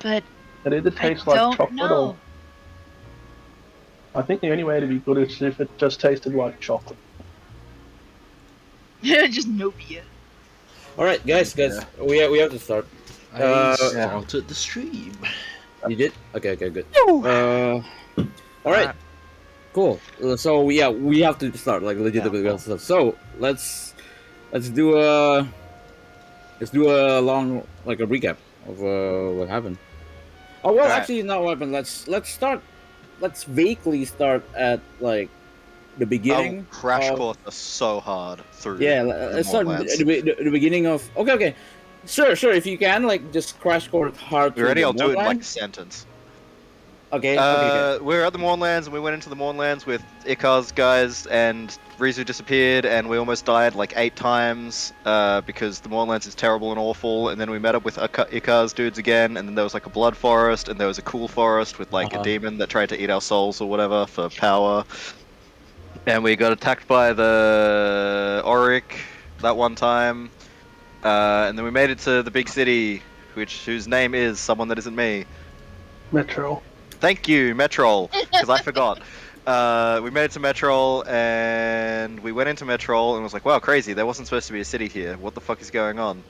but It either I tastes like don't chocolate know. or... I think the only way to be good is if it just tasted like chocolate. Just no beer. All right, guys, we have to start. I started the stream. You did? Okay, good. All right, cool. So we have to start like legitimately. Yeah, Stuff. So let's do a long like a recap of what happened. Oh well, actually, not what happened. Let's start. Let's vaguely start at like the beginning. Crash course us so hard through. Yeah, let's start the beginning of. Okay. Sure. If you can, like, just crash course hard. You ready? I'll do it in like a sentence. Okay. We were at the Mournlands, and we went into the Mournlands with Ikar's guys, and Rizu disappeared, and we almost died like 8 times because the Mournlands is terrible and awful. And then we met up with Ikar's dudes again, and then there was like a blood forest, and there was a cool forest with like a demon that tried to eat our souls or whatever for power. And we got attacked by the Auric that one time, and then we made it to the big city, whose name is someone that isn't me. Metro. Thank you, Metrol, because I forgot. We made it to Metrol, and we went into Metrol, and was like, wow, crazy, there wasn't supposed to be a city here. What the fuck is going on?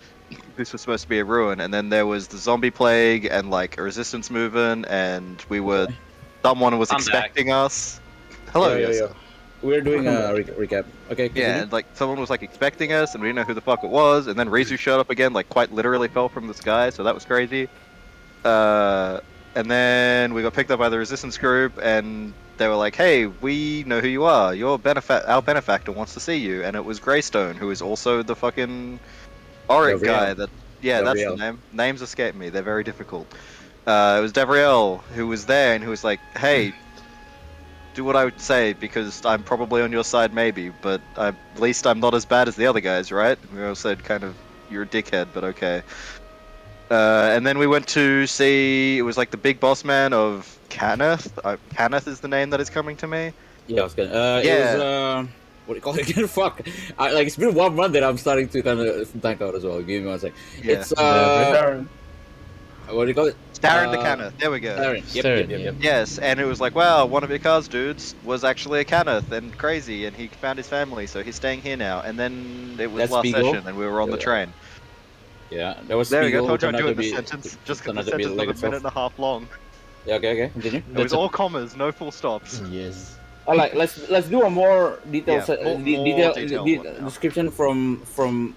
This was supposed to be a ruin. And then there was the zombie plague, and like a resistance movement, and someone was expecting us. Hello, yeah. We're doing a recap. Okay. Continue. Yeah, and like someone was like expecting us, and we didn't know who the fuck it was, and then Rizu showed up again, like quite literally fell from the sky, so that was crazy. And then we got picked up by the resistance group, and they were like, hey, we know who you are. Our benefactor wants to see you. And it was Greystone, who is also the fucking Auric guy. That's the name. Names escape me. They're very difficult. It was Devriel who was there, and who was like, hey, do what I would say, because I'm probably on your side maybe, but at least I'm not as bad as the other guys, right? And we all said kind of, you're a dickhead, but okay. And then we went to see, it was like the big boss man of Kenneth. Kenneth is the name that is coming to me. Yeah, I was gonna. It was, what do you call it again? Fuck. Like, it's been 1 month that I'm starting to kind of tank out as well. Give me 1 sec. Yeah. It's, what do you call it? Darren the Kenneth. There we go. Darren. Yep. Yes, and it was like, wow, one of your car's dudes was actually a Kenneth and crazy, and he found his family, so he's staying here now. And then it was last session, and we were on the train. Yeah, that was. There we go. I told you I'd do it in the sentence. Just because the sentence was a minute and a half long. Yeah. Okay. Continue. It was all commas, no full stops. Yes. All right. Let's do a more detailed detailed description from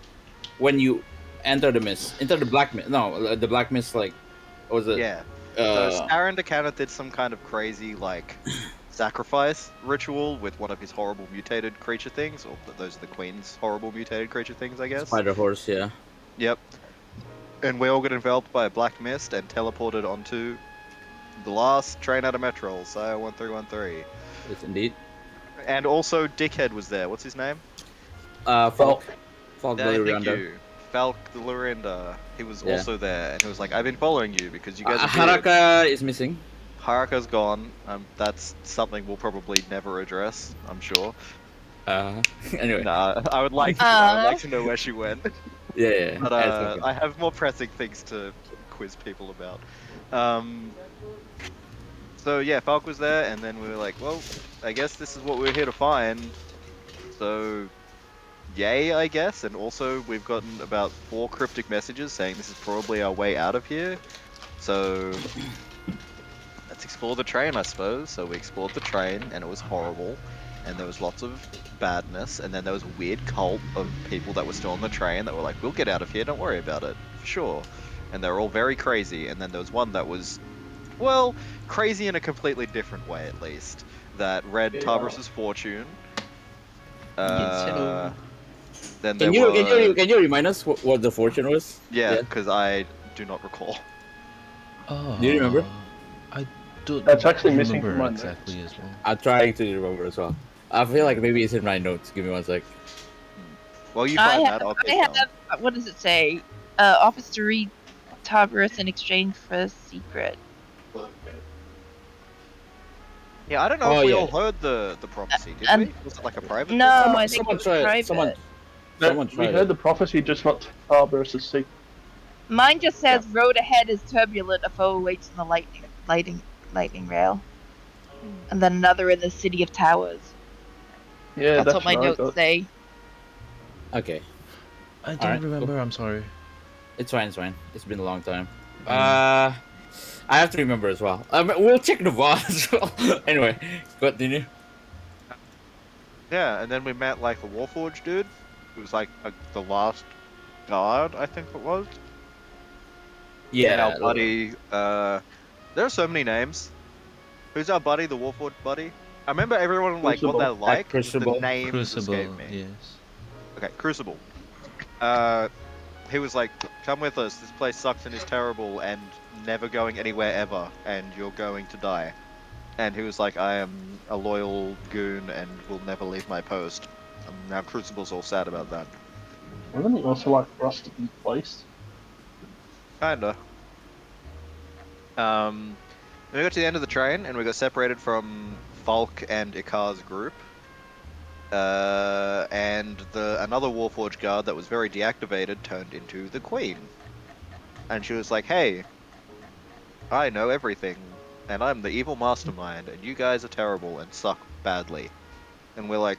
when you enter the mist, enter the black mist. No, the black mist. Like, what was it? Yeah. So Aaron DeCanna did some kind of crazy like sacrifice ritual with one of his horrible mutated creature things, or those are the Queen's horrible mutated creature things, I guess. Spider horse. Yeah. Yep. And we all got enveloped by a black mist and teleported onto the last train out of Metrol, so 1313. Yes, indeed. And also, Dickhead was there. What's his name? Falk. Thank you. Falk the Lorinda. He was also there, and he was like, I've been following you because you guys are Haraka is missing. Haraka's gone. That's something we'll probably never address, I'm sure. Anyway. Nah, I would like to know where she went. Yeah. But I have more pressing things to quiz people about. So yeah, Falk was there, and then we were like, well, I guess this is what we're here to find. So, yay, I guess. And also, we've gotten about 4 cryptic messages saying this is probably our way out of here. So, let's explore the train, I suppose. So we explored the train, and it was horrible. And there was lots of badness, and then there was a weird cult of people that were still on the train that were like, we'll get out of here, don't worry about it, for sure. And they were all very crazy, and then there was one that was, well, crazy in a completely different way, at least, that read Tarbarus's fortune. Then can you remind us what the fortune was? Yeah, because I do not recall. Oh, do you remember? I don't. That's actually missing from my exactly as well. I'm trying to remember as well. I feel like maybe it's in my notes. Give me 1 sec. Well, you find that. I'll take I have. What does it say? Office to read Tarbarus in exchange for a secret. Yeah, I don't know if we all heard the prophecy, did we? Was it like a private? No, thing? I think it was private. Someone we heard the prophecy, just not Tarbarus' secret. Mine just says road ahead is turbulent. A foe awaits in the lightning rail, and then another in the city of towers. Yeah, That's what my what I notes got. say. Okay, I don't Alright, remember. cool. I'm sorry. it's fine. It's fine. It's been a long time. I have to remember as well. We'll check the VOD as well. Anyway, continue. Yeah, and then we met like a Warforged dude. It was like the last guard, I think it was. And Yeah, our buddy. There are so many names. Who's our buddy? The Warforged buddy. I remember everyone like what they're Crucible. like. It was the Crucible. names Crucible. escaped me. Yes. Okay, Crucible. He was like, "Come with us. This place sucks and is terrible, and never going anywhere ever, and you're going to die." And he was like, "I am a loyal goon and will never leave my post." And now Crucible's all sad about that. Wasn't it also like for us to be placed? Kinda. Then we got to the end of the train, and we got separated from Falk and Ikar's group. And another Warforged guard that was very deactivated turned into the Queen. And she was like, "Hey, I know everything, and I'm the evil mastermind, and you guys are terrible and suck badly." And we're like,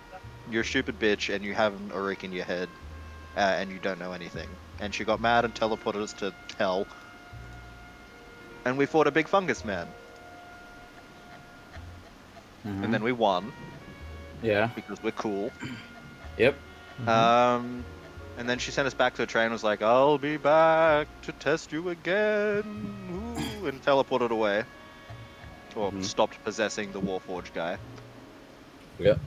"You're a stupid bitch, and you have an Auric in your head, and you don't know anything." And she got mad and teleported us to hell. And we fought a big fungus man. Mhm. And then we won, Yeah. because we're cool. Yep. And then she sent us back to a train and was like, "I'll be back to test you again." Ooh, and teleported away. Or stopped possessing the Warforged guy. Yep.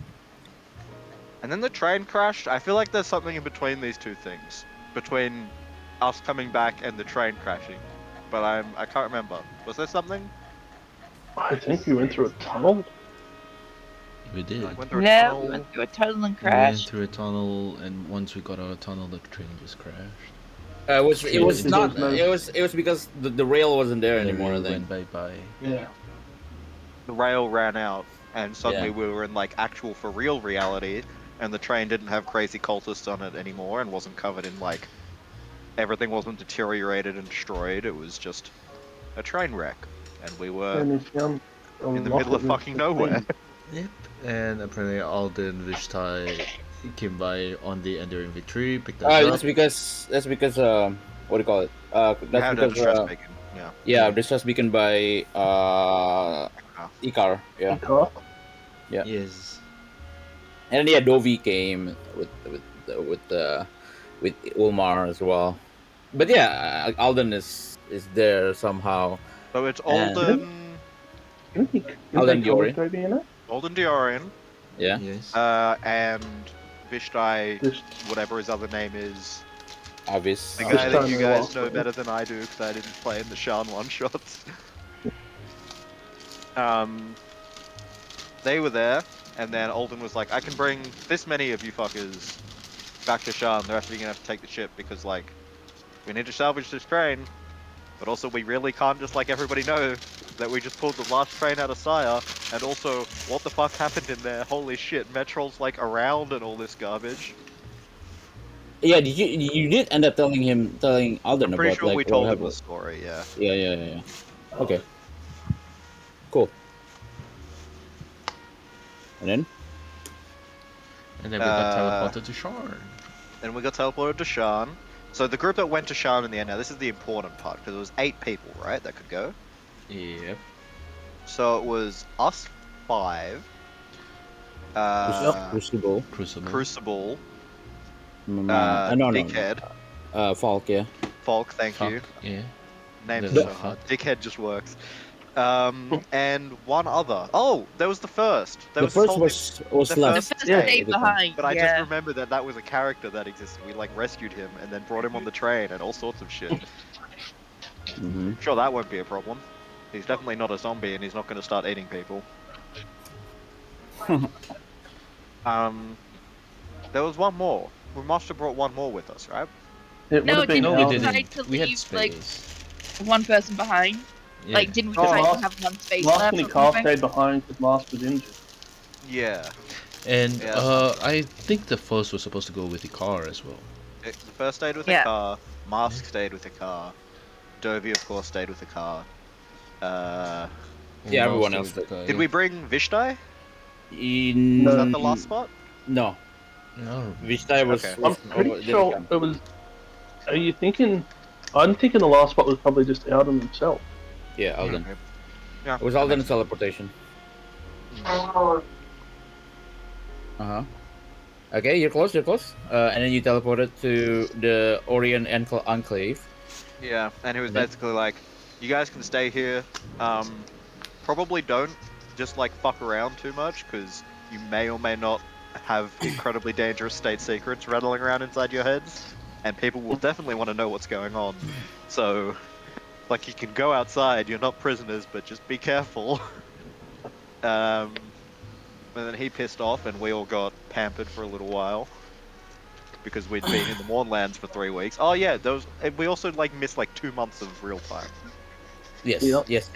And then the train crashed. I feel like there's something in between these two things. Between us coming back and the train crashing. But I can't remember. Was there something? I think we went through a tunnel. We did. Like, went through a Yeah, tunnel? we went through a tunnel and We went crashed. through a tunnel, and once we got out of the tunnel, the train just crashed. It was Yeah, not. there's It was because the rail wasn't there And anymore. I we think. went bye-bye. Yeah. The rail ran out, and suddenly Yeah. we were in like actual for real reality, and the train didn't have crazy cultists on it anymore, and wasn't covered in like everything wasn't deteriorated and destroyed. It was just a train wreck, and we were And if you're in the middle of fucking nowhere. Yep. And apparently Alden Vishtai came by on the Enduring Victory, picked us up. That's because what do you call it? That's How to because distress bacon. Yeah. yeah, distress beacon by Ikar. Yeah, Yes. and then yeah, Dovi came with Ulmar as well. But yeah, Alden is there somehow. So it's And- Alden, Alden Diori. Maybe in it? Alden Diorian, Yeah. Yes. and Vishtai, Just whatever his other name is. Avis. The Oh. guy that Vishtai you in the guys last know one. better than I do because I didn't play in the Shan one-shots. They were there, and then Alden was like, "I can bring this many of you fuckers back to Shan. The rest of you gonna have to take the ship because, like, we need to salvage this train, but also we really can't just let everybody know that we just pulled the last train out of Sire, and also, what the fuck happened in there? Holy shit, Metrol's, like, around and all this garbage." Yeah, you did end up telling Alden I'm pretty about sure like we what told him happened. the story, yeah. Yeah. Okay. Cool. And then? And then we got teleported to Sharn. And we got teleported to Shan. So the group that went to Shan in the end, now this is the important part, because it was 8 people, right, that could go? Yep. So it was us 5, Crucible. Crucible, No. Dickhead, Falk, yeah. Falk, thank you. Yeah. Names The are so hard. Dickhead just works. And one other. Oh, there was the first. There The was this first whole was The The left. first Yeah. stayed behind. But I yeah. just remembered that was a character that existed. We like rescued him and then brought him on the train and all sorts of shit. Mm-hmm. Sure, that won't be a problem. He's definitely not a zombie and he's not going to start eating people. There was one more. We must have brought one more with us, right? it No, would have been didn't No, we we Alden. decide didn't. to We had leave, like, space. one person behind? Yeah. Like, didn't we Oh, decide last- to have one space Last left? minute or Carl something? stayed behind because Last was injured. Yeah. And Yeah. I think the first was supposed to go with the car as well. The first stayed with Yeah. the car. Mask stayed with the car. Dovey, of course, stayed with the car. Yeah, everyone Most else of the did. guy- Did we bring Vishtai? No. Was that the last spot? No. No. Vishtai was. Okay. I'm pretty sure it was. Are you thinking? I'm thinking the last spot was probably just Alden himself. Yeah, Alden. Okay. Yeah, It was that Alden's makes sense. teleportation. Okay, you're close, and then you teleported to the Orient Enclave. Yeah, and he was And then- basically like, "You guys can stay here. Probably don't just like fuck around too much, because you may or may not have incredibly dangerous state secrets rattling around inside your heads, and people will definitely want to know what's going on. So, like, you can go outside. You're not prisoners, but just be careful." And then he pissed off, and we all got pampered for a little while because we'd been in the Mournlands for 3 weeks. Oh yeah, we also like missed like 2 months of real time. Yes, Yep. yes.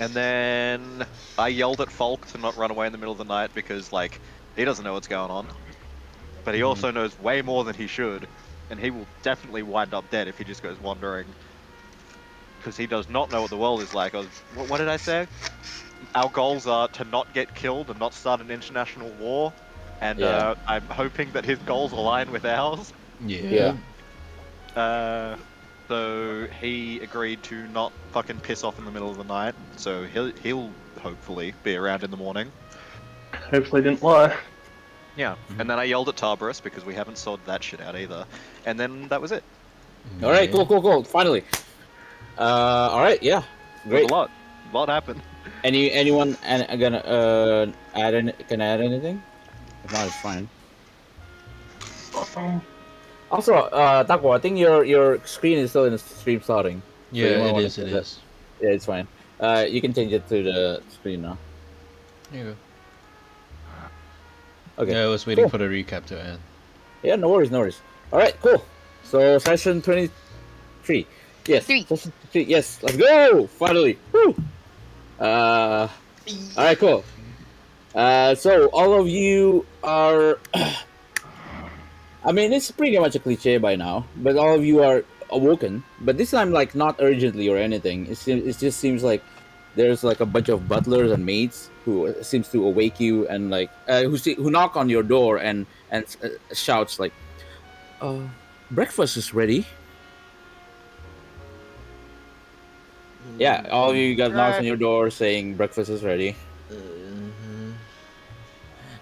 And then I yelled at Falk to not run away in the middle of the night because like he doesn't know what's going on, but he also knows way more than he should, and he will definitely wind up dead if he just goes wandering. Because he does not know what the world is like. What did I say? Our goals are to not get killed and not start an international war, and Yeah. I'm hoping that his goals align with ours. Yeah. So he agreed to not fucking piss off in the middle of the night. So he'll hopefully be around in the morning. Hopefully, didn't lie. Yeah. And then I yelled at Tarbarus because we haven't sorted that shit out either. And then that was it. All right, cool. Finally. All right, yeah, It was great. a lot happened. Anyone gonna can add anything? If not, it's fine. Also, Taco, I think your screen is still in the stream starting. Yeah, you might it wanna is. It put that- is. Yeah, it's fine. You can change it to the screen now. There you go. Okay. Yeah, I was waiting Cool. for the recap to end. Yeah, no worries. All right, cool. So session 23. Yes. 3. Session 3. Yes. Let's go. Finally. Woo. All right, cool. So all of you are. I mean, it's pretty much a cliche by now, but all of you are awoken. But this time, like, not urgently or anything. It just seems like there's like a bunch of butlers and maids who seems to awake you and like who knock on your door and shouts like, breakfast is ready. Yeah, all of you got knocks on your door saying breakfast is ready.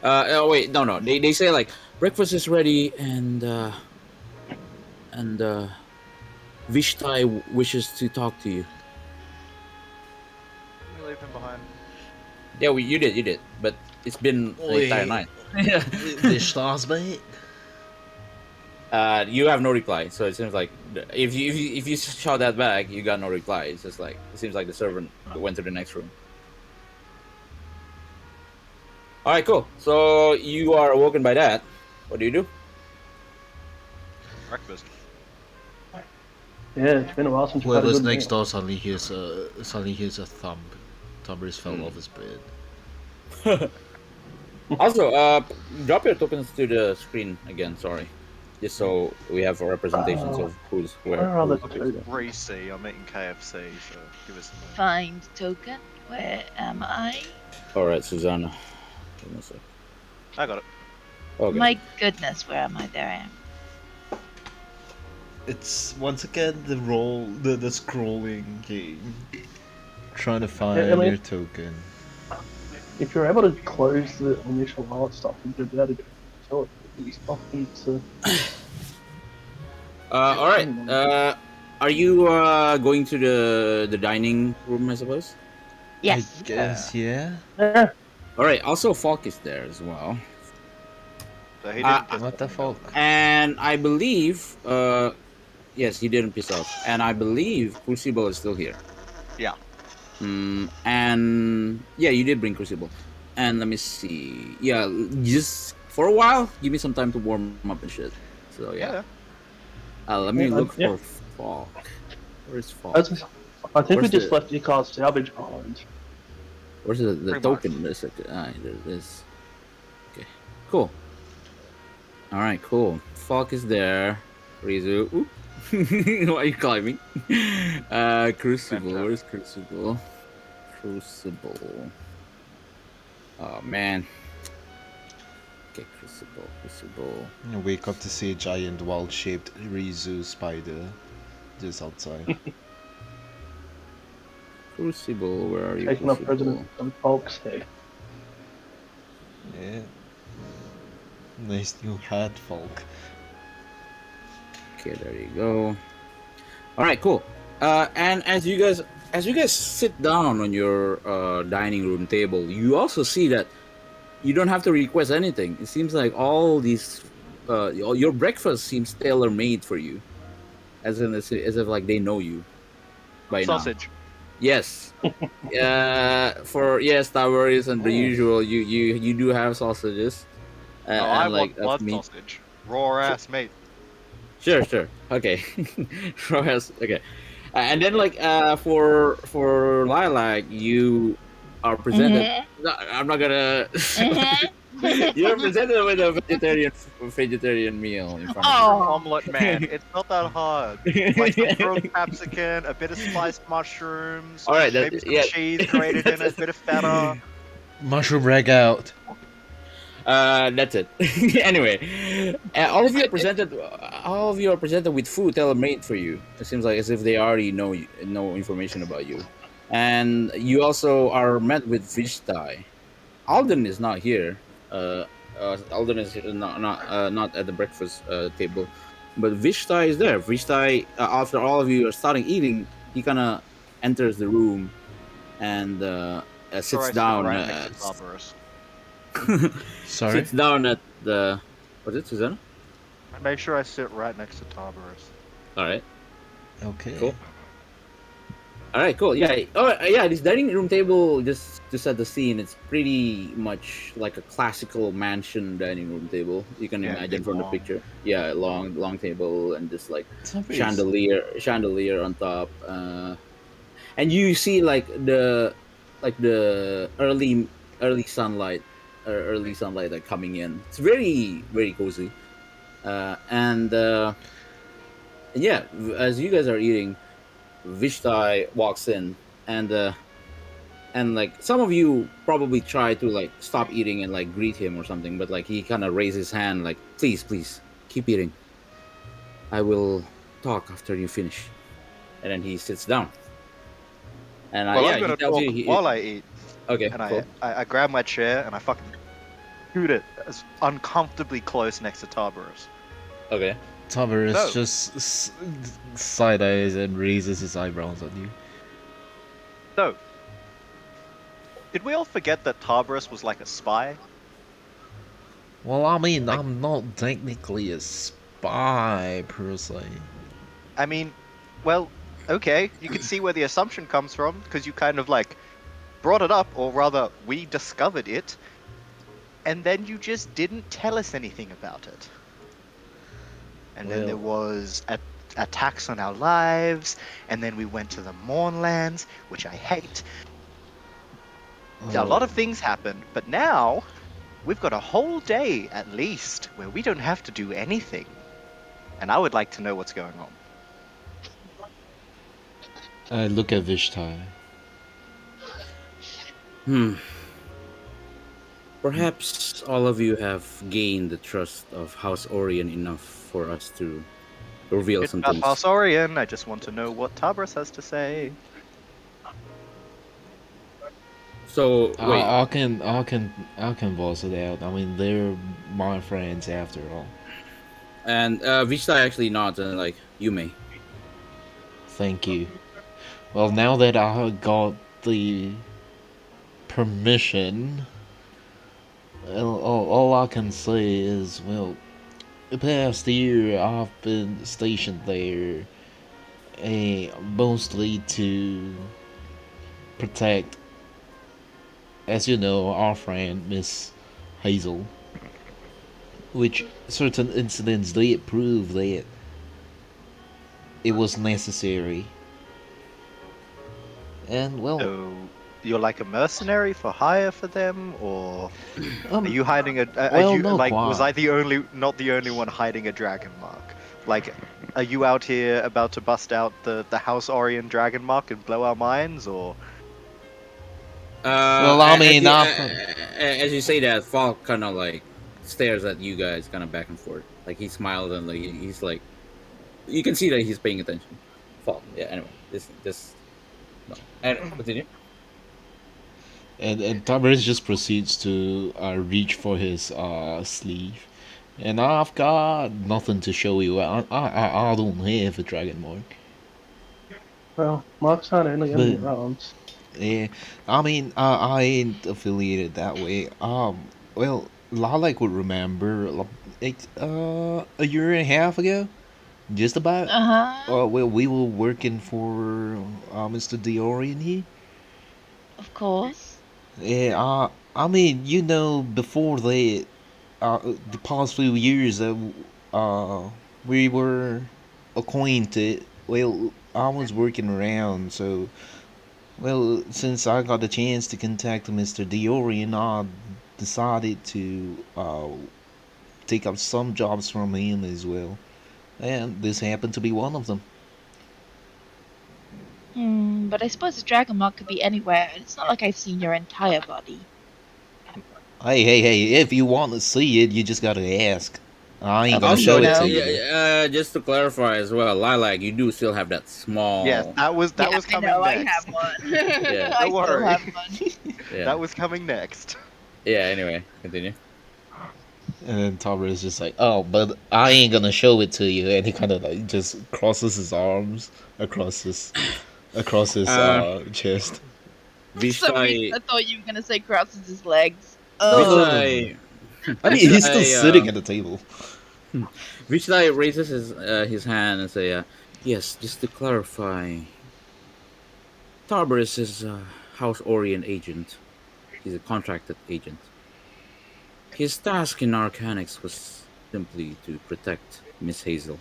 Oh wait, no. They say like breakfast is ready and Vishtai wishes to talk to you. You leave him behind. Yeah, you did, but it's been the entire night. This stars, mate. You have no reply, so it seems like if you shout that back, you got no reply. It's just like it seems like the servant went to the next room. All right, cool. So you are awoken by that. What do you do? Breakfast. Yeah, it's been a while since we've had a Whoever's good next meal. door suddenly hears a thump. Tumblers fell off his bed. Also, drop your tokens to the screen again. Sorry, just so we have representations of who's where. Where are the who's- tokens? 3C. I'm eating KFC, so give us. Find token. Where am I? All right, Susanna. Give me a sec. I got it. Okay. My goodness, where am I? There I am. It's once again the scrolling game. Trying to find I mean- your token. If you're able to close the initial wallet stuff, you'll be able to sell it. It's not to. All right. Are you going to the dining room? I suppose. Yes. I guess, yeah. Yeah. All right. Also, Falk is there as well, So he didn't. piss What off the in middle. fuck? and I believe, yes, he didn't piss off, and I believe Crucible is still here. Yeah. And yeah, you did bring Crucible, and let me see. Yeah, just for a while, give me some time to warm up and shit. So yeah. Let me Yeah, look yeah. for Falk. Where's Falk? I think we Where's just the- left your car's salvage behind. Where's the Pretty token? There's like, there it is. Okay, cool. All right, cool. Falk is there. Rizu. Oop. Why are you climbing? Crucible. Vento. Where's Crucible? Crucible. Oh man. Okay, Crucible. Crucible. I wake up to see a giant wild-shaped Rizu spider just outside. Crucible. Where are you? Taking up Crucible? President on Folk's head. Yeah. Nice new hat, Falk. Okay, there you go. All right, cool. And as you guys sit down on your dining room table, you also see that you don't have to request anything. It seems like all these your breakfast seems tailor made for you, as if like they know you by now. Sausage. Yes. For Towers and the usual, you do have sausages. No, And I like want blood meat. sausage. Raw ass meat. Sure. Okay. Okay. And then like for Lilac, you are presented. Mm-hmm. No, I'm not gonna. Mm-hmm. You're presented with a vegetarian meal in front of Oh. Omelette, man. It's not that hard. Like some grilled capsicum, a bit of spiced mushrooms, All right, maybe some cheese grated in it, a bit of feta. Mushroom rag out. That's it. Anyway, all of you are presented with food tailor-made for you. It seems like as if they already know information about you, and you also are met with fish thigh. Alden is not here. Alden is not at the breakfast table, but Vishtai is there. Vishtai, after all of you are starting eating, he kind of enters the room and sits down. Right next to Barbarous. Sorry? Sits down at the. What's it, Susanna? Make sure I sit right next to Tarbarus. All right. Okay. Cool. All right, cool. Yeah. Oh, yeah. This dining room table, just to set the scene, it's pretty much like a classical mansion dining room table. You can imagine from the picture. Yeah, long table and just like chandelier on top. And you see like the early sunlight like coming in. It's very cozy. And yeah, as you guys are eating, Vishtai walks in, and like some of you probably try to like stop eating and like greet him or something, but like he kind of raises his hand like, please keep eating. I will talk after you finish. And then he sits down. And Well, yeah, I'm gonna he tells talk you while I eat, okay, and cool. I grab my chair and I fucking shoot it as uncomfortably close next to Tarbarus. Okay. Tavares No. just side eyes and raises his eyebrows at you. So, did we all forget that Tarbarus was like a spy? Well, I mean, Like- I'm not technically a spy per se. I mean, well, okay, you can see where the assumption comes from, because you kind of like brought it up, or rather, we discovered it, and then you just didn't tell us anything about it. And then there was attacks on our lives, and then we went to the Mournlands, which I hate. A lot of things happened, but now we've got a whole day at least where we don't have to do anything. And I would like to know what's going on. I look at Vishtai. Perhaps all of you have gained the trust of House Orion enough for us to reveal It's some not things. Valsorian, I just want to know what Tabras has to say. So wait, I can voice it out. I mean, they're my friends after all. and Vishta actually nods and like, you may. Thank you. Well, now that I got the permission, all I can say is, well, the past year I've been stationed there, mostly to protect, as you know, our friend Miss Hazel. Which certain incidents did prove that it was necessary. And well, So, you're like a mercenary for hire for them, or are you hiding a? Are well, you no, like? Was quite. I not the only one hiding a dragon mark? Like, are you out here about to bust out the House Orion dragon mark and blow our minds, or? Well, I mean, As you say that, Falk kind of like stares at you guys, kind of back and forth. Like he smiles and like he's like, you can see that he's paying attention. Falk. Yeah. Anyway, this no. And continue. and Tiberius just proceeds to reach for his sleeve. And I've got nothing to show you. I don't have a dragon mark. Well, marks aren't only on But your arms. yeah, I mean, I ain't affiliated that way. Well, Lilac would remember, like, a year and a half ago, just about. Uh-huh. Well, we were working for Mr. Diorian here. Of course. Yeah, I mean, before that, the past few years, we were acquainted. Well, I was working around, so well, since I got the chance to contact Mr. Diorian, I decided to take up some jobs from him as well, and this happened to be one of them. But I suppose a dragon mark could be anywhere, and it's not like I've seen your entire body. Hey! If you want to see it, you just gotta ask. I ain't gonna Also, show it No. to you. just to clarify as well, Lilac, you do still have that small. Yes, that was Yeah, was I coming know, next. I have one. Yeah. I Don't still worry. have one. Yeah. That was coming next. Yeah. Anyway, continue. And then Topper is just like, oh, but I ain't gonna show it to you, and he kind of like just crosses his arms across his Uh, chest. For some reason, Vishtai, I thought you were gonna say crosses his legs. Vishtai, I mean, he's still Vishtai, sitting at the table. Vishtai raises his hand and say, "Yes, just to clarify, Tarbarus is a House Orient agent. He's a contracted agent. His task in Arcanix was simply to protect Miss Hazel,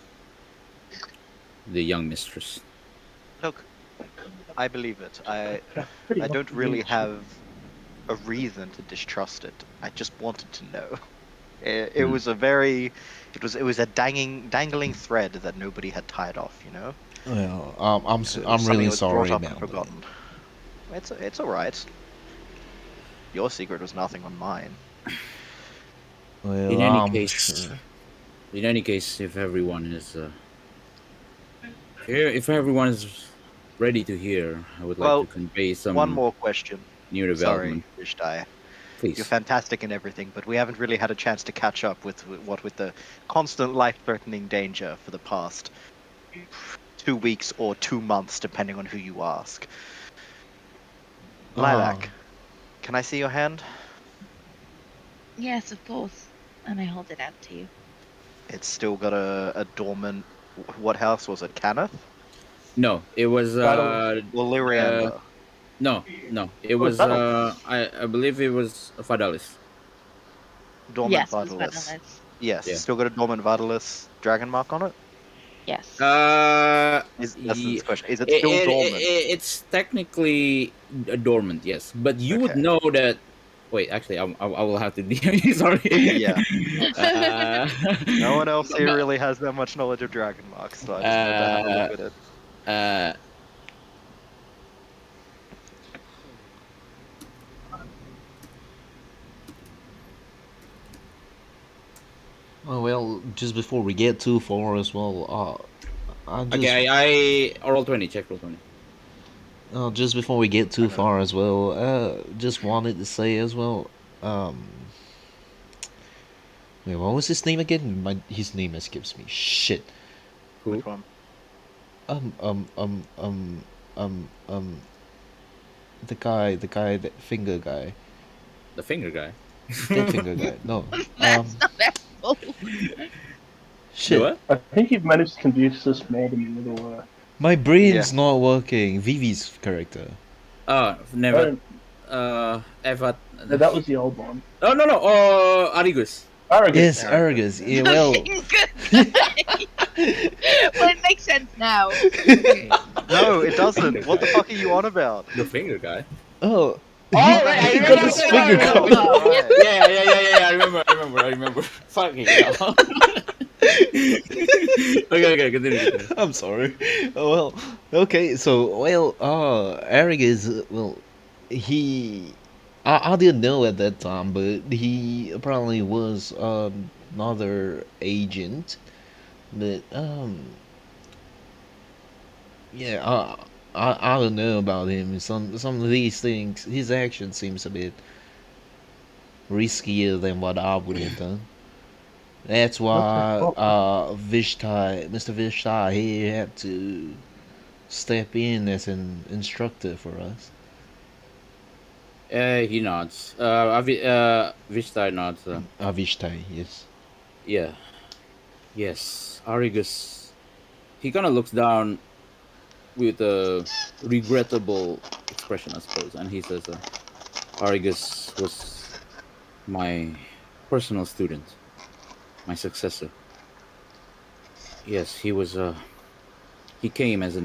the young mistress." Look, I believe it. I Pretty don't much really reach. have a reason to distrust it. I just wanted to know. It was a very, it was a dangling thread that nobody had tied off. You know. Well, It was I'm something really that was brought sorry up and about that. forgotten. It's all right. Your secret was nothing on mine. Well, In any I'm case, sure. in any case, if everyone is here, if everyone is ready to hear, I would like Well, to convey some One more question. new Sorry, development. Rishtai. Please. You're fantastic and everything, but we haven't really had a chance to catch up with the constant life-threatening danger for the past 2 weeks or 2 months, depending on who you ask. Lilac, can I see your hand? Yes, of course. And I hold it out to you. It's still got a dormant. What house was it? Cannith? No, it was Battle. Or Lyriander? no, it Oh, was Battle. I believe it was Fidelis. Dormant Yes, it was Vitalis. Vitalis. Yes, Yeah. still got a Dormant Vitalis dragon mark on it? Yes. That's the question. Is it still dormant? It's technically dormant, yes, but you would Okay. know that. Wait, actually, I will have to. Sorry. Yeah. Uh, No one else here but, really has that much knowledge of dragon marks, so I just wanted to have a look at it. uh, Oh, well, just before we get too far as well, okay, I roll 20. Check roll 20. just before we get too far as well, just wanted to say as well, wait, what was his name again? His name escapes me. Shit. Who? Which one? Um, um, um, um, um, the guy, that finger guy, The finger guy. that finger guy. No, That's not helpful. shit. What? I think you've managed to convince us more than the other way. My brain's not working. Vivi's character. Oh, never. Oh, Eva. no, that was the old one. Oh no. Oh, Arigus. Arrogance. Yes, Argus. Yeah, well, Well, it makes sense now. No, it doesn't. What the fuck are you on about? The finger guy. Oh, Oh, right, I he remember. got his I finger remember. cut. Oh, right. Yeah. I remember. Fucking hell. Okay, continue. I'm sorry. Oh, well, okay. So, well, Eric is he. I didn't know at that time, but he apparently was another agent. But yeah, I don't know about him. Some of these things, his action seems a bit riskier than what I would have done. That's Okay. why Well, Mr. Vishtai, he had to step in as an instructor for us. He nods. Vishtai nods. Vishtai, yes. Yeah. Yes. Arigus. He kind of looks down with a regrettable expression, I suppose, and he says, "Arigus was my personal student, my successor. Yes, he was. He came as a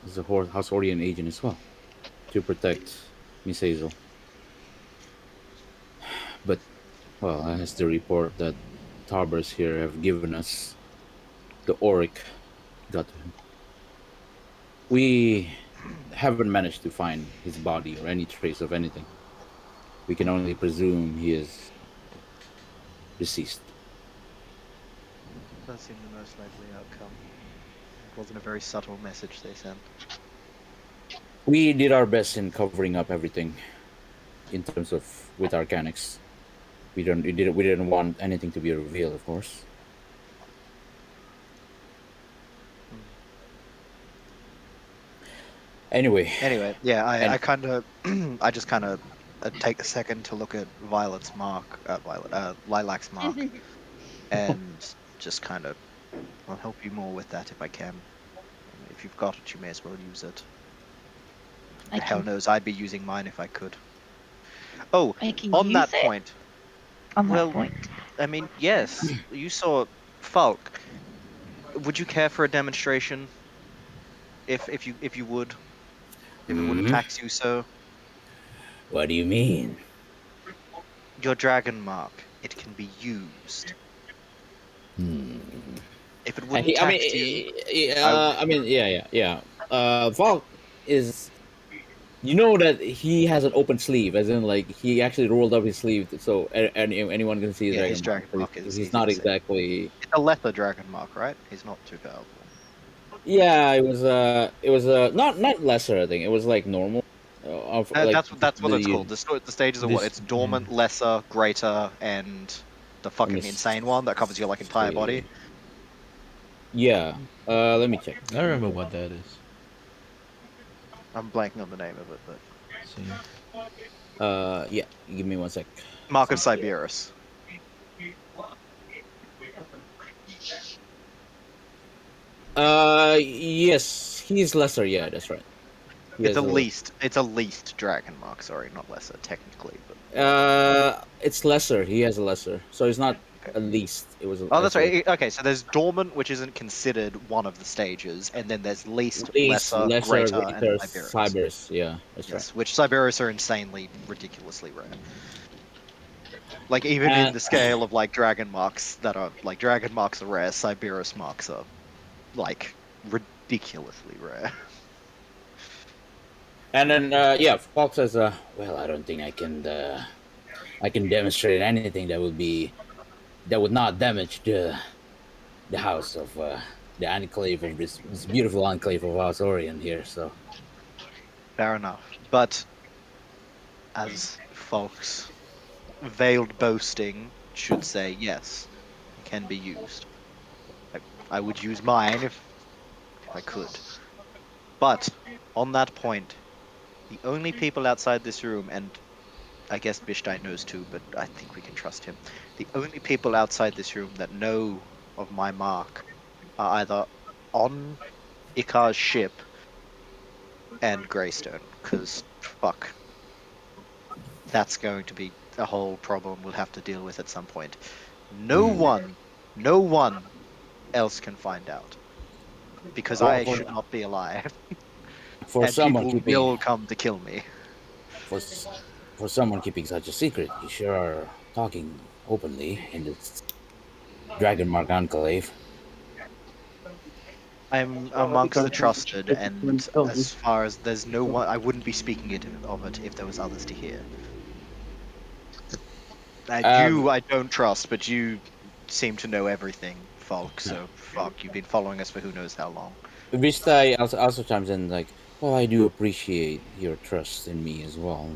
Housorian agent as well to protect Miss Hazel. But well, as the report that Tarbers here have given us, the Auric got to him. We haven't managed to find his body or any trace of anything. We can only presume he is deceased. Does seem the most likely outcome. It wasn't a very subtle message they sent. We did our best in covering up everything in terms of with Arcanix. We didn't want anything to be revealed, of course. Anyway, Yeah, and I kind of, I just kind of take a second to look at Violet's mark, Lilac's mark, and just kind of, I'll help you more with that if I can. If you've got it, you may as well use it. I Hell can, knows, I'd be using mine if I could. Oh, I can on use that it point, on that well, point. I mean, yes, you saw Falk. Would you care for a demonstration? If you would, if it wouldn't Hmm? tax you so. What do you mean? Your dragon mark, it can be used. Hmm. If it wouldn't tax you, I Yeah. Valk is. You know that he has an open sleeve, as in like he actually rolled up his sleeve, so anyone can see his yeah, his dragon mark. dragon So mark is he's easy not to see. exactly. It's a lesser dragon mark, right? He's not too powerful. Yeah, it was not lesser. I think it was like normal. Of like That's what it's the called. The stages are what? This, It's dormant, lesser, greater, and the let me fucking insane one that covers your like entire body. see. Yeah. Let me check. I remember what that is. I'm blanking on the name of it, but See. Yeah. Give me one sec. Mark of Siberus. Yes, he's lesser. Yeah, that's right. He has It's a least dragon mark. Sorry, not lesser technically, but it's lesser. He has a lesser, so it's not okay. at least. It was a Oh, that's lesser. right. Okay, so there's dormant, which isn't considered one of the stages, and then there's least, Least, lesser, lesser, greater, and greater, Siberus. cybers. Yeah, that's right. Yes, which Siberus are insanely, ridiculously rare. Like even in And the scale of like dragon marks that are like dragon marks are rare, Siberus marks are like ridiculously rare. and then yeah, Fox says, well, I don't think I can demonstrate anything that would not damage the house of the enclave of this beautiful enclave of House Orion here. So Fair enough. But as Falk's veiled boasting should say, yes, it can be used. I would use mine if I could. But on that point, the only people outside this room, and I guess Bishtai knows too, but I think we can trust him. The only people outside this room that know of my mark are either on Ikar's ship and Greystone, because fuck, that's going to be a whole problem we'll have to deal with at some point. No one else can find out because for I for, should not be alive, for and someone people keeping will come to kill me. for someone keeping such a secret, you sure are talking openly in this Dragon Mark Enclave. I'm Well, that'd be amongst the kind of trusted, tricky for him and to tell you. as far as there's no one, I wouldn't be speaking of it if there was others to hear. Um, You, I don't trust, but you seem to know everything, Falk. So fuck, you've been following us for who knows how long. Vista also chimes in like, well, I do appreciate your trust in me as well.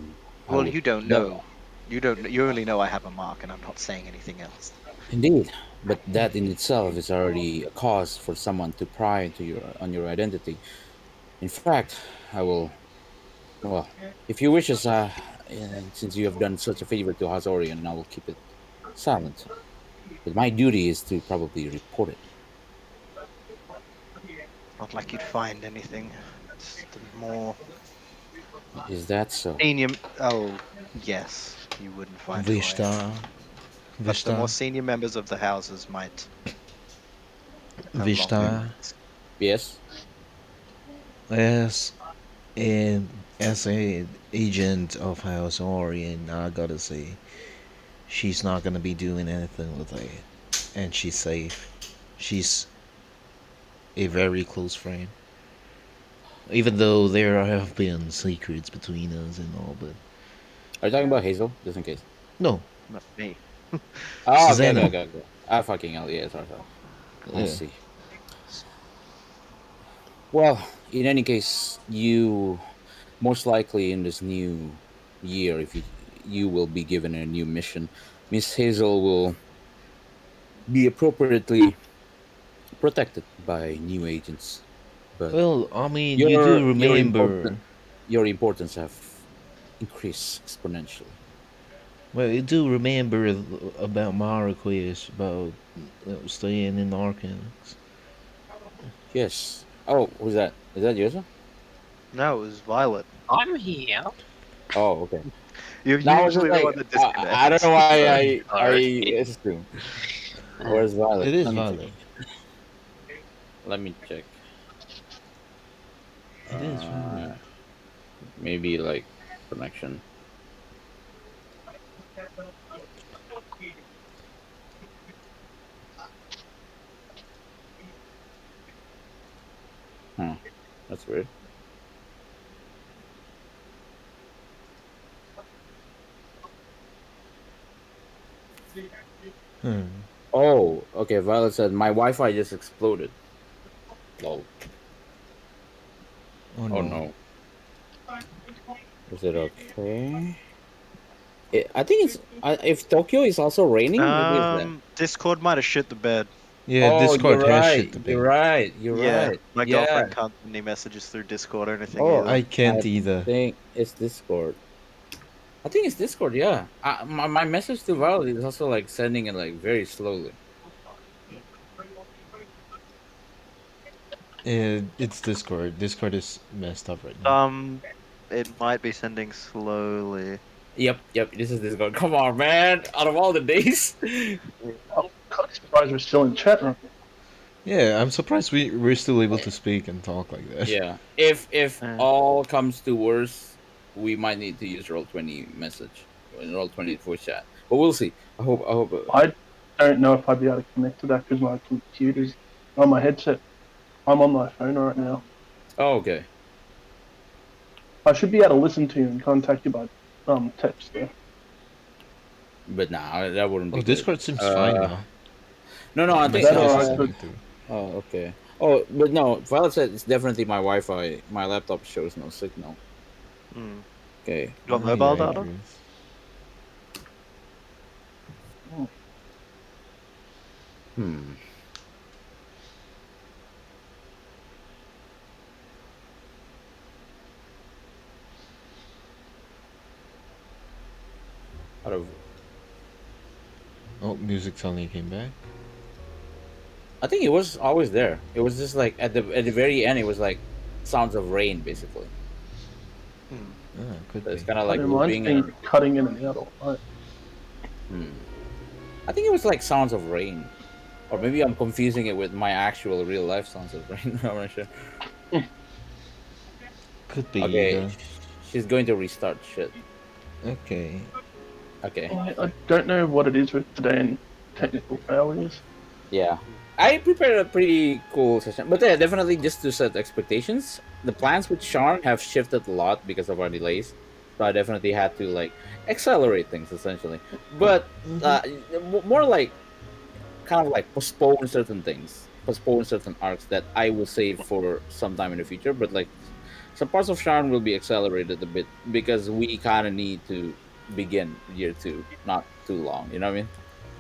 I Well, would, you don't but know. You don't. You only know I have a mark, and I'm not saying anything else. indeed, but that in itself is already a cause for someone to pry into your identity. In fact, I will. Well, if you wish, since you have done such a favor to House Orion, I will keep it silent. But my duty is to probably report it. Not like you'd find anything. It's the more Is that so? senior. Oh, yes, you wouldn't find who I am. Vista, But the more Vista, senior members of the houses might have longer Vista. minds. Yes. As and as a agent of House Orion, I gotta say, she's not gonna be doing anything with it, and she's safe. She's a very close friend. Even though there have been secrets between us and all, but Are you talking about Hazel? Just in case. no, Not me. Oh, okay, Susanna. okay, okay, okay. Ah, fucking hell. Yeah, sorry. I Yeah. see. Well, in any case, you most likely in this new year, if you will be given a new mission, Miss Hazel will be appropriately protected by new agents. But Well, I mean, you your do your important remember. your importance have increased exponentially. Well, you do remember about my request about staying in Arcanix. Yes. Oh, who's that? Is that yours? No, it was Violet. I'm here. Oh, okay. You're Now I was just usually the like, one that I don't know disconnects. why I Sorry. assume. Where's Violet? It is Let me check. valid. Let me check. It is valid. Maybe like connection. Hmm. That's weird. Hmm. Oh, okay. Violet said my Wi-Fi just exploded. Lol. Oh Oh no. no. Is it okay? I think it's. If Tokyo is also raining, maybe it's that. Discord might have shit the bed. Yeah, Oh, you're Discord has shit right. to You're pay. right. You're Yeah, right. my Yeah. girlfriend can't send any messages through Discord or anything Oh, either. I can't I either. think it's Discord. I think it's Discord. Yeah. My message to Violet is also like sending it like very slowly. It's Discord. Discord is messed up right now. It might be sending slowly. Yep. This is Discord. Come on, man. Out of all the days. I'm kind of surprised we're still in chat room. Yeah, I'm surprised we're still able to speak and talk like that. Yeah. If Uh. all comes to worse, we might need to use Roll20 message, Roll20 voice chat. But we'll see. I hope. I don't know if I'd be able to connect to that because my computer's on my headset. I'm on my phone right now. Oh, okay. I should be able to listen to you and contact you by text there. But nah, that wouldn't be Oh, good. Discord seems fine now. No, I think. that Messages alright? are sending But through. Oh, okay. Oh, but no, Violet said it's definitely my Wi-Fi. My laptop shows no signal. Hmm. Okay. You got Oh, mobile yeah, data? it is. Hmm. Out of, Oh, music suddenly came back. I think it was always there. It was just like at the very end, it was like sounds of rain, basically. Hmm. Ah, could So it's be. kind of I like don't know, mine's looping. been cutting in and out all night. Hmm. I think it was like sounds of rain, or maybe I'm confusing it with my actual real life sounds of rain. I'm not sure. Could be Okay, either. she's going to restart shit. Okay. Okay. I don't know what it is with today in technical failures. Yeah. I prepared a pretty cool session, but yeah, definitely just to set expectations. The plans with Sean have shifted a lot because of our delays, so I definitely had to like accelerate things essentially. But more like kind of like postpone certain things, postpone certain arcs that I will save for some time in the future. But like some parts of Sean will be accelerated a bit because we kind of need to begin year two, not too long. You know what I mean?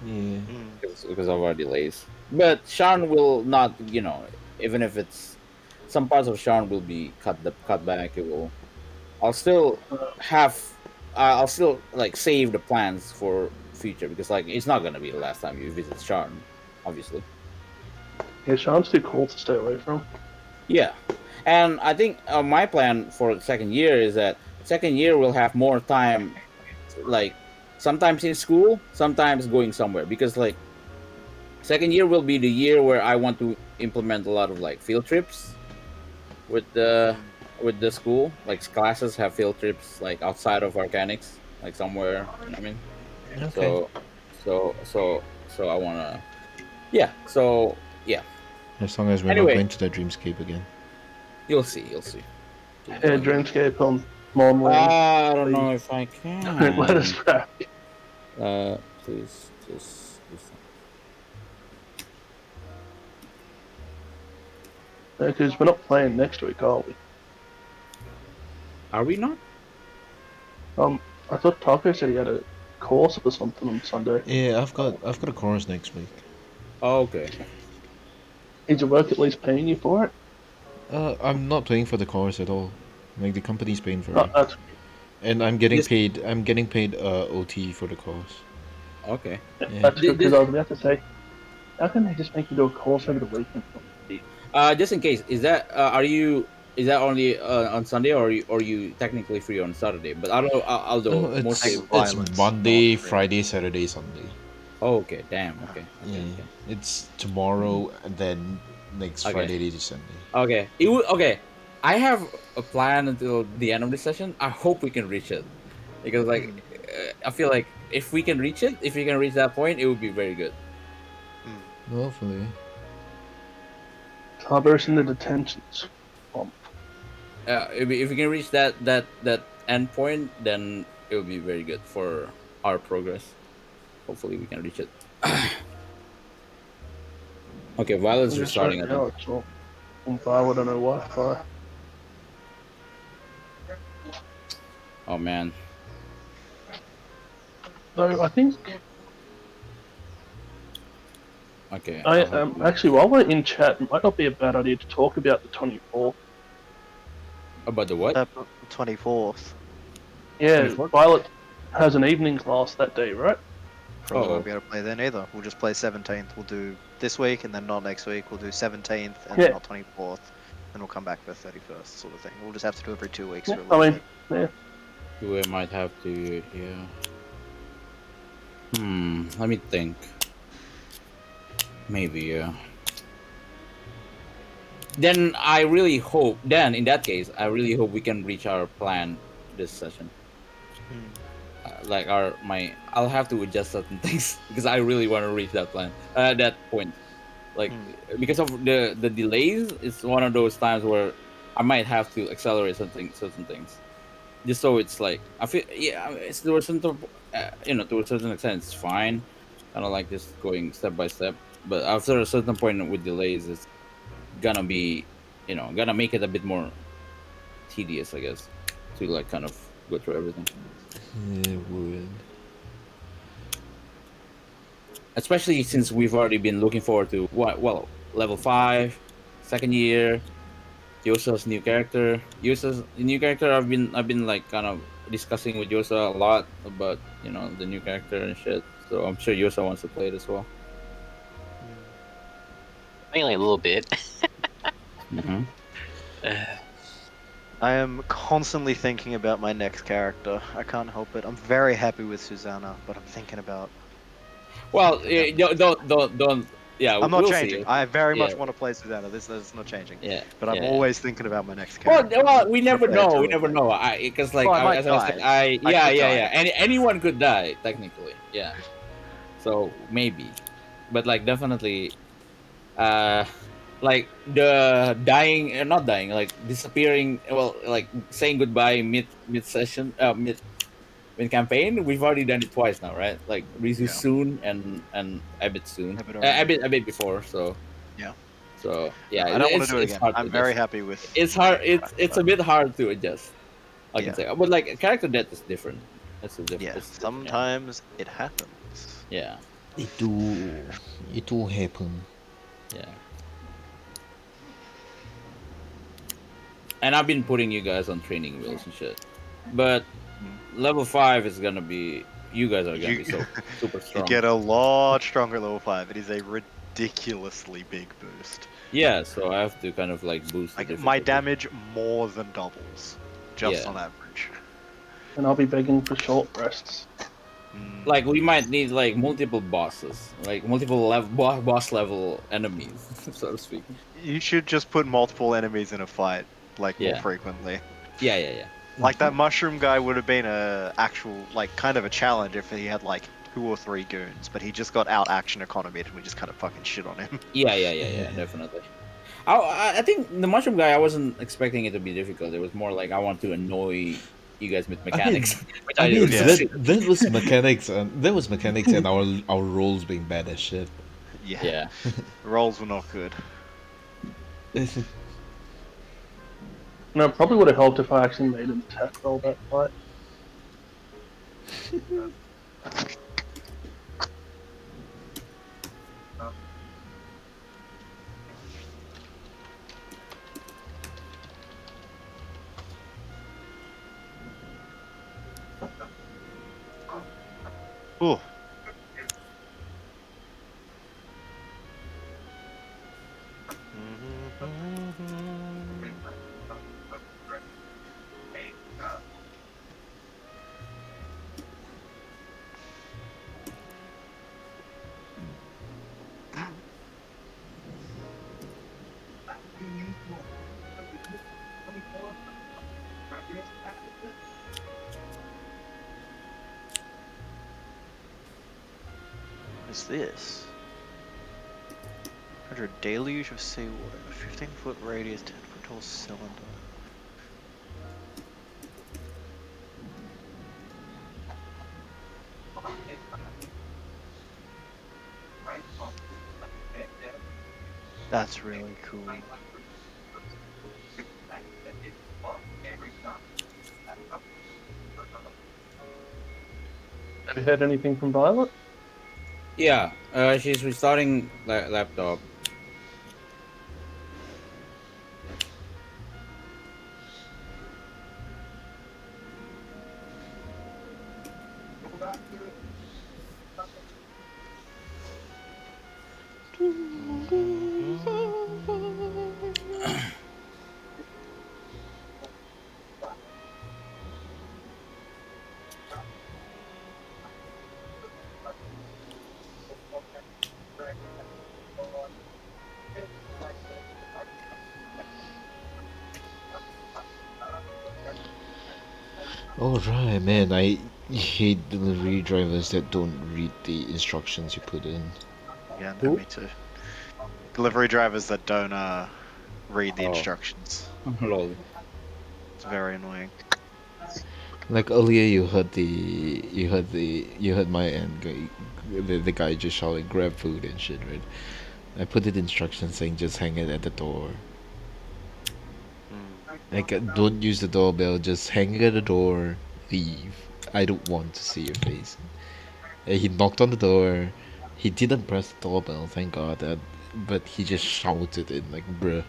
Yeah. Because of our delays. But Sean will not, even if it's some parts of Sean will be cut back. It will. I'll still have. I'll still like save the plans for future because like it's not gonna be the last time you visit Sean, obviously. Yeah, Sean's too cool to stay away from. Yeah, and I think my plan for the second year is that second year we'll have more time, like sometimes in school, sometimes going somewhere because like second year will be the year where I want to implement a lot of like field trips with the school. Like classes have field trips like outside of Arcanix, like somewhere. You know what I mean? Okay. So I wanna. Yeah. So yeah. As long as we're not Anyway, going to the dreamscape again. you'll see. You'll see. Yeah, Dreamscape on Mon I don't know if I can. Don't let us back. Please. Because we're not playing next week, are we? Are we not? I thought Taco said he had a course or something on Sunday. Yeah, I've got a course next week. Oh, okay. Is your work at least paying you for it? I'm not paying for the course at all. Like the company's paying for Oh, it, that's and I'm getting Yes. paid. I'm getting paid OT for the course. Okay. Yeah. that's good because I was about to say, how can they just make you do a course over the weekend? Just in case, is that is that only on Sunday or you technically free on Saturday? But I don't know. I'll do No, mostly. Like violence, it's Monday, not free. Friday, Saturday, Sunday. Oh, okay. Damn. Okay. Yeah, Okay. it's tomorrow and then next Okay. Friday to Sunday. Okay. Okay. I have a plan until the end of the session. I hope we can reach it because like I feel like if we can reach it, if we can reach that point, it would be very good. Hopefully. Starburst in the detentions. If we can reach that end point, then it will be very good for our progress. Hopefully, we can reach it. Okay, Violet's I'm just restarting. right now, it's all on fire, I don't know Wi-Fi. Oh man. So I think Okay. actually while we're in chat, it might not be a bad idea to talk about the 24th. About the what? 24th. Yeah, 24th? Violet has an evening class that day, right? Probably Oh. won't be able to play then either. We'll just play 17th. We'll do this week and then not next week. We'll do 17th and Yeah. then not 24th. Then we'll come back for 31st, sort of thing. We'll just have to do every 2 weeks. Yeah, for a little I mean, bit. yeah. We might have to. Yeah. Let me think. Maybe. Yeah. Then I really hope. Then in that case, I really hope we can reach our plan this session. Like I'll have to adjust certain things because I really want to reach that plan, that point. Like because of the delays, it's one of those times where I might have to accelerate certain things, just so it's like I feel it's to a certain to a certain extent it's fine, kind of like just going step by step. But after a certain point with delays, it's gonna be gonna make it a bit more tedious, I guess, to like kind of go through everything. Yeah, it would. Especially since we've already been looking forward to level 5, second year, Yosa's new character. Yosa's new character I've been like kind of discussing with Yosa a lot about the new character and shit. So I'm sure Yosa wants to play it as well. Mainly a little bit. Mm-hmm. I am constantly thinking about my next character. I can't help it. I'm very happy with Susanna, but I'm thinking about. Well, don't yeah, I'm not we'll changing. see. I very Yeah. much want to play Susanna. This is not changing. Yeah, But I'm yeah. always thinking about my next Well, character. well, we never Prepare to know. We never rotate. know. Because like Well, I might as I was saying, die. I yeah, could yeah, die. yeah. Anyone could die technically. Yeah. So maybe, but like definitely, uh, like the dying, not dying, like disappearing. Well, like saying goodbye mid session, mid campaign. We've already done it twice now, right? Like Rizu Yeah. soon and a bit soon, Eberron. a bit before. Yeah. So No, yeah, I don't want to do it it's again. hard to I'm very adjust. happy with. It's hard. the track, It's but a bit hard to adjust. I can yeah, say, but like character death is different. yeah. It's different. Yeah. Sometimes it happens. Yeah. It do happen. Yeah. And I've been putting you guys on training wheels and shit. But level 5 is gonna be you guys are gonna You be so super you strong. get a lot stronger at level 5. It is a ridiculously big boost. Yeah, so I have to kind of like boost the Like my difficulty. damage more than doubles, just Yeah. on average. And I'll be begging for short rests. Like we might need like multiple bosses, like multiple boss level enemies, so to speak. You should just put multiple enemies in a fight, like more Yeah. frequently. Yeah. Like that mushroom guy would have been a actual, like, kind of a challenge if he had like 2 or 3 goons, but he just got out action economy and we just kind of fucking shit on him. Yeah, definitely. I think the mushroom guy, I wasn't expecting it to be difficult. It was more like I want to annoy you guys with mechanics. which I mean, Yeah. that was mechanics, and our roles being bad as shit. Yeah. Yeah. The rolls were not good. And it probably would have helped if I actually made an attack roll that fight. Ooh. What's this? Under a deluge of seawater, 15-foot radius, 10-foot tall cylinder. That's really cool. Have you heard anything from Violet? Yeah, she's restarting laptop. Alright, man, I hate delivery drivers that don't read the instructions you put in. Yeah, no, me too. Delivery drivers that don't read the Oh. instructions. Lol. It's very annoying. Like earlier, you heard my end guy, the guy just shouting grab food and shit, right? I put it instructions saying just hang it at the door. Like don't use the doorbell, just hang it at the door, leave. I don't want to see your face. And he knocked on the door. He didn't press the doorbell, thank God. But he just shouted it like, bruh.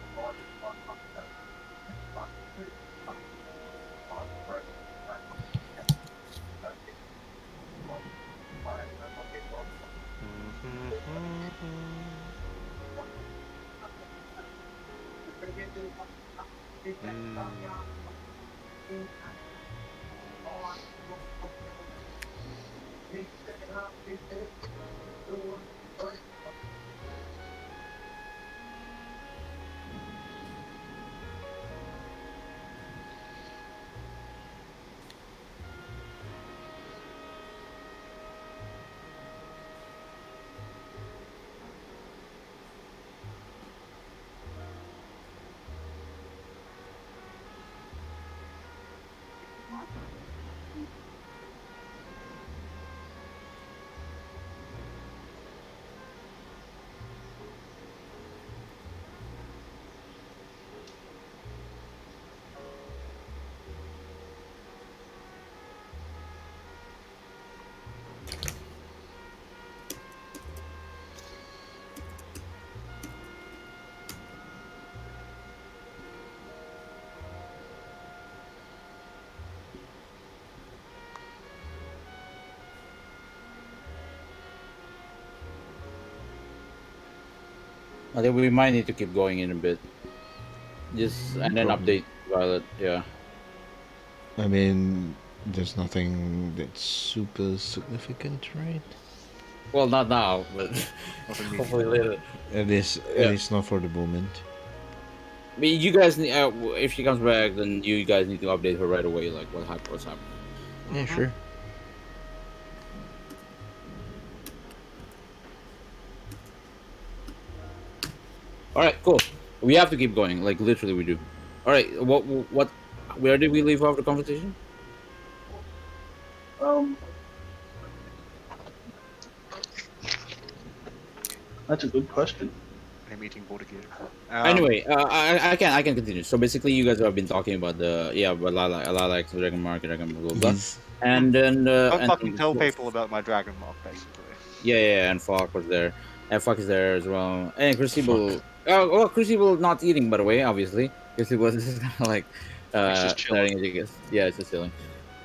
I think we might need to keep going in a bit. Just and then Probably. update Violet. Yeah. I mean, there's nothing that's super significant, right? Well, not now, but Not hopefully immediately. later. At Yeah. least not for the moment. I mean, you guys need. If she comes back, then you guys need to update her right away. Like what's happening. Yeah, sure. All right, cool. We have to keep going. Like literally, we do. All right. What? Where did we leave off the conversation? That's a good question. I'm eating board again. Anyway, I can continue. So basically, you guys have been talking about the but like Dragon Market, Dragon blah blah blah, Yes. and then Don't and fucking tell people about my dragon mark, basically. yeah, and Falk was there, and Falk is there as well, and Crucible. Oh, well, Crucible not eating, by the way, obviously. Crucible is just kind of like It's just chilling. staring at you guys. Yeah, it's just chilling.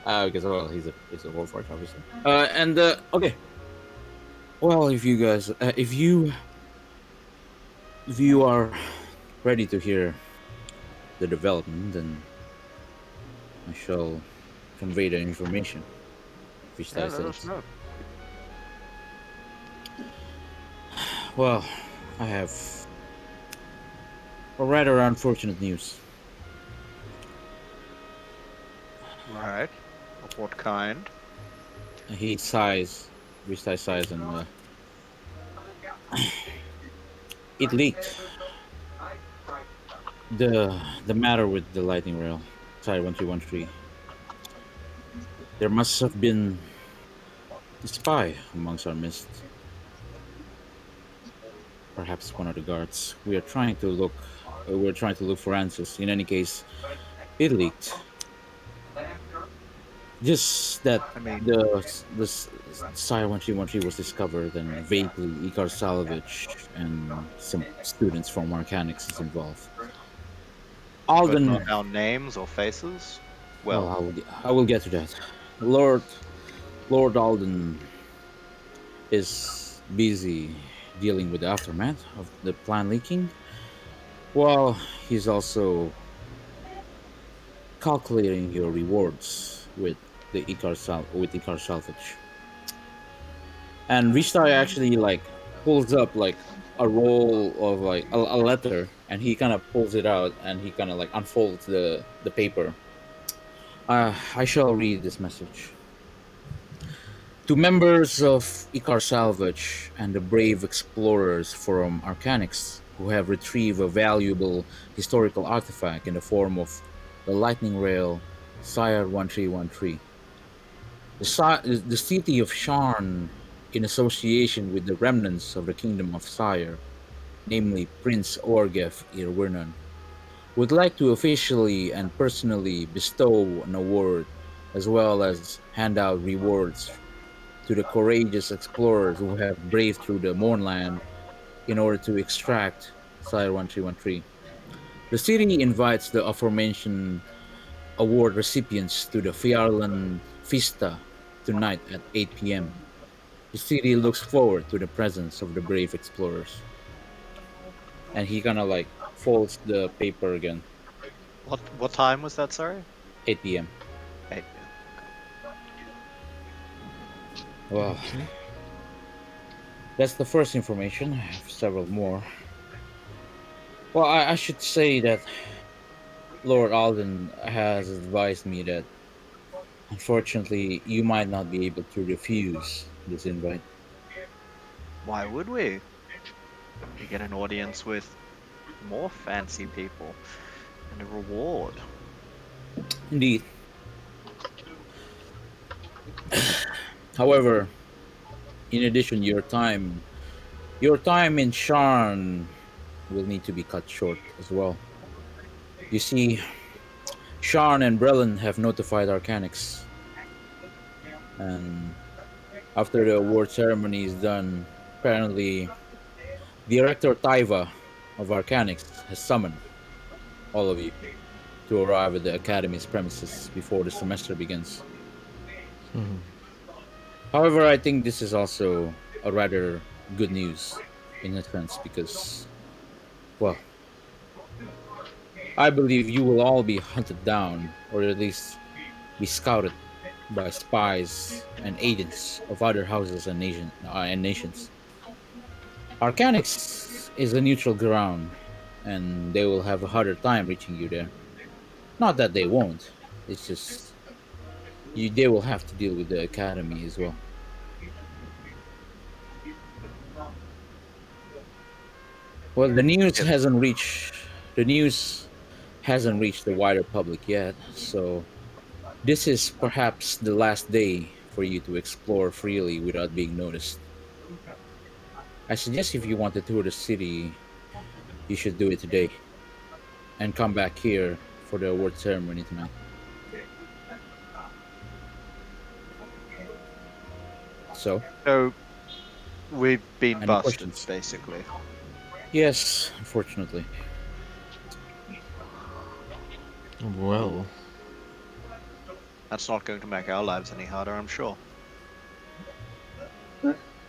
Because well, he's a Warforged, obviously. And okay. Well, if you guys, if you are ready to hear the development, then I shall convey the information. Which Yeah, I let said. us know. Well, I have a rather unfortunate news. Right. Of what kind? He sighs, Vista sighs, and it leaked. The matter with the lightning rail, sorry, 1313. There must have been a spy amongst our midst. Perhaps one of the guards. We're trying to look for answers. In any case, it leaked. Just that I mean, the Sire 1313 was discovered, and vaguely Ikar Salvage and some students from Arcanix is involved. but Alden, not our names or faces. well, Well, I will get to that. Lord Alden is busy dealing with the aftermath of the plan leaking, while he's also calculating your rewards with Ikar Salvage. And Rishtai actually like pulls up like a roll of like a letter, and he kind of pulls it out, and he kind of like unfolds the paper. I shall read this message. To members of Ikar Salvage and the brave explorers from Arcanix who have retrieved a valuable historical artifact in the form of the lightning rail Sire 1313. The city of Sharn, in association with the remnants of the kingdom of Sire, namely Prince Orgef Irwirnan, would like to officially and personally bestow an award as well as hand out rewards to the courageous explorers who have braved through the Mournland in order to extract Sire 1313. The city invites the aforementioned award recipients to the Fiarlan Fista tonight at 8 p.m. The city looks forward to the presence of the brave explorers. And he kind of like folds the paper again. what time was that? Sorry. 8 p.m. 8 Well, that's the first information. I have several more. Well, I should say that Lord Alden has advised me that unfortunately you might not be able to refuse this invite. Why would we? We get an audience with more fancy people and a reward. Indeed. However, in addition, your time in Sharn will need to be cut short as well. You see, Sharn and Brelin have notified Arcanix, and after the award ceremony is done, apparently, Director Taiva of Arcanix has summoned all of you to arrive at the Academy's premises before the semester begins. However, I think this is also a rather good news in a sense because Well, I believe you will all be hunted down, or at least be scouted by spies and agents of other houses and nations. Arcanix is a neutral ground, and they will have a harder time reaching you there. Not that they won't. It's just they will have to deal with the academy as well. Well, Yep. the news hasn't reached the wider public yet, so this is perhaps the last day for you to explore freely without being noticed. I suggest if you want to tour the city, you should do it today and come back here for the award ceremony tonight. So, So we've been any busted, questions? basically. Yes, unfortunately. Well, That's not going to make our lives any harder, I'm sure.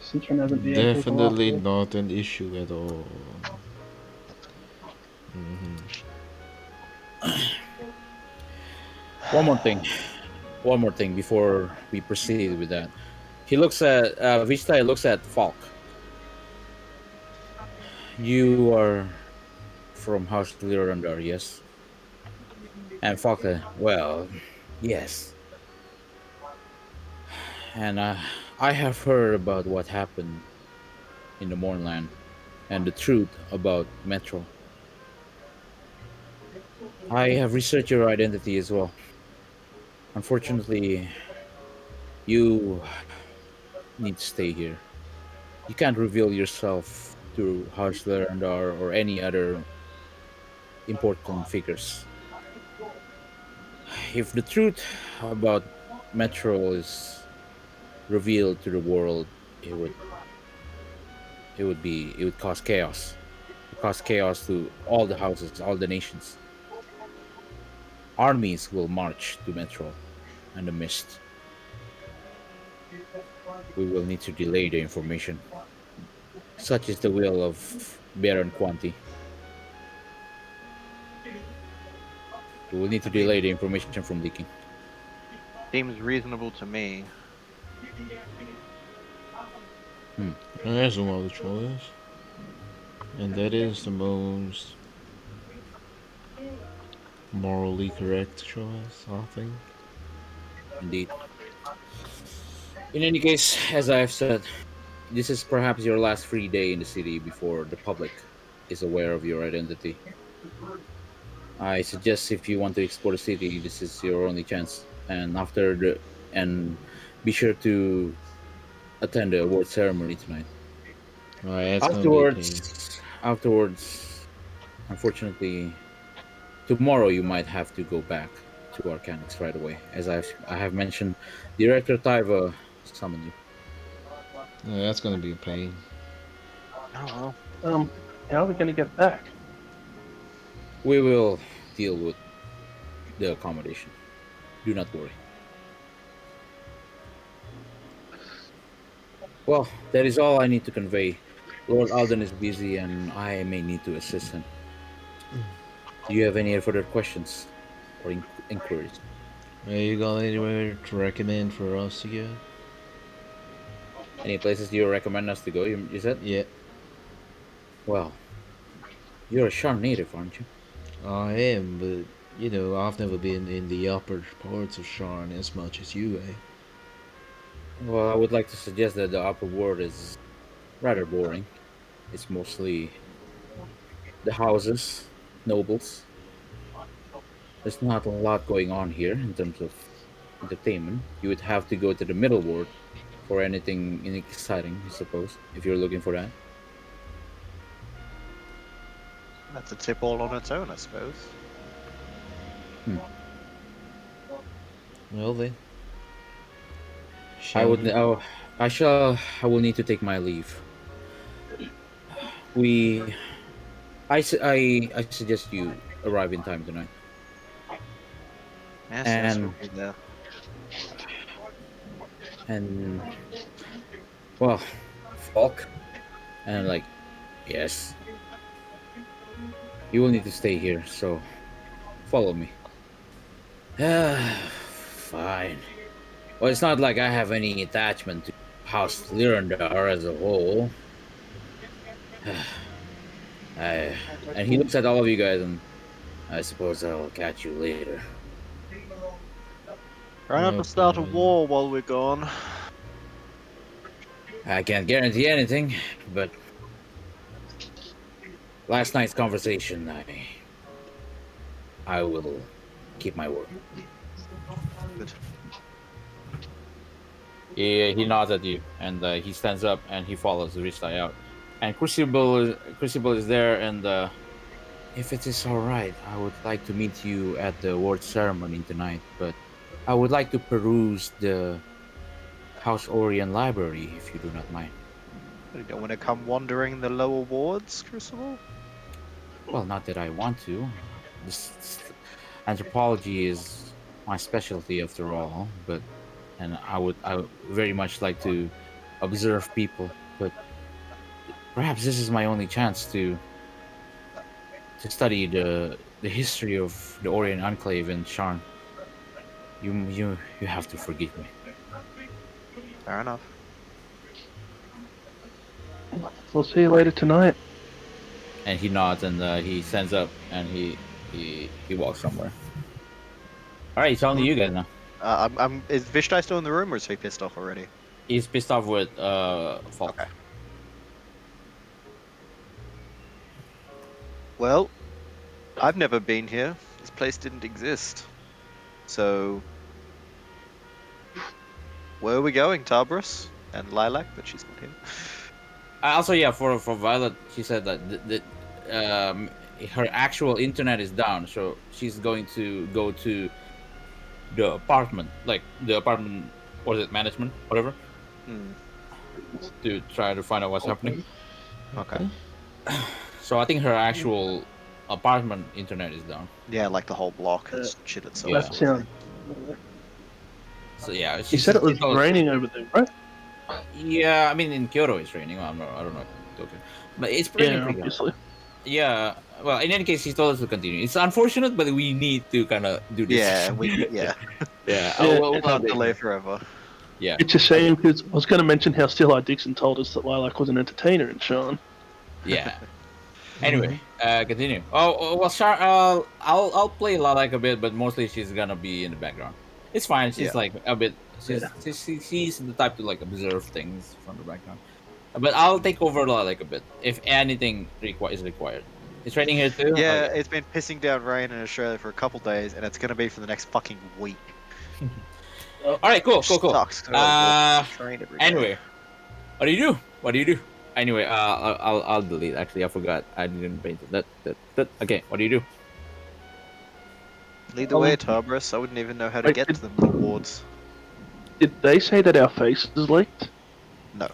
Citron hasn't behaved with the last definitely one. not an issue at all. Hmm. One more thing. One more thing before we proceed with that. He looks at Vista looks at Falk. You are from House Lirandar, yes? And Falk, well, yes. And I have heard about what happened in the Mornland and the truth about Metro. I have researched your identity as well. Unfortunately, you need to stay here. You can't reveal yourself to House Lirandar or any other important figures. If the truth about Metro is revealed to the world, it would it would cause chaos. It cause chaos to all the houses, all the nations. Armies will march to Metro and the mist. We will need to delay the information. Such is the will of Baron Quanti. We will need to I mean, delay the information from leaking. seems reasonable to me. There's no other choice, and that is the most morally correct choice, I think. Indeed. In any case, as I have said, this is perhaps your last free day in the city before the public is aware of your identity. I suggest if you want to explore the city, this is your only chance. And be sure to attend the award ceremony tonight. Alright, that's gonna be a pain. Afterwards, unfortunately, tomorrow you might have to go back to Arcanix right away. As I have mentioned, Director Taiva summoned you. Yeah, that's gonna be a pain. Oh How are we going to get back? We will deal with the accommodation. Do not worry. Well, that is all I need to convey. Lord Alden is busy and I may need to assist him. Do you have any further questions or inquiries? Hey, you got anywhere to recommend for us to go? Any places you recommend us to go, you said? Yeah, Well, you're a Sharn native, aren't you? I am, but I've never been in the upper parts of Sharn as much as you, eh? Well, I would like to suggest that the upper world is rather boring. It's mostly the houses, nobles. There's not a lot going on here in terms of entertainment. You would have to go to the middle world for anything exciting, I suppose, if you're looking for that. that's a tip all on its own, I suppose. Hmm. Well then, I shall would. we? I shall. I will need to take my leave. We. I suggest you arrive in time tonight. Yes, we'll And be there. and well, Falk. And like, yes. You will need to stay here, so follow me. Fine. Well, it's not like I have any attachment to House Lyrandar as a whole. And he looks at all of you guys, and I suppose I'll catch you later. Try not to start a war while we're gone. I can't guarantee anything, but last night's conversation, I will keep my word. Good. He nods at you, and he stands up and he follows the rich guy out. And Crucible is there, and if it is all right, I would like to meet you at the award ceremony tonight. But I would like to peruse the House Orion library, if you do not mind. You don't want to come wandering the lower wards, Crucible? Well, not that I want to. Anthropology is my specialty, after all. And I would very much like to observe people. But perhaps this is my only chance to study the history of the Orion Enclave in Sharn. You have to forgive me. Fair enough. We'll see you later tonight. And he nods, and he stands up, and he walks somewhere. All right, it's only you guys now. Is Vishtai still in the room, or is he pissed off already? He's pissed off with Falk. Okay. Well, I've never been here. This place didn't exist. So, where are we going, Tarbrus? And Lilac, but she's not here. Also, yeah, for Violet, she said that her actual internet is down, so she's going to go to the apartment, like the apartment, or is it management, whatever, to try to find out what's happening. Okay. So I think her actual apartment internet is down. Yeah, like the whole block has shit itself. Yeah. That sound. So yeah, You said it was raining over there, right? Yeah, I mean in Kyoto it's raining. I don't know. Okay. But it's raining Yeah, pretty obviously. Yeah. Well, in any case, he told us to continue. It's unfortunate, but we need to kind of do this. Yeah, yeah. Yeah, we'll It's not update delay you. forever. Yeah. It's a shame because I was going to mention how Steeleye Dixon told us that Lilac was an entertainer in Sean. Yeah. Anyway, continue. Well, I'll play Lilac a bit, but mostly she's gonna be in the background. It's fine. She's like a bit. She's the type to like observe things from the background. But I'll take over Lilac a bit if anything is required. It's raining here too. Yeah, Okay. it's been pissing down rain in Australia for a couple days, and it's gonna be for the next fucking week. All right. Cool. Sucks. 'Cause I walk the train every day. Anyway, what do you do? Anyway, I'll delete. Actually, I forgot. I didn't paint it. That. Okay. What do you do? Lead the way, Tarbrus. I wouldn't even know how to get to them little wards. Did they say that our faces leaked? No.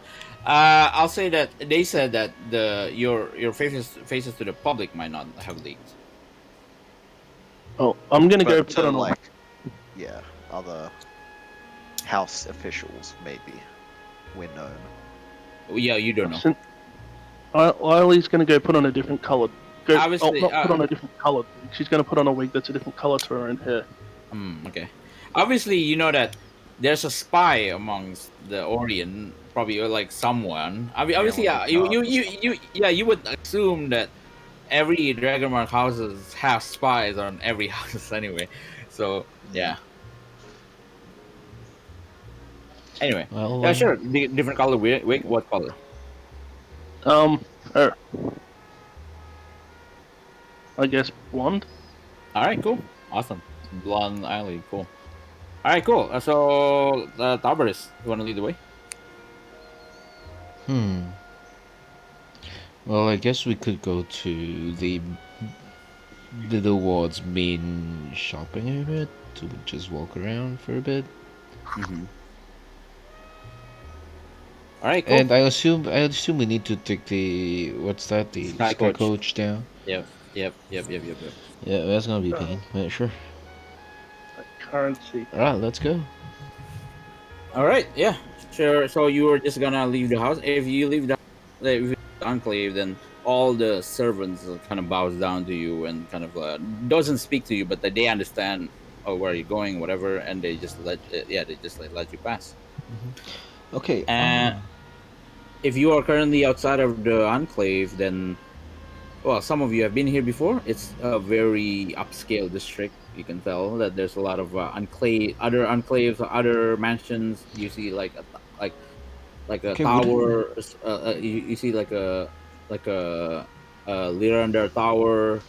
I'll say that they said that your faces to the public might not have leaked. Oh, I'm going to go But put to, on like, yeah, other house officials, maybe. We're known. Yeah, you don't know. Eileen's going to go put on a different coloured. Obviously, not put on a different coloured wig. She's going to put on a wig that's a different colour to her own hair. Okay. Obviously, you know that there's a spy amongst the Orient, probably like someone. Obviously, Yeah, you would assume that every Dragonmark houses have spies on every house anyway. So yeah. Anyway, Well, yeah, sure. Different color wig. What color? I guess blonde. All right, cool, awesome. Blonde Eiley, cool. All right, cool. So, Tarbarus, you want to lead the way? Well, I guess we could go to the ward's main shopping area to just walk around for a bit. Mm-hmm. All right, cool. And I assume we need to take the Sky Sky coach. coach down. Yep. Yeah, that's gonna be a pain. But sure. Currency. All right, let's go. All right, yeah, sure. So you were just gonna leave the house. If you leave the enclave, then all the servants kind of bows down to you and kind of doesn't speak to you, but they understand where you're going, whatever, and they just let you pass. Okay. And if you are currently outside of the enclave, then well, some of you have been here before. It's a very upscale district. You can tell that there's a lot of other enclaves, other mansions. You see like a Okay. Would it, tower. You see like a Lyrander tower.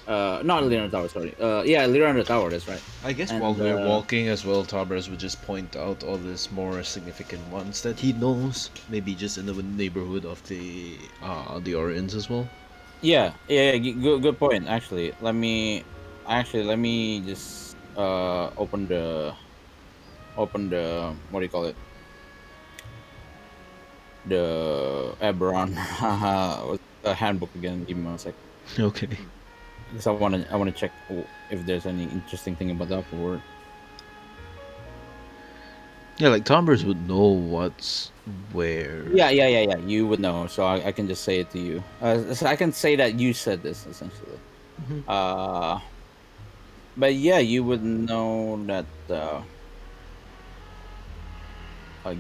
Not Lyrander tower. Sorry. Yeah, Lyrander tower. That's right. I guess while And we're walking as well, Tarbers would just point out all these more significant ones that he knows, maybe just in the neighborhood of the Orions as well. yeah. Good point. Let me just open the what do you call it, the Eberron the handbook again. Give me 1 sec. Okay. Because I wanna check if there's any interesting thing about the upper world. Yeah, like Tarbers would know what's where. Yeah. You would know, so I can just say it to you. So I can say that you said this essentially. Mhm. But yeah, you would know that.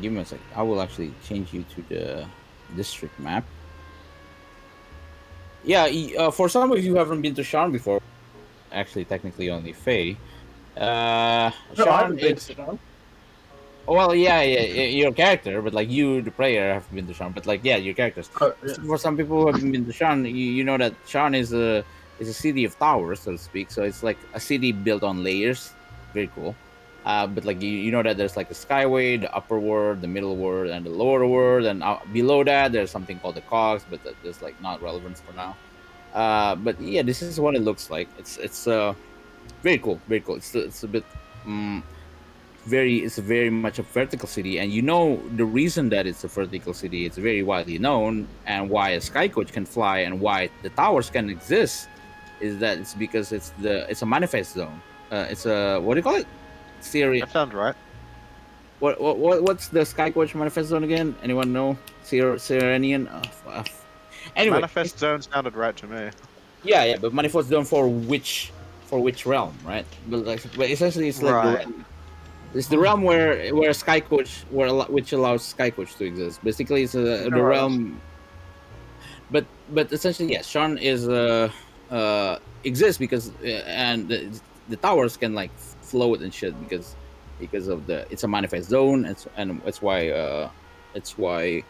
Give me a sec. I will actually change you to the district map. Yeah, for some of you who haven't been to Sharn before, actually technically only Faye. No, I haven't Sharn been is to Japan. well, yeah, your character, but like you, the player, have been to Sharn. But like, yeah, your characters. Oh, yeah. For some people who haven't been to Sharn, you know that Sharn is a city of towers, so to speak. So it's like a city built on layers. Very cool. But like you know that there's like the skyway, the upper world, the middle world, and the lower world, and below that there's something called the cogs, but that's like not relevant for now. But yeah, this is what it looks like. It's very cool, very cool. It's a bit it's very much a vertical city, and you know the reason that it's a vertical city. It's very widely known, and why a sky coach can fly and why the towers can exist is that it's because it's a manifest zone. It's a what do you call it? Theory. That sounds right. What's the sky coach manifest zone again? Anyone know? Serenian. Anyway, Manifest zone sounded right to me. yeah, but manifest zone for which realm, right? But essentially, it's like Right. it's the realm where Sky Coach which allows Sky Coach to exist. Basically, it's the Alright. realm. But essentially, yes, Sharn is exists because and the towers can like float and shit because of it's a manifest zone. It's why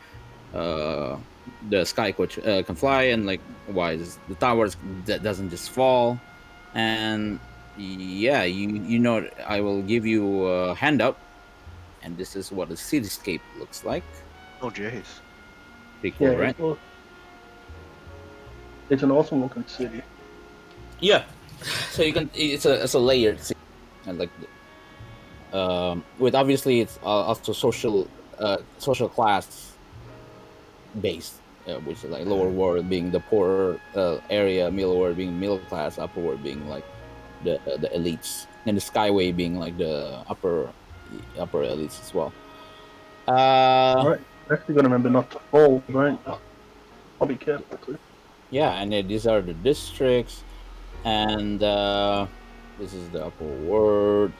the Sky Coach can fly, and like why the towers that doesn't just fall. And yeah, you know, I will give you a handout, and this is what the cityscape looks like. Oh jeez. Pretty cool, Yeah, right? it's an awesome looking city. Yeah. So you can it's a layered city, and like with obviously it's also social class based, which is like lower world being the poorer area, middle world being middle class, upper world being like the elites, and the skyway being like the upper elites as well. Alright, actually gotta remember not to fall, right? I'll be careful too. Yeah, and these are the districts, and this is the upper world.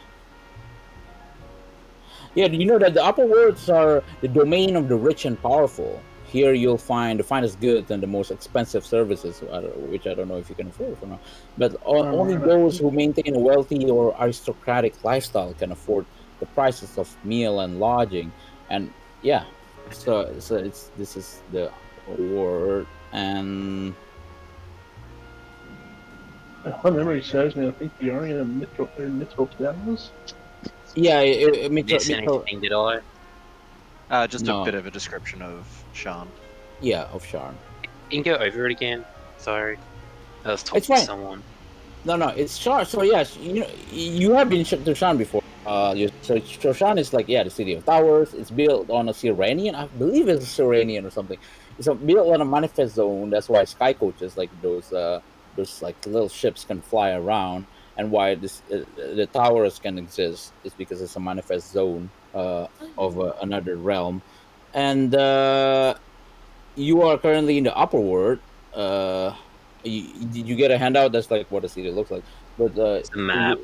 Yeah, do you know that the upper worlds are the domain of the rich and powerful? Here you'll find the finest goods and the most expensive services, which I don't know if you can afford for now. But only those who maintain a wealthy or aristocratic lifestyle can afford the prices of meal and lodging. And yeah, so this is the world. And If my memory serves me, I think the Orion and Mithril Towers. yeah, Miss anything, did I? Just No. a bit of a description of Shan. yeah, of Sharn. You can go over it again. Sorry. I was talking It's fine. to someone. No, it's Sharn. So yes, you know you have been to Sharn before. So Sharn is like the city of towers. It's built on a Sirenian. I believe it's a Sirenian or something. It's built on a manifest zone. That's why sky coaches like those like little ships can fly around, and why the towers can exist is because it's a manifest zone of another realm, and you are currently in the upper world. you get a handout that's like what the city looks like, but It's a map.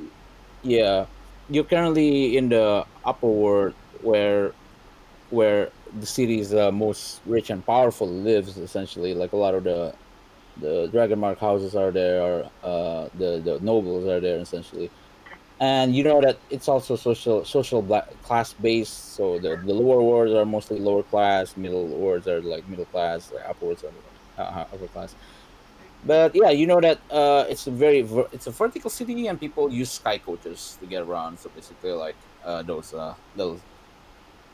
yeah, you're currently in the upper world where the city's most rich and powerful lives, essentially. Like a lot of the dragon mark houses are there, the nobles are there, essentially. And you know that it's also social class based. So the lower wards are mostly lower class, middle wards are like middle class, like upper wards are upper class. But yeah, you know that it's a vertical city, and people use sky coaches to get around. So basically, like those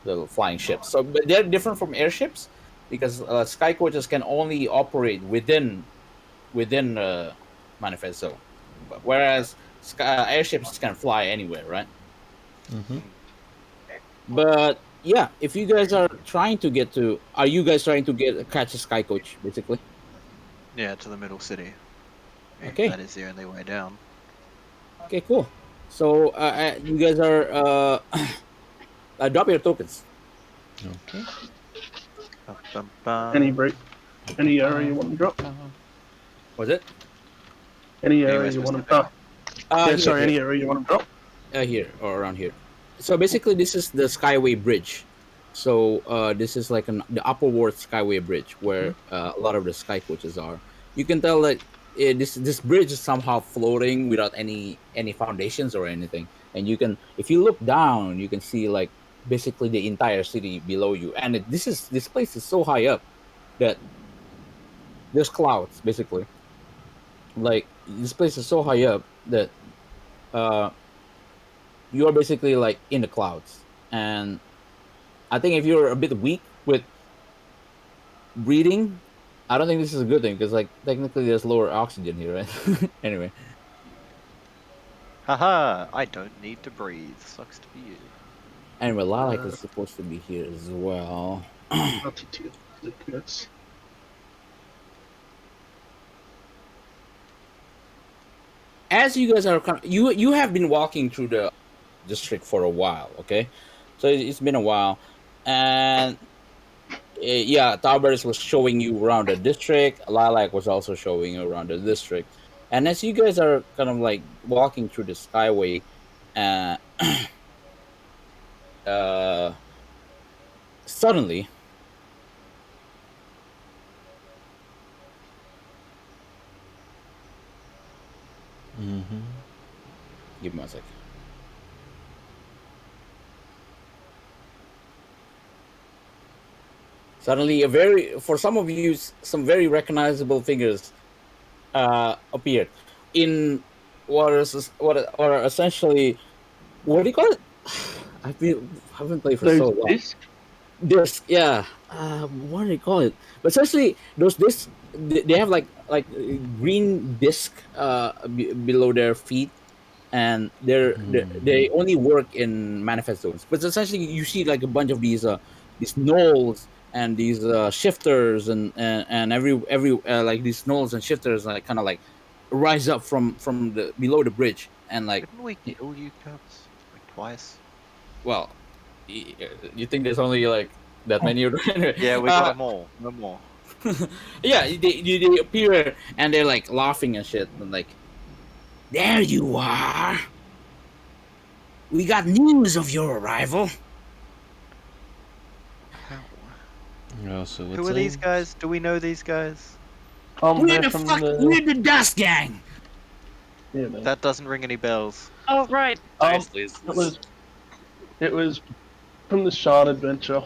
little flying ships. So but they're different from airships because sky coaches can only operate within manifest zone, whereas airships can fly anywhere, right? Mm-hmm. But yeah, if you guys are trying to get to, are you guys trying to get catch a sky coach, basically? Yeah, to the middle city. Okay, That is the only way down. okay, cool. So you guys are drop your tokens. Okay. Bum, bum, bum. Any area you want to drop? Was it? Any Anyway, area you want to specific. drop? Yeah, Here, sorry, here. any area you want to drop? Here or around here. So basically, this is the Skyway Bridge. So this is like the Upper Ward Skyway Bridge, where a lot of the sky coaches are. You can tell that this bridge is somehow floating without any foundations or anything. And you can, if you look down, you can see like basically the entire city below you. And this place is so high up that there's clouds basically. Like this place is so high up that uh you are basically like in the clouds. And I think if you're a bit weak with breathing, I don't think this is a good thing because like technically there's lower oxygen here, right? Anyway, Haha, I don't need to breathe. Sucks to be you. anyway, Lilac is supposed to be here as well. Altitude. Yes. As you guys are you have been walking through the district for a while, okay? So it's been a while, and yeah, Tarbers was showing you around the district. Lilac was also showing you around the district, and as you guys are kind of like walking through the skyway, uh, uh, suddenly, Mm-hmm. give me one sec. Suddenly, for some of you, some very recognizable figures appeared in what are essentially, what do you call it? Haven't played for Those so long. discs? Disc, yeah. What do they call it? But essentially, those discs they have like green disc below their feet, and they only work in manifest zones. But essentially, you see like a bunch of these knolls and these shifters and every like these knolls and shifters like kind of like rise up from the below the bridge and like Didn't we kill you cubs? Like twice? well, you think there's only like that many? Yeah, we got them all. No more. Yeah, they appear and they're like laughing and shit and like, there you are. We got news of your arrival. How? So Who are these guys? Do we know these guys? We're They're the from fuck. We're the Dust Gang. Yeah, man. That doesn't ring any bells. Oh, right. Seriously. It was from the Shard adventure.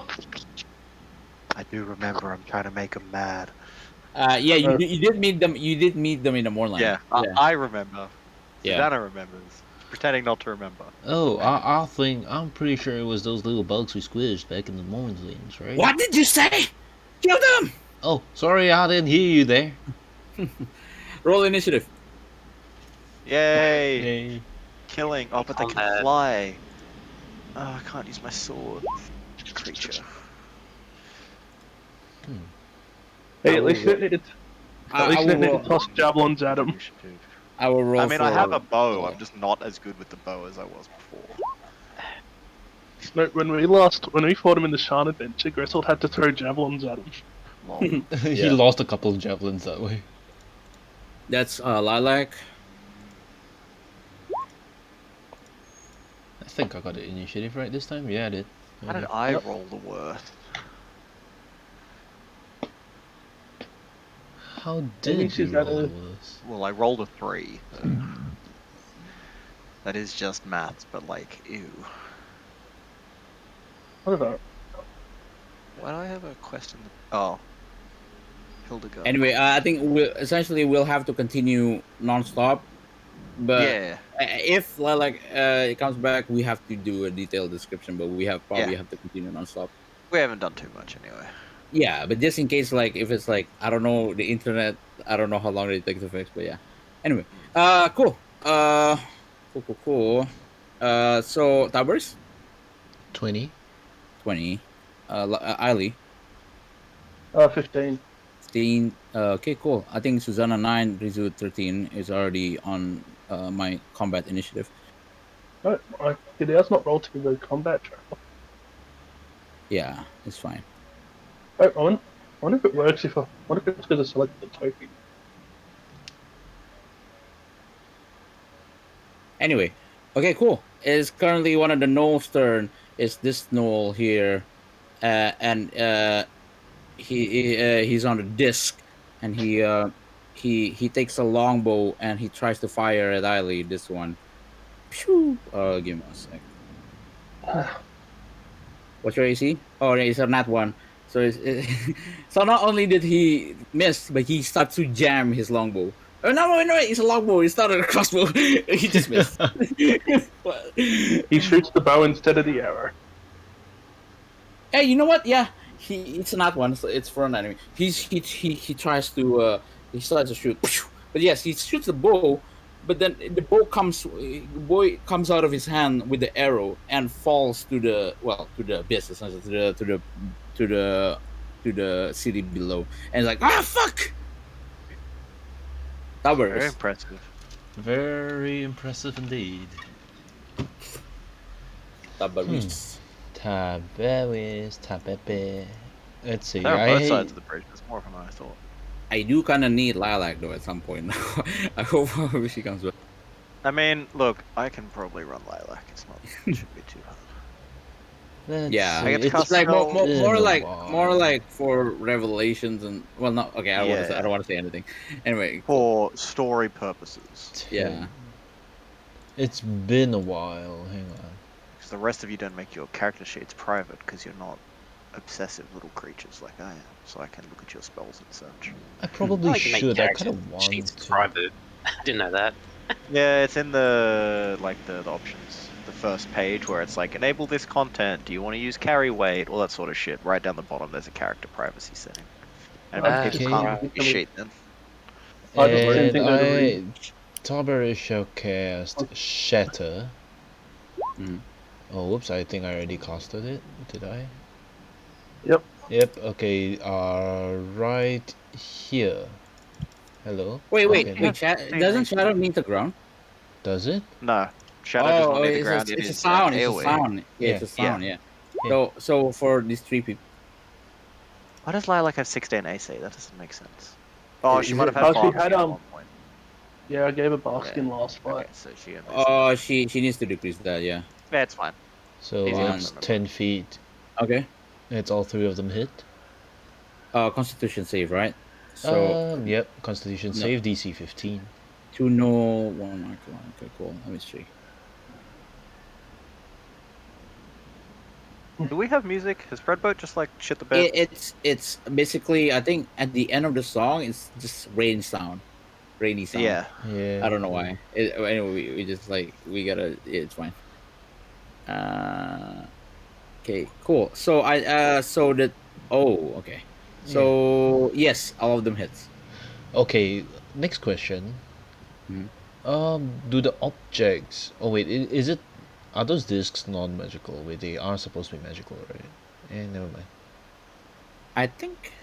I do remember. I'm trying to make them mad. Yeah, you did meet them. You did meet them in the Moorland. Yeah, I remember. Yeah. Susanna remembers. Pretending not to remember. Oh, I'm pretty sure it was those little bugs we squished back in the Mornings, right? What did you say? Kill them. Oh, sorry, I didn't hear you there. Roll initiative. Yay! Hey. Killing. Oh, but they can fly. Oh, I can't use my sword. Creature. Hey, at least you don't need to. At least you don't need to toss javelins at them. I will roll. I mean, I have a bow. Oh. I'm just not as good with the bow as I was before. No, when we fought him in the Shan adventure, Griswold had to throw javelins at him. Lol. He Yeah. lost a couple of javelins that way. That's Lilac. I think I got the initiative right this time. Yeah, I did. How did I roll the worst? How Maybe did she's you at roll a- the worst? Well, I rolled a 3. So. That is just maths, but like, ew. Whatever. Why do I have a question? Oh, Hildegard. Anyway, I think we'll have to continue non-stop. But Yeah. if Lilac it comes back, we have to do a detailed description. But we probably have to continue non-stop. We haven't done too much anyway. Yeah, but just in case, like, if it's like, I don't know, the internet, I don't know how long it takes to fix, but yeah. Anyway, cool. Cool. So Towers 20. 20. Eiley 15. 15. Okay, cool. I think Susanna 9, Rizu 13 is already on my combat initiative. No, did ours not roll to the combat track? Yeah, it's fine. I wonder if it works if I wonder if it's because I select the token. Anyway, okay, cool. It's currently one of the Knoll's turn. Is this Knoll here, and he's on the disc, and he takes a longbow and he tries to fire at Eiley. This one. Phew. Give me a sec. What's your AC? Oh, it's a nat one. So so not only did he miss, but he starts to jam his longbow. Oh no! It's a longbow. It's not a crossbow. He just missed. He shoots the bow instead of the arrow. Hey, you know what? Yeah, it's not one. It's for an enemy. He tries to he starts to shoot, but yes, he shoots the bow, but then the bow comes out of his hand with the arrow and falls to the abyss, essentially to the city below, and it's like fuck. Very Towers. impressive. Very impressive indeed. Towers. Tabepe. Let's see. They're on both sides of the bridge. There's more of them than I thought. I do kind of need Lilac though at some point. I hope she comes back. I mean, look, I can probably run Lilac. It shouldn't be too hard. Yeah, I get to it's cast like spell more in like a while. more like for revelations and not okay. I Yeah. don't want to say anything. Anyway, For story purposes. yeah. It's been a while. Hang on. Because the rest of you don't make your character sheets private because you're not obsessive little creatures like I am. So I can look at your spells and such. I probably like to make should. I character kind of want sheets to. private. Didn't know that. Yeah, it's in the options. The first page where it's like enable this content. Do you want to use carry weight? All that sort of shit. Right down the bottom, there's a character privacy setting. And Okay. people can't look at your sheet then. I just didn't And think that would Tauber shall cast Shatter. Mm. Oh, whoops! I think I already casted it. Did I? Yep. Yep. Okay. Right here. Hello. Wait. Okay. Doesn't shadow mean the ground? Does it? No. Shadow does not mean the it's ground. a It is sound. It's a AoE. sound. Yeah, it's a sound. Yeah. So for these three people, Why does Lilac have 16 AC? That doesn't make sense. Oh, she Is might it- have had Oh, she Bark had, at one point. Yeah, I gave a baskin last fight. Okay, so she only she needs to decrease that. Yeah. yeah, it's fine. So Easy enough it's to 10 feet. Okay. It's all three of them hit. Constitution save, right? So Yep. Constitution No. save DC 15. 2 no 1 mark 1. Okay, cool. Let me see. Do we have music? Has Fredboat just like shit the bed? It's basically, I think at the end of the song it's just rainy sound. Yeah. Yeah. I don't know why. Anyway, we just like we gotta. It's fine. Okay, cool. So okay. So yes, all of them hits. Okay. Next question. Mhm. Do the objects? Oh wait, is it? Are those discs non-magical? Wait, they are supposed to be magical, right? Never mind. I think.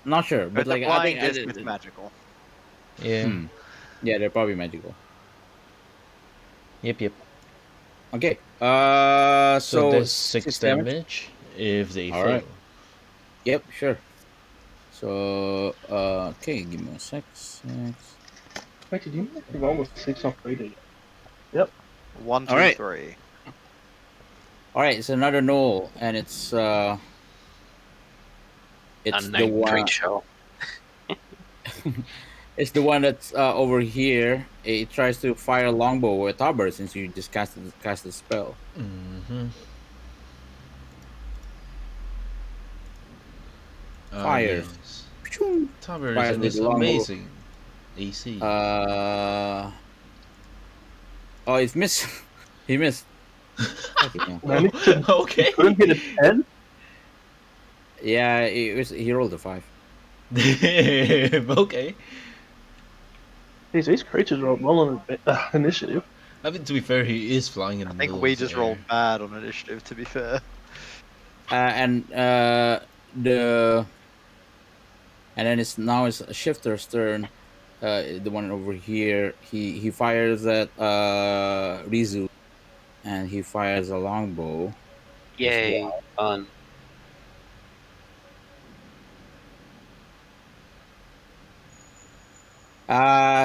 Not sure, but But like the I flying think disc is magical. Yeah. Yeah, they're probably magical. Yep. Okay. So there's 6 6 damage. damage if they All fail. right. Yep, sure. So okay, give me a sec. Wait, did you make the roll with 6 off 3D? Yep. 1, 2, All right. 3. All right, it's another null, and it's the Unnamed one. creature. It's the one that's over here. It tries to fire a longbow with tabard since you just cast the spell. Mm-hmm. Fires. Yes. Pshoo. Tabard Fires with is the longbow. amazing. AC. Oh, he's missed. He missed. Man, Okay. couldn't hit a 10? Yeah, he rolled a 5. Okay. Jeez, these creatures are rolling initiative. I mean, to be fair, he is flying in the I think middle we of the just rolled air. bad on initiative, to be fair. And then it's a shifter's turn. The one over here, he fires at Rizu, and he fires a longbow. Yay, fun.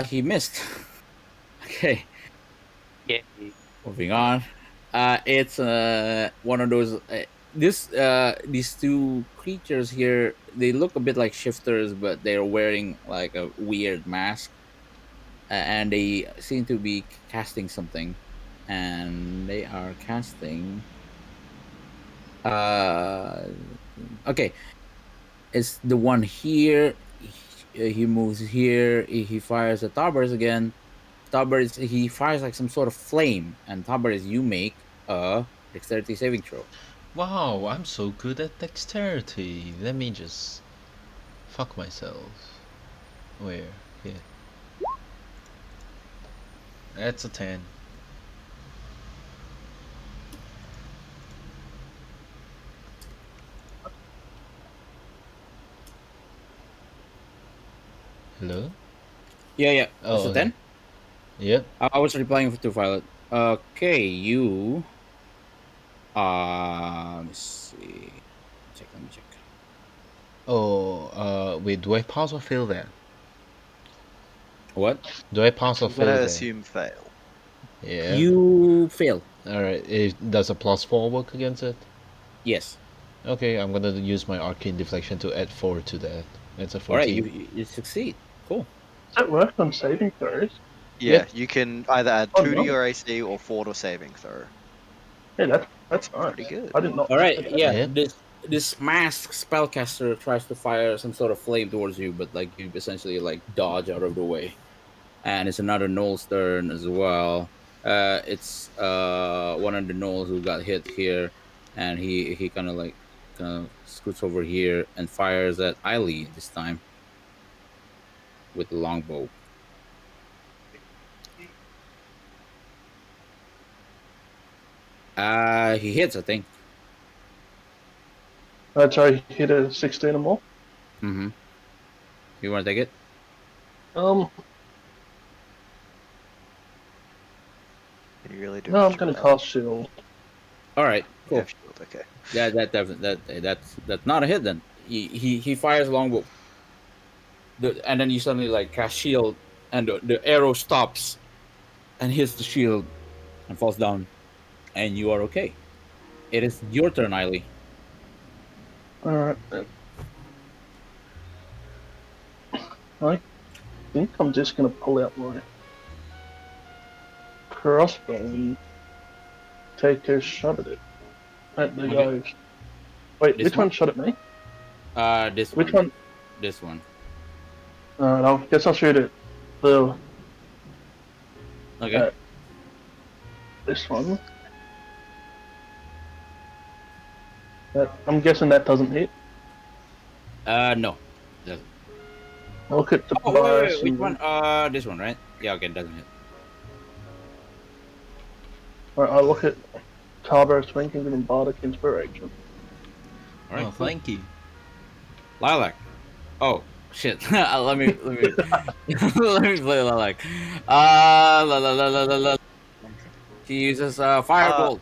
He missed. Okay, Yay. moving on. It's one of those. These two creatures here, they look a bit like shifters, but they're wearing like a weird mask, and they seem to be casting something, and they are casting. Okay, it's the one here. He moves here. He fires at Tarbers again. Tarbers, he fires like some sort of flame, and Tarbers, you make a dexterity saving throw. Wow, I'm so good at dexterity. Let me just fuck myself. Where? Here. That's a 10. Hello? Yeah. Oh, It's a okay. 10. Yep. I was replying to Violet. Okay, you. Let me see. Let me check. Oh, wait, do I pass or fail that? What? Do I pass or I'm fail gonna that? assume fail. Yeah. You fail. Alright, does a +4 work against it? Yes. Okay, I'm gonna use my arcane deflection to add 4 to that. That's a 14. All right, you succeed. Cool. Does that work on saving throws? Yeah, Yep. you can either add Oh, 2 to nice. your AC or 4 to saving throw. Yeah, that's nice. Pretty good. I did not. All right. Yeah. Yeah. This masked spellcaster tries to fire some sort of flame towards you, but like you essentially like dodge out of the way. And it's another Knoll's turn as well. It's one of the Knolls who got hit here, and he kind of scoots over here and fires at Eiley this time with the longbow. He hits, I think. Sorry, hit a 16 or more. Mm-hmm. You want to take it? Um, Can you really do no, I'm much gonna with that? cast shield. All right. You Cool. have shield, okay. That's not a hit then. He fires longbow. And then you suddenly like cast shield, and the arrow stops, and hits the shield, and falls down, and you are okay. It is your turn, Eiley. Alright then. I think I'm just gonna pull out my crossbow and take a shot at it. At the Okay. guys. Wait, This which one shot at me? This Which one? This one. Alright, I guess I'll shoot at the Okay. this one. I'm guessing that doesn't hit. No. I'll look at the Oh, bias which and- one? This one, right? Yeah. Okay, it doesn't hit. Alright, I'll look at Tarbar's Swing and give him Bardic Inspiration. All right. Oh, Cool. thank you. Lilac. Oh shit. let me let me play Lilac. La. She uses firebolt.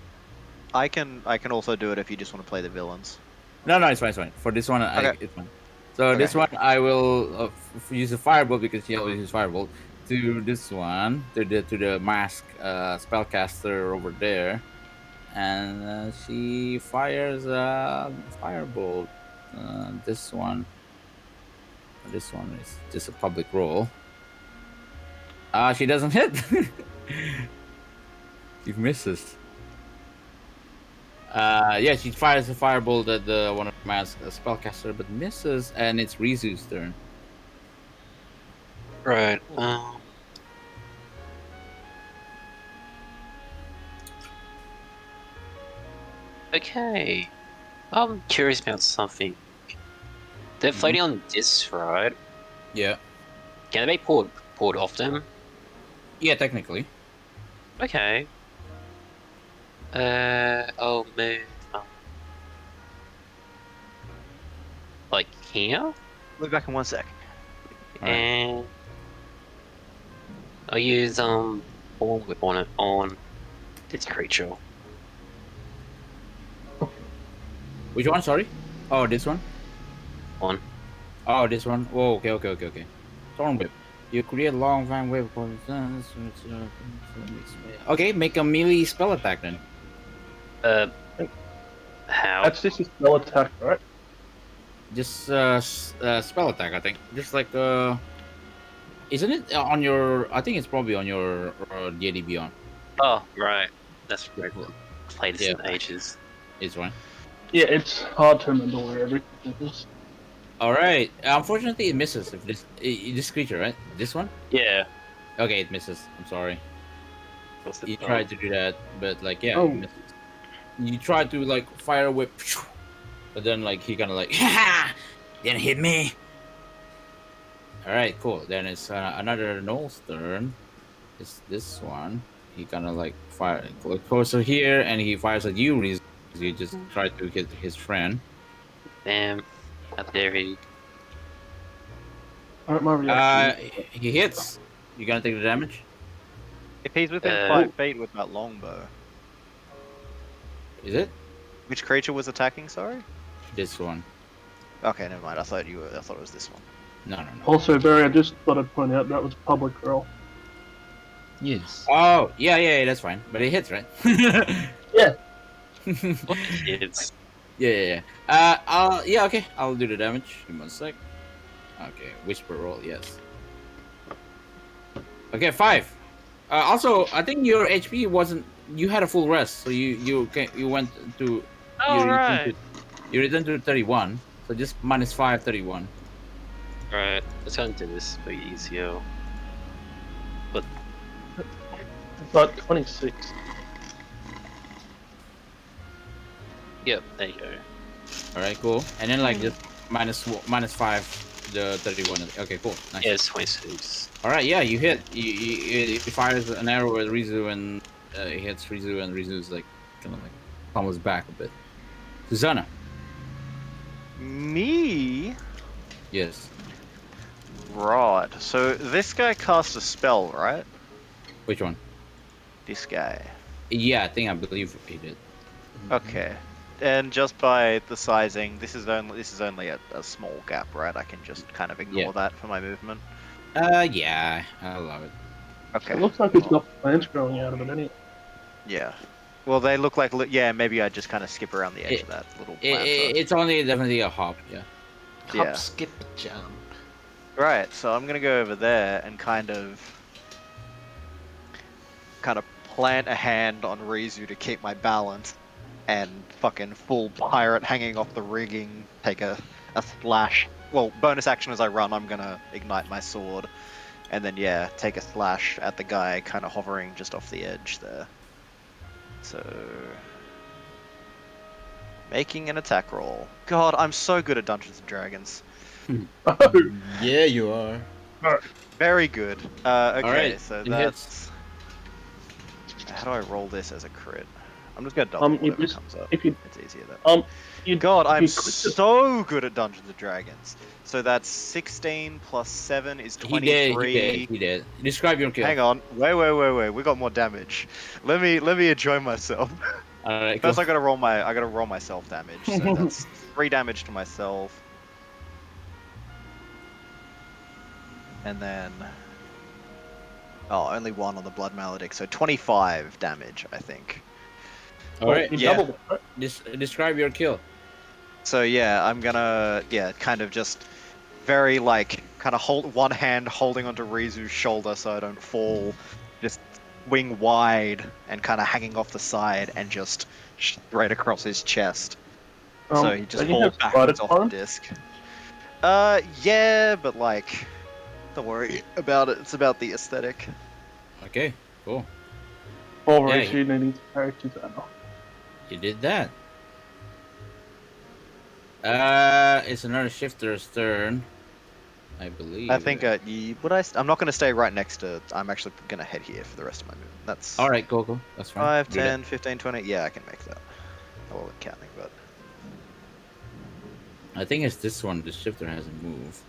I can also do it if you just want to play the villains. No, it's fine. For this one, Okay. it's fine. So this Okay. one I will use a firebolt because she always uses firebolt to this one to the mask spellcaster over there, and she fires a firebolt. This one is just a public roll. She doesn't hit. She misses. Yeah, she fires a firebolt at the one of the mask spellcaster, but misses, and it's Rizu's turn. Right. Okay. I'm curious about something. They're floating on discs, right? Yeah. Can they be poured off them? Yeah, technically. Okay. I'll move. Like here, We'll be back in 1 sec. Alright. and I'll use Born Whip on it on this creature. Which one? Sorry. Oh, this one. On. Oh, this one. Oh, okay. Thorn whip. You create a long vine whip. Okay, make a melee spell attack then. How? That's just a spell attack, right? Just spell attack, I think. Just like isn't it on your? I think it's probably on your D&D Beyond. Oh, right. That's right. Played this Yeah. in ages. It's one. Yeah, it's hard to remember where everything is. All right. Unfortunately, it misses. If this creature, right? This one. Yeah. Okay, it misses. I'm sorry. What's the You tried to do that, but like yeah, Oh. it misses. You tried to like fire a whip, but then like he kind of like, ha! Didn't hit me. All right, cool. Then it's another Noel's turn. It's this one. He kind of like fire closer here, and he fires at you. Riz. You just try to hit his friend. Damn. How dare he? Alright, my reaction. He hits. You gonna take the damage? If he's within Uh, 5 feet with that longbow. Is it Which creature was attacking, sorry? this one? Okay, never mind. I thought it was this one. No. Also, Barry, I just thought I'd point out that was public roll. Yes. Oh, yeah, that's fine. But it hits, right? Yeah. What kids? Yeah. Yeah, okay. I'll do the damage. Give me 1 sec. Okay, whisper roll, yes. Okay, 5. Also, I think your HP wasn't. You had a full rest, so you went to. Oh, right. You returned to 31, so just -5, 31. Right. Let's go into this a bit easier. But 26. Yep. There you go. All right, cool. And then like just -5, the 31. Okay, cool. Nice. Yeah, it's 26. All right, yeah, you hit. He fires an arrow at Rizu, and he hits Rizu, and Rizu's like kind of like pummels back a bit. Susanna. Me? Yes. Right. So this guy cast a spell, right? Which one? This guy. Yeah, I believe he did. Okay. And just by the sizing, this is only a small gap, right? I can just kind of ignore Yeah. that for my movement. Yeah, I love it. Okay. It looks like it's got plants growing out of it anyway. Yeah. Well, they look like maybe I just kind of skip around the edge of that little plant. It's only definitely a hop. Yeah. Hop, Yeah. skip, jump. Right. So I'm gonna go over there and kind of plant a hand on Rizu to keep my balance, and fucking full pirate hanging off the rigging. Take a slash. Well, bonus action as I run, I'm gonna ignite my sword, and then yeah, take a slash at the guy kind of hovering just off the edge there. So, making an attack roll. God, I'm so good at Dungeons and Dragons. Yeah, you are. Very good. Okay, Alright, so it that's. How do I roll this as a crit? I'm just gonna double You whatever just- comes up. if you It's easier that. you God, I'm you crit the- so good at Dungeons and Dragons. So that's 16 plus 7 is 23. He did. Describe your kill. Hang on, wait. We got more damage. Let me enjoy myself. All right, First, cool. I gotta roll my self damage. So that's 3 damage to myself. and then only 1 on the blood maledict, so 25 damage, I think. All right. You Yeah. doubled it, right? Describe your kill. So yeah, I'm gonna kind of just very kind of hold one hand holding onto Rizu's shoulder so I don't fall, just wing wide and kind of hanging off the side and just straight across his chest. So he just Don't you falls have spider backwards off the climb? disc. Yeah, but don't worry about it. It's about the aesthetic. Okay, cool. Or Yeah, is you needing to character now? You did that. It's another shifter's turn, I believe. I think I'm not gonna stay right next to. I'm actually gonna head here for the rest of my movement. That's All right, cool. That's fine. 5, Do that. 10, 15, 20. Yeah, I can make that. I wasn't counting, but I think it's this one. The shifter hasn't moved,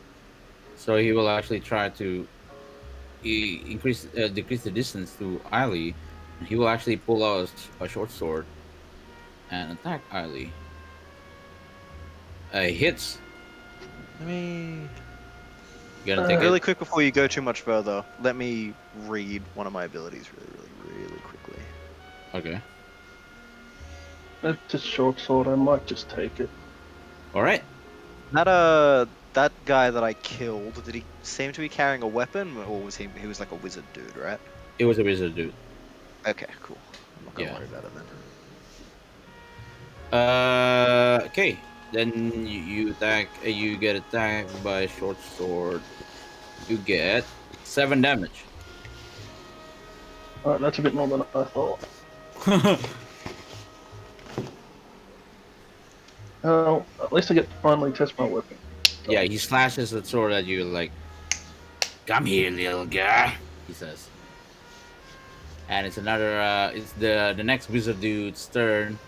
so he will actually try to decrease the distance to Eiley. He will actually pull out a short sword and attack Eiley. Hits. I mean, You gotta take really it. quick before you go too much further, let me read one of my abilities really quickly. Okay. That's just short sword. I might just take it. All right. That guy that I killed, did he seem to be carrying a weapon, or was he was like a wizard dude, right? It was a wizard dude. Okay, cool. I'm not gonna Yeah. worry about it then. Okay. Then you attack. You get attacked by a short sword. You get 7 damage. Alright, that's a bit more than I thought. At least I get to finally test my weapon. Yeah, he slashes the sword at you like, "Come here, little guy," he says. And it's another. It's the next wizard dude's turn,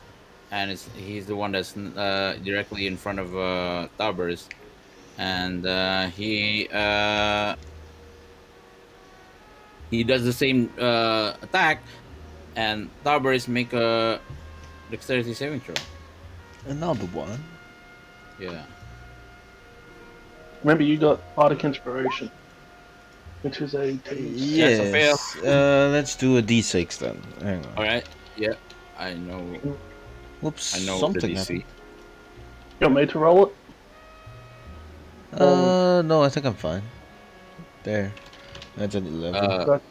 and he's the one that's directly in front of Tarbers, and he does the same attack, and Tarbers make a dexterity saving throw. another one. Yeah. Remember, you got Bardic Inspiration, which is a D6. Yes, a fail. Yes. Let's do a D6 then. Hang on. All right. Yeah, I know. Whoops. I know something the DC. happened. You want me to roll it? No, I think I'm fine. There. That's an 11. That's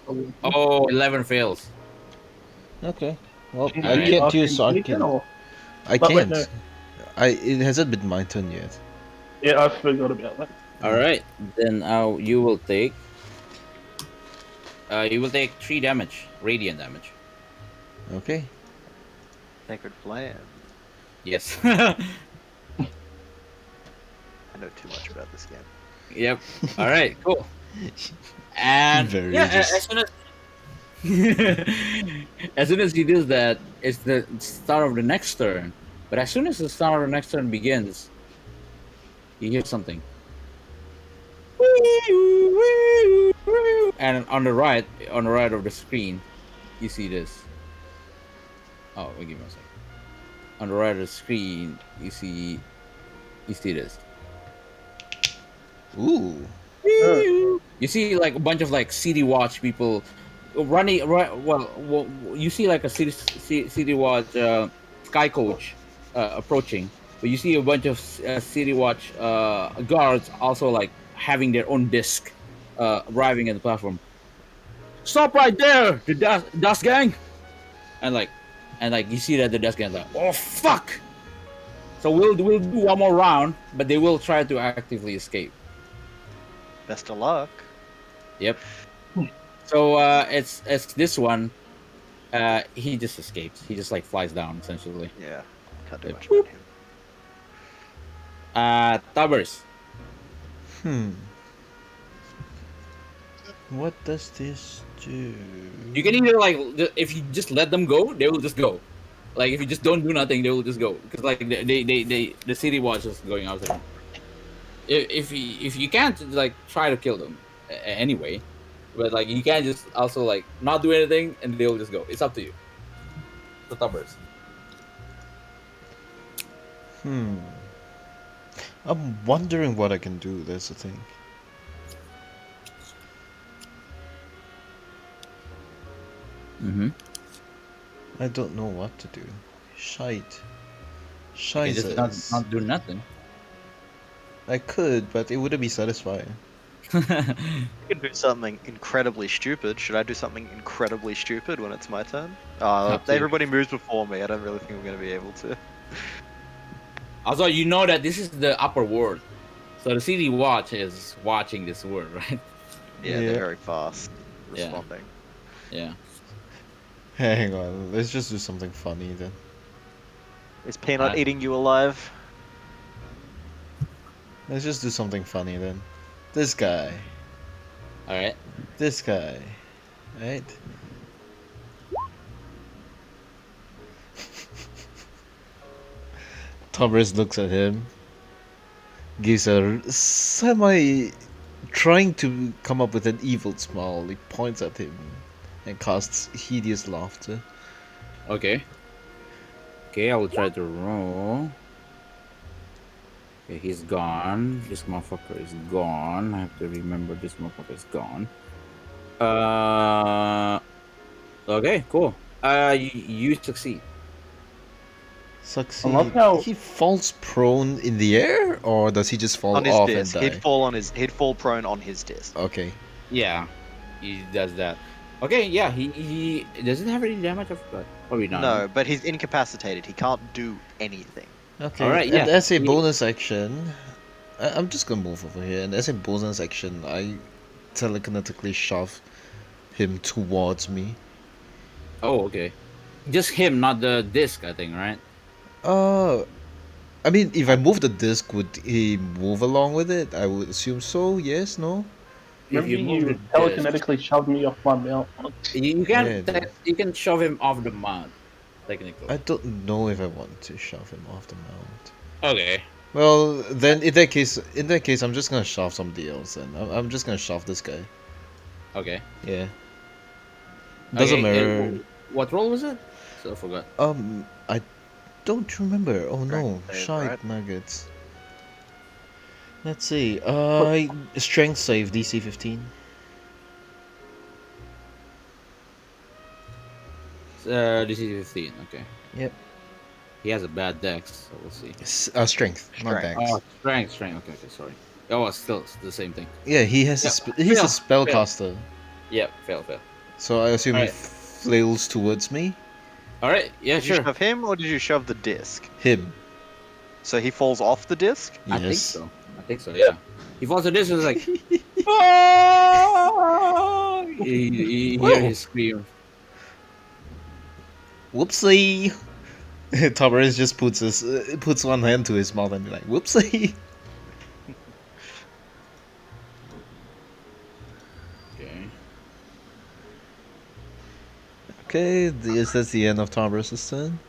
probably- 11 fails. Okay. Well, Can I you can't arcane use sneak Arcane. in, or- I But wait, can't. no. It hasn't been my turn yet. Yeah, I forgot about that. All right, then you will take 3 damage, radiant damage. Okay. Sacred Flame. Yes. I know too much about this game. Yep. All right. Cool. And Very yeah, just- as soon as as soon as he does that, it's the start of the next turn. But as soon as the start of the next turn begins, you hear something. And on the right of the screen, you see this. Oh, wait, give me a second. On the right of the screen, you see this. Ooh. You see like a bunch of like City Watch people running. Well, you see like a City Watch Sky Coach approaching, but you see a bunch of City Watch guards also like having their own disc arriving at the platform. Stop right there, the dust gang, and like you see that the dust gang is like, oh fuck. So we'll do one more round, but they will try to actively escape. Best of luck. Yep. So it's this one. He just escapes. He just like flies down essentially. Yeah, can't do Yep. much about him. Towers. What does this do? You can either like if you just let them go, they will just go. Like if you just don't do nothing, they will just go because like the City Watch is going after them. If you can't like try to kill them anyway, but like you can't just also like not do anything and they'll just go. It's up to you. The Towers. I'm wondering what I can do. That's the thing. Mm-hmm. I don't know what to do. Shite. You can just Shites. not do nothing. I could, but it wouldn't be satisfying. You can do something incredibly stupid. Should I do something incredibly stupid when it's my turn? Up to you. Everybody moves before me. I don't really think I'm going to be able to. Also, you know that this is the upper world, so the city watch is watching this world, right? Yeah, Yeah. they're very fast Yeah. responding. Yeah. Hang on, let's just do something funny then. Is Peanut Alright. eating you alive? Let's just do something funny then. This guy. All right. This guy. Right? Thomas looks at him. Gives a semi trying to come up with an evil smile. He points at him and casts hideous laughter. Okay. Okay, I will try to roll. Okay, he's gone. This motherfucker is gone. I have to remember this motherfucker is gone. Okay, cool. You succeed. Succeed. I love how- He falls prone in the air, or does he just fall On his off disc. and die? He'd fall prone on his disc. Okay. Yeah, he does that. Okay, yeah, he doesn't have any damage. I forgot. Probably not. No, but he's incapacitated. He can't do anything. Okay. Alright, And yeah. as a He- bonus action, I'm just gonna move over here, and as a bonus action, I telekinetically shove him towards me. Oh, okay. Just him, not the disc. I think, right? I mean, if I move the disc, would he move along with it? I would assume so. Yes. No. If Remember move you the disc, telekinetically shoved me off my mount once? you can Yeah, dude. you can shove him off the mount, technically. I don't know if I want to shove him off the mount. Okay. Well, then in that case, I'm just gonna shove somebody else. Then I'm just gonna shove this guy. Okay. Yeah. Doesn't Okay, matter. what role was it? So I forgot. I don't remember. Oh no, Strength save, shite right? nuggets. Let's see. Strength save DC 15. This is 15. Okay. Yep. He has a bad dex, so we'll see. Strength, not Strength. dex. Oh, strength. Okay, sorry. Oh, it's still the same thing. Yeah, he has he's a fail. spellcaster, Yep, fail. so I assume he Alright. flails towards me. All right. Yeah, Did you sure. shove him or did you shove the disc? Him. So he falls off the disc? I think Yes. so. Yeah. He falls to this and is like, "Ah!" You hear his scream. Whoopsie. Tavares just puts one hand to his mouth and be like, whoopsie. Okay. Okay, that's the end of Tavares' turn.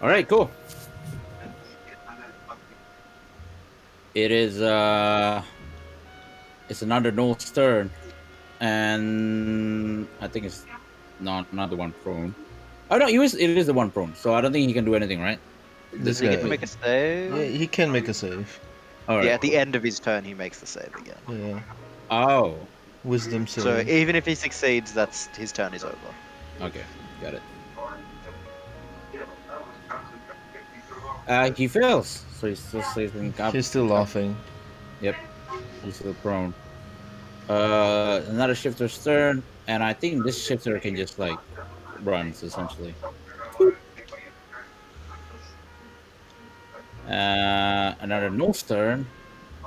All right. Cool. It is it's another Noel's turn, and I think it's not the one prone. Oh no, it is the one prone. So I don't think he can do anything, right? This Does he get guy. to make a save? Yeah, he can make a save. All right. Yeah, at the end of his turn, he makes the save again. Yeah. Oh. Wisdom save. So even if he succeeds, that's his turn is over. Okay. Got it. He fails, so he's still sitting up. He's still laughing. Yep. He's still prone. Another shifter's turn, and I think this shifter can just like runs essentially. Another Noel's turn.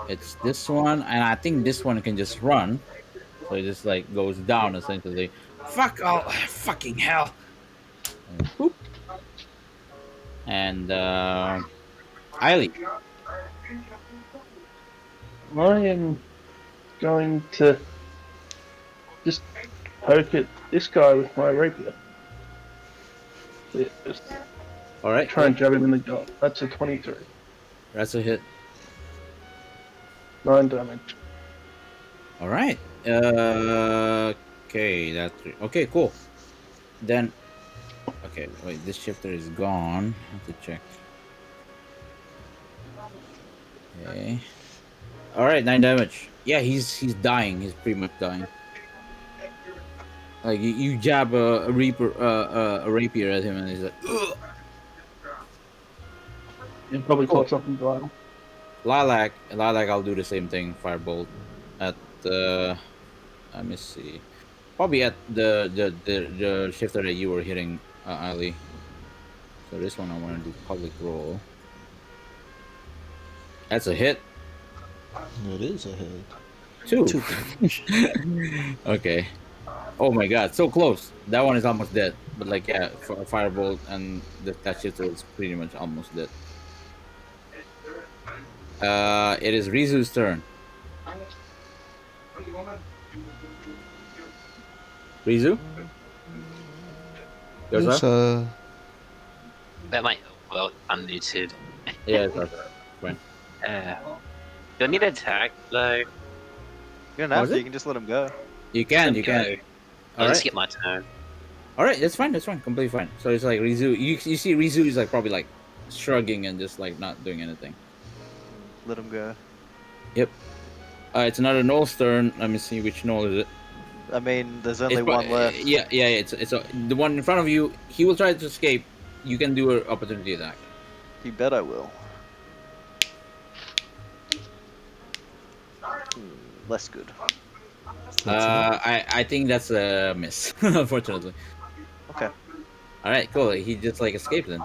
It's this one, and I think this one can just run. So it just like goes down essentially. Fuck all, fucking hell. And whoop. And Eiley. I am going to just poke at this guy with my rapier. Yeah, just All right. try and jab him in the gut. That's a 23. That's a hit. 9 damage. All right. Okay, that's okay. Cool. Then, okay. Wait, this shifter is gone. I have to check. Okay. All right, 9 damage. Yeah, he's dying. He's pretty much dying. Like you jab a reaper a rapier at him, and he's like, ugh. It probably Cool. close up and die. Lilac. I'll do the same thing. Firebolt at the. Let me see. Probably at the shifter that you were hitting, Ali. So this one I want to do public roll. That's a hit. It is a hit. Two. Two. Okay. Oh my god, so close. That one is almost dead. But like, yeah, firebolt and that shifter is pretty much almost dead. It is Rizu's turn. Rizu? Yours Yes, up? That might well unmuted. Yeah, it's okay. Fine. Do I need to attack though? You don't have Was to. it? You can just let him go. You can. I'll All just right. skip my turn. All right, that's fine. Completely fine. So it's like Rizu. You see Rizu is like probably like shrugging and just like not doing anything. Let him go. It's another Knoll's turn. Let me see which Knoll is it. I mean, there's only It's one left. Yeah. It's the one in front of you. He will try to escape. You can do an opportunity attack. You bet I will. Less good. I think that's a miss, unfortunately. Okay. All right, cool. He just like escaped then.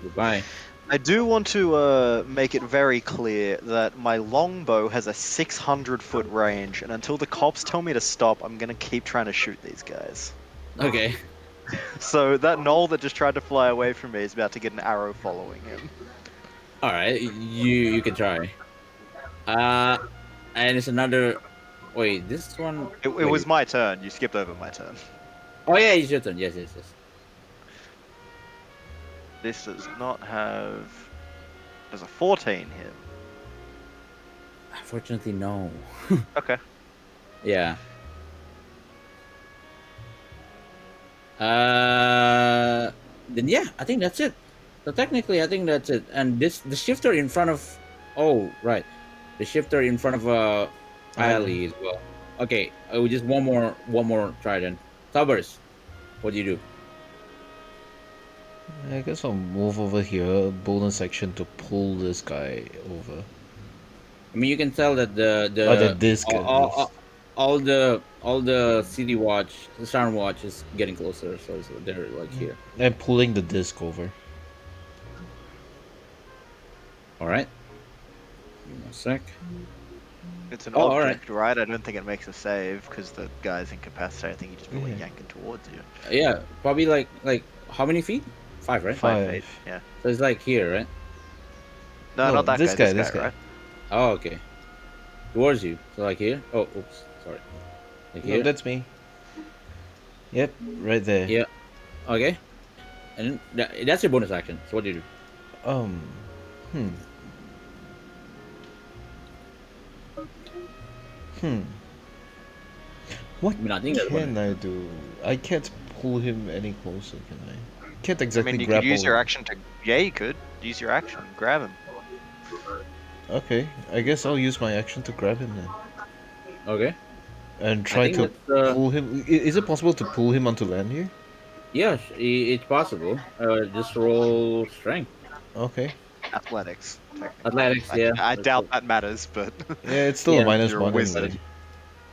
Goodbye. I do want to make it very clear that my longbow has a 600-foot range, and until the cops tell me to stop, I'm gonna keep trying to shoot these guys. Okay. So that knoll that just tried to fly away from me is about to get an arrow following him. All right, you can try. And it's another. Wait, this one. It was my turn. You skipped over my turn. Oh yeah, it's your turn. Yes. This does not have. Does a 14 hit? Unfortunately, no. Okay. Yeah. Then yeah, I think that's it. So technically, I think that's it. And the shifter in front of. Oh right, the shifter in front of Ali as well. Okay, we just one more try then. Tubbers, what do you do? I guess I'll move over here, bonus section to pull this guy over. I mean, you can tell that the disc. all the city watch, the Sound watch is getting closer, so they're like here. I'm pulling the disc over. All right. Give me a sec. It's an Oh, all object, right? I don't think it makes a save because the guy's incapacitated. I think you just really yank him towards you. Yeah, probably like how many feet? 5, right? 5 feet. Yeah. So it's like here, right? No, No, not that this guy. guy, This this guy, guy. right? Oh, okay. Towards you. So like here. Oh, oops. Sorry. Like No, here. that's me. Yep, right there. Yeah. Okay. And that's your bonus action. So what do you do? Hmm. What I mean, I think that's can what I do? I can't pull him any closer, can I? Can't I exactly mean, you grapple could use your him. action to. Yeah, you could use your action. Grab him. Okay, I guess I'll use my action to grab him then. Okay. And try think to that's, pull him. Is it possible to pull him onto land here? Yeah, it's possible. Just roll strength. Okay. Athletics. technically. Athletics, yeah. I doubt that matters, but. Yeah, it's still Yeah, a minus you're a one. wizard.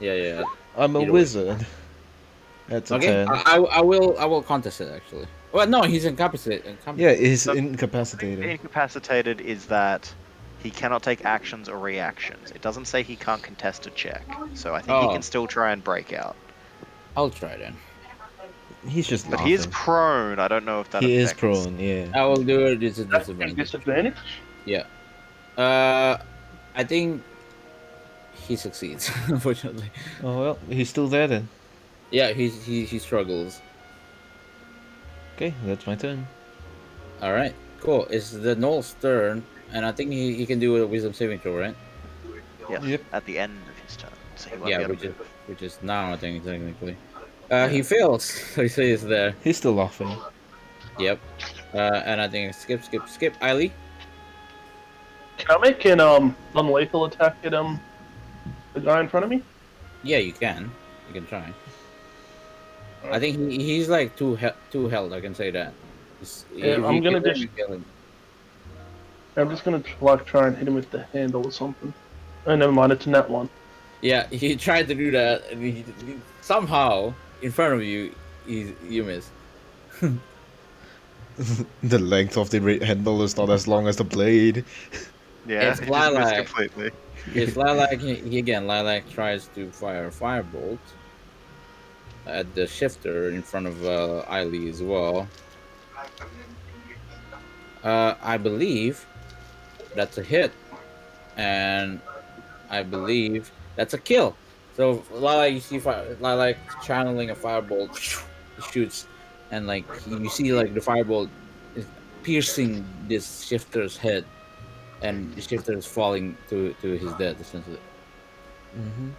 anyway. Yeah. I'm a Either way. wizard. That's a Okay. 10. I will contest it actually. Well, no, he's incapacitated. Yeah, he's So- incapacitated. Incapacitated is that he cannot take actions or reactions. It doesn't say he can't contest a check, so I think he Oh. can still try and break out. I'll try then. He's just But laughing. he is prone. I don't know if that He is affects. prone, yeah. I will do it. This is That's disadvantage. disadvantage. Yeah. I think he succeeds. Unfortunately. Oh well, he's still there then. Yeah, he struggles. Okay, that's my turn. All right, cool. It's the Knoll's turn, and I think he can do a wisdom saving throw, right? Yeah, Yep. at the end of his turn. So he won't Yeah, be able which to is move. which is now I think technically. He fails. So he stays there. He's still laughing. Yep. And I think skip. Eiley. Can I make an non-lethal attack at the guy in front of me? Yeah, you can. You can try. I think he's like two health. I can say that. Yeah, If you kill him, you kill him. I'm just gonna like try and hit him with the handle or something. Oh, never mind. It's a net one. Yeah, he tried to do that, and somehow in front of you, you miss. The length of the handle is not as long as the blade. Yeah, It's he just missed Lilac. completely. It's Lilac. Again, Lilac tries to fire a firebolt at the shifter in front of Eiley as well. I believe that's a hit, and I believe that's a kill. So Lilac, you see Lilac channeling a firebolt, shoots, and like you see like the firebolt is piercing this shifter's head, and the shifter is falling to his death essentially. Mm-hmm.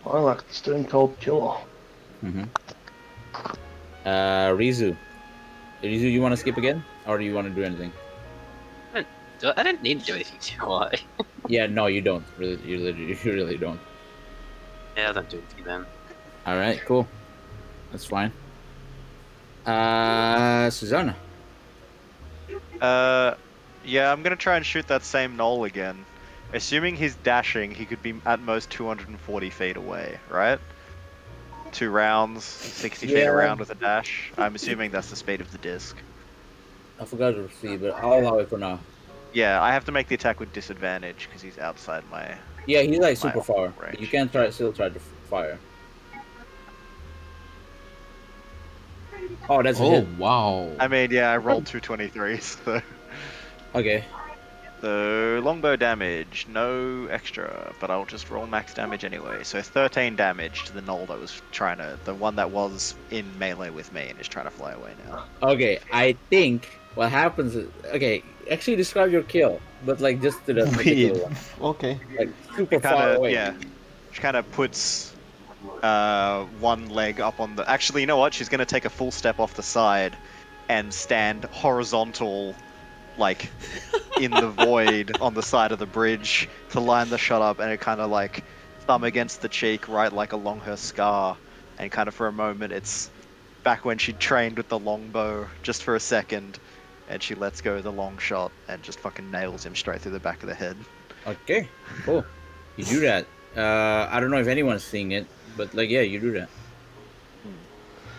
I like the Stone Cold Killer. Mm-hmm. Rizu, you want to skip again, or do you want to do anything? I didn't need to do anything, do I? Yeah, no, you don't. Really, you really don't. Yeah, don't do anything then. All right, cool. That's fine. Susanna. Yeah, I'm gonna try and shoot that same knoll again. Assuming he's dashing, he could be at most 240 feet away, right? 2 rounds, 60 feet Yeah. around with a dash. I'm assuming that's the speed of the disc. I forgot to see, but I'll allow it for now. Yeah, I have to make the attack with disadvantage because he's outside my. Yeah, he's like My super far. range. You can still try to fire. Oh, that's a Oh hit. wow! I mean, yeah, I rolled 223s, so. Okay. So, longbow damage, no extra, but I'll just roll max damage anyway. So 13 damage to the knoll that was the one that was in melee with me and is trying to fly away now. Okay, I think what happens is, okay, actually describe your kill, but like just to the particular Wait. one. Okay. Like super far away. Yeah, she kind of puts one leg up on the. Actually, you know what? She's gonna take a full step off the side and stand horizontal, like in the void on the side of the bridge to line the shot up, and it kind of like thumb against the cheek, right, like along her scar, and kind of for a moment, it's back when she trained with the longbow, just for a second, and she lets go of the long shot and just fucking nails him straight through the back of the head. Okay, cool. You do that. I don't know if anyone's seeing it, but like, yeah, you do that.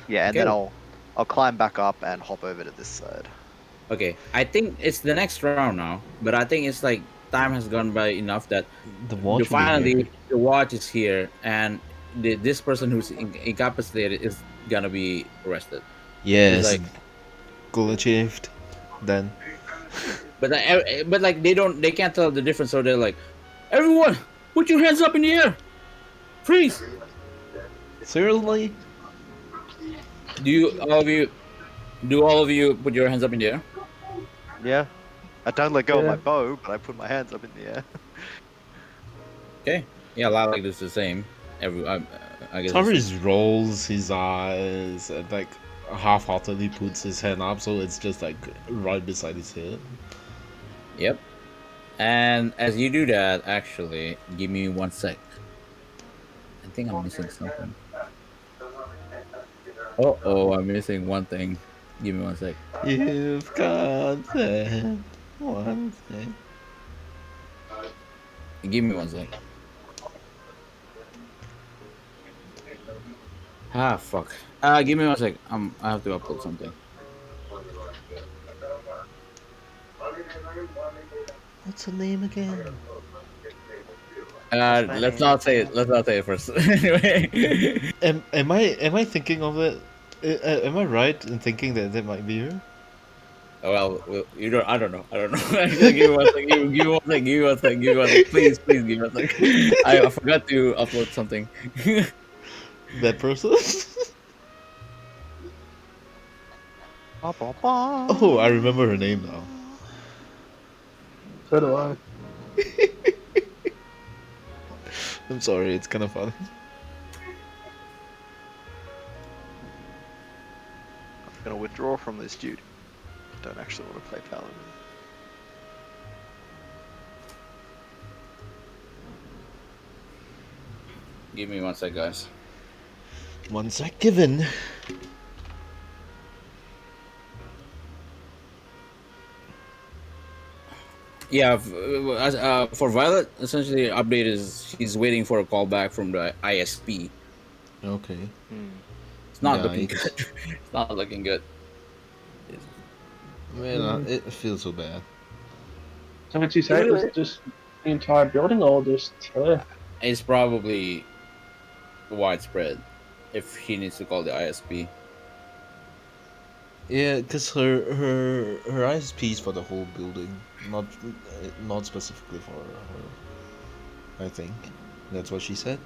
Yeah, and Okay. then I'll climb back up and hop over to this side. Okay, I think it's the next round now, but I think it's like time has gone by enough that The watch. finally the watch is here, and this person who's incapacitated is gonna be arrested. Yes. It's like, glitched. Then. but like they can't tell the difference, so they're like, everyone, put your hands up in the air, freeze. Seriously? Do all of you put your hands up in the air? Yeah. I don't let go of Yeah. my bow, but I put my hands up in the air. Okay. Yeah, Lilac does the same. I guess. Tyrese rolls his eyes and like half-heartedly puts his hand up, so it's just like right beside his head. Yep. And as you do that, actually, give me 1 sec. I think I'm missing something. Oh, I'm missing one thing. Give me 1 sec. You've got that one thing. Give me 1 sec. Ah, fuck. Give me 1 sec. I have to upload something. What's her name again? Let's not say it. Let's not say it first. Anyway. Am I thinking of it? Am I right in thinking that that might be her? Well, you don't. I don't know. Actually, give me 1 sec. Give me 1 sec. Give me 1 sec. Give me 1 sec. Please, give me 1 sec. I forgot to upload something. That person? Oh, I remember her name now. So do I. I'm sorry, it's kind of funny. I'm gonna withdraw from this dude. I don't actually want to play Paladin. Give me 1 sec, guys. 1 sec given. Yeah, for Violet, essentially, the update is she's waiting for a call back from the ISP. Okay. It's not looking Yikes. good. It's not looking good. Man, it feels so bad. So would you say it was just the entire building or just her? It's probably widespread if he needs to call the ISP. Yeah, because her ISP is for the whole building, not specifically for her. I think that's what she said.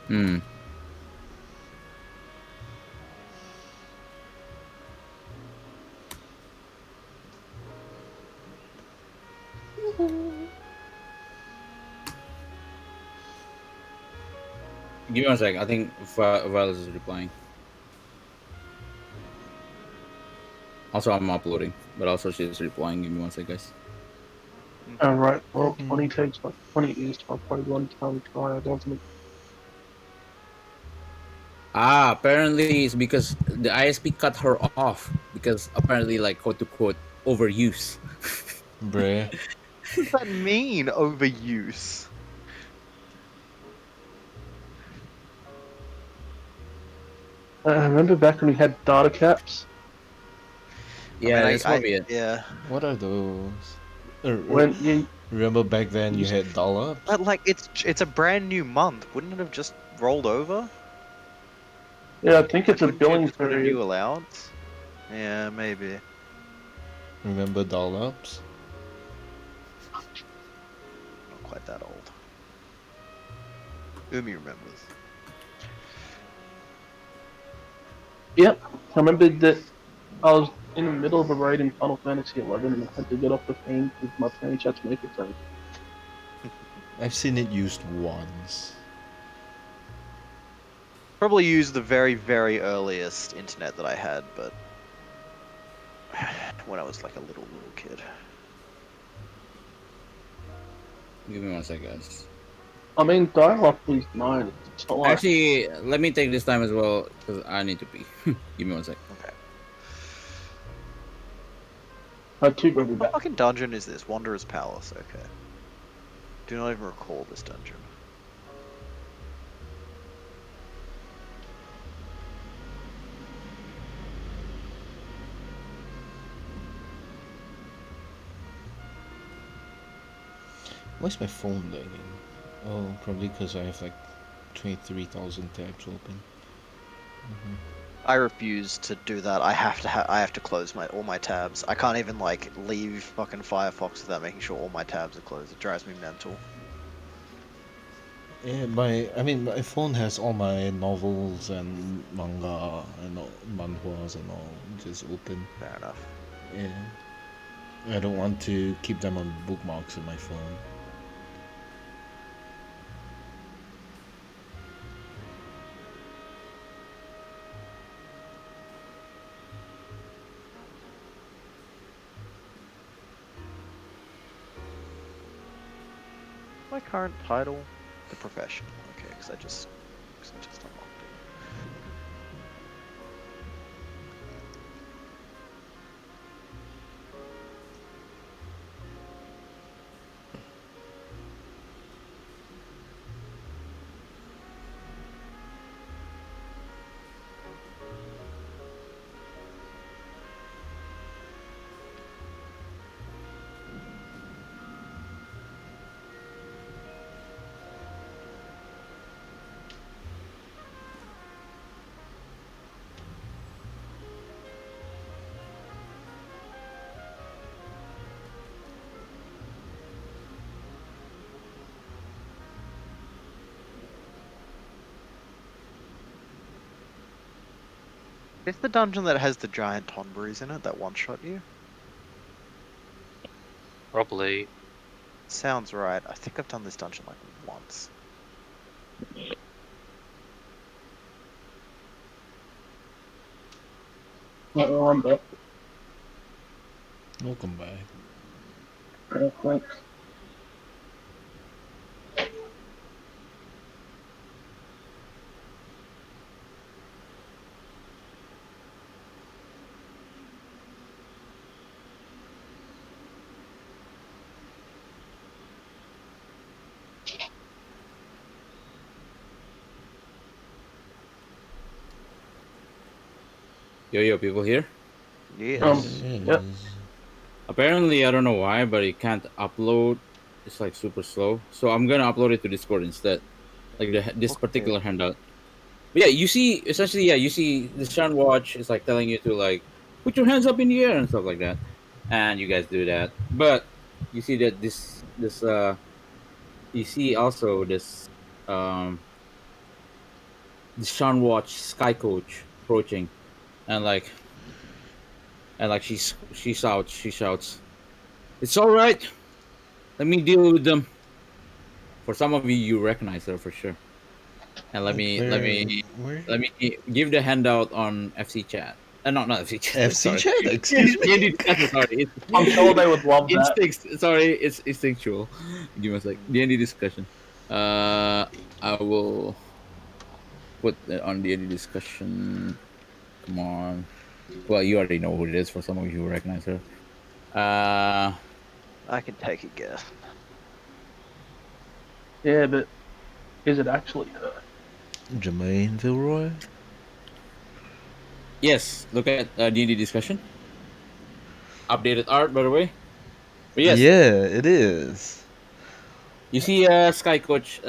Hmm. Give me 1 sec. I think Violet is replying. Also, I'm uploading, but also she's replying. Give me 1 sec, guys. Right, well, 20 takes like 20 years to upload one time trial, doesn't it? Apparently it's because the ISP cut her off because apparently, like, quote unquote, overuse. Bruh. What does that mean, overuse? Remember back when we had data caps? Yeah, I mean, that's probably it. Yeah. What are those? When you, Remember back then you Just- had dollar? But like, it's a brand new month. Wouldn't it have just rolled over? yeah, I think it's a Wouldn't you billing just put a period. new allowance? Yeah, maybe. Remember dollar-ups? Not quite that old. Umi remembers. Yep, I remember that I was in the middle of a raid in Final Fantasy 11 and I had to get off the phone because my parents had to make it so. I've seen it used once. Probably used the very, very earliest internet that I had, but when I was like a little kid. Give me 1 sec, guys. I mean, dial-up was mine. It's not like Actually, let me take this time as well because I need to pee. Give me 1 sec. Okay. I had two go What back. fucking dungeon is this? Wanderer's Palace. Okay. Do not even recall this dungeon. Why's my phone lagging? Oh, probably because I have like 23,000 tabs open. I refuse to do that. I have to. I have to close all my tabs. I can't even like leave fucking Firefox without making sure all my tabs are closed. It drives me mental. Yeah, my phone has all my novels and manga and all, manhwas and all just open. Fair enough. Yeah. I don't want to keep them on bookmarks in my phone. My current title, the professional. Okay, because I just unlocked it. It's the dungeon that has the giant tonberries in it that one-shot you. Probably. Sounds right. I think I've done this dungeon like once. Oh, I'm back. Welcome back. Yeah, thanks. Yo, people here? Yes. Yep. Apparently, I don't know why, but it can't upload. It's like super slow. So I'm gonna upload it to Discord instead. Like this Okay. particular handout. But yeah, you see, essentially, yeah, you see the Shan Watch is like telling you to like put your hands up in the air and stuff like that, and you guys do that. But you see that you see also um this Shan Watch Sky Coach approaching, and like she shouts, "It's all right. Let me deal with them." For some of you, you recognize her for sure. And let Like me let where? me Where? let me give the handout on FC chat. Not FC chat. FC Sorry, chat? Excuse me. D&D discussion. Sorry, I'm sure they would love that. instincts. Sorry, it's instinctual. Give me a sec. D&D discussion. I will put it on D&D discussion. Come on. Well, you already know who it is. For some of you who recognize her. I can take a guess. Yeah, but is it actually her? Jermaine Vilroy. Yes. Look at D&D discussion. Updated art, by the way. But yes, Yeah, it is. you see the Sky Coach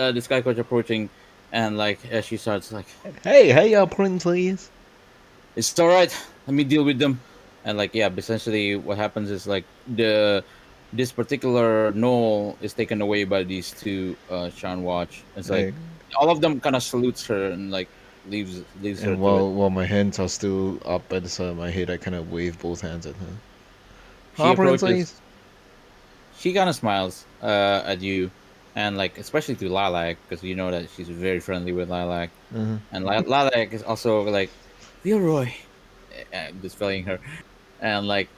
approaching, and like as she starts like, Hey, y'all, please. "It's all right. Let me deal with them." And like yeah, essentially what happens is like this particular knoll is taken away by these two Shan Watch. It's like Hey, all of them kind of salutes her and like leaves her and to it. while my hands are still up at the side of my head, I kind of wave both hands at her. She Huh, approaches. please. She kind of smiles at you, and like especially to Lilac because you know that she's very friendly with Lilac. Uh-huh. And Lilac is also like, Leroy, dispelling her, and like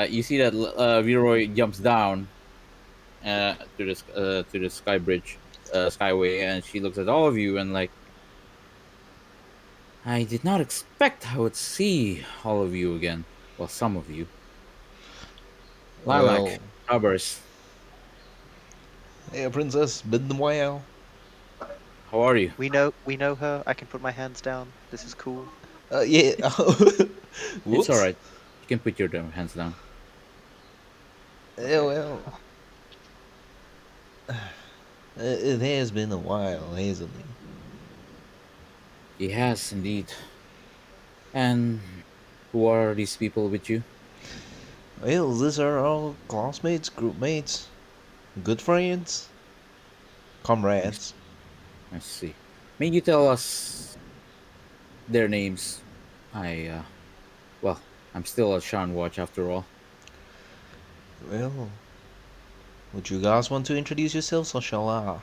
you see that Leroy jumps down to the sky bridge, skyway, and she looks at all of you and like, I did not expect I would see all of you again. Well, some of you. Lilac, Well, Robbers, hey, princess, bid them well. how are you? We know her. I can put my hands down. This is cool. Yeah. It's all Whoops. right. You can put your hands down. Yeah, well, it has been a while, hasn't it? He has indeed. And who are these people with you? Well, these are all classmates, group mates, good friends, comrades. I see. May you tell us their names? I, well, I'm still a Sean Watch after all. Well, would you guys want to introduce yourselves, or shall I?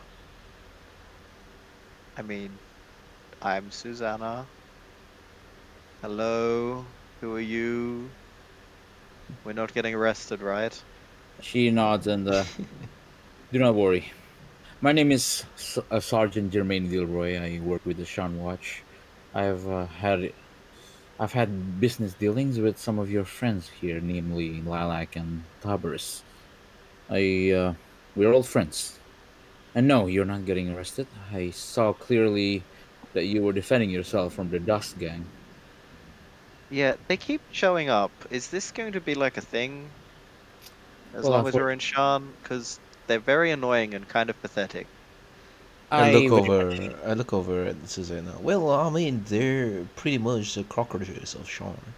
I mean, I'm Susanna. Hello. Who are you? We're not getting arrested, right? She nods and, do not worry. My name is Sergeant Germain Gilroy. I work with the Sean Watch. I've I've had business dealings with some of your friends here, namely Lilac and Tiberius. We're old friends. And no, you're not getting arrested. I saw clearly that you were defending yourself from the Dust Gang. Yeah, they keep showing up. Is this going to be like a thing as Well, long as we're unfortunately, in Shan? Because they're very annoying and kind of pathetic. I very much. I look over at Susanna. Well, I mean, they're pretty much the cockroaches of Sean.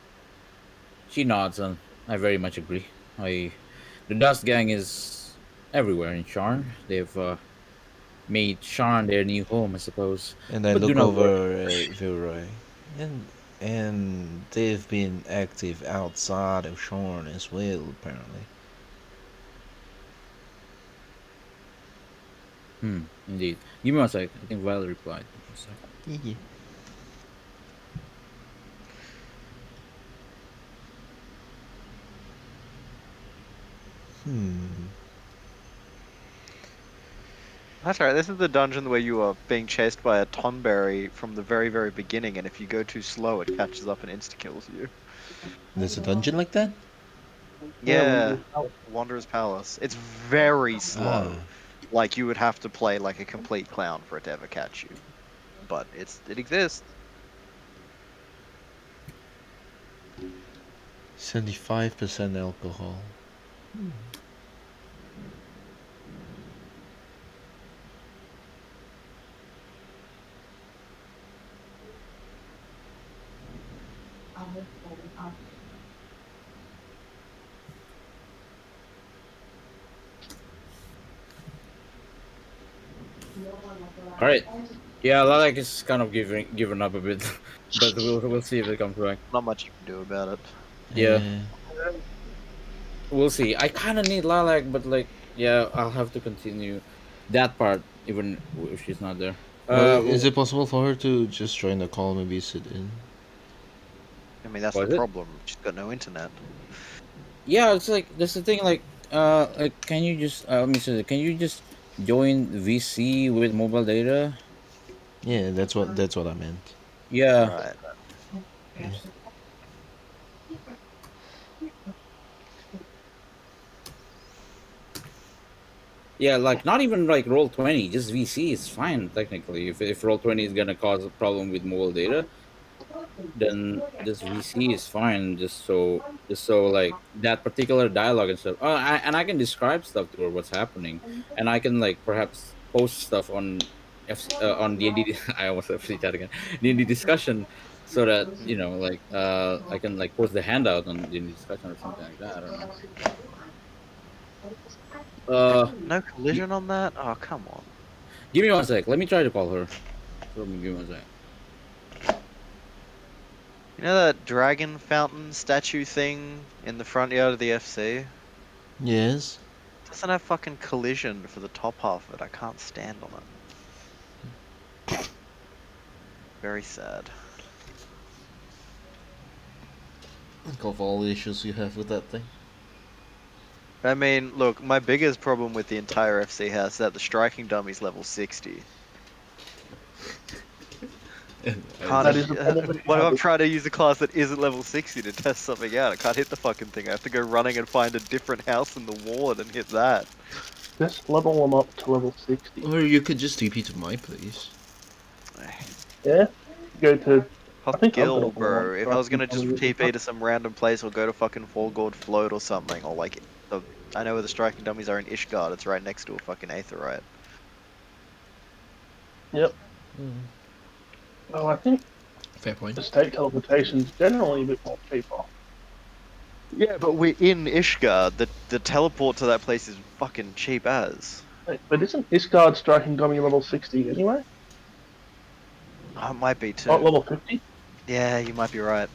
She nods, and I very much agree. The Dust Gang is everywhere in Sharn. They've made Sharn their new home, I suppose. And I But do look not worry. over at Vilroy. And they've been active outside of Sean as well, apparently. Indeed. Give me one sec. I think Violet replied. One sec. Yeah. Hmm. That's right. This is the dungeon where you are being chased by a tonberry from the very, very beginning, and if you go too slow, it catches up and insta-kills you. There's a dungeon like that? Yeah, Yeah, Wanderer's Palace. It's very slow. Ah. Like, you would have to play like a complete clown for it to ever catch you. But it exists. 75% alcohol. All right. Yeah, Lilac is kind of giving up a bit, but we'll see if it comes back. Not much you can do about it. Yeah, Eh, we'll see. I kind of need Lilac, but like, yeah, I'll have to continue that part even if she's not there. well, is it possible for her to just join the call, maybe sit in? I mean, that's the Was it? problem. She's got no internet. Yeah, it's like that's the thing. Like, can you just let me say, can you just join VC with mobile data? Yeah, that's what I meant. Yeah, Right. yeah, like not even like roll 20, just VC is fine technically. If roll 20 is gonna cause a problem with mobile data, then just VC is fine. Just so like that particular dialogue and stuff. And I can describe stuff to her what's happening, and I can like perhaps post stuff on on D&D. I almost FC chat again. D&D discussion, so that like I can like post the handout on D&D discussion or something like that. I don't know. No Gi- collision on that? Oh, come on. Give me 1 sec. Let me try to call her. So give me 1 sec. You know that dragon fountain statue thing in the front yard of the FC? Yes. Doesn't have fucking collision for the top half of it. I can't stand on it. Very sad. Think of all the issues you have with that thing. I mean, look, my biggest problem with the entire FC house is that the striking dummy's level 60. Can't That is the problem with what if I'm it. trying to use a class that isn't level 60 to test something out? I can't hit the fucking thing. I have to go running and find a different house in the ward and hit that. Just level them up to level 60. Or you could just TP to my place. Yeah? Go to. Fuck think I've got Gil, a bro. If I was gonna just striking TP to some random place or go to fucking Foregord Float or something, or like, I know where the striking dummies are in Ishgard. It's right next to a fucking Aetherite. Yep. Well, I think Fair point. the state teleportation's generally a bit more cheaper. Yeah, but we're in Ishgard. The teleport to that place is fucking cheap as. But isn't Isgard striking dummy level 60 anyway? Oh, it might be too. Not level 50? Yeah, you might be right.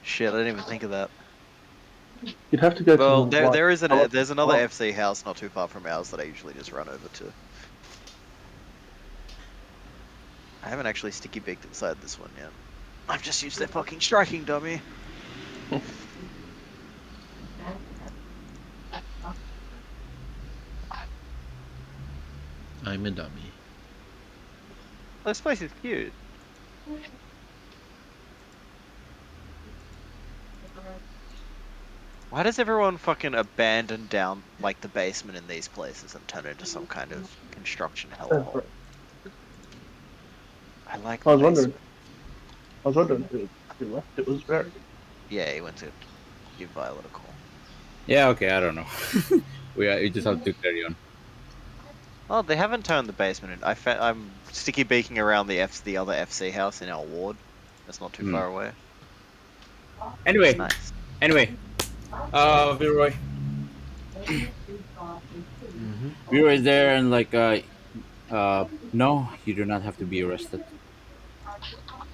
Shit, I didn't even think of that. You'd have to go Well, to. there's another FC house not too far from ours that I usually just run over to. I haven't actually sticky beaked inside this one yet. I've just used their fucking striking dummy. I'm a dummy. This place is cute. Why does everyone fucking abandon down like the basement in these places and turn it into some kind of construction hellhole? I like. I was wondering who left. It was very. Yeah, he went to give Violet a call. Yeah, okay, I don't know. we just have to carry on. Oh, they haven't turned the basement in. I'm sticky beaking around the other FC house in our ward. That's not too far away. Anyway, It's nice. Viroy. Viroy is there and like, no, you do not have to be arrested.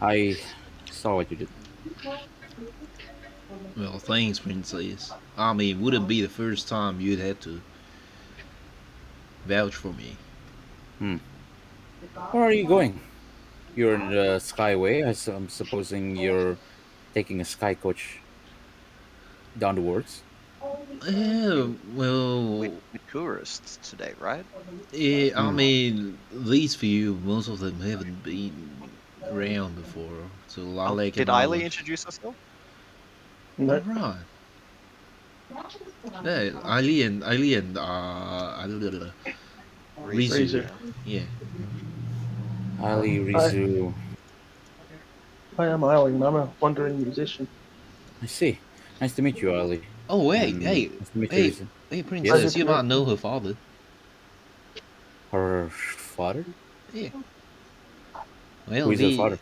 I saw what you did. Well, thanks, Princess. I mean, wouldn't be the first time you'd had to vouch for me. Where are you going? You're in the Skyway. I'm supposing you're taking a sky coach down the wards. Yeah, well, With tourists today, right? yeah, I mean, these few, most of them haven't been around before, so Lilac Did and I Eiley was- introduce herself? No, Alright. Yeah, Ali and Rizu. Yeah. Ali Rizu. I am Eiling. I'm a wandering musician. I see. Nice to meet you, Ali. Oh wait, And hey, nice to meet you, hey, Risa. hey, Pleasure princess, Yes? you to meet might know her father. Her father? Yeah. Who Well, is her father?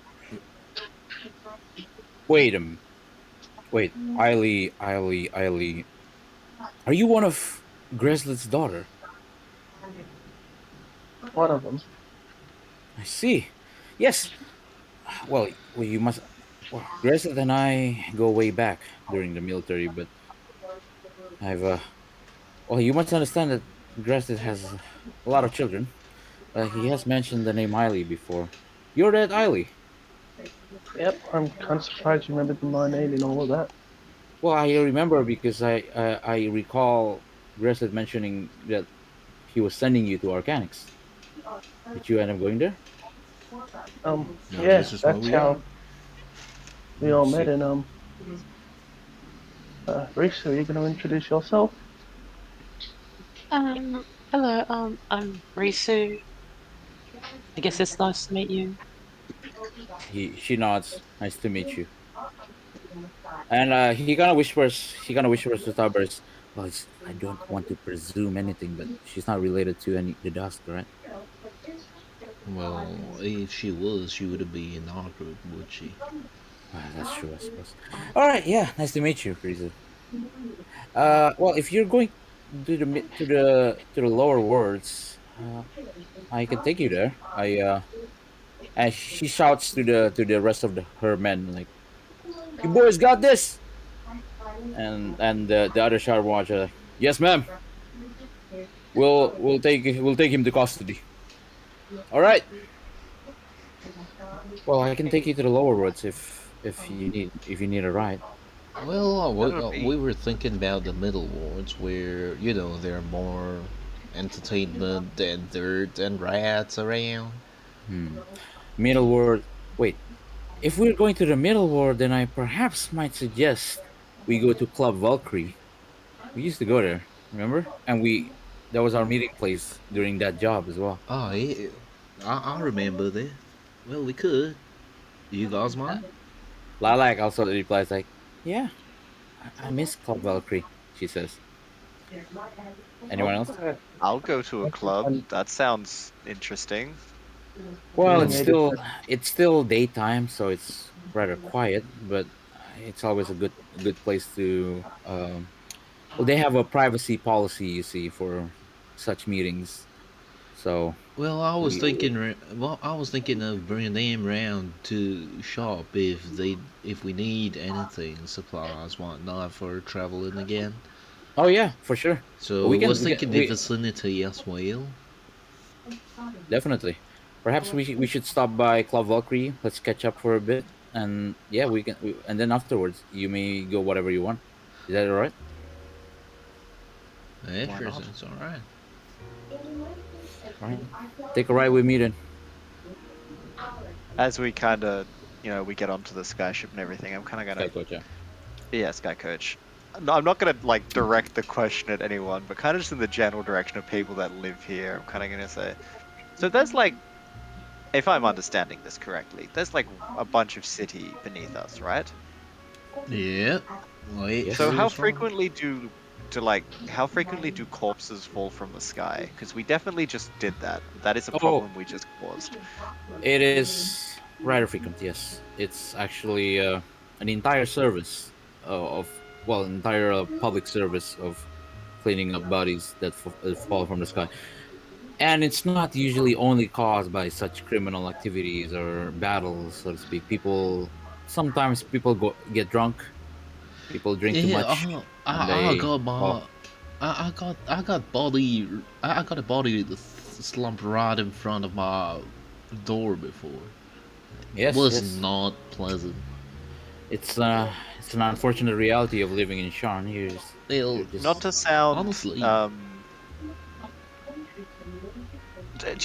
Wait a m- Wait, Eily. Are you one of Greslet's daughter? one of them. I see. Yes. Well, you must. Well, Greslet and I go way back during the military, but I've. Well, you must understand that Greslet has a lot of children. He has mentioned the name Eily before. You're that Eily. Yep, I'm kind of surprised you remembered my name and all of that. Well, I remember because I recall Greslet mentioning that he was sending you to Arcanix. Did you end up going there? now Yeah, this is where that's we are. how we I all met. see. And Reese, are you going to introduce yourself? Hello, I'm Risu. I guess it's nice to meet you. She nods. Nice to meet you. And he kind of whispers to Tarbers. Well, I don't want to presume anything, but she's not related to any the Dusk, right? Well, if she was, she wouldn't be in our group, would she? That's true, I suppose. All right, yeah, nice to meet you, Frieza. Well, if you're going to the lower words, I can take you there. And she shouts to the rest of her men like, "You boys got this!" And the other Sharp Watcher like, "Yes, ma'am. We'll take him to custody." All right. Well, I can take you to the lower woods if you need a ride. Well, That would we be were thinking about the middle wards where, there are more entertainment and dirt and rats around. Hmm. Middle ward. Wait. If we're going to the middle ward, then I perhaps might suggest we go to Club Valkyrie. We used to go there, remember? And we that was our meeting place during that job as well. Oh, yeah. I remember that. Well, we could. You guys mind? Lilac also replies like, "Yeah, I miss Club Valkyrie." She says. Anyone else? I'll go to a club. And That sounds interesting. Well, really it's made it. still daytime, so it's rather quiet, but it's always a good place to. Well, they have a privacy policy, you see, for such meetings. So Well, we I was thinking of bringing them round to shop if we need anything, supplies, whatnot for traveling again. Oh yeah, for sure. So I was We can thinking the we vicinity as well. definitely. Perhaps we should stop by Club Valkyrie. Let's catch up for a bit, and yeah, and then afterwards you may go whatever you want. Is that all right? Yeah, Why sure, not? it's all right. All right. Take a ride with me then. As we kind of, we get onto the skyship and everything, I'm kind of Sky gonna, coach, yeah. yeah, sky coach. No, I'm not gonna like direct the question at anyone, but kind of just in the general direction of people that live here. I'm kind of gonna say, so there's like, if I'm understanding this correctly, there's like a bunch of city beneath us, right? Yeah, wait, Yes. So sure is right. how frequently do corpses fall from the sky? Because we definitely just did that. That is a Oh, problem we just caused. it is rather frequent. Yes, it's actually an entire service of well, entire public service of cleaning up bodies that fall from the sky. And it's not usually only caused by such criminal activities or battles, so to speak. Sometimes people get drunk, people drink too Yeah, much, and I they got fall. my, I got body, I got a body slumped right in front of my door before. Yes, Was yes. not pleasant. It's an unfortunate reality of living in Sharn. You're Well, Not just to sound, honestly, do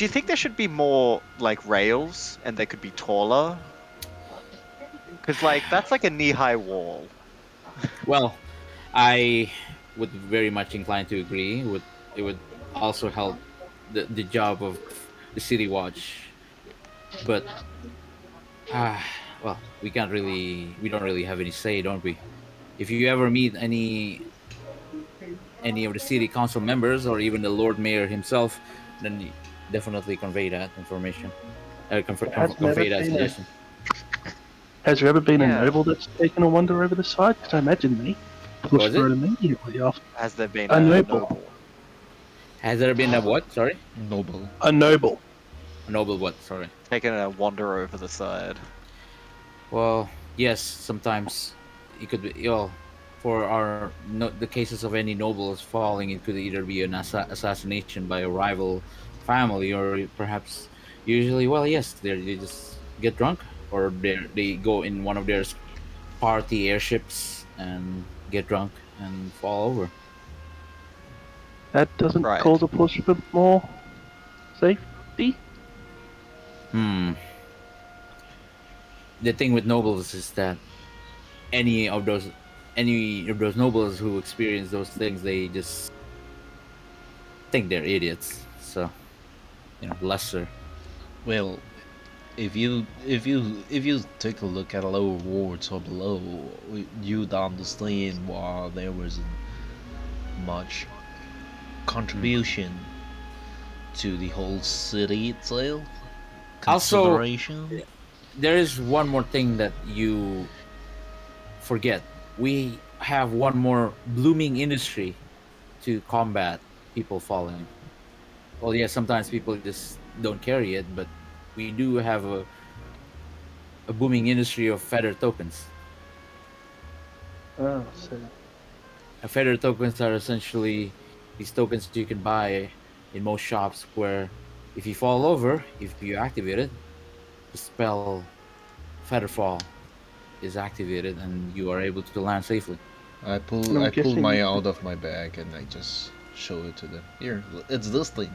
you think there should be more like rails and they could be taller? Because like that's like a knee-high wall. well. I would very much inclined to agree. It would also help the job of the city watch, but ah, well, we don't really have any say, don't we? if you ever meet any of the city council members or even the Lord Mayor himself, then definitely convey that information. Has there ever Convey that been suggestion. has there ever been a Yeah. noble that's taken a wander over the side? Because I imagine me. What was Push for it? it immediately after. Has there been A a noble. noble? Has there been a what? Sorry, Noble. A noble. a noble what? Sorry. Taken a wander over the side? Well, yes, sometimes it could be. Well, for the cases of any nobles falling, it could either be an assassination by a rival family, or perhaps, usually, well, yes, they just get drunk, or they go in one of their party airships and get drunk and fall over. That doesn't Right. cause a push for more safety. Hmm. The thing with nobles is that any of those nobles who experience those things, they just think they're idiots. So, lesser. Well, if you take a look at lower wards or below, you'd understand why there wasn't much contribution to the whole city itself. Also, Consideration. there is one more thing that you forget. We have one more blooming industry to combat people falling. Well, yeah, sometimes people just don't carry it, but we do have a booming industry of feather tokens. Oh, so Feather tokens are essentially these tokens that you can buy in most shops, where if you fall over, if you activate it, the spell Featherfall is activated and you are able to land safely. I pull I'm I pull guessing- mine out of my bag and I just show it to them. Here, it's this thing.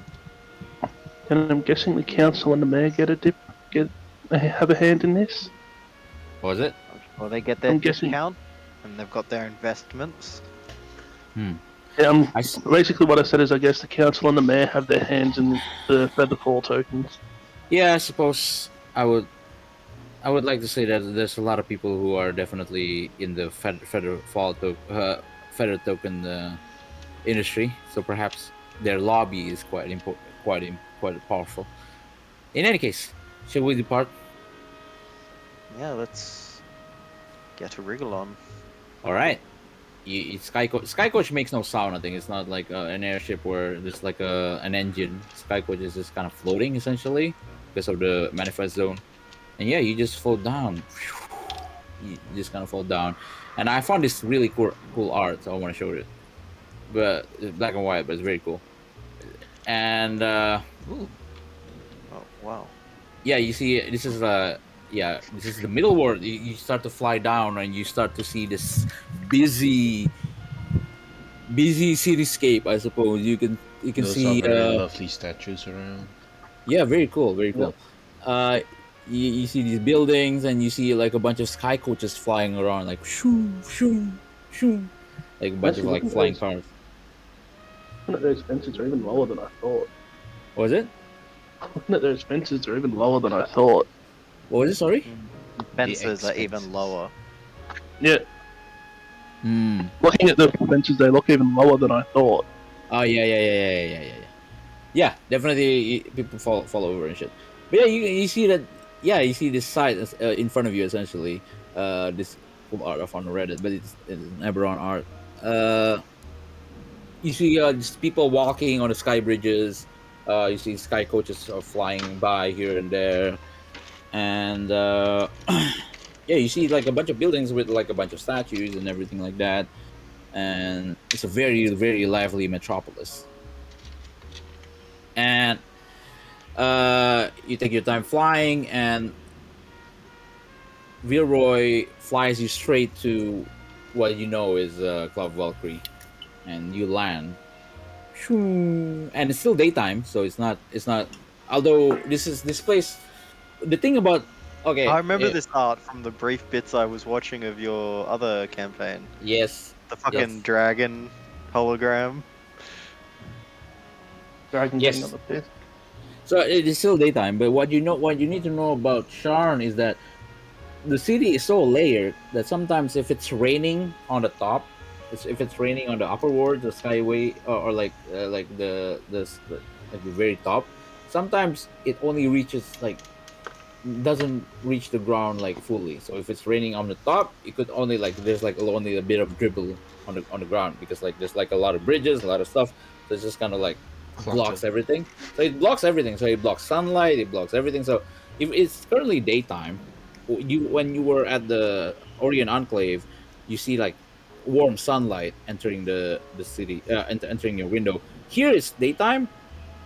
and I'm guessing the council and the mayor have a hand in this. What was it? Well, they get their I'm guessing- discount, and they've got their investments. Yeah, I basically what I said is I guess the council and the mayor have their hands in the Featherfall tokens. Yeah, I suppose I would like to say that there's a lot of people who are definitely in the feather token industry. So perhaps their lobby is quite powerful. In any case, shall we depart? Yeah, let's get a wriggle on. All right. Skycoach makes no sound. I think it's not like an airship where there's like an engine. Skycoach is just kind of floating essentially because of the manifest zone. And yeah, you just fall down. You just kind of fall down. And I found this really cool art, so I want to show it. But it's black and white, but it's very cool. And Oh, wow. yeah, you see, this is the middle world. You start to fly down, and you start to see this busy cityscape. I suppose you can Those see. are very lovely statues around. Yeah, very cool, very cool. You see these buildings, and you see like a bunch of sky coaches flying around, like shoo shoo shoo, like a bunch of like flying cars. Looking at those fences are even lower than I thought. What was it? Looking at those fences are even lower than I thought. What was it? Sorry. Fences are even expenses. lower. Yeah, Hmm. looking at the fences, they look even lower than I thought. Oh yeah. Yeah, definitely people fall over and shit. But yeah, you see that. Yeah, you see this site in front of you essentially. This cool art I found on Reddit, but it's an Eberron art. You see just people walking on the sky bridges. You see sky coaches are flying by here and there, and yeah, you see like a bunch of buildings with like a bunch of statues and everything like that. And it's a very very lively metropolis. And you take your time flying, and Vilroy flies you straight to what you know is Club Valkyrie, and you land. Shoo. And it's still daytime, so it's not. Although this place, the thing about okay, I remember eh, this art from the brief bits I was watching of your other campaign. Yes, The fucking Yes. dragon hologram. Dragon Yes. getting on the piss. so it is still daytime. But what you need to know about Sharn is that the city is so layered that sometimes if it's raining on the top, if it's raining on the upper ward, the skyway, or like the like the very top, sometimes it only reaches like doesn't reach the ground like fully. So if it's raining on the top, it could only like there's like only a bit of dribble on the ground because like there's like a lot of bridges, a lot of stuff. So it's just kind of like Clutter. blocks everything. So it blocks everything. So it blocks sunlight, it blocks everything. So if it's currently daytime, you when you were at the Orient Enclave, you see like warm sunlight entering the city, entering your window. Here it's daytime,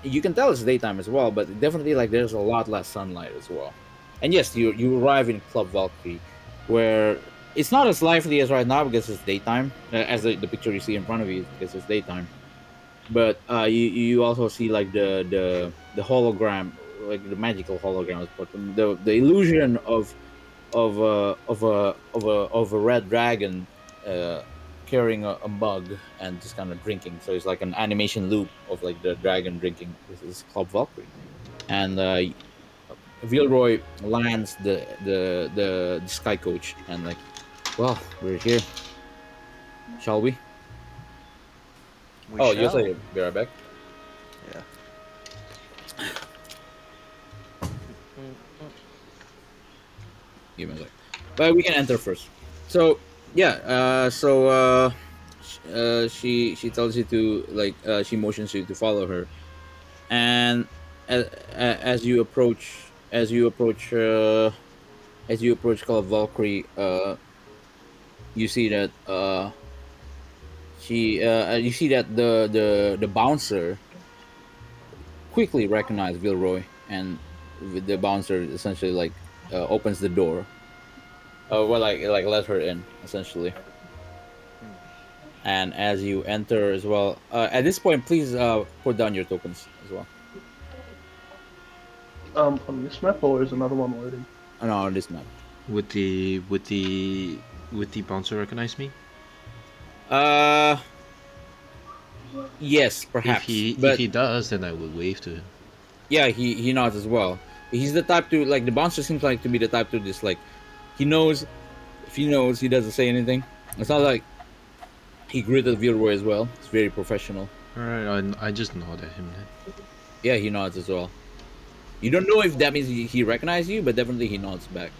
you can tell it's daytime as well, but definitely like there's a lot less sunlight as well. And yes, you arrive in Club Valkyrie, where it's not as lively as right now because it's daytime, as the picture you see in front of you because it's daytime. But you also see like the hologram, like the magical holograms, but the illusion of a red dragon uh, carrying a mug and just kind of drinking. So it's like an animation loop of like the dragon drinking. This is Club Valkyrie, and Vilroy lands the sky coach and like, well, we're here. Shall we? We Oh, shall. you'll say be right back. Yeah. Give me a sec. But we can enter first. So yeah, she tells you to like she motions you to follow her, and as you approach Call of Valkyrie, you see that you see that the bouncer quickly recognized Vilroy, and with the bouncer essentially like opens the door. Well, like let her in essentially. And as you enter as well, at this point, please put down your tokens as well. On this map or is another one loading? Oh, no, on this map. Would the bouncer recognize me? Uh, yes, perhaps. If he does, then I would wave to him. Yeah, he nods as well. He's the type to like the bouncer seems like to be the type to just like he knows if he knows he doesn't say anything. It's not like he greeted Vilroy as well. It's very professional. All right, I just nod at him then. Yeah, he nods as well. You don't know if that means he recognized you, but definitely he nods back.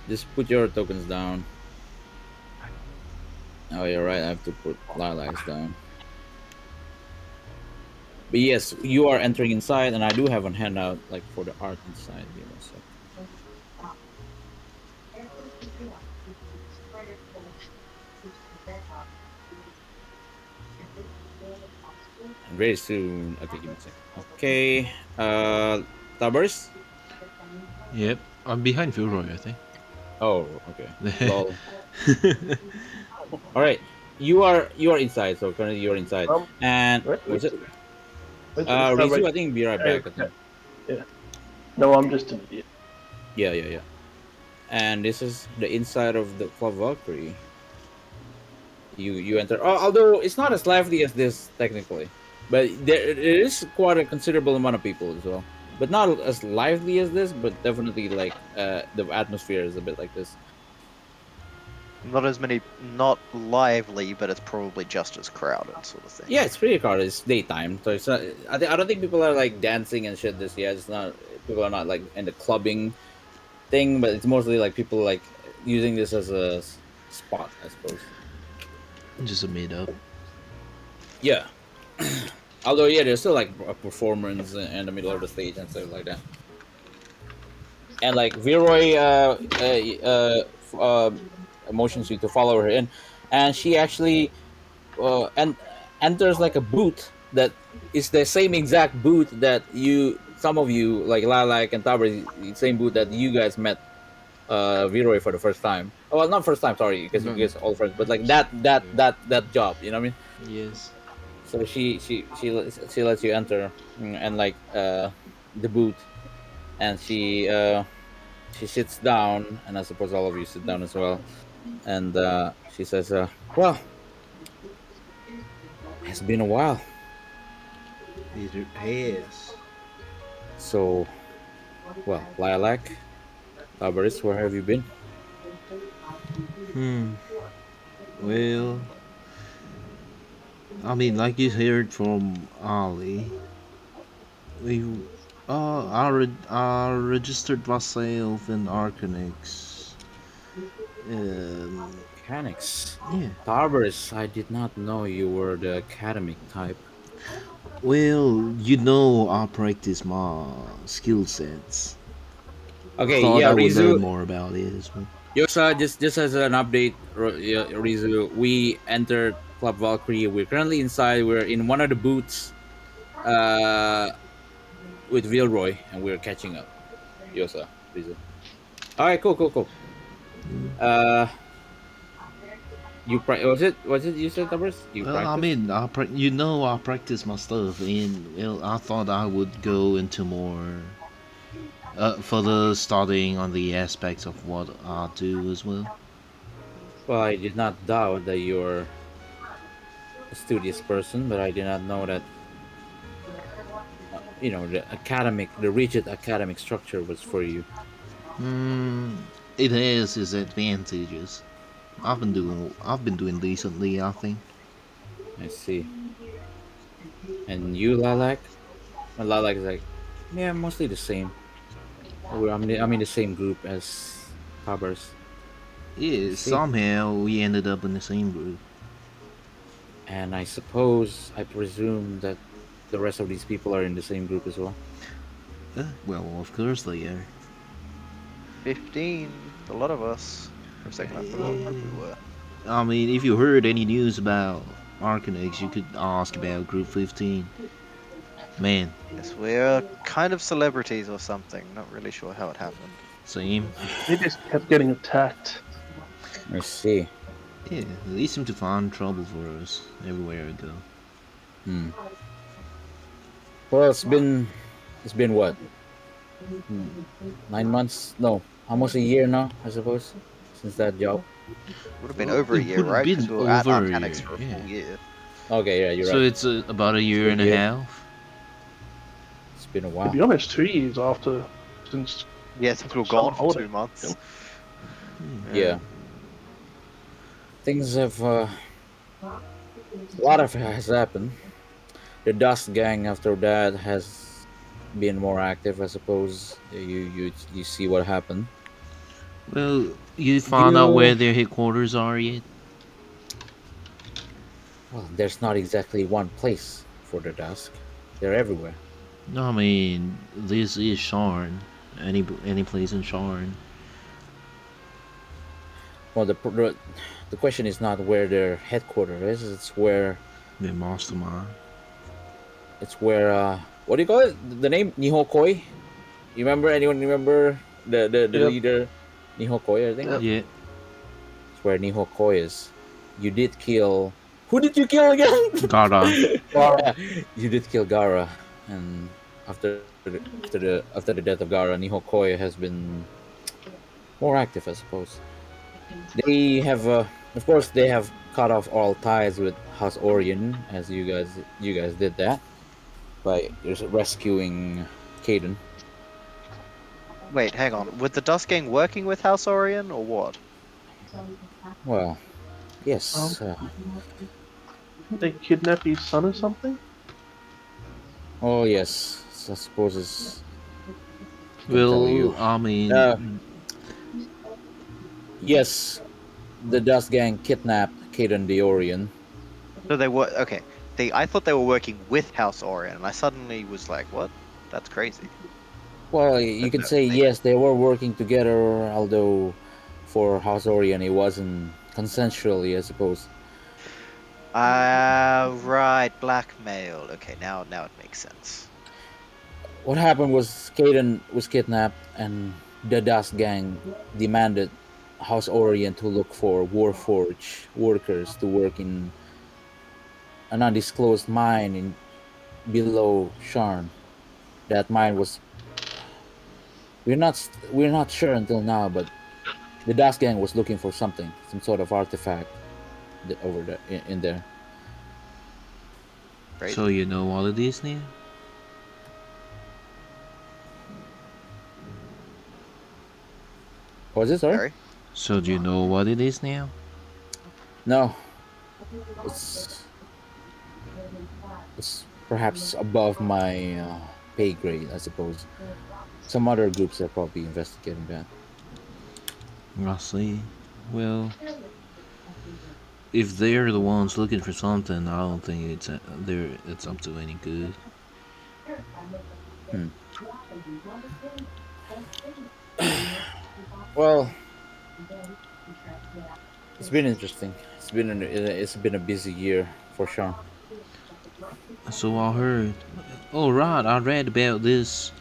Just put your tokens down. Oh, you're right. I have to put lilacs down. But yes, you are entering inside, and I do have a handout like for the art inside. Give me a sec. And very soon. Okay, give me a sec. Okay. Tabers? Yep, I'm behind Vilroy, I think. Oh, okay. Lol. All right. You are inside, so currently you're inside. And what's it? Rizu, I think be right back. I think. Yeah. No, I'm just an idiot. Yeah. And this is the inside of the Club Valkyrie. You enter. Although it's not as lively as this technically, but there is quite a considerable amount of people as well. But not as lively as this, but definitely like the atmosphere is a bit like this. Not as many, not lively, but it's probably just as crowded, sort of thing. Yeah, it's pretty crowded. It's daytime, so it's not. I don't think people are like dancing and shit this year. It's not. People are not like in the clubbing thing, but it's mostly like people like using this as a spot, I suppose. Just a made up. Yeah. Although yeah, there's still like a performance in the middle of the stage and stuff like that. And like Vilroy motions you to follow her in, and she actually and enters like a booth that is the same exact booth that some of you like Lilac and Taber, the same booth that you guys met Vilroy for the first time. Oh, well, not first time, sorry, because you guys are all friends, but like that job, you know what I mean? Yes. So she lets you enter and like the booth, and she sits down, and I suppose all of you sit down as well. And she says, "Well, it's been a while. It has. So, well, Lilac, Tabaris, where have you been? Hmm. Well, I mean, like you heard from Ali, we I registered myself in Arcanix. Um, Mechanics. yeah. Tabaris, I did not know you were the academic type. Well, I practice my skill sets. Okay, Thought yeah, I would learn Rizu. more about it as well. Just as an update, yeah, Rizu, we entered Club Valkyrie. We're currently inside. We're in one of the booths uh, with Vilroy, and we're catching up. Yosa, Rizu. All right, cool. Uh, was it you said Tabaris? You Well, I practiced? mean, I practice my stuff, and well, I thought I would go into more further studying on the aspects of what I do as well. Well, I did not doubt that you're a studious person, but I did not know that the rigid academic structure was for you. Hmm, it has its advantages. I've been doing decently, I think. I see. And you, Lilac? And Lilac is like, yeah, mostly the same. I'm in the same group as Tabers. I Yeah, see. somehow we ended up in the same group. And I presume that the rest of these people are in the same group as well. Well, of course they are. 15. A lot of us. For a second, I forgot what group we were. I mean, if you heard any news about Arcanix, you could ask about Group 15. Man, Yes, we're kind of celebrities or something. Not really sure how it happened. same. They just kept getting attacked. I see. Yeah, they seem to find trouble for us everywhere I go. Hmm. Well, it's been what? Hmm, 9 months? No, almost a year now, I suppose, since that job. Would have been Well, over a it year, would have right? Because been we were at over a Arcanix year, for a yeah. full year. Okay, yeah, you're So right. it's about a It's year been and a a year. half. It's been a To while. be honest, 2 years after since Yeah, since we were summer gone for holiday. 2 months. Yeah, things have a lot of has happened. The Dust Gang after that has been more active, I suppose. You see what happened. Well, you found out You where their headquarters are yet? Well, there's not exactly one place for the Dusk. They're everywhere. No, I mean, this is Sharn. Any place in Sharn. Well, the question is not where their headquarters is. The mastermind. It's where what do you call it? The name Nihokoi. You remember? Anyone remember the Yep. leader Nihokoi? I think Yep. Yeah, it's where Nihokoi is. You did kill. Who did you kill again? Gara. Wow. You did kill Gara, and after the death of Gara, Nihokoi has been more active, I suppose. They have, of course, they have cut off all ties with House Orion, as you guys did that by just rescuing Caden. Wait, hang on. With the Dust Gang working with House Orion or what? Well, Um, yes. they kidnapped his son or something? Oh, yes. I suppose I can tell Well, you. I Uh, mean, yes, the Dust Gang kidnapped Caden the Orion. So they were okay. I thought they were working with House Orion, and I suddenly was like, "What? That's crazy." Well, you But could no, say yes, they were working together, although for House Orion it wasn't consensually, I suppose. right, blackmail. Okay, now it makes sense. What happened was Caden was kidnapped, and the Dust Gang demanded House Orient to look for Warforge workers to work in an undisclosed mine in below Sharn. That mine was we're not sure until now, but the Dust Gang was looking for something, some sort of artifact over there in there. so Crazy. you know all of this now? Was it, sorry? Barry? So do you know what it is now? No. It's perhaps above my pay grade, I suppose. Some other groups are probably investigating that. I see. Well, if they're the ones looking for something, I don't think it's up to any good. Well, it's been interesting. It's been a busy year for sure. So I heard. Oh right, I read about this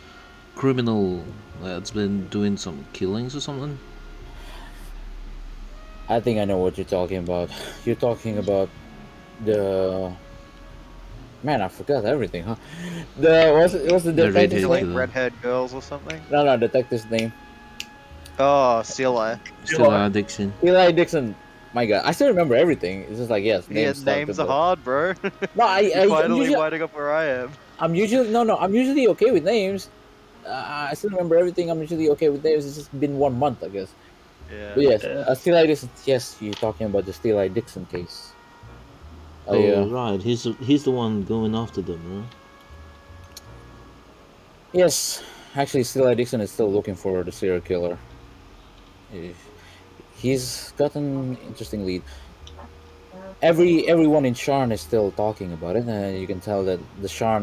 criminal that's been doing some killings or something. I think I know what you're talking about. You're talking about the man. I forgot everything, huh? What's the The detective's redhead Like name? killer. redhead girls or something? No, detective's name. Oh, Steeleye. Still Dixon. Eli Dixon. My God, I still remember everything. It's just like yes, Yeah, names stuck to names are but hard, bro. no, You're I'm finally usually winding up where I am. I'm usually okay with names. I still remember everything. I'm usually okay with names. It's just been 1 month, I guess. Yeah. But yes, Yeah. Steeleye Dixon. Yes, you're talking about the Steeleye Dixon case. Oh right, he's the one going after them, right? Yes, actually, Steeleye Dixon is still looking for the serial killer. Eh, He's got an interesting lead. Everyone in Sharn is still talking about it, and you can tell that i- the Sharn,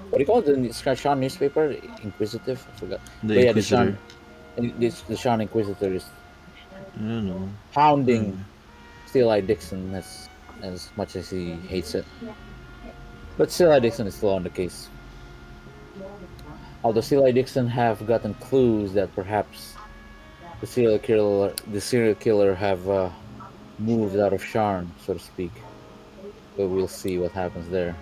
what do you call it? The Sharn newspaper, Inquisitive. I forgot. The But yeah, Inquisitor. the Sharn Inquisitor is I don't know. hounding Steeleye Dixon as much as he hates it. But Steeleye Dixon is still on the case. Although Steeleye Dixon have gotten clues that perhaps the serial killer have moved out of Sharn, so to speak. But we'll see what happens there.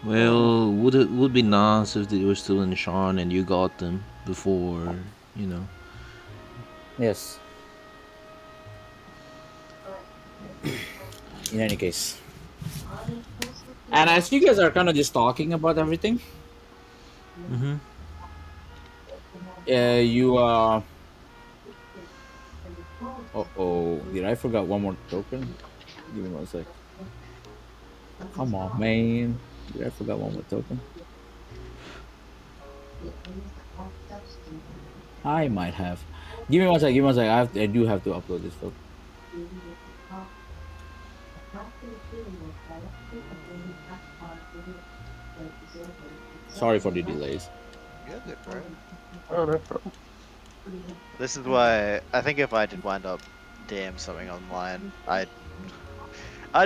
Well, would be nice if they were still in Sean and you got them before, you know. Yes. In any case. And as you guys are kind of just talking about everything, Mhm. you oh, did I forgot one more token? Give me 1 sec. Come on, man. Did I forgot one more token? I might have. Give me 1 sec. Give me 1 sec. I do have to upload this, folks. Sorry for the delays. You're good, bro. Oh, no problem. This is why I think if I did wind up DM something online, I'd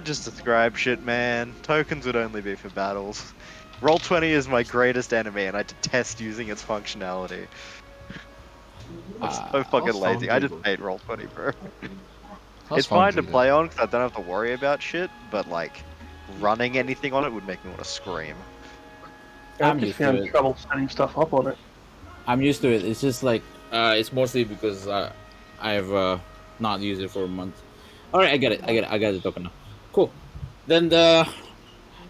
just describe shit, man. Tokens would only be for battles. Roll20 is my greatest enemy, and I detest using its functionality. I'm so fucking lazy. I just hate Roll20, bro. It's fine to play on because I don't have to worry about shit, but like running anything on it would make me want to scream. I'm I'm just used to having it. trouble setting stuff up on it. I'm used to it. It's just like it's mostly because I've not used it for a month. All right, I get it. I got the token now. Cool. Then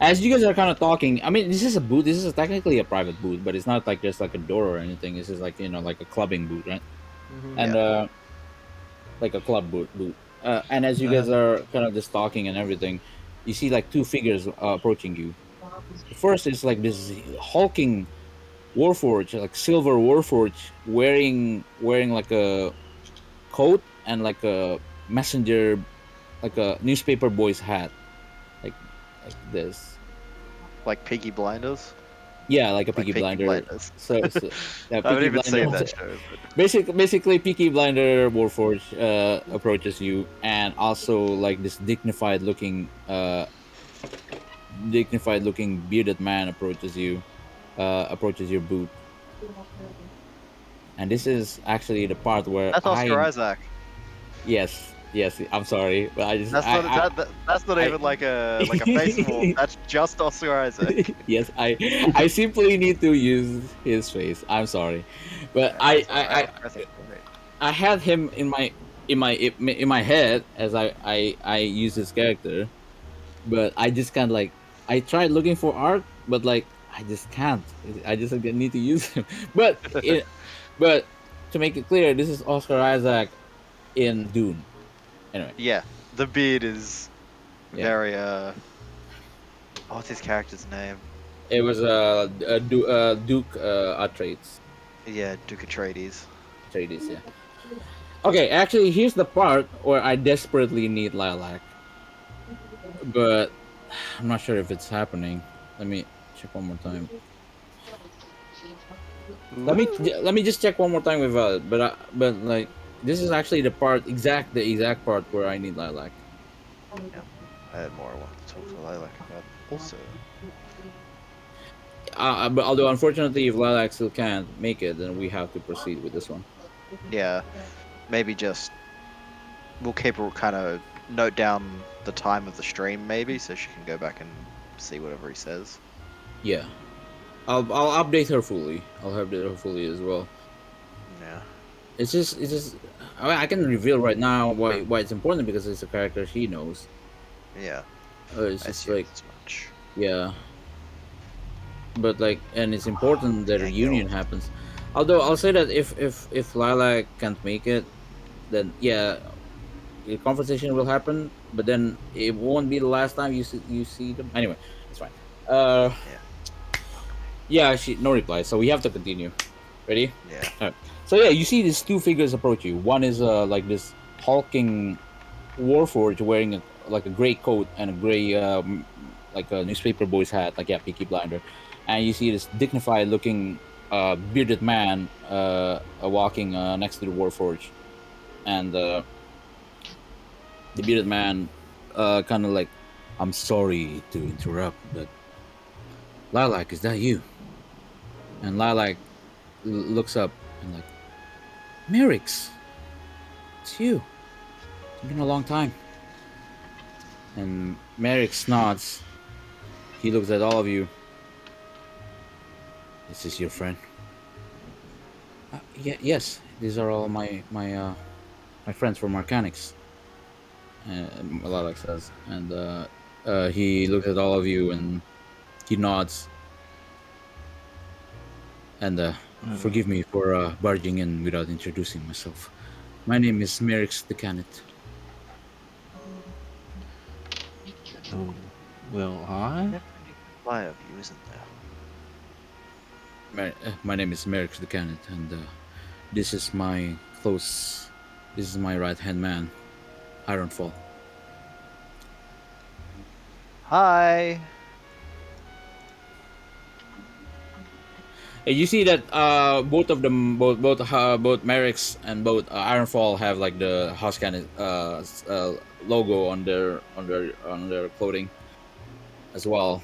as you guys are kind of talking, I mean, this is a booth. This is technically a private booth, but it's not like there's like a door or anything. This is like like a clubbing booth, right? And like a club booth. And as you guys are kind of just talking and everything, you see like two figures approaching you. The first is like this hulking Warforged, like silver Warforged, wearing like a coat and like a messenger, like a newspaper boy's hat, like this. Like Piggy Blinders. Yeah, like a Like Peaky Peaky Blinder. Blinders. So yeah, I haven't Peaky even seen Blinder. that show. But... Basically, Peaky Blinder Warforged approaches you, and also like this dignified looking bearded man approaches you, approaches your booth. And this is actually the part where That's Oscar Isaac. yes, I'm sorry, but I just That's that's not even like a face walk. That's just Oscar Isaac. yes, I simply need to use his face. I'm sorry, but I had him in my head as I use his character, but I just kind of like I tried looking for art, but like I just can't. I just need to use him. But but to make it clear, this is Oscar Isaac in Dune. Anyway, Yeah, the beard is yeah, very what's his character's name? it was Duke Atreides. Yeah, Duke Atreides. Atreides, yeah. Okay, actually, here's the part where I desperately need Lilac, but I'm not sure if it's happening. Let me check one more time. Let me just check one more time with but like this is actually the exact part where I need Lilac. Yeah, I had more I wanted to talk to Lilac about. Also, But although unfortunately, if Lilac still can't make it, then we have to proceed with this one. yeah, maybe just we'll keep a kind of note down the time of the stream, maybe, so she can go back and see whatever he says. Yeah, I'll update her fully. I'll update her fully as well. Yeah. It's just I can reveal right now why it's important because it's a character she knows. Yeah. It's I just assumed like as much. yeah, but like and it's important that a Yeah, union girl. happens. Although I'll say that if Lilac can't make it, then yeah, a conversation will happen. But then it won't be the last time you see them. Anyway, it's fine. Yeah. Yeah, she no reply, so we have to continue. Ready? Yeah. Alright. So yeah, you see these two figures approach you. One is like this hulking warforged wearing like a gray coat and a gray like a newspaper boy's hat, like yeah, Peaky Blinder. And you see this dignified looking bearded man walking next to the warforged, and the bearded man kind of like, I'm sorry to interrupt, but Lilac, is that you? And Lilac looks up and like, Merix, it's you. It's been a long time. And Merix nods. He looks at all of you. Is this your friend? Yes, these are all my friends from Arcanix. Lilac says, and he looks at all of you and he nods. And forgive me for barging in without introducing myself. My name is Merix the Canet. Oh, well, hi. Never any reply of you, isn't there? My name is Merix the Canet, and this is my right hand man, Ironfall. Hi. You see that both of them, both Merix and both Ironfall have like the House Canet logo on their clothing as well.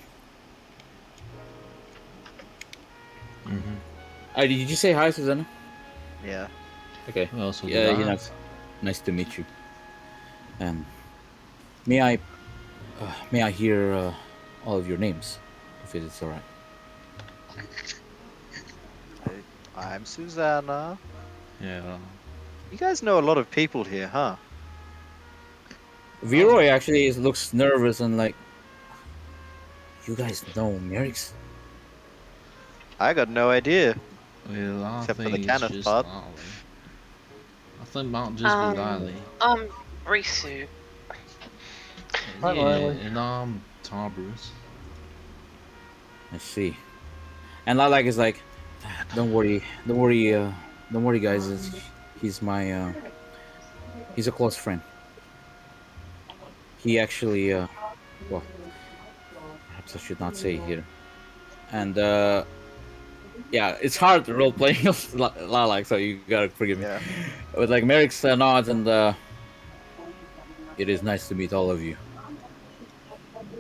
Mm-hmm. Did you say hi, Susanna? Yeah. Okay. Well, so Yeah, did I. nice to meet you. And may I hear all of your names, if it is all right? I'm Susanna. Yeah. You guys know a lot of people here, huh? Viroy actually looks nervous and like, you guys know Merix? I got no idea. Well, I Except for the think it's Kenneth just part. Lolly. I think it might just be Lolly. Risu. Hi, Yeah, Lolly. and I'm Tarbrus. I see. And Lilac is like, don't worry, guys. He's my he's a close friend. He actually well, perhaps I should not say here. And yeah, it's hard to role playing Lilac, so you gotta forgive me. Yeah. But like Merrick's nods, and it is nice to meet all of you.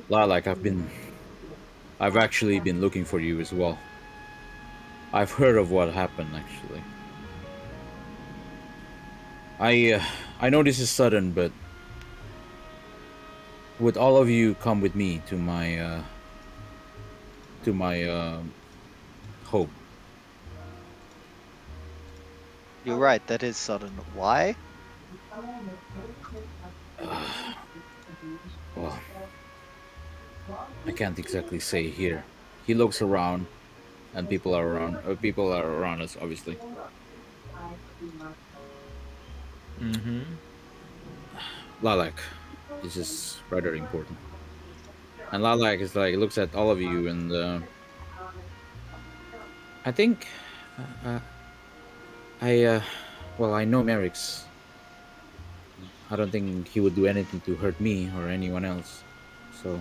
Lilac, I've actually been looking for you as well. I've heard of what happened actually. I know this is sudden, but would all of you come with me to my hope? You're right, that is sudden. Why? Well, I can't exactly say here. he looks around, and people are around. People are around us, obviously. Mm-hmm. Lilac is just rather important, and Lilac is like looks at all of you, and I think uh, I well, I know Merrick's. I don't think he would do anything to hurt me or anyone else. So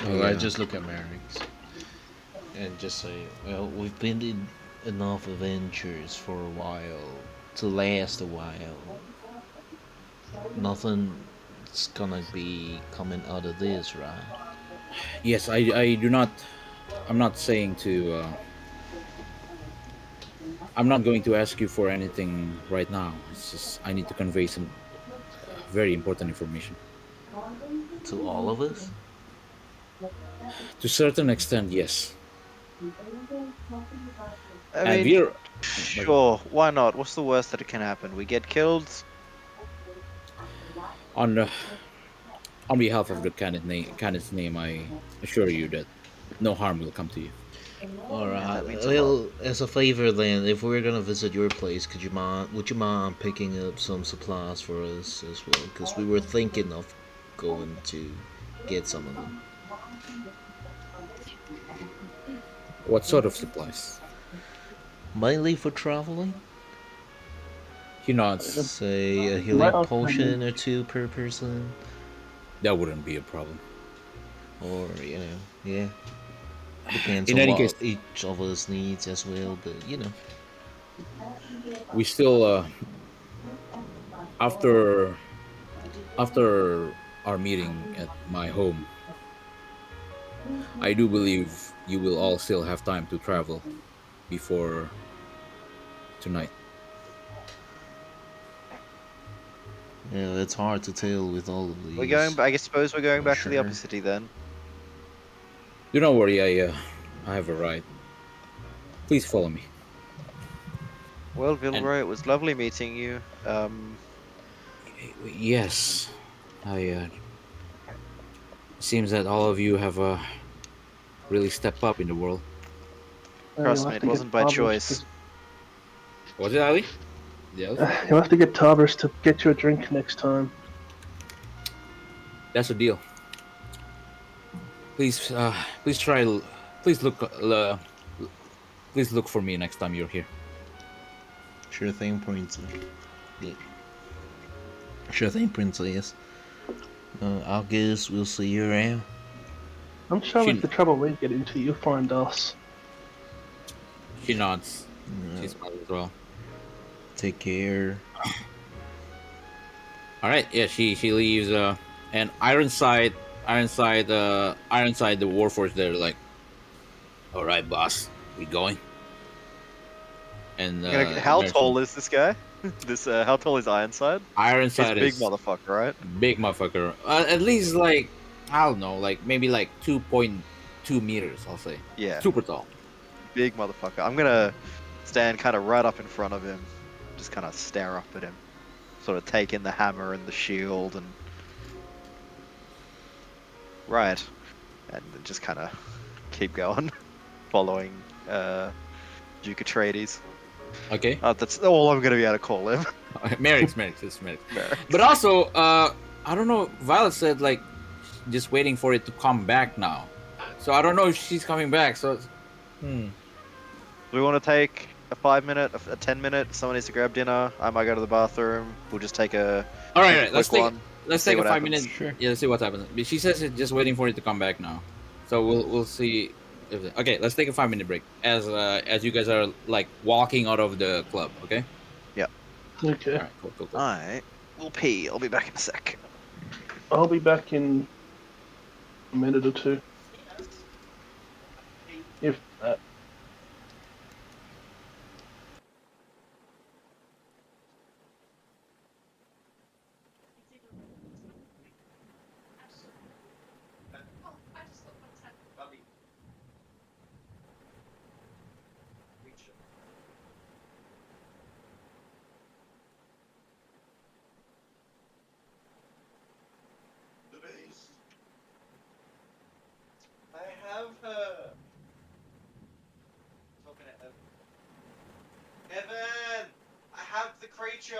Well, I just look at Merrick's and just say, well, we've been in enough adventures for a while to last a while. Nothing's gonna be coming out of this, right? yes, I do not. I'm not saying to. I'm not going to ask you for anything right now. It's just I need to convey some very important information. To all of us? To a certain extent, yes. I And mean, we're sure, why not? What's the worst that can happen? We get killed? on on behalf of the candidate's name, I assure you that no harm will come to you. Alright. that means a lot. Well, as a favor then, if we're gonna visit your place, would you mind picking up some supplies for us as well? Because we were thinking of going to get some of them. What sort of supplies? Mainly for traveling. He nods. Say a Right healing off potion or two per person. That wouldn't be a problem. Or, yeah. Depends In on any what case, each of us needs as well, but we still after after our meeting at my home, I do believe you will all still have time to travel before tonight. Yeah, it's hard to tell with all of these. We're going. I guess suppose we're going back to the Sure. upper city then. Do not worry, I have a ride. Please follow me. Well, And Vilroy, it was lovely meeting you. yes, I seems that all of you have really stepped up in the world. Trust You'll me, have it to get wasn't by Tavros choice. Was it Ali? Yes. You'll have to get Tavros to get you a drink next time. That's a deal. Please, please try. Please look. Please look for me next time you're here. Sure thing, Princess. Yeah. Sure thing, Princess. I guess we'll see you around. I'm sure She with the trouble we get into, you'll find us. she nods. She smiles as well. Take care. All right. Yeah. She leaves. And Ironside, the Warforged. They're like, all right, boss, we going. And How tall is this guy? How tall is Ironside? He's a Ironside big is motherfucker, right? big motherfucker. At least like I don't know, like maybe like 2.2 meters. I'll say. Yeah, Super tall. big motherfucker. I'm gonna stand kind of right up in front of him, just kind of stare up at him, sort of take in the hammer and the shield and right, and then just kind of keep going, following Duke Atreides. Okay. That's all I'm gonna be able to call him. Merrick's. Merrick. But also, I don't know. Violet said like just waiting for it to come back now. So I don't know if she's coming back. So, Do we want to take a 5 minute, a 10 minute? Someone needs to grab dinner. I might go to the bathroom. We'll just take a all right, take a all right. Let's quick take one. let's see take a what 5 minute. happens. Sure. Yeah, let's see what happens. But she says it's just waiting for it to come back now. So we'll see. Okay, let's take a 5 minute break as you guys are like walking out of the club. Okay. Okay. All right. Cool. I will pee. I'll be back in a sec. I'll be back in a minute or two. If that. picture.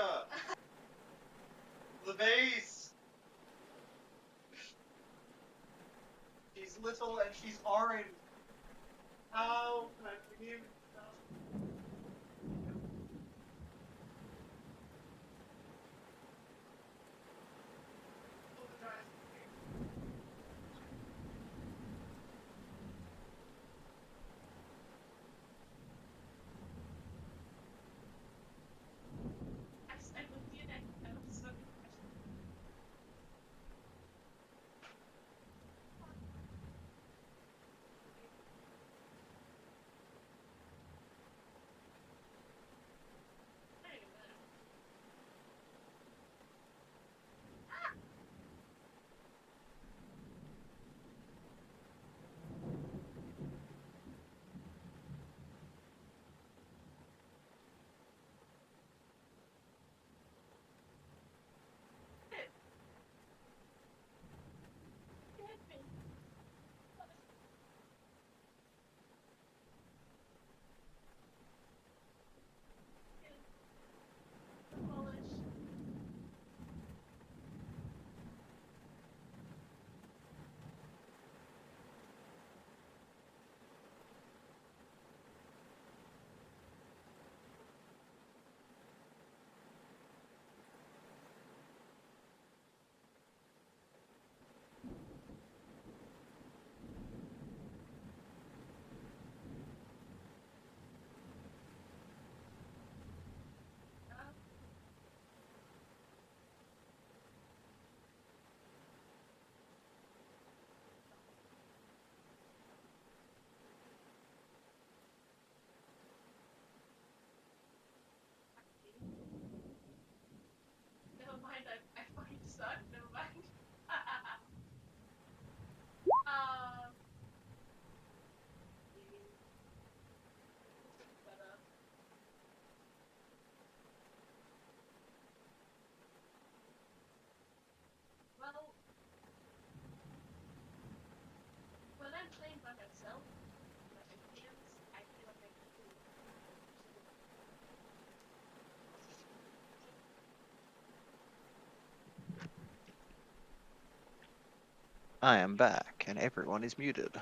The base. She's little and she's orange. How can I forgive myself? Never mind, I fucking suck. Never mind. um. Better. Well, when I'm playing by myself, like my hands, I feel like I can do it. I am back, and everyone is muted.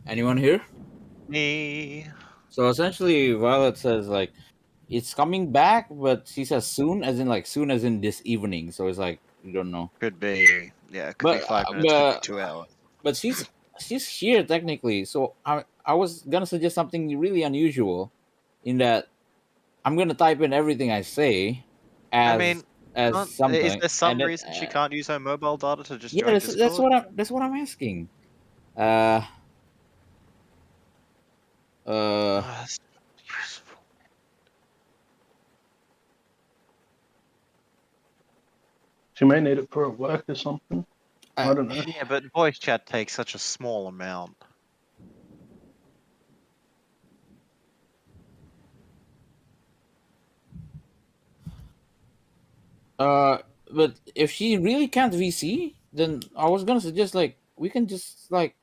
Anyone here? Me. So essentially, Violet says like it's coming back, but she says soon, as in like soon, as in this evening. So it's like you don't know. Could be, yeah, could be But 5 minutes, could be 2 hours. but she's here technically. So I was gonna suggest something really unusual, in that I'm gonna type in everything I say I mean, as is something, there and some then reason she can't use her mobile data to just yeah, join that's Discord? what I'm asking. Uh uh. That's useful. She may need it for her work or something. I don't know. Yeah, but voice chat takes such a small amount. But if she really can't VC, then I was gonna suggest like we can just like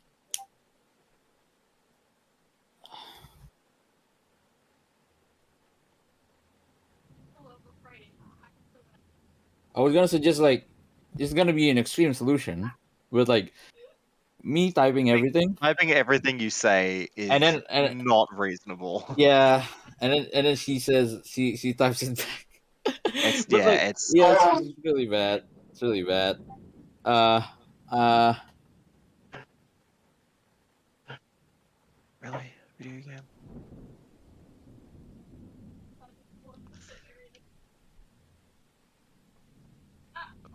I was gonna suggest like it's gonna be an extreme solution with like me typing everything, Typing everything you say and is then not reasonable. yeah, and then she says she types it back. It's But like, it's yeah, it's really bad. It's really bad. Uh, uh, really video game.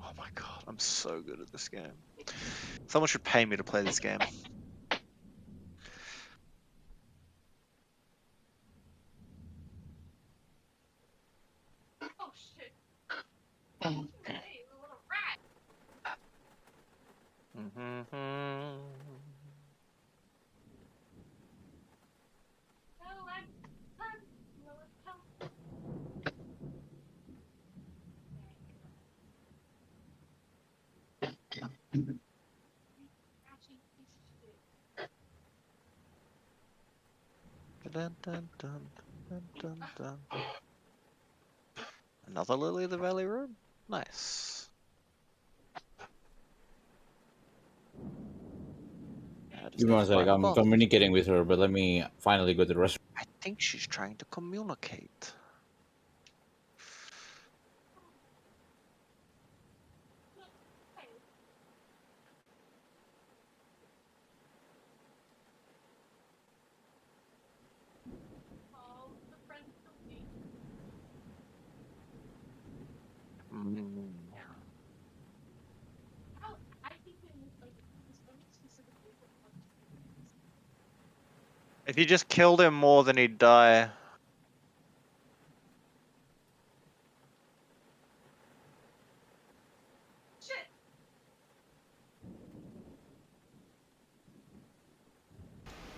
Oh my god, I'm so good at this game. Someone should pay me to play this game. Dun, dun, dun, dun, dun, dun. Another Lily of the Valley room? Nice. I just give me need one to sec. find the I'm boss. communicating with her, but let me finally go to the restaurant. I think she's trying to communicate. Mm. If you just killed him more than he'd die.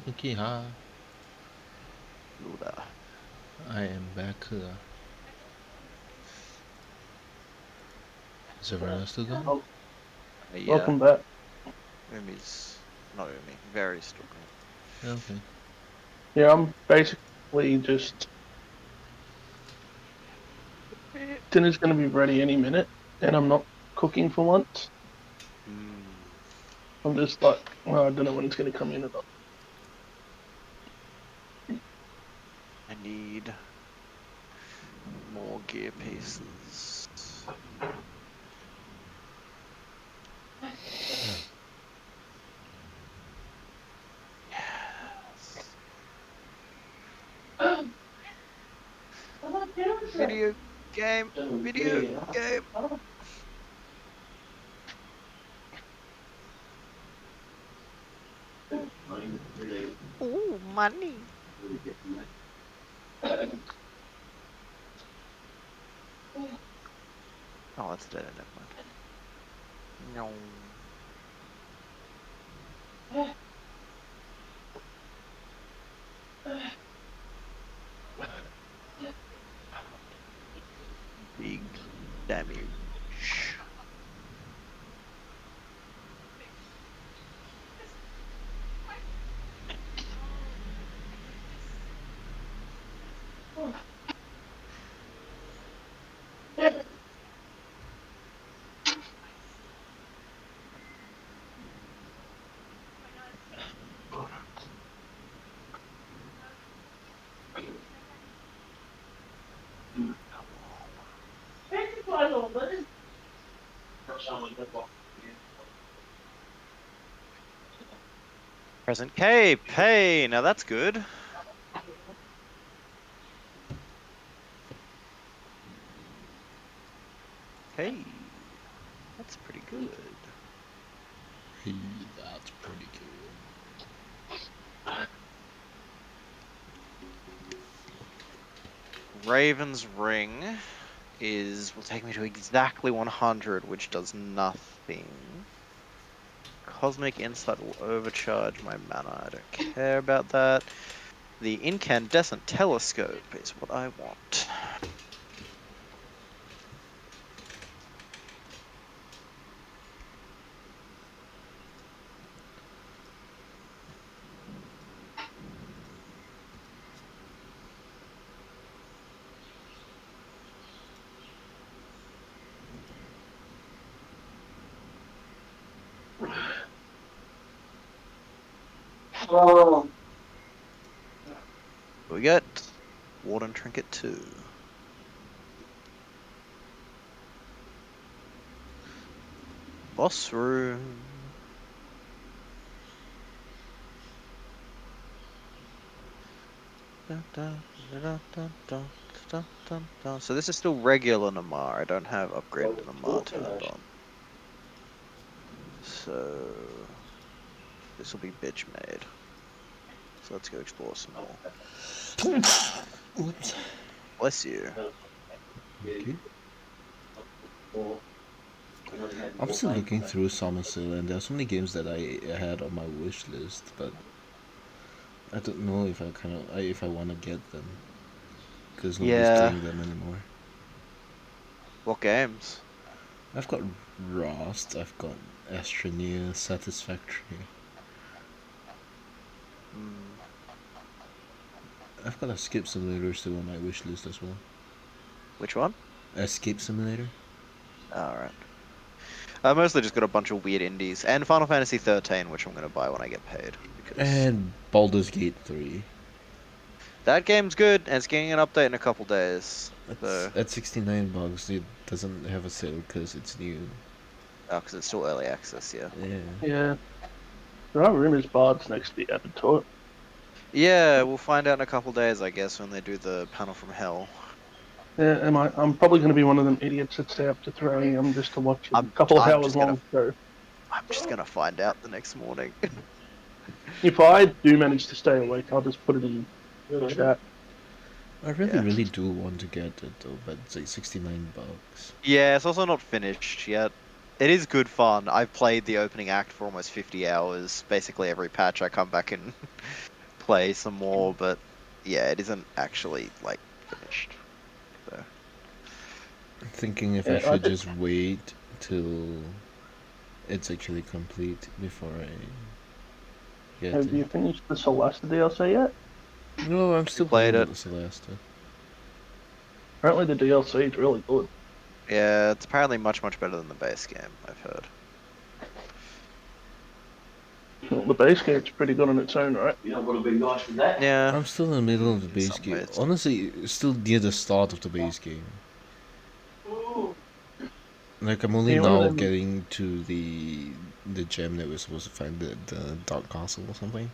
Okay, hi. Luda. I am back. Is everyone else still gone? Oh, Yeah. welcome back. Umi's not Umi. Very still gone. Okay. Yeah, I'm basically just dinner's gonna be ready any minute, and I'm not cooking for once. Mm. I'm just like, well, I don't know when it's gonna come in or not. I need more gear pieces. Yes. Video game. Video game. Ooh, money. Oh, that's dead. Never mind. No. Big damage. Present cape. Hey, now that's good. Hey, that's pretty good. Hey, that's pretty good. Raven's ring will take me to exactly 100, which does nothing. Cosmic Insight will overcharge my mana. I don't care about that. The incandescent telescope is what I want. Oh. What we got? Warden Trinket 2. Boss room. Dun, dun, dun, dun, dun, dun, dun, dun. So this is still regular Namar. I don't have upgraded Namar turned on. So this will be bitch made. So let's go explore some more. Whoops. Bless you. Okay. I'm still looking through Somerset, and there's so many games that I had on my wish list, but I don't know if if I want to get them because nobody's Yeah. playing them anymore. What games? I've got Rust, I've got Astroneer, Satisfactory. Hmm. I've got Escape Simulator still on my wish list as well. Which one? Escape Simulator. Alright. I mostly just got a bunch of weird indies. And Final Fantasy 13, which I'm going to buy when I get paid. Because And Baldur's Gate 3. that game's good, and it's getting an update in a couple days. So, At $69, it doesn't have a sale because it's new. oh, because it's still early access, yeah. Yeah. Yeah. There are rumors Bard's next to be added to it. Yeah, we'll find out in a couple days, I guess, when they do the panel from hell. Yeah, I'm probably going to be one of them idiots that stay up to 3 a.m. just to watch a I'm couple of I'm hours just gonna long show. I'm just gonna find out the next morning. If I do manage to stay awake, I'll just put it in chat. I really, Yeah. really do want to get it though, but it's like $69. Yeah, it's also not finished yet. It is good fun. I've played the opening act for almost 50 hours. Basically every patch I come back and play some more, but yeah, it isn't actually like finished. So I'm thinking if I Yeah, should just wait till it's actually complete before I get have it. you finished the Celeste DLC yet? No, I'm still played playing it? the Celeste. Apparently the DLC is really good. yeah, it's apparently much better than the base game, I've heard. Well, the base game's pretty good on its own, right? Yeah. I'm still in the middle of the In base some game. ways. Honestly, still near the start of the base game. Like I'm only Yeah, one of now them- getting to the gem that we're supposed to find, the Dark Castle or something.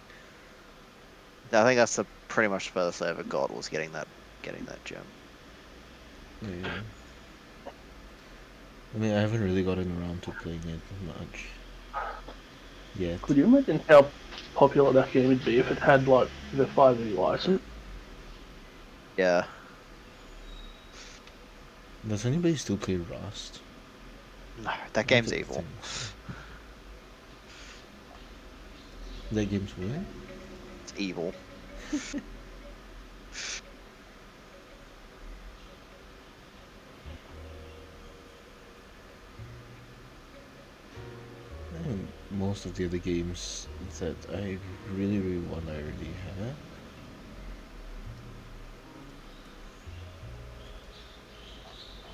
I think that's the pretty much the furthest I ever got was getting that gem. Yeah. I mean, I haven't really gotten around to playing it much yet. Could you imagine how popular that game would be if it had like the 5e license? Yeah. Does anybody still play Rust? No, that I game's don't evil. think so. That game's what? It's evil. And most of the other games that I really want, I already have.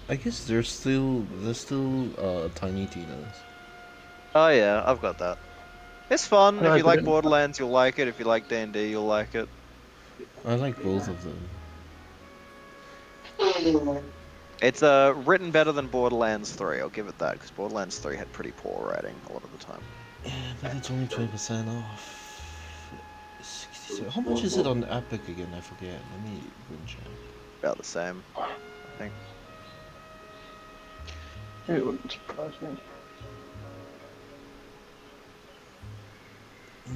I guess there's still Tiny Tina's. Oh yeah, I've got that. It's fun. No, If you I like didn't. Borderlands, you'll like it. If you like D&D, you'll like it. I like both of them. It's written better than Borderlands 3. I'll give it that because Borderlands 3 had pretty poor writing a lot of the time. Yeah, but it's only 20% off. 67. How much is it on Epic again? I forget. Let me go and check. About the same, I think. It wouldn't surprise me.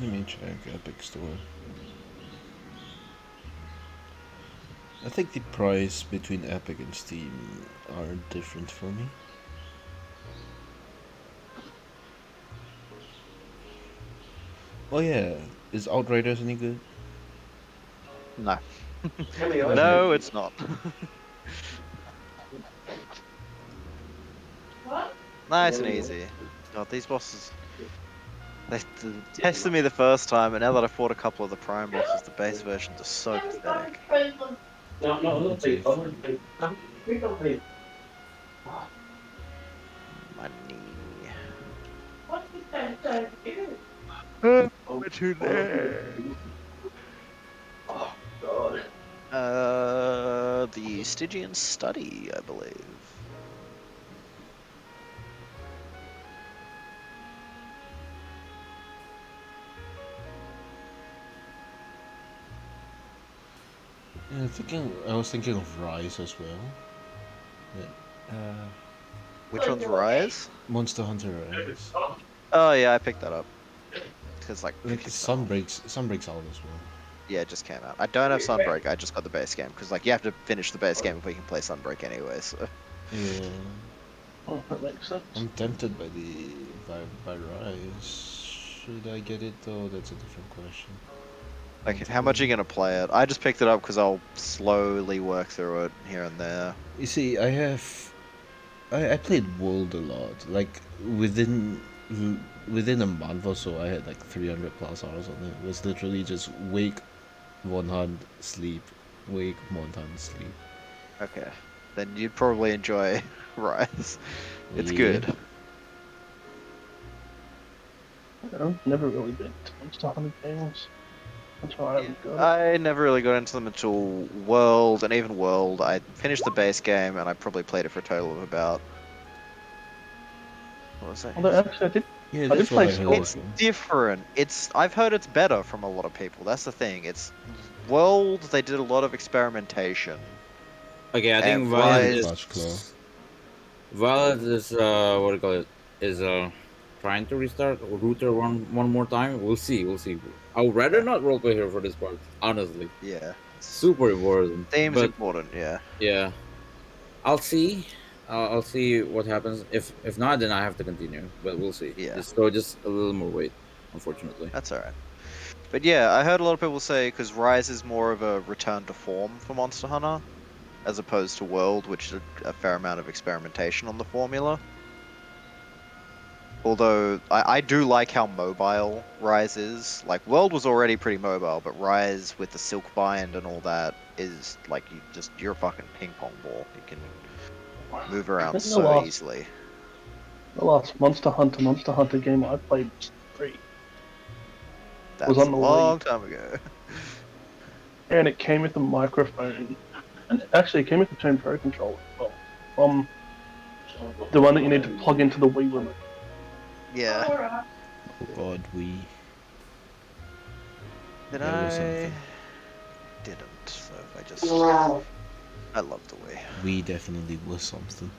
Let me check Epic Store. I think the price between Epic and Steam are different for me. Oh yeah, is Outriders any good? No. No, it's not. Nice and easy. God, these bosses. They tested me the first time, and now that I fought a couple of the prime bosses, the base versions are so pathetic. Money. Over to there. Oh god. the Stygian study, I believe. Yeah, I was thinking of Rise as well. Which one's Rise? Monster Hunter Rise. Oh yeah, I picked that up. Because like I think 50% off. Sunbreak's out as well. Yeah, it just came out. I don't have Sunbreak. I just got the base game because like you have to finish the base game before you can play Sunbreak anyway. So Yeah, Oh, that makes sense. I'm tempted by Rise. Should I get it though? That's a different question. like, how much are you gonna play it? I just picked it up because I'll slowly work through it here and there. You see, I played World a lot. Like within a month or so, I had like 300 plus hours on it. It was literally just wake, one hunt, sleep, wake, one hunt, sleep. Okay, then you'd probably enjoy Rise. It's Yeah. good. I've never really been to Monster Hunter games. That's why I haven't got it. I never really got into them until World, and even World, I finished the base game and I probably played it for a total of about. What was that? Although actually, Yeah, I that's did what I play heard. It's different. I've heard it's better from a lot of people. That's the thing. It's World. They did a lot of experimentation. Okay, I think And Violet Rise- Clutch Claw. Violet is what do you call it? Is trying to restart router one more time. We'll see. We'll see. I would rather not roleplay here for this part. Honestly, Yeah. super important. Theme's But important. Yeah. yeah, I'll see. I'll see what happens. If not, then I have to continue. But we'll see. Yeah. Just a little more wait. Unfortunately. That's alright. But yeah, I heard a lot of people say because Rise is more of a return to form for Monster Hunter, as opposed to World, which is a fair amount of experimentation on the formula. Although I do like how mobile Rise is. Like World was already pretty mobile, but Rise with the Silk Bind and all that is like you're a fucking ping pong ball. You can move around think so easily. The last Monster Hunter game I played was 3. That's on a the long Wii. time ago. And it came with a microphone. And actually, it came with a Turn Pro controller as well. The one that you need to plug into the Wii remote. Yeah. God, we. Did That was I? something. Didn't. So if I just. I love the Wii. We definitely was something.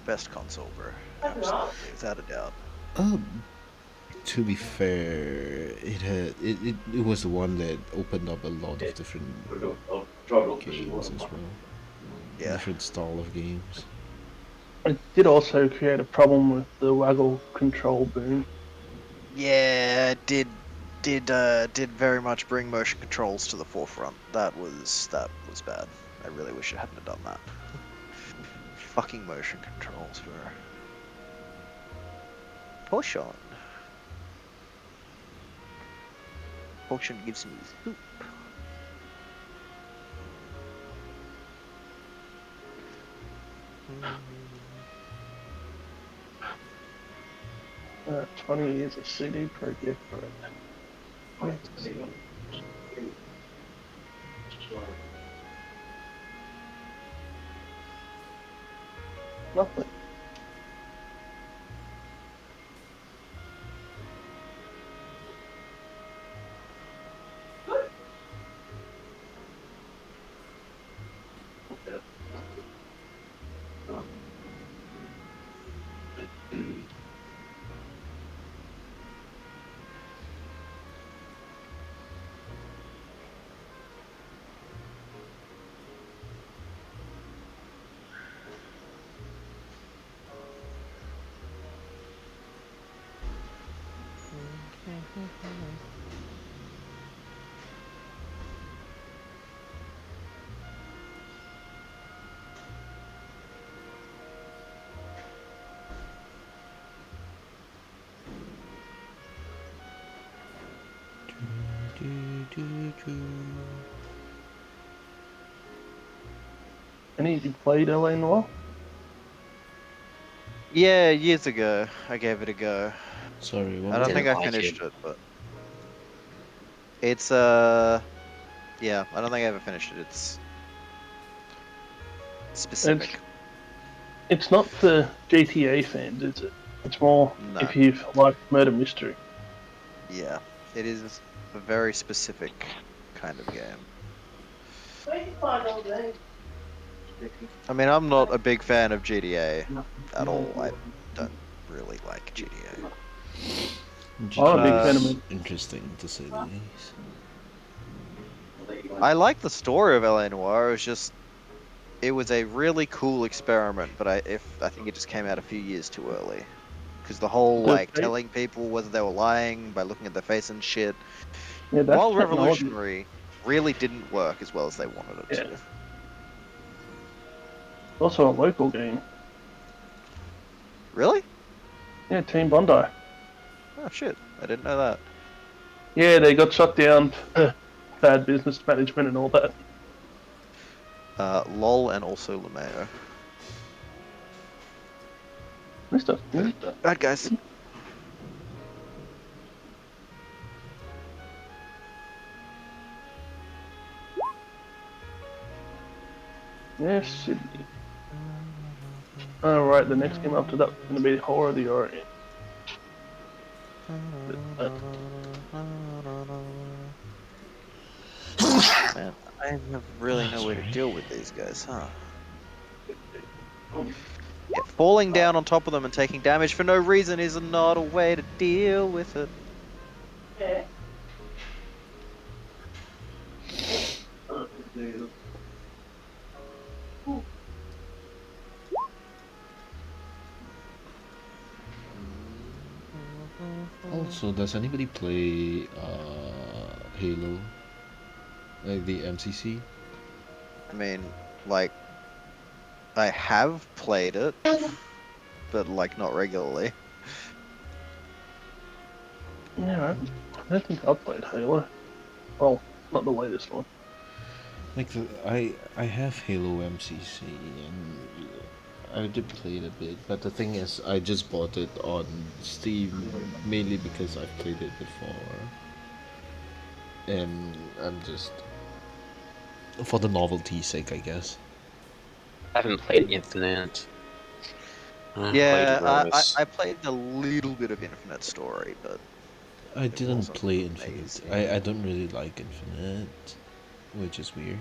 Best console, bro. Absolutely, without a doubt. To be fair, it was the one that opened up a lot of different games as well. Yeah. Different style of games. It did also create a problem with the waggle control boom. Yeah, it did very much bring motion controls to the forefront. That was bad. I really wish it hadn't have done that. Fucking motion controls, bro. Potion. Potion gives me soup. Uh, 20 years of CD per gift for it. Nothing. Any of you played LA Noir? Yeah, years ago, I gave it a go. Sorry, what I was don't it? think I like finished it. it, but it's yeah, I don't think I ever finished it. specific. It's not for GTA fans, is it? It's more No. if you like murder mystery. Yeah, it is a very specific kind of game. I mean, I'm not a big fan of GTA at all. I don't really like GTA. I'm a big fan of GTA's it. interesting to say the least. I like the story of LA Noire. It was a really cool experiment, but I think it just came out a few years too early. Because the whole like They- telling people whether they were lying by looking at their face and shit, Yeah, that's while technology. revolutionary, really didn't work as well as they wanted it Yeah. to. It's also a local game. Really? Yeah, Team Bondi. Oh shit! I didn't know that. Yeah, they got shut down for bad business management and all that. LOL and also LeMayo. Mister. Bad guys. Yes, Sydney. Alright, the next game after that is going to be Horror of the Orient. Man, I have really no way to deal with these guys, huh? Yeah, falling down on top of them and taking damage for no reason is not a way to deal with it. Also, does anybody play Halo? Like the MCC? I mean, like, I have played it, but like not regularly. Yeah, I don't think I've played Halo. Well, not the latest one. Like I have Halo MCC and I did play it a bit, but the thing is, I just bought it on Steam mainly because I've played it before, and I'm just for the novelty's sake, I guess. I haven't played Infinite. I Yeah, played Rose. I played a little bit of Infinite Story, but I it didn't wasn't play Infinite. amazing. I don't really like Infinite, which is weird.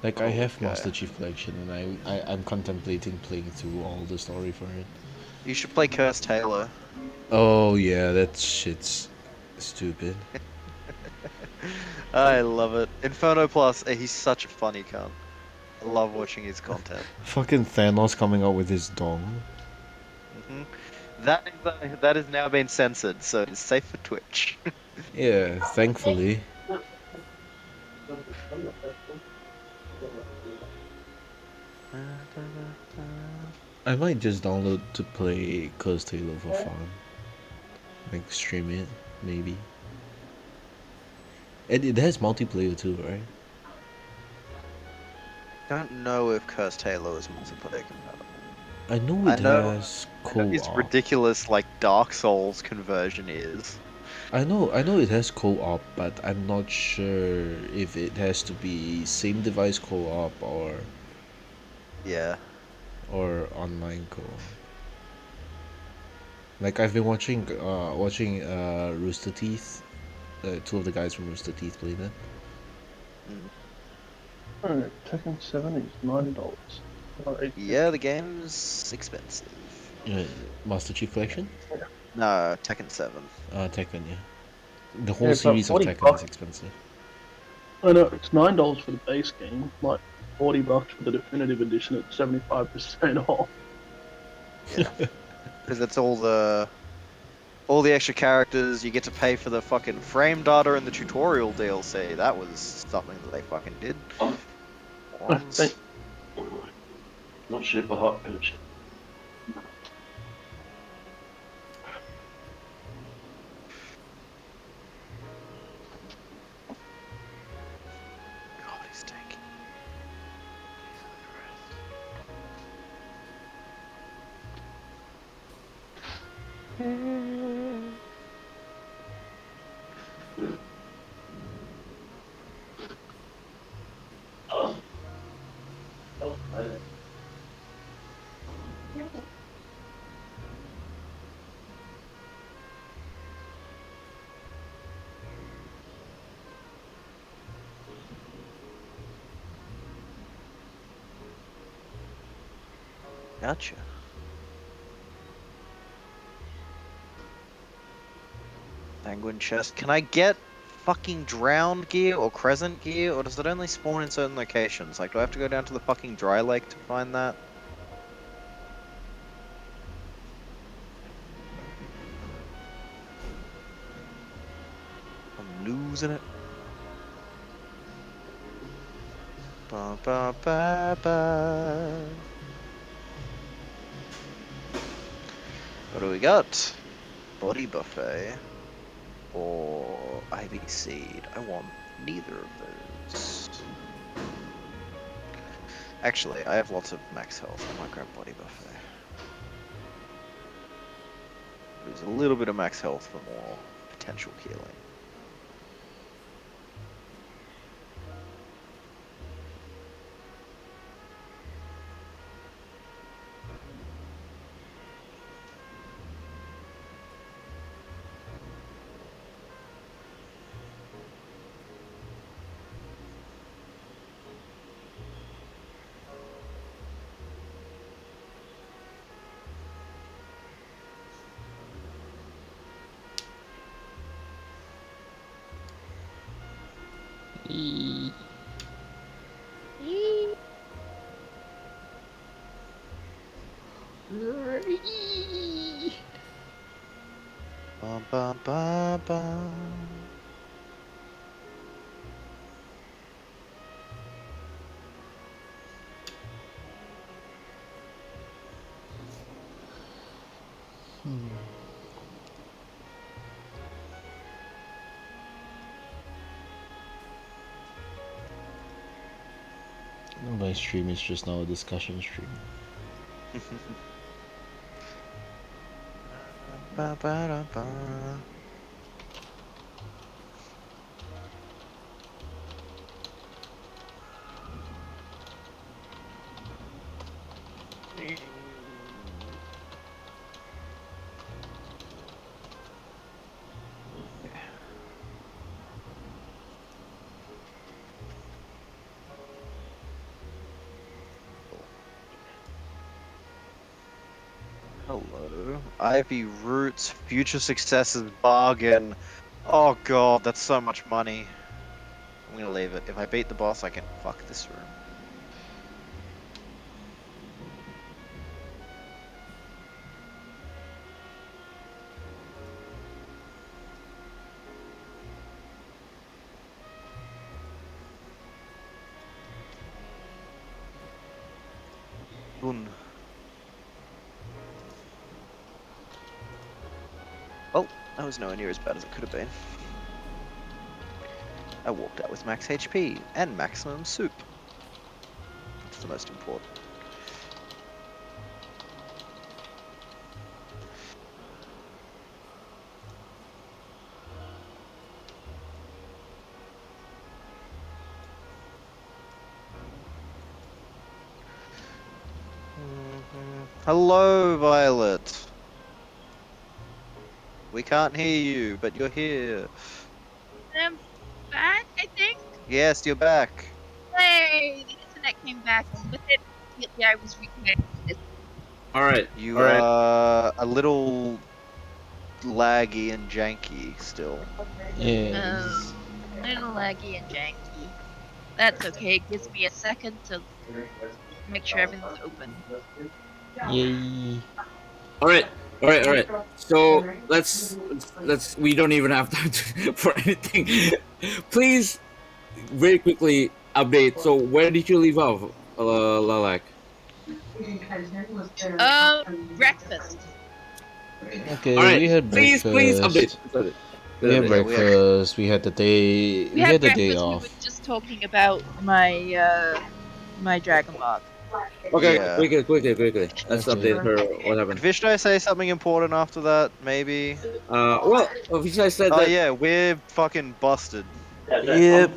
Like I have Okay. Master Chief Collection, and I'm contemplating playing through all the story for it. You should play Cursed Halo. Oh yeah, that shit's stupid. I love it. Inferno Plus, he's such a funny cunt. I love watching his content. Fucking Thanos coming out with his dong. Hmm That has now been censored, so it's safe for Twitch. Yeah, thankfully. I might just download to play Cursed Halo for fun. Like stream it, maybe. And it has multiplayer too, right? Don't know if Cursed Halo is multiplayer compatible. I know I it know- has I know his co-op. ridiculous like Dark Souls conversion is. I know it has co-op, but I'm not sure if it has to be same device co-op Yeah. or online co-op. Like I've been watching Rooster Teeth. Two of the guys from Rooster Teeth play that. Alright, Tekken 7 is $90. Alright. Yeah, the game's expensive. Master Chief Collection? No, Tekken 7. Tekken, yeah. The whole Yeah, it's series of like Tekken is $40. expensive. I know, it's $9 for the base game, like $40 for the definitive edition at 75% off. Yeah. Because it's all the extra characters, you get to pay for the fucking frame data and the tutorial DLC. That was something that they fucking did. Morons. Not super hot pitch. God, he's taking. Gotcha. Penguin chest. Can I get fucking drowned gear or crescent gear, or does it only spawn in certain locations? Like, do I have to go down to the fucking dry lake to find that? I'm losing it. Ba ba ba ba. What do we got? Body buffet or ivy seed? I want neither of those. Actually, I have lots of max health. I might grab body buffet. Lose a little bit of max health for more potential healing. Ba ba ba ba. My stream is just now a discussion stream. Ba ba da ba. Hello. Ivy Roots, Future Successes Bargain. Oh god, that's so much money. I'm gonna leave it. If I beat the boss, I can fuck this room. Boon. Well, that was nowhere near as bad as it could have been. I walked out with max HP and maximum soup. That's the most important. Hello, Violet. We can't hear you, but you're here. I'm back, I think. Yes, you're back. Hey, the internet came back, and with it, immediately I was reconnected. All right. You All right. are a little laggy and janky still. Yes. Little laggy and janky. That's okay. It gives me a second to make sure everything's open. Yay. All right. All right. All right. So let's. We don't even have time for anything. Please, very quickly update. So where did you leave off, Lalak? Breakfast. Okay, All right. we had Please update. breakfast. We had Yeah, breakfast. We had the day. We We had had the day breakfast. We off. were just talking about my my dragon bog. Okay. Yeah. Quickly. Let's Okay. update her. What happened? Should I say something important after that? Maybe. Well, Vishai said Oh that. yeah, we're fucking busted. Yep.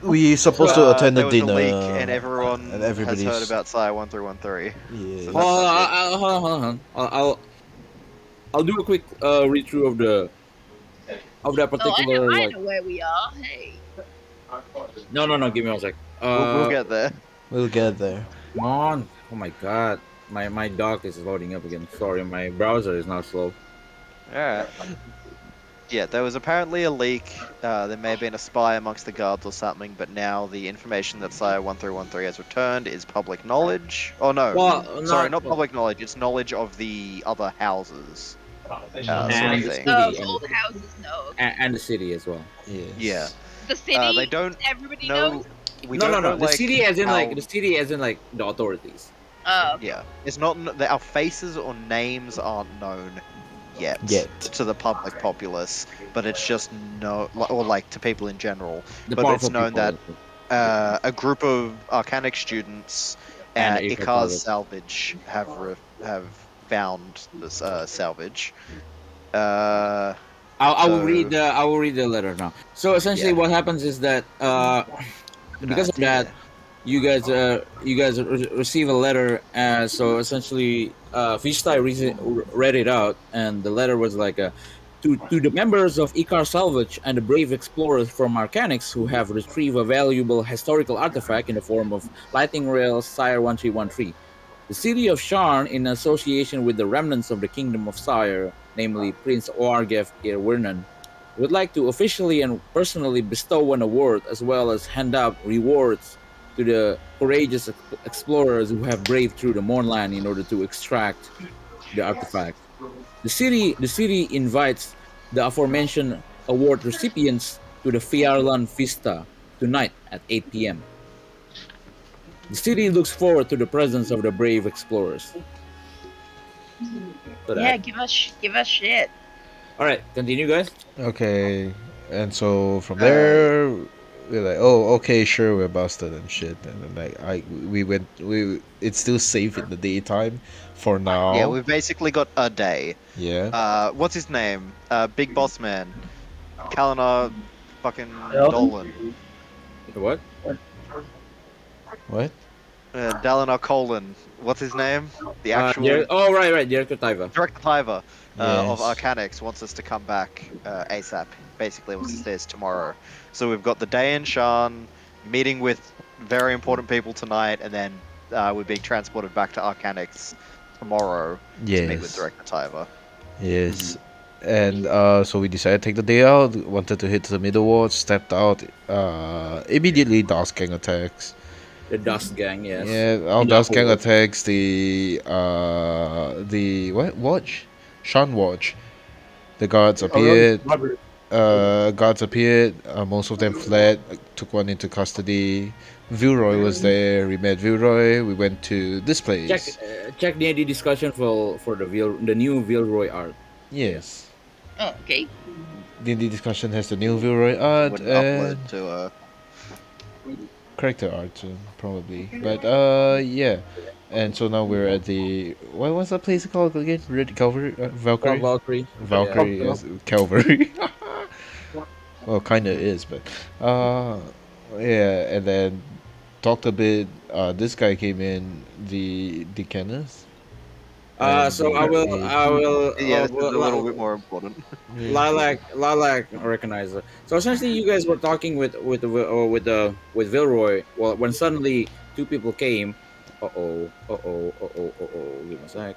We supposed to attend There a was a dinner. leak, and everyone and has everybody's. heard about Psi 1313. Yeah. So Hold that's not on, hold on. I'll do a quick read through of that Oh, particular I like. know where we are. Hey. No. Give me one sec. good. We'll get there. We'll get there. Come on. Oh my god. my dock is loading up again. Sorry, my browser is not slow. Alright. Yeah, there was apparently a leak. There may have been a spy amongst the guards or something, but now the information that Sire 1313 has returned is public knowledge. Oh no, Well, sorry, not public knowledge. It's knowledge of the other houses, sort And of the thing. Oh, city, all the houses know. Okay. and the city as well. Yes. Yeah. The city. They don't Everybody know. knows. We No, don't no, know. no. The Like, city, as in how- like the city, as in like the authorities. Oh, okay. Yeah, it's not. Our faces or names aren't known yet to the public populace, but it's just or like to people in general. The But it's powerful known people. that a group of Arcanix students And at the Icar's Icar's salvage have found this salvage. Uh, I will So- read the letter now. So essentially, Yeah. what happens is that because of that, you guys receive a letter. So essentially, Fishtai read it out, and the letter was like to the members of Icar Salvage and the brave explorers from Arcanix who have retrieved a valuable historical artifact in the form of Lightning Rail Sire 1313. The city of Sharn, in association with the remnants of the Kingdom of Sire, namely Prince Oargef Irwirnan, would like to officially and personally bestow an award as well as hand out rewards to the courageous explorers who have braved through the Mournland in order to extract the artifact. The city invites the aforementioned award recipients to the Fiarlan Vista tonight at 8 p.m. The city looks forward to the presence of the brave explorers. So Yeah, that. give us shit. All right, continue, guys. Okay, and so from there, we're like, oh, okay, sure, we're busted and shit, and then it's still safe in the daytime for now. Yeah, we've basically got a day. Yeah. What's his name? Big Boss Man, Kalinar, fucking Elden? Dolan. What? What? Dalinar Colon. What's his name? The actual Right, Director Taiva. Director Taiva of Yes. Arcanix wants us to come back ASAP. Basically, wants to say it's tomorrow. So we've got the day in Shan, meeting with very important people tonight, and then we're being transported back to Arcanix tomorrow to meet with Yes. Director Taiva. Yes. And so we decided to take the day out, wanted to hit the middle ward, stepped out, immediately Dust Gang attacks. The Dust Gang, yes. Yeah, our In Dust the Gang hole. attacks the what watch? Shan watch. The guards appeared. Guards appeared. Most of them fled. Took one into custody. Vilroy was there. We met Vilroy. We went to this place. Check the AD discussion for the new Vilroy art. Yes. Oh, okay. D&D discussion has the new Vilroy art Wouldn't and upload to character art soon, probably. But yeah. And so now we're at the what was that place called again? Red Calvary, Valkyrie. Valkyrie. Valkyrie is Calvary. Well, kinda is, but yeah. And then talked a bit. This guy came in, the Kenneth. So I will. yeah, this is a little bit more important. Lilac recognizer. So essentially, you guys were talking with Vilroy. Well, when suddenly two people came. Give me a sec.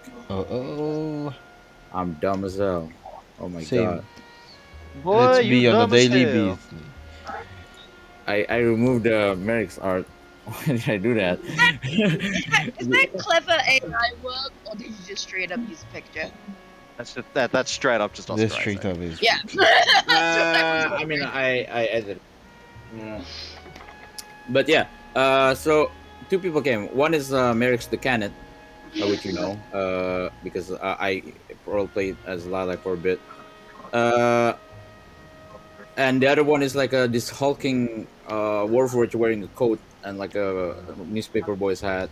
I'm dumb as hell. Oh my Same. god. Boy, Let's you be on dumb the as daily hell. business. I removed Merrick's art. Why did I do that? Is that clever AI work, or did you just straight up use a picture? That's just that's straight up just Oscar This Isaac. straight up is Yeah. I mean, I edited. But yeah. So two people came. One is Merrick's the Canet, which you know, because I role played as Lilac for a bit. And the other one is like this hulking warforged wearing a coat and like a newspaper boy's hat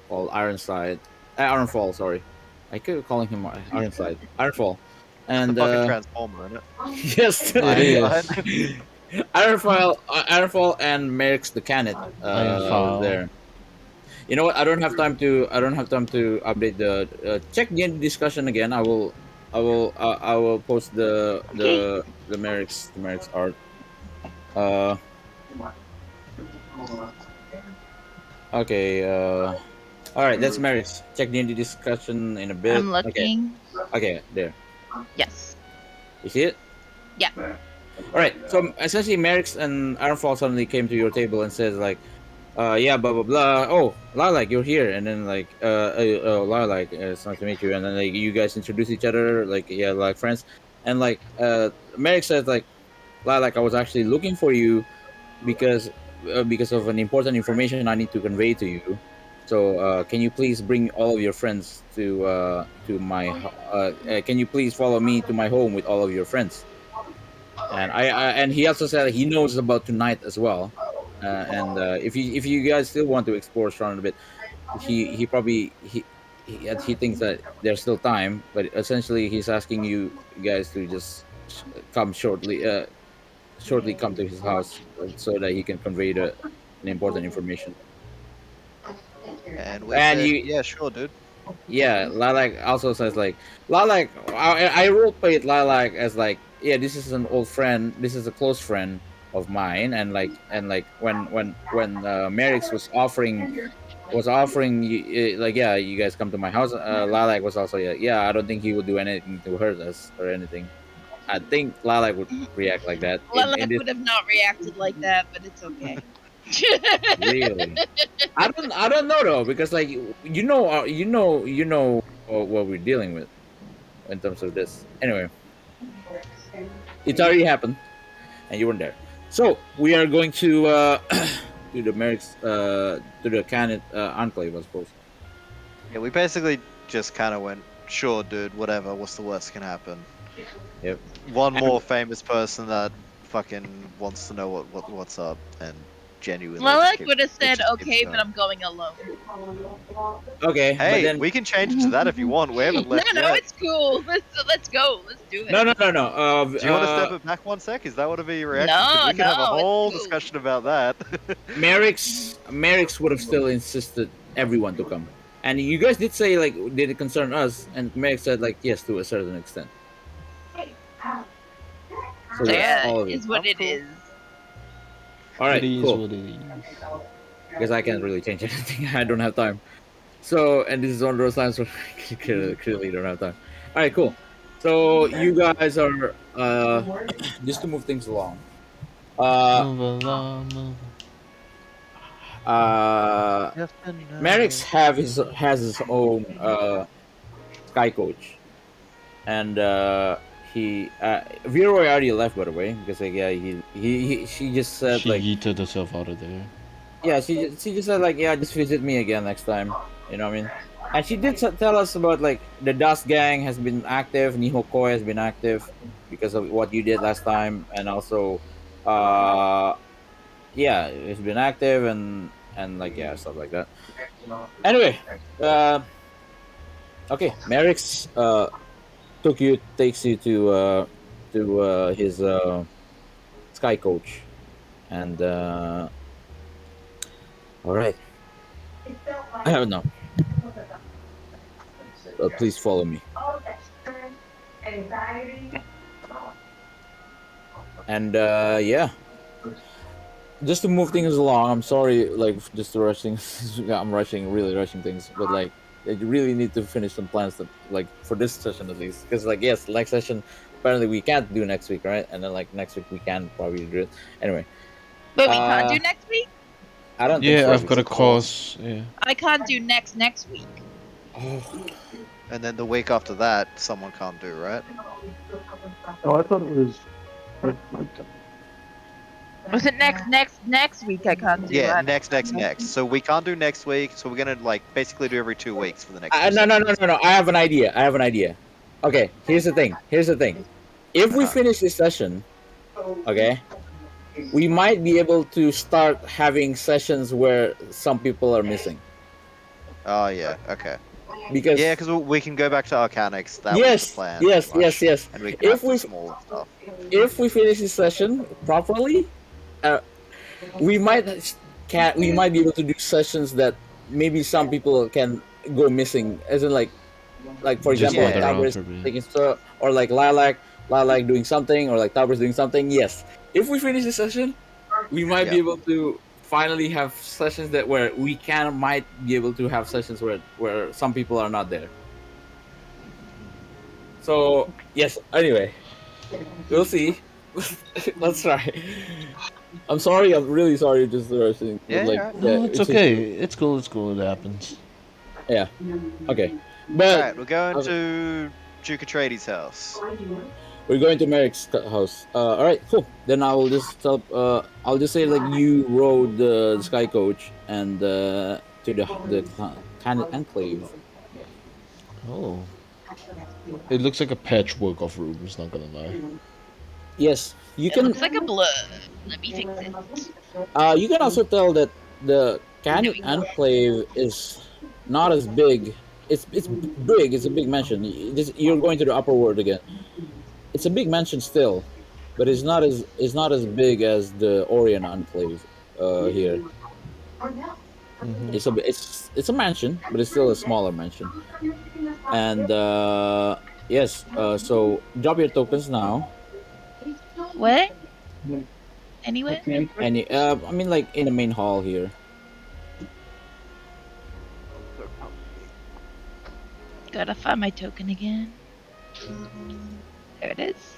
called Ironfall, sorry. I keep calling him Ironside. Ironfall. And The fucking Transformer, isn't it? yes, It is. Ironfall and Merrick's the Canet Ironfall. there. You know what? I don't have time to update the check the discussion again. I will post the Merrick's art. Okay. All right, that's Merrick's. Check the discussion in a bit. I'm looking. Okay, there. Yes. You see it? Yeah. All right. So essentially, Merrick's and Ironfall suddenly came to your table and says like, yeah, blah blah blah. Oh, Lilac, you're here. And then like, Lilac, it's nice to meet you. And then like you guys introduce each other, like yeah, like friends. And like, Merrick says like, Lilac, I was actually looking for you because of an important information I need to convey to you. So can you please bring all of your friends to my? Can you please follow me to my home with all of your friends? And and he also said he knows about tonight as well. And if you guys still want to explore Strand a bit, he probably he thinks that there's still time, but essentially he's asking you guys to just come shortly come to his house so that he can convey an important information. And we And said, you, yeah, sure, dude. yeah, Lilac also says like Lilac. I role played Lilac as like, yeah, this is an old friend. This is a close friend of mine, and like when Merrick's was offering you like, yeah, you guys come to my house. Lilac was also yeah, I don't think he would do anything to hurt us or anything. I think Lilac would react like that. Lilac would have not reacted like that, but it's okay. Really, I don't know though, because like you know what we're dealing with in terms of this. Anyway, it's already happened, and you weren't there. So we are going to to the Merrick's to the Canet Enclave, I suppose. Yeah, we basically just kind of went, sure, dude, whatever. What's the worst can happen? Yep. One more famous person that fucking wants to know what's up and genuinely. Lilac would have said, okay, but I'm going alone. Okay. Hey, but then... we can change it to that if you want. We haven't left No, yet. it's cool. Let's go. Let's do it. No. Do you want to step it back one sec? Is that what would be your reaction? No, 'Cause we can have a no, it's whole cool. discussion about that. Merrick's would have still insisted everyone to come, and you guys did say like, did it concern us? And Merrick said like, yes, to a certain extent. So that's Yeah, all of it it. is what it is. All right, It is cool. what it is. Because I can't really change anything. I don't have time. So, and this is one of those times where I clearly don't have time. All right, cool. So you guys are just to move things along. Merrick's has his own sky coach, and he Viroy already left, by the way, because like yeah she just said She like, yeeted herself out of there. yeah, she just said like, yeah, just visit me again next time. You know what I mean? And she did tell us about like the Dust Gang has been active, Nihokoi has been active because of what you did last time, and also, yeah, it's been active and like yeah, stuff like that. Anyway, okay, Merrick's takes you to his sky coach, and all right. I don't know. Please follow me. And yeah, just to move things along. I'm sorry, like just to rush things. I'm really rushing things. But like, you really need to finish some plans that, like, for this session at least. Because like, yes, next session apparently we can't do next week, right? And then like next week we can probably do it. Anyway. But we can't do next week? I don't think Yeah, so. I've got a course. Yeah. I can't do next week. Oh. And then the week after that, someone can't do, right? Oh, I thought it was. Was it next week? I can't do. Yeah, that. next. So we can't do next week. So we're gonna like basically do every 2 weeks for the next. No. I have an idea. Okay, here's the thing. If we finish this session, okay, we might be able to start having sessions where some people are missing. Oh yeah, okay. Because because we can go back to Arcanix. That was yes, the plan. yes. And we can If have we the small stuff. if we finish this session properly, we might be able to do sessions that maybe some people can go missing, as in like for Just example, wander like around Towers for a bit. taking stuff, or like Lilac doing something, or like Towers doing something. Yes, if we finish this session, we might be able to finally have sessions that where we might be able to have sessions where some people are not there. So yes. Anyway, we'll see. Let's try. I'm sorry. I'm really sorry. Just rushing. But Yeah, like, alright. No, it's just okay. It's cool. It's cool. It happens. yeah. Okay. But Alright, we're going to Duke Atreides' house. we're going to Merrick's house. All right, cool. Then I'll just tell. I'll just say like you rode the sky coach and to the Canet Enclave. Oh. It looks like a patchwork of rooms, not gonna lie. Yes, you It can. looks like a blur. Let me fix it. You can also tell that the Canet Enclave is not as big. It's big. It's a big mansion. You're going to the upper world again. It's a big mansion still, but it's not as big as the Orion Enclave here. It's a mansion, but it's still a smaller mansion. And yes, so drop your tokens now. Where? Anywhere? And I mean, like in the main hall here. Gotta find my token again. There it is.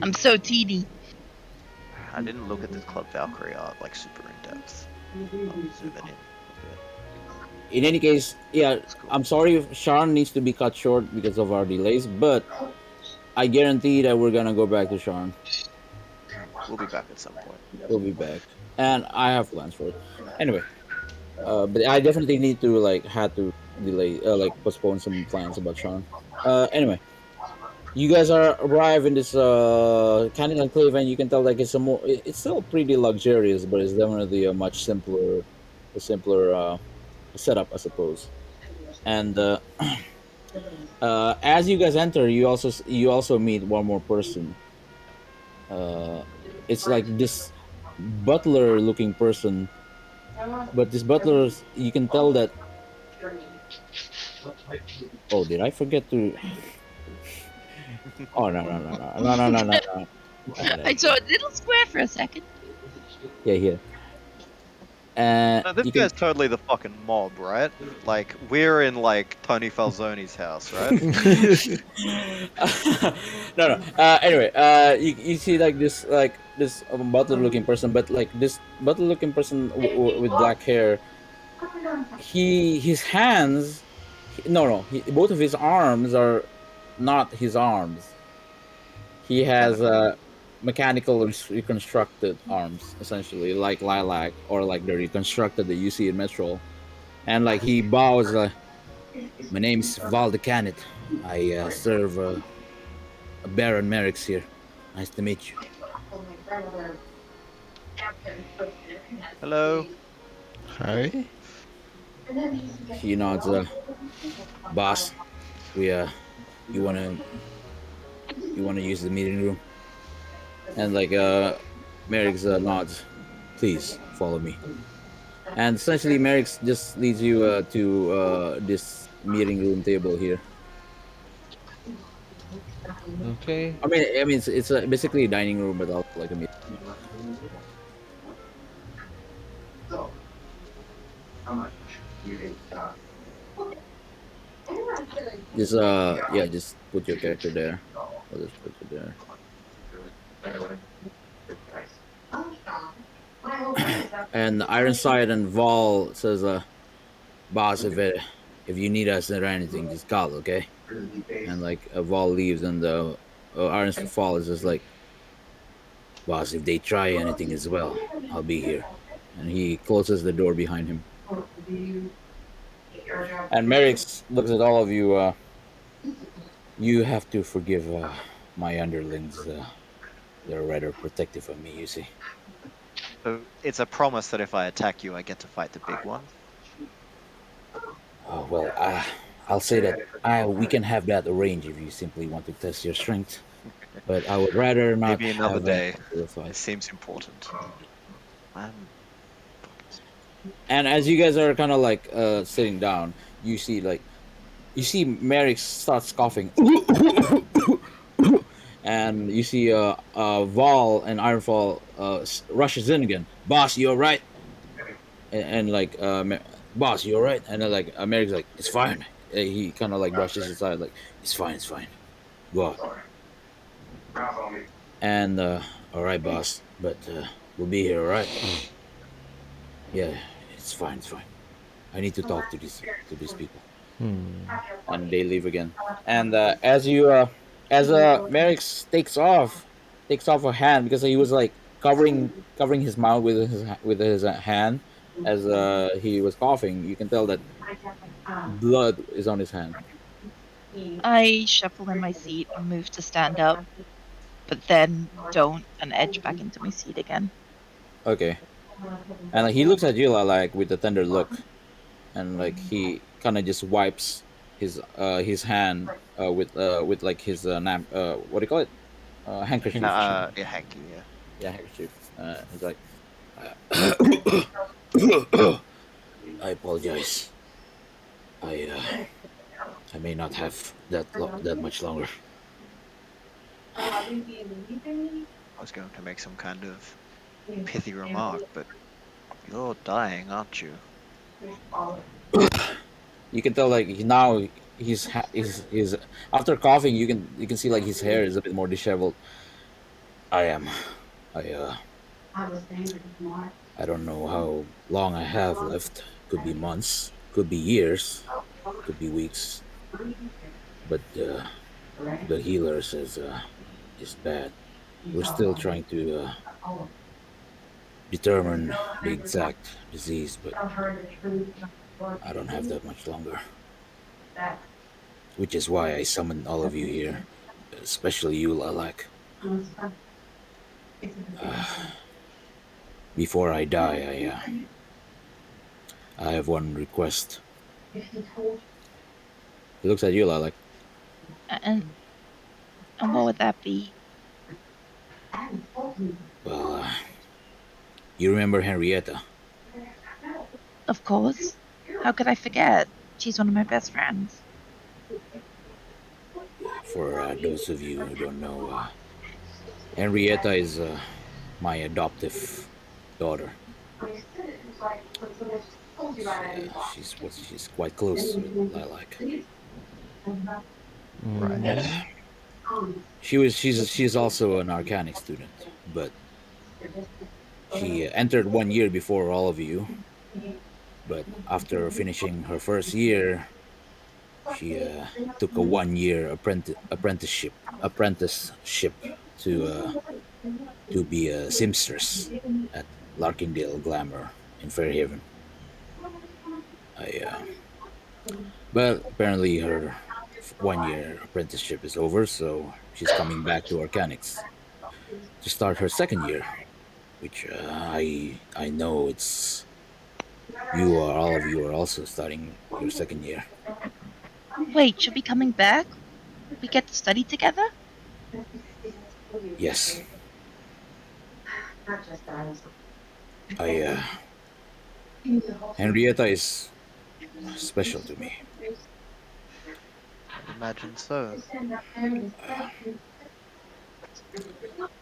I'm so teeny. I didn't look at the Club Valkyrie art like super in depth. I'll zoom it in. In any case, yeah, I'm sorry if Sean needs to be cut short because of our delays, but I guarantee that we're gonna go back to Sean. We'll be back at some point. We'll be back, and I have plans for it. Anyway, but I definitely need to had to delay, postpone some plans about Sean. Anyway, you guys arrive in this Canet Enclave, and you can tell like it's still pretty luxurious, but it's definitely a much simpler setup, I suppose. And as you guys enter, you also meet one more person. It's like this butler-looking person, but this butler, you can tell that. Oh, did I forget to? Oh no. I saw a little square for a second. Yeah, here. No, this guy's totally the fucking mob, right? Like, we're in, like, Tony Falzone's house, right? No. Anyway, you see like this butler-looking person, but like this butler-looking person with black hair. His hands, both of his arms are not his arms. He has mechanical reconstructed arms, essentially, like Lilac, or like the reconstructed that you see in Metro. And like he bows, my name's Val the Canet. I serve Baron Merrick's here. Nice to meet you. Hello. Hi. He nods, boss. You wanna use the meeting room? And like Merrick's nods. Please follow me. And essentially, Merrick's just leads you to this meeting room table here. Okay. I mean, it's basically a dining room, but also like a meeting. Just put your character there. I'll just put you there. And Ironside and Vol says, boss, if you need us or anything, just call, okay? And like Vol leaves, and Ironside Vol is just like, boss, if they try anything as well, I'll be here. And he closes the door behind him. And Merrick looks at all of you. You have to forgive my underlings. They're rather protective of me, you see. So it's a promise that if I attack you, I get to fight the big one? Oh, well, I'll say that we can have that arranged if you simply want to test your strength. But I would rather not. Maybe another have day. It It seems important. And as you guys are kind of like sitting down, you see Merrick starts coughing, and you see Vol and Ironfall rushes in again. Boss, you all right? And like, boss, you all right? And then like Merrick's like, it's fine. He kind of like brushes his side, like, it's fine, it's fine. Go out. And all right, boss, but we'll be here, all right? Yeah, it's fine, it's fine. I need to talk to these people. And they leave again. And as Merrick takes off a hand because he was like covering his mouth with his hand as he was coughing. You can tell that blood is on his hand. I shuffle in my seat and move to stand up, but then don't and edge back into my seat again. Okay, and like, he looks at you like with a tender look, and like he kind of just wipes his hand with like his what do you call it, handkerchief. Yeah, hanky. Yeah. Yeah, handkerchief. He's like, I apologize. I may not have that much longer. I was going to make some kind of pithy remark, but you're dying, aren't you? You can tell like now he's after coughing. You can see like his hair is a bit more disheveled. I am. I I don't know how long I have left. Could be months. Could be years. Could be weeks. But the healer says it's bad. We're still trying to determine the exact disease, but I don't have that much longer. Which is why I summoned all of you here, especially you, Lilac. Before I die, I have one request. He looks at you, Lilac. And what would that be? Well, you remember Henrietta? Of course. How could I forget? She's one of my best friends. For those of you who don't know, Henrietta is my adoptive daughter. She's quite close with Lilac. Right. She's also an Arcanix student, but she entered 1 year before all of you. But after finishing her first year, she took a 1 year apprenticeship to be a seamstress at Larkindale Glamour in Fairhaven. But apparently her 1 year apprenticeship is over, so she's coming back to Arcanix to start her second year, which I know it's all of you are also starting your second year. Wait, she'll be coming back? We get to study together? Yes. Henrietta is special to me. I'd imagine so.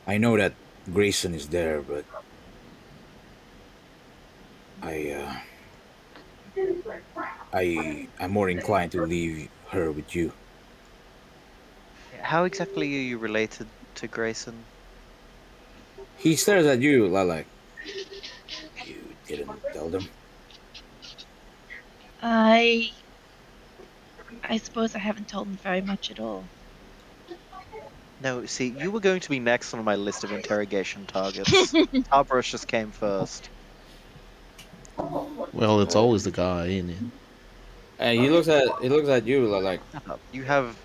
I know that Grayson is there, but I'm more inclined to leave her with you. How exactly are you related to Grayson? He stares at you, Lilac. You didn't tell them? I suppose I haven't told them very much at all. No, see, you were going to be next on my list of interrogation targets. Tarbrush just came first. Well, it's always the guy, isn't it? And he looks at you like, You have...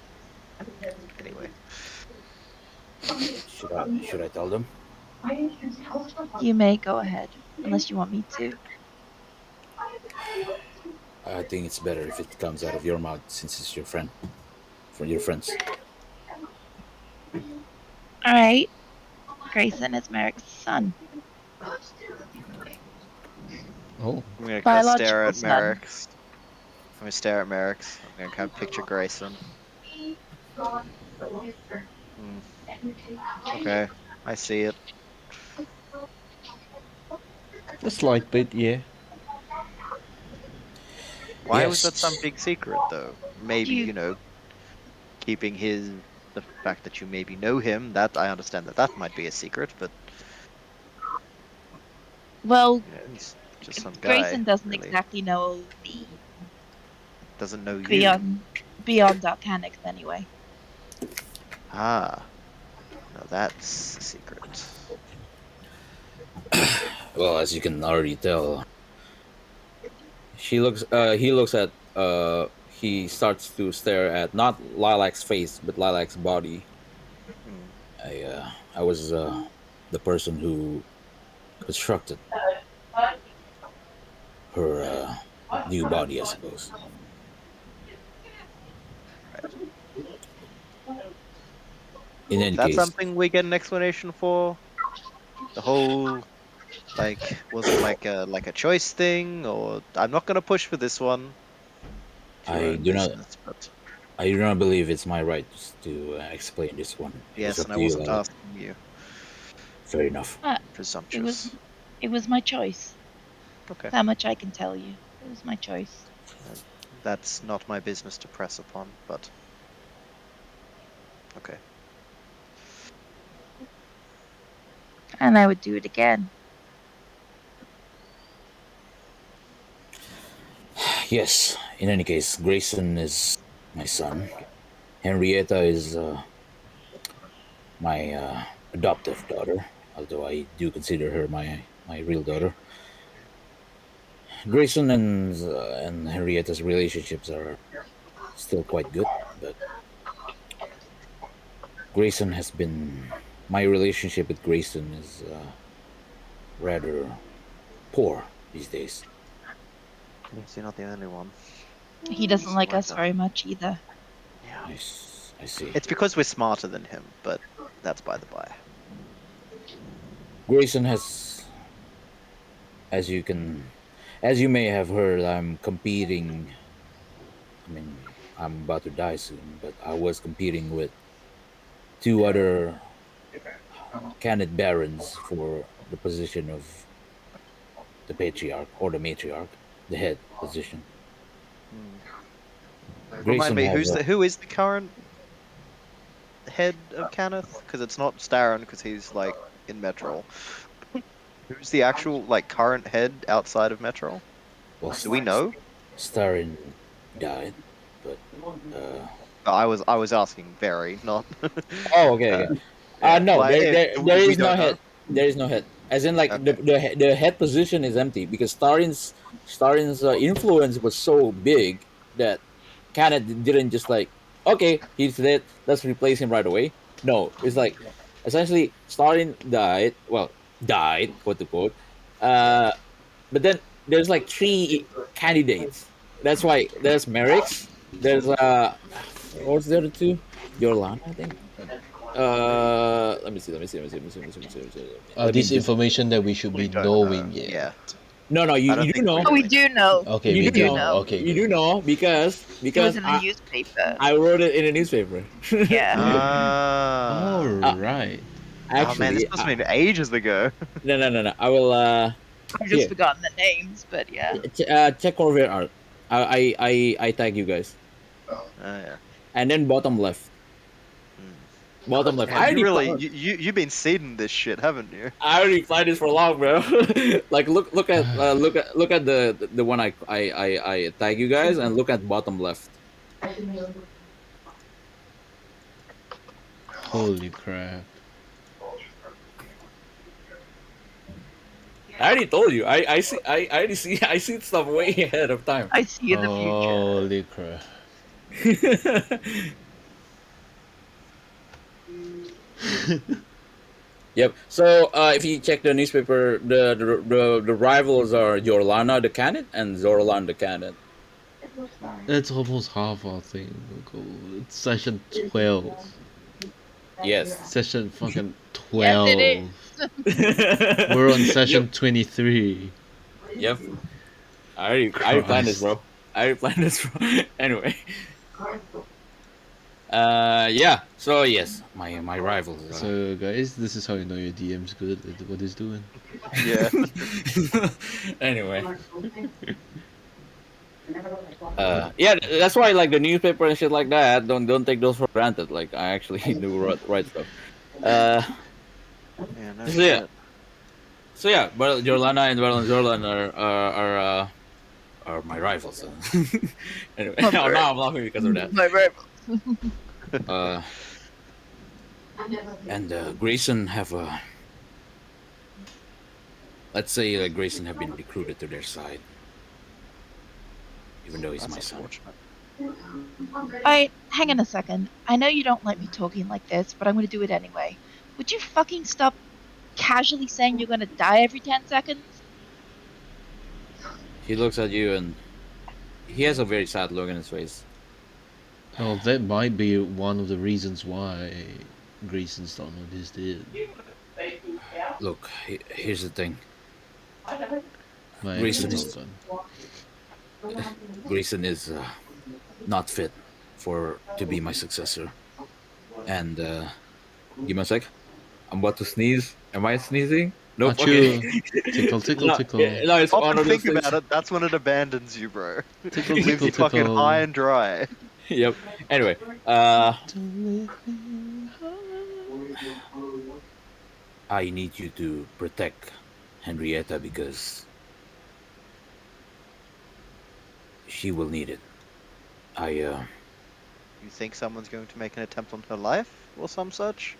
Anyway. should I tell them? You may go ahead, unless you want me to. I think it's better if it comes out of your mouth since it's your friend. For your friends. Alright. Grayson is Merrick's son. Oh, I'm gonna Biological stare at son. Merrick's. I'm gonna stare at Merrick's. I'm gonna kind of picture Grayson. Okay, I see it. A slight bit, yeah. Why was that some Yes. big secret, though? Maybe, You keeping the fact that you maybe know him, that I understand that might be a secret, but, well, he's just some guy, Grayson doesn't really. exactly know me Doesn't know you. beyond Arcanix anyway. Ah, now that's a secret. Well, as you can already tell, she looks. He looks at. He starts to stare at not Lilac's face, but Lilac's body. Hmm. I was the person who constructed her new body, I suppose. Right. In any That's case, something we get an explanation for? The whole, was it like a choice thing, or I'm not gonna push for this one. It's your I own do not. business, but I do not believe it's my right to explain this one. It is yes, up and I to you, wasn't Lilac. asking you. Fair enough. It was Presumptuous. it was my choice. Okay. That much I can tell you. It was my choice. Uh, That's not my business to press upon, but okay. And I would do it again. Yes. In any case, Grayson is my son. Henrietta is my adoptive daughter, although I do consider her my real daughter. Grayson and Henrietta's relationships are still quite good, but Grayson has been my relationship with Grayson is rather poor these days. Yes, you're not the only one. He doesn't like Like us that. very much either. Yeah. I see. It's because we're smarter than him, but that's by the by. Grayson has, as you can, as you may have heard, I'm competing. I mean, I'm about to die soon, but I was competing with two other candidate barons for the position of the patriarch or the matriarch, the head position. Hmm. Remind Grayson me, has who is the current head of Cannith? Because it's not Starin, because he's in Metrol. Who's the actual current head outside of Metrol? well, Do we know? Starin died, but I was asking very, not. oh, okay, uh, okay. yeah. No, there We is no don't head. know. There is no head. As in, like Okay. the head position is empty because Starin's influence was so big that Canada didn't just like, okay, he's dead, let's replace him right away. No, it's like essentially Starin died. Well, died, quote unquote. Uh, but then there's like three candidates. That's why there's Merrick's. There's what's the other two? Yorlana, I think. Let me This just. information that we should We be don't know. knowing yet. Yeah. No, I you don't do think we know. Oh, we really do know. Okay, You we We do do do know. know. know. Okay, You do good. know It was because in the newspaper. I wrote it in a newspaper. Yeah. All Uh, right. Oh man, this actually, must have been ages ago. no. I will I've just here forgotten the names, but yeah. check Corvair art. I tag you guys, Oh yeah. and then bottom left. Hmm. Bottom left. Man, you really you've been seeding this shit, haven't you? I already played this for long, bro. Like look at the one I tag you guys and look at bottom left. Holy crap. I already told you. I already see I see stuff way ahead of time. I see in the future. Holy crap. Yep. So if you check the newspaper, the rivals are Yorlana the Canet and Zorlan the Canet. It's almost half our thing. It's session 12. Yes. Session fucking Yes, 12. it is. We're on session 23. Yep. I already planned this, bro. I already planned this, bro. Anyway. Yeah. So yes, my rivals. So, guys, this is how you know your DM's good at what he's doing. Yeah. Anyway. Yeah, that's why like the newspaper and shit like that. Don't take those for granted. Like I actually do right stuff. Uh, Yeah, no so yeah, shit. so yeah. But Jorlana and Zorlan are my rivals. Anyway, My now right. I'm laughing because of that. My right. Uh, and Grayson have let's say Grayson have been recruited to their side, even though he's That's my son. unfortunate. Alright, hang on a second. I know you don't like me talking like this, but I'm gonna do it anyway. Would you fucking stop casually saying you're gonna die every 10 seconds? He looks at you and he has a very sad look in his face. Well, that might be one of the reasons why Grayson's done what he's did. Look, here's the thing. My Grayson exit is done. Grayson is not fit to be my successor. And give me a sec. I'm about to sneeze. Am I sneezing? Nope. Achoo. Okay. Tickle, tickle, No, tickle. no, it's Stop one and of those think things. about it. That's when it abandons you, bro. Tickle, Leaves tickle, you fucking tickle. high and dry. Yep. Anyway, I need you to protect Henrietta because she will need it. You think someone's going to make an attempt on her life or some such?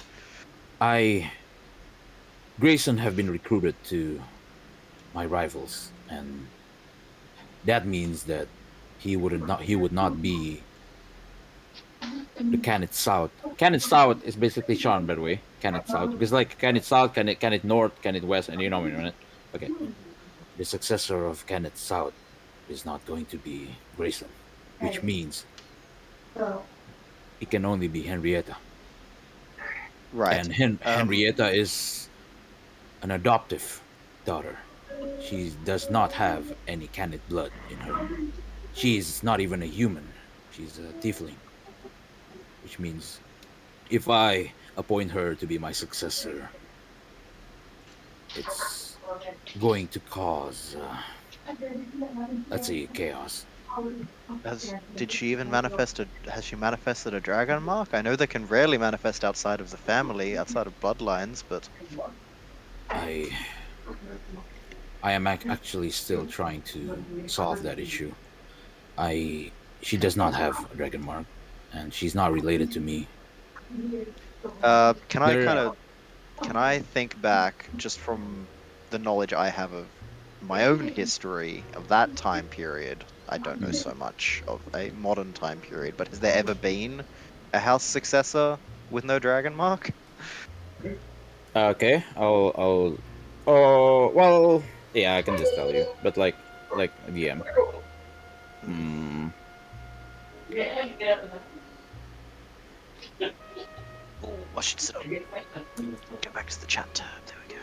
Grayson have been recruited to my rivals, and that means that he would not be the Canet South. Canet South is basically Sean, by the way. Canet South, because like Canet South, Canet North, Canet West, and you know me, right? Okay. The successor of Canet South is not going to be Grayson, which means it can only be Henrietta. Right. And Henrietta is an adoptive daughter. She does not have any Canet blood in her. She is not even a human. She's a tiefling. Which means if I appoint her to be my successor, it's going to cause, let's say, chaos. Did she even manifest has she manifested a dragon mark? I know they can rarely manifest outside of the family, outside of bloodlines, but I am actually still trying to solve that issue. She does not have a dragon mark, and she's not related to me. can I think back just from the knowledge I have of my own history of that time period? I don't know so much of a modern time period, but has there ever been a house successor with no dragon mark? Okay, I'll. Oh well, yeah, I can just tell you, but like DM. Oh, I should sit up. Go back to the chat tab. There we go.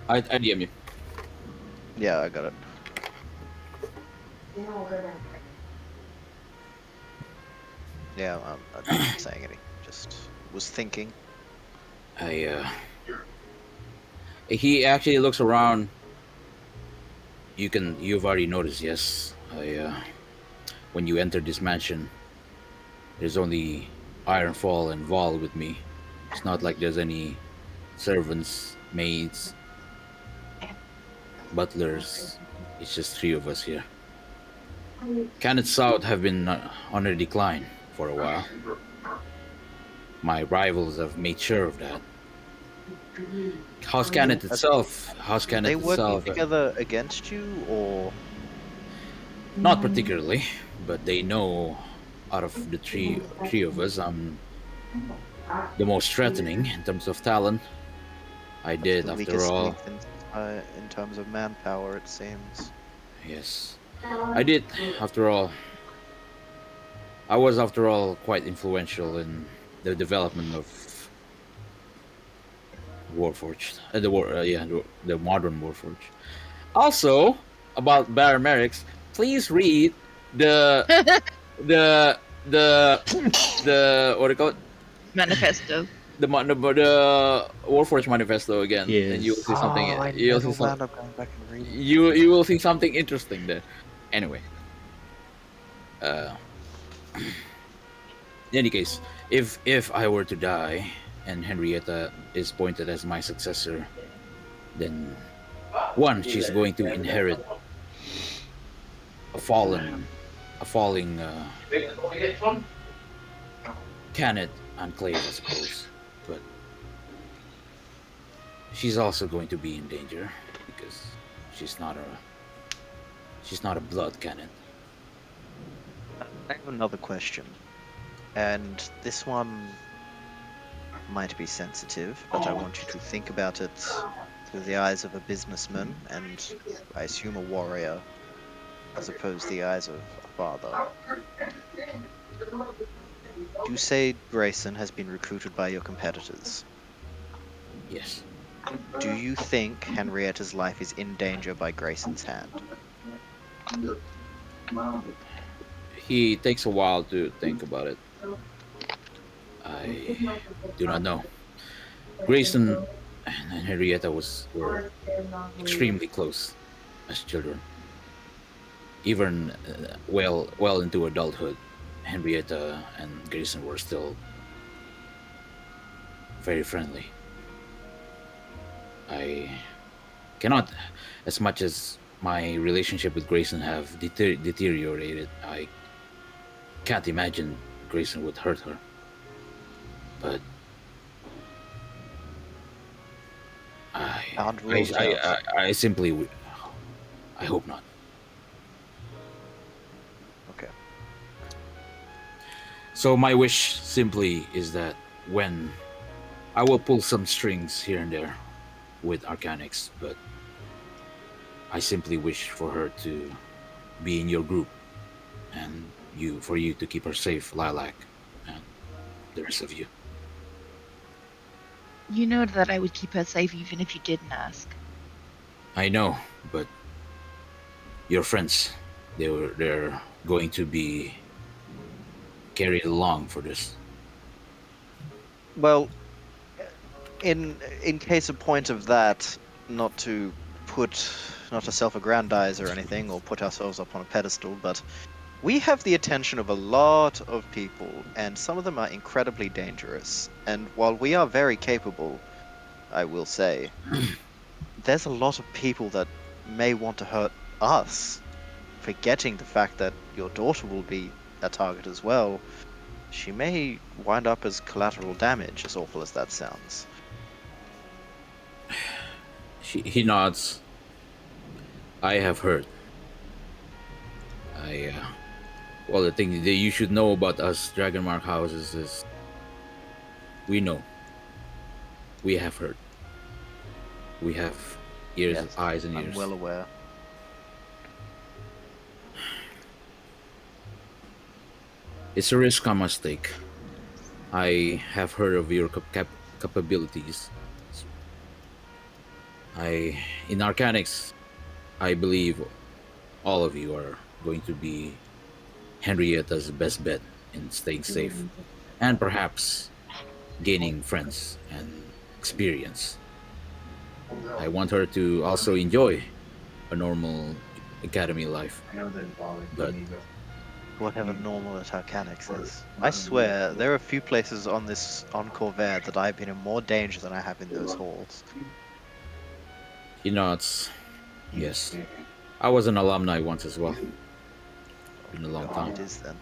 I DM you. Yeah, I got it. Yeah, I'm not saying anything. Just was thinking. He actually looks around. You've already noticed, yes. When you enter this mansion, there's only Ironfall and Vol with me. It's not like there's any servants, maids, butlers. It's just three of us here. Canet South have been on a decline for a while. My rivals have made sure of that. House Canet itself. They working together against you, or not particularly, but they know out of the three of us, I'm the most threatening in terms of talent. I did, the after weakest all. link in terms of manpower, it seems. Yes. I did, after all. I was, after all, quite influential in the development of Warforged. The modern Warforged. Also, about Baramerics, please read the the the what do you call it? Manifesto. The Warforged manifesto again, and you'll Yes. see something. Oh, I You'll see never some. wound up going back and reading it. You will see something interesting there. Anyway, uh, in any case, if I were to die and Henrietta is appointed as my successor, then one, she's going to inherit a falling Canet enclave, I suppose. But she's also going to be in danger because she's not a blood Canet. I have another question, and this one might be sensitive, but I want you to think about it through the eyes of a businessman and, I assume, a warrior, as opposed to the eyes of a father. You say Grayson has been recruited by your competitors. Yes. Do you think Henrietta's life is in danger by Grayson's hand? He takes a while to think about it. I do not know. Grayson and Henrietta were extremely close as children. Even well into adulthood, Henrietta and Grayson were still very friendly. I cannot, as much as my relationship with Grayson have deteriorated, I can't imagine Grayson would hurt her. But I simply would. I hope not. Okay. So my wish simply is that when I will pull some strings here and there with Arcanix, but I simply wish for her to be in your group and for you to keep her safe, Lilac, and the rest of you. You know that I would keep her safe even if you didn't ask. I know, but your friends, they're going to be carried along for this. Well, in case of point of that, not to self-aggrandize or anything, or put ourselves up on a pedestal, but we have the attention of a lot of people, and some of them are incredibly dangerous. And while we are very capable, I will say, there's a lot of people that may want to hurt us, forgetting the fact that your daughter will be a target as well. She may wind up as collateral damage, as awful as that sounds. He nods. I have heard. Well, the thing that you should know about us Dragonmark houses is we know. We have heard. We have ears, Yes, eyes, and ears. I'm well aware. It's a risk I must take. I have heard of your capabilities. In Arcanix, I believe all of you are going to be Henrietta's best bet in staying safe, and perhaps gaining friends and experience. I want her to also enjoy a normal academy life. But Whatever normal at Arcanix is. I swear, there are a few places on Corvair that I've been in more danger than I have in those halls. he nods. Yes. I was an alumni once as well. Been a long time. It is then.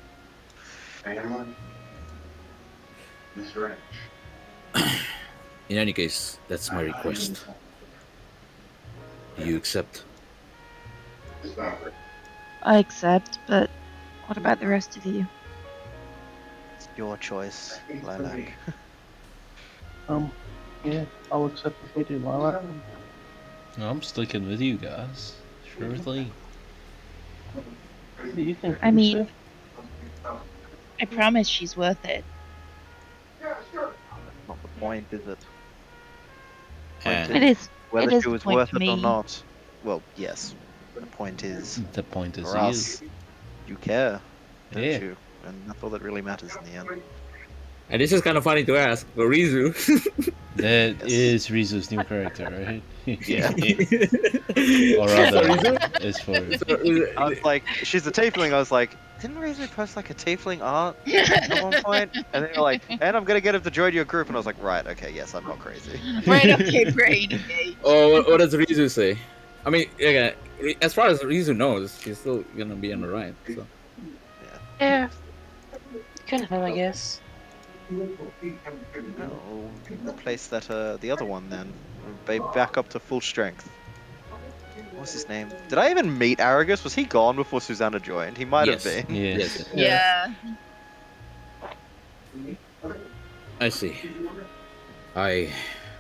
In any case, that's my request. Do you accept? I accept, but what about the rest of you? It's your choice, Lilac. Yeah, I'll accept if you do, Lilac. I'm sticking with you guys. Sure thing. What do you think? I mean, Lisa? I promise she's worth it. Not the point, is it? And It is. Whether It is she the was point worth for it or me. not. Well, yes. The point is, the point is for you. us, you care, don't Yeah. you? And that's all that really matters in the end. And this is kind of funny to ask, but Rizu. That Yes. is Rizu's new character, right? Yeah. Or rather, Rizu? it's for. I was like, she's a tiefling. I was like, didn't Rizu post like a tiefling art at one point? And they were like, and I'm gonna get him to join your group. And I was like, right, okay, yes, I'm not crazy. Right, okay, brain engage. Oh, what does Rizu say? I mean, okay, as far as Rizu knows, she's still gonna be on the right. So Yeah. Couldn't have, I guess. I'll replace that the other one then. Back up to full strength. What's his name? Did I even meet Aragus? Was he gone before Susanna joined? He might yes, have been. Yes. Yeah. I see. I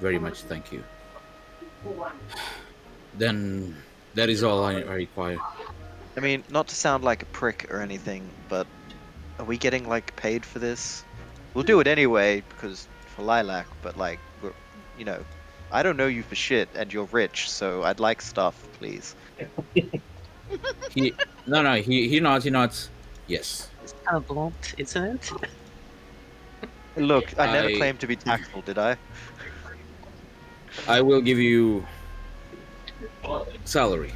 very much thank you. Then that is all I require. I mean, not to sound like a prick or anything, but are we getting like paid for this? We'll do it anyway because for Lilac, but like, we're, you know, I don't know you for shit, and you're rich, so I'd like stuff, please. He he nods. Yes. It's kind of blunt, isn't it? Look, I never I- claimed to be tactful, did I? I will give you salary.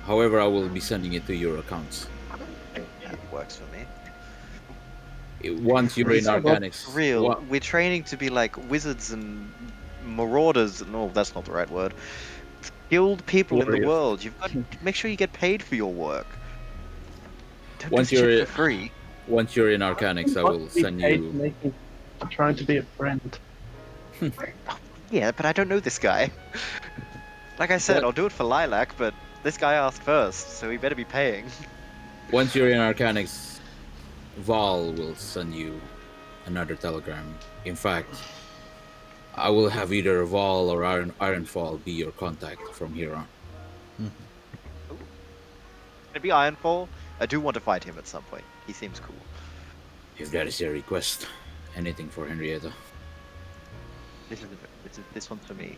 However, I will be sending it to your accounts. That works for me. Once you're in Arcanix. For real, wa- we're training to be like wizards and marauders. No, that's not the right word. Skilled people in the Warriors. world. You've got to make sure you get paid for your work. Don't Once do shit you're- for free. Once you're in Arcanix, I will send you. Trying to be a friend. Yeah, but I don't know this guy. Like I said, What? I'll do it for Lilac, but this guy asked first, so he better be paying. Once you're in Arcanix, Val will send you another telegram. In fact, I will have either Val or Ironfall be your contact from here on. Can it be Ironfall? I do want to fight him at some point. He seems cool. If that is your request, anything for Henrietta. This one's for me.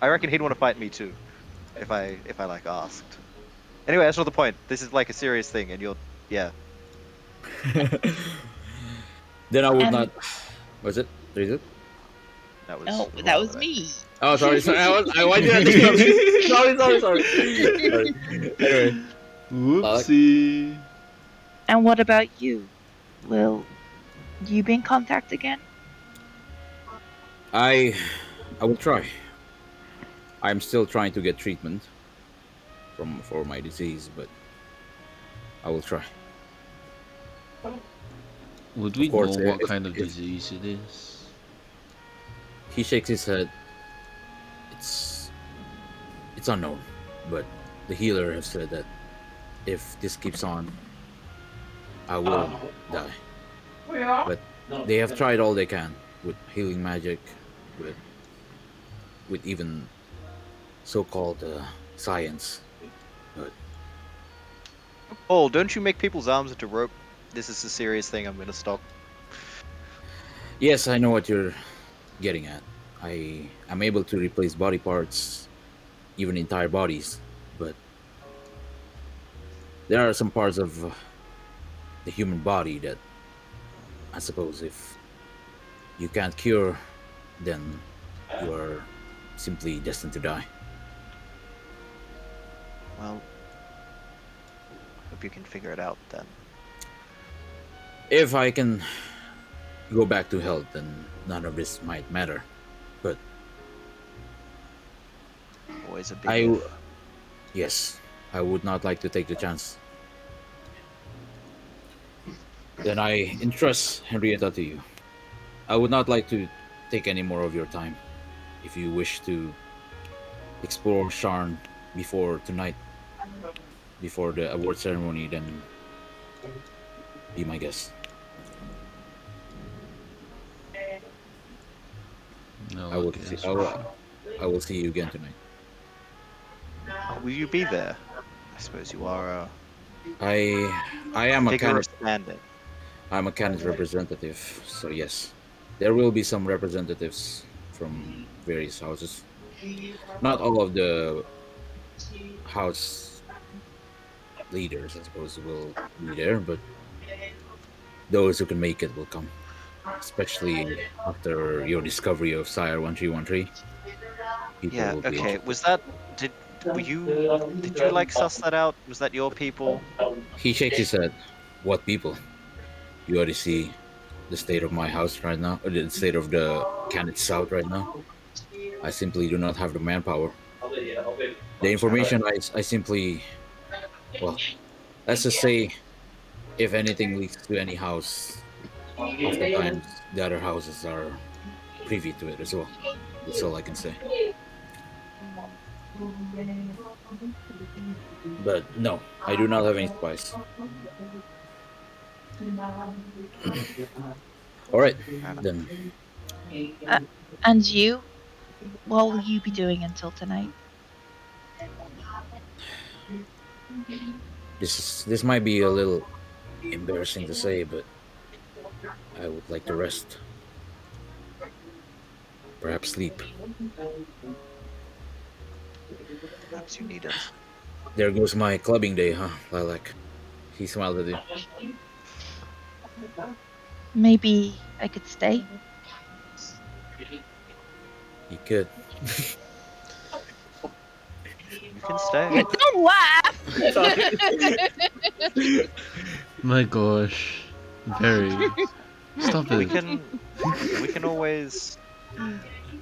I reckon he'd want to fight me too, if I like asked. Anyway, that's not the point. This is like a serious thing, and you're yeah. Then I would And- not. Was it? Is it? That was No, the that wrong was way. me. Oh, sorry. Why did I think of it? Sorry. Anyway, Whoopsie. And what about you? Will you be in contact again? I will try. I'm still trying to get treatment for my disease, but I will try. Would we Of course, know what if- kind of if- disease it is? He shakes his head. It's unknown, but the healer has said that if this keeps on, I will die. But they have tried all they can with healing magic, with even so-called science. Oh, don't you make people's arms into rope? This is a serious thing. I'm gonna stop. Yes, I know what you're getting at. I am able to replace body parts, even entire bodies, but there are some parts of the human body that I suppose if you can't cure, then you are simply destined to die. Well, hope you can figure it out then. If I can go back to health, then none of this might matter. But Always a big I, if. yes, I would not like to take the chance. Then I entrust Henrietta to you. I would not like to take any more of your time. If you wish to explore Sharn before tonight, before the award ceremony, then be my guest. No, I will guess. see you again tonight. Will you be there? I suppose you are a I am a figure of candidate. standing. I'm a candidate representative, so yes, there will be some representatives from various houses. Not all of the house leaders, I suppose, will be there, but those who can make it will come. Especially after your discovery of Sire 1313, people Yeah. will be Okay. interested. Was that did were you did you like suss that out? Was that your people? He shakes his head. What people? You already see the state of my house right now, or the state of the Canet South right now. I simply do not have the manpower. The Fair enough. information I simply, well, let's just say, if anything leaks to any house, oftentimes the other houses are privy to it as well. That's all I can say. But no, I do not have any spies. All right, Fair enough. then. Uh, and you? What will you be doing until tonight? This might be a little embarrassing to say, but I would like to rest. Perhaps sleep. Perhaps you need it. There goes my clubbing day, huh, Lilac? He smiled at you. Maybe I could stay? He could. You can stay. Don't laugh! My gosh. Very. Stop We it. can always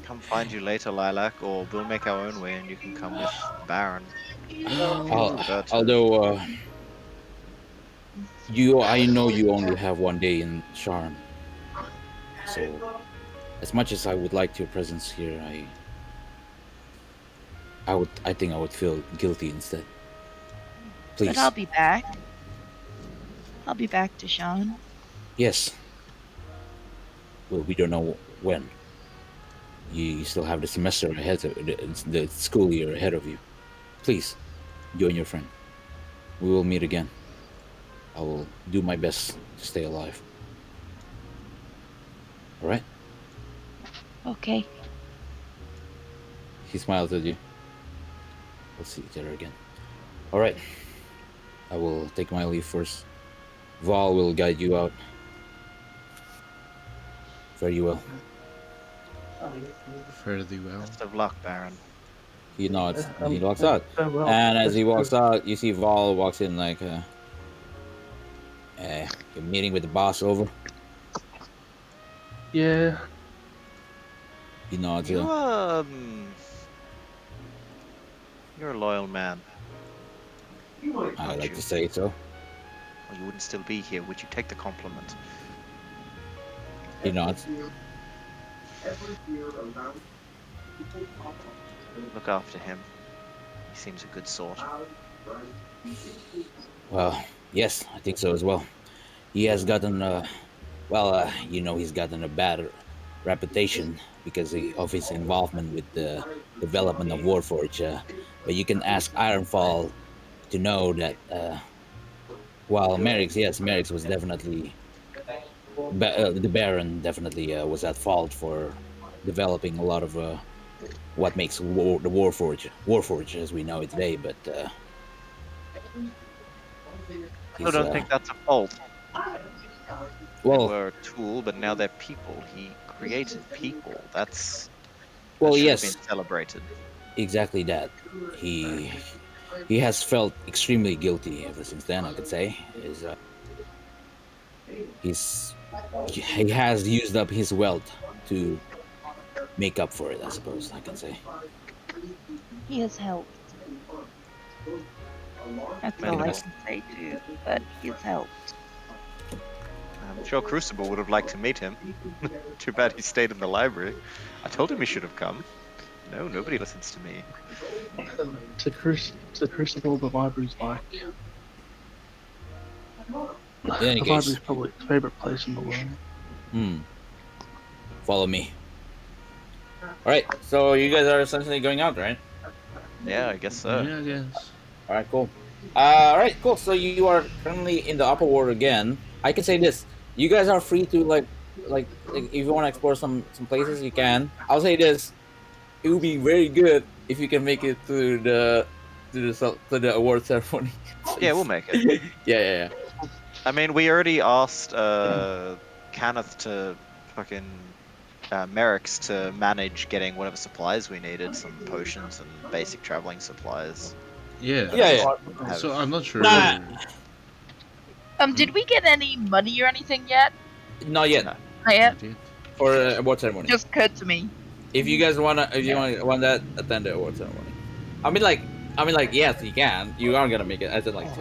come find you later, Lilac, or we'll make our own way and you can come with Baron. Although I know you only have one day in Charm, so as much as I would like your presence here, I think I would feel guilty instead. Please. But I'll be back. I'll be back to Sean. Yes. Well, we don't know when. You still have the semester ahead of the school year ahead of you. Please, you and your friend. We will meet again. I will do my best to stay alive. All right? Okay. He smiled at you. We'll see each other again. All right. I will take my leave first. Val will guide you out. Fare you well. Fairly well. Best of luck, Baron. He nods. He walks out. Farewell. And as he walks out, you see Val walks in like, your meeting with the boss over. Yeah. He nods. You're a loyal man. I like to say so. Or you wouldn't still be here. Would you take the compliment? He nods. Look after him. He seems a good sort. Well, yes, I think so as well. He has gotten, he's gotten a bad reputation because of his involvement with the development of Warforge. But you can ask Ironfall to know that, while Merrick's was definitely, the Baron definitely was at fault for developing a lot of what makes the Warforge as we know it today. But I don't think that's a fault. Well, They were a tool, but now they're people. He created people. That should yes, have been celebrated. exactly that. He has felt extremely guilty ever since then. I could say he has used up his wealth to make up for it. I suppose I can say. He has helped. That's Many all I more. can say too. But he has helped. I'm sure Crucible would have liked to meet him. Too bad he stayed in the library. I told him he should have come. No, nobody listens to me. To Crucible, the library's like. In any The case, library's probably his favorite place in the world. Follow me. All right. So you guys are essentially going out, right? Yeah, I guess so. Yeah, I guess. All right, cool. All right, cool. So you are currently in the upper world again. I can say this: you guys are free to like if you want to explore some places, you can. I'll say this: it would be very good if you can make it to the award ceremony. Yeah, we'll make it. Yeah. I mean, we already asked Kenneth to fucking Merrick's to manage getting whatever supplies we needed, some potions and basic traveling supplies. Yeah. Yeah. Have- So I'm not sure. Nah. Did we get any money or anything yet? Not yet No. Not yet. for award ceremony. Just occurred to me. If you guys want that, attend the award ceremony. I mean, like, yes, you can. You are gonna make it. As in, like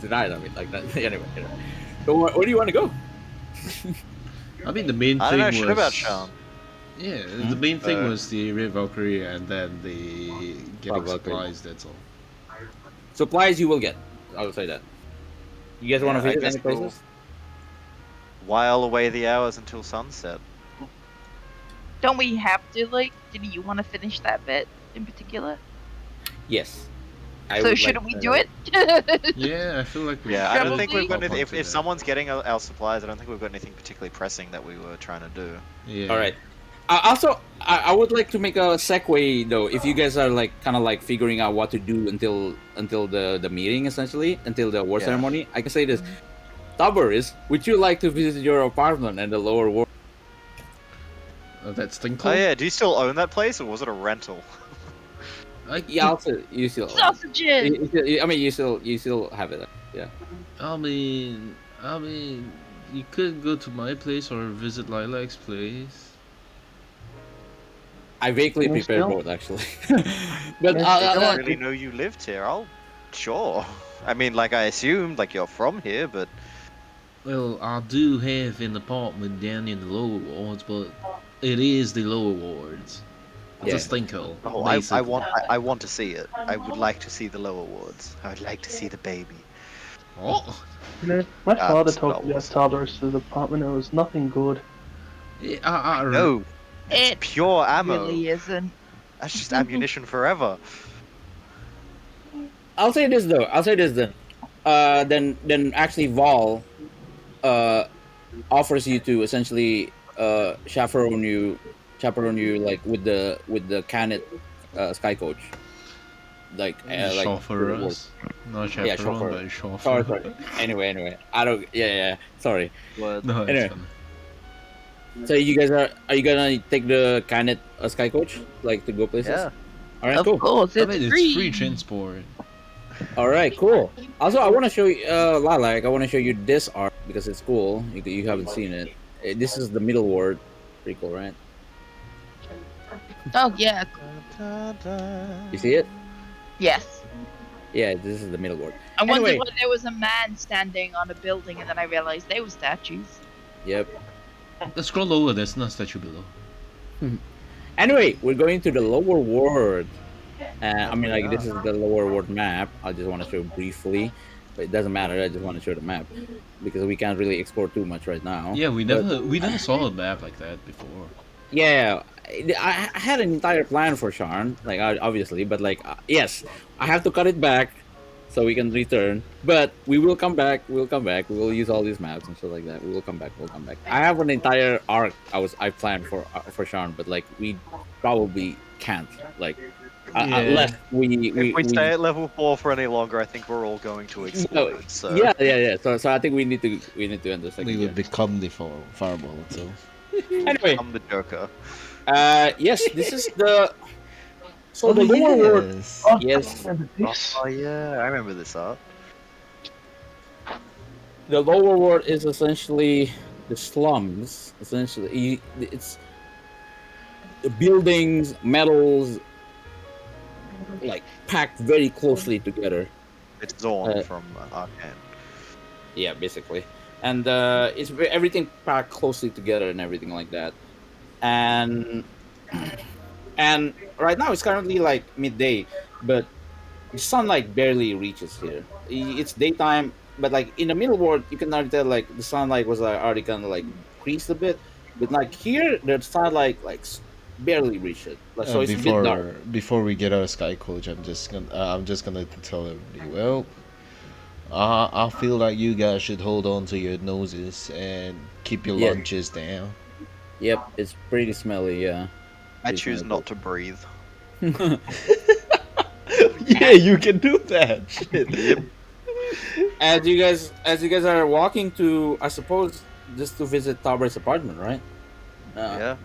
tonight. I mean, like that. Anyway. But where do you want to go? I mean, the main I thing don't know shit was. about Sean. Yeah, the main thing Uh, was the Red Valkyrie and then the getting Valkyrie. supplies. That's all. Supplies you will get. I will say that. You guys want Yeah, to I visit guess any we'll- places? While away the hours until sunset. Don't we have to, like, did you want to finish that bit in particular? Yes. So shouldn't we do it? Yeah, I feel like we. Yeah, I don't think we've got Probably. anything. If someone's getting our supplies, I don't think we've got anything particularly pressing that we were trying to do. Yeah. All right. I would like to make a segue though. If you guys are like kind of like figuring out what to do until the meeting, essentially until the award Yeah. ceremony, I can say this: Tabaris, would you like to visit your apartment and the lower world? That's Tinkle. Oh yeah, do you still own that place, or was it a rental? Yeah, also you still. Sausages! I mean, you still have it. Yeah. I mean, you could go to my place or visit Lilac's place. I vaguely Can we prepared still- both actually, but Yes, I still don't on. really know you lived here. Sure. I mean, like I assumed, like you're from here, but Well, I do have an apartment down in the lower wards, but it is the lower wards. It's Yeah. a stinkhole. oh, I want to see it. I would like to see the lower wards. I would like to see the baby. Oh, You know, my father Star told me about Wars. Tartarus' apartment. It was nothing good. yeah, No, It pure ammo. really isn't. That's just ammunition forever. I'll say this though. Then actually Vol offers you to essentially chaperone you like with the Canet Sky Coach. Like chauffeur us. Not Yeah, chaperone, chauffeur. but chauffeur. Sorry. Anyway, I don't. Yeah. Sorry. Word. No, it's Anyway. fine. So you guys are you gonna take the Canet Sky Coach like to go places? Yeah. All right. Of Cool. course, I it's mean, it's free. free transport. All right. Cool. Also, I want to show you, Lilac. I want to show you this art because it's cool. You haven't seen it. This is the middle ward. Pretty cool, right? Oh, yeah. You see it? Yes. Yeah. This is the middle ward. I wondered Anyway. why there was a man standing on a building, and then I realized they were statues. Yep. Let's scroll lower. There's no statue below. Anyway, we're going to the lower ward. I mean, like, this is the lower ward map. I just want to show briefly, but it doesn't matter. I just want to show the map because we can't really explore too much right now. Yeah, we But- never saw a map like that before. Yeah, I had an entire plan for Sharn, like obviously, but like, yes, I have to cut it back so we can return. But we will come back. We'll come back. We will use all these maps and stuff like that. We will come back. We'll come back. I have an entire arc I planned for Sharn, but like we probably can't. Like Yeah. unless If we stay at level 4 for any longer, I think we're all going to explode. So yeah. So I think we need to end the second. We year. would become the fireball itself. Anyway, I'm the Joker. yes, this is the. So the lower ward. yes. Oh, Yes. I remember this. Oh yeah, I remember this art. The lower ward is essentially the slums. Essentially, it's the buildings, metals, like packed very closely together. It's Zorn Uh, from Arcanix. Yeah, basically, and it's everything packed closely together and everything like that. And and right now it's currently like midday, but the sunlight barely reaches here. It's daytime, but like in the middle ward, you can already tell like the sunlight was already kind of like increased a bit. But like here, the sunlight like barely reach it. Like, so it's a bit dark. Before we get our sky coach, I'm just gonna tell everybody. Well, I feel like you guys should hold on to your noses and keep your Yeah. lunches down. Yep, it's pretty smelly. Yeah. I choose not to breathe. Yeah, you can do that. Shit. As you guys are walking to, I suppose, just to visit Tauber's apartment, right? Yeah.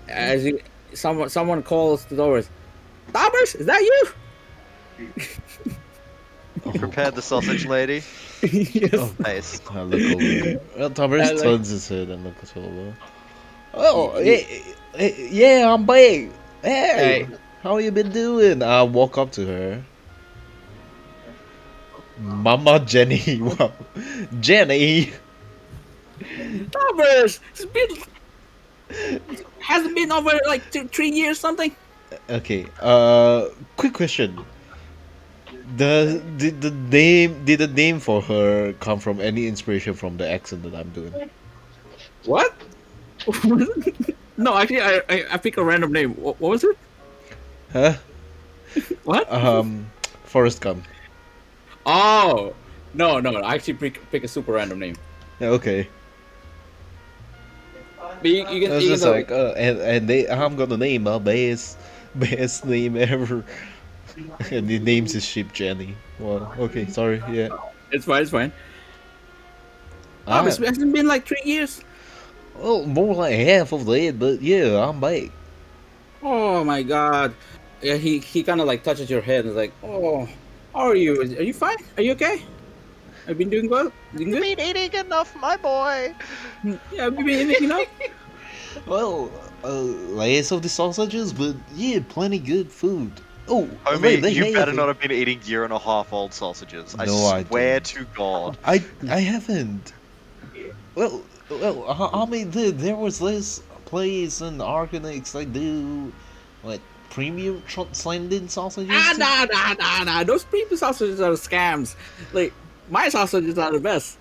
As you, someone calls the doors. Taubers, is that you? Prepared the sausage lady. Yes. Oh, Nice. I look over. Well, Thomas I like- turns his head and looks over. Oh, yeah, I'm back. Hey, how you been doing? I walk up to her. Mama Jenny. Wow. Jenny. Taubers, hasn't been over like 3 years something. Okay. Quick question. Did the name for her come from any inspiration from the accent that I'm doing? What? No, actually, I picked a random name. What was it? Huh? What? Forrest Gump. Oh, no. I actually pick a super random name. Yeah, okay. But you can. I was You just can like, I'm gonna name my best name ever. And he names his ship Jenny. Well, okay, sorry, yeah. it's fine. It's fine. Ah, It hasn't been like 3 years. well, more like half of that, but yeah, I'm back. Oh my god. Yeah, he kind of like touches your head and is like, oh, how are you? Are you fine? Are you okay? Have you been doing well? Doing good? Been eating enough, my boy. Yeah, have you been eating enough? Well, less of the sausages, but yeah, plenty good food. Oh, Homie, wait, they you have better it. not have been eating year-and-a-half-old sausages. No, I I swear didn't. to God. I haven't. Well, I mean, there was this place in Arcanix I do, what, premium transcendent sausages? Nah. Those premium sausages are scams. Like, my sausages are the best.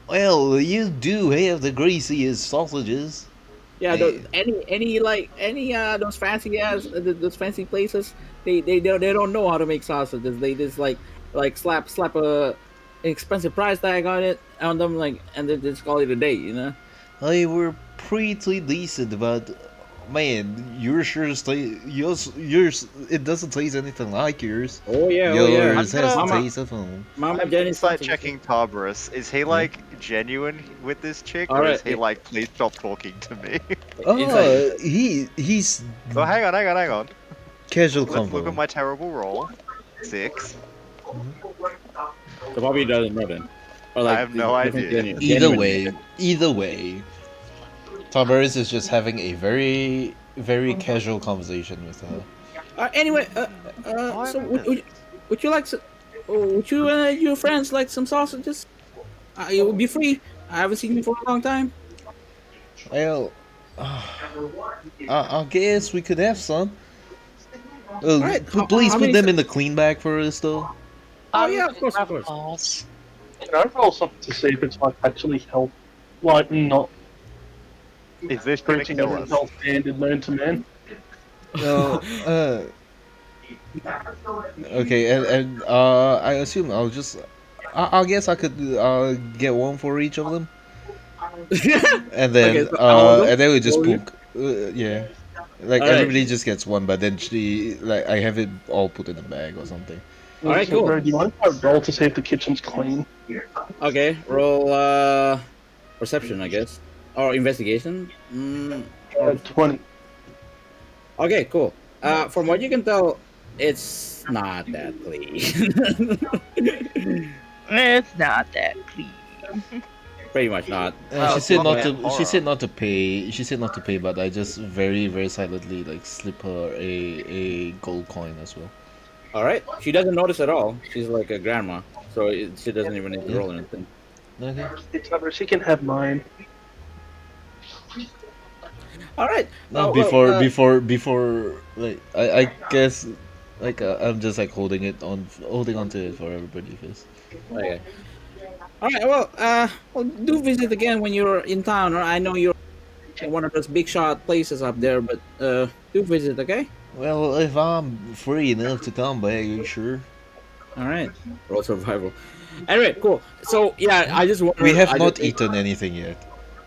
Well, you do have the greasiest sausages. Yeah, Hey. any those fancy those fancy places, they don't know how to make sausages. They just like slap a expensive price tag on them, like, and then just call it a day, you know. They were pretty decent, but man, yours, it doesn't taste anything like yours. Oh yeah, Yours I'm has the gonna- taste of home. Mama I'm Jenny inside checking Tarbarus. Is he like genuine with this chick, or Alright, is he like, please stop talking to me? Oh, he's Oh, hang on. casual Let's look convo. at my terrible roll. 6. So probably doesn't know then. Or I have no idea. Either way, Tavares is just having a very, very casual conversation with her. Anyway, so would you like some? Would you and your friends like some sausages? It would be free. I haven't seen you for a long time. Well, I guess we could have some. Alright, Please how put many them in the clean bag for us, though. Oh yeah, of course. Can I roll something to see if it's like actually health, like not Is this gonna breaching kill every us? health standard known to man? No, okay, and I assume I'll just, I guess I could get one for each of them, and then Okay, so all of them? and then we just All of you? poke. Yeah, like Alright. everybody just gets one, but then I have it all put in a bag or something. Alright, cool. Bro, do you mind if I roll to see if the kitchen's clean? Okay, roll perception, I guess, or investigation. 20. Okay, cool. From what you can tell, it's not that clean. It's not that clean. Pretty much not. She said not okay. to. She said not to pay. She said not to pay, but I just very, very silently like slip her a gold coin as well. All right, she doesn't notice at all. She's like a grandma, so she doesn't even need to roll anything. Okay. It's never, she can have mine. All right. No, well, before like I guess like I'm just like holding on to it for everybody first. Okay. All right. Well, do visit again when you're in town. Or I know you're one of those big shot places up there, but do visit, okay? Well, if I'm free enough to come back, sure. All right. Roll survival. Anyway, cool. So yeah, I just wonder. We have I not just, eaten anything yet.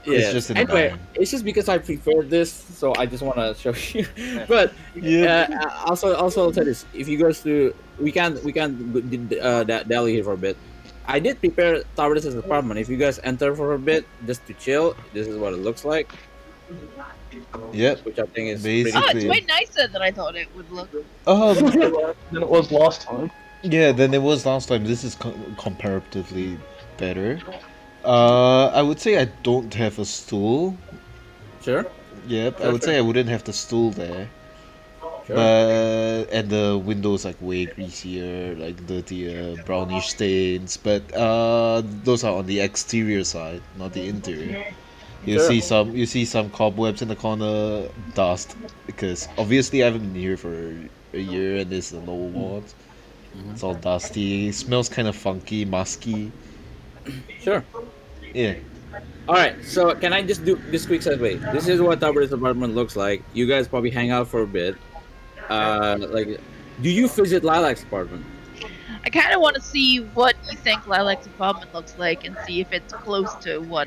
Yeah. It's just in the Anyway, bag. it's just because I prepared this, so I just want to show you. But also I'll say this: if you guys do, we can dally here for a bit. I did prepare Tavares' apartment. If you guys enter for a bit just to chill, this is what it looks like. Yep. Which I think is Basically. Oh, it's way nicer than I thought it would look. Than it was last time. Yeah, than it was last time. This is comparatively better. I would say I don't have a stool. Sure. Yep, I would say I wouldn't have the stool there. Sure. But and the windows like way greasier, like dirtier, brownish stains. But those are on the exterior side, not the interior. You see some cobwebs in the corner, dust, because obviously I haven't been here for a year and this is a low one. It's all dusty. It smells kind of funky, musky. Sure. Yeah. All right. So can I just do this quick segue? This is what Tavares' apartment looks like. You guys probably hang out for a bit. Like, do you visit Lilac's apartment? I kind of want to see what you think Lilac's apartment looks like and see if it's close to what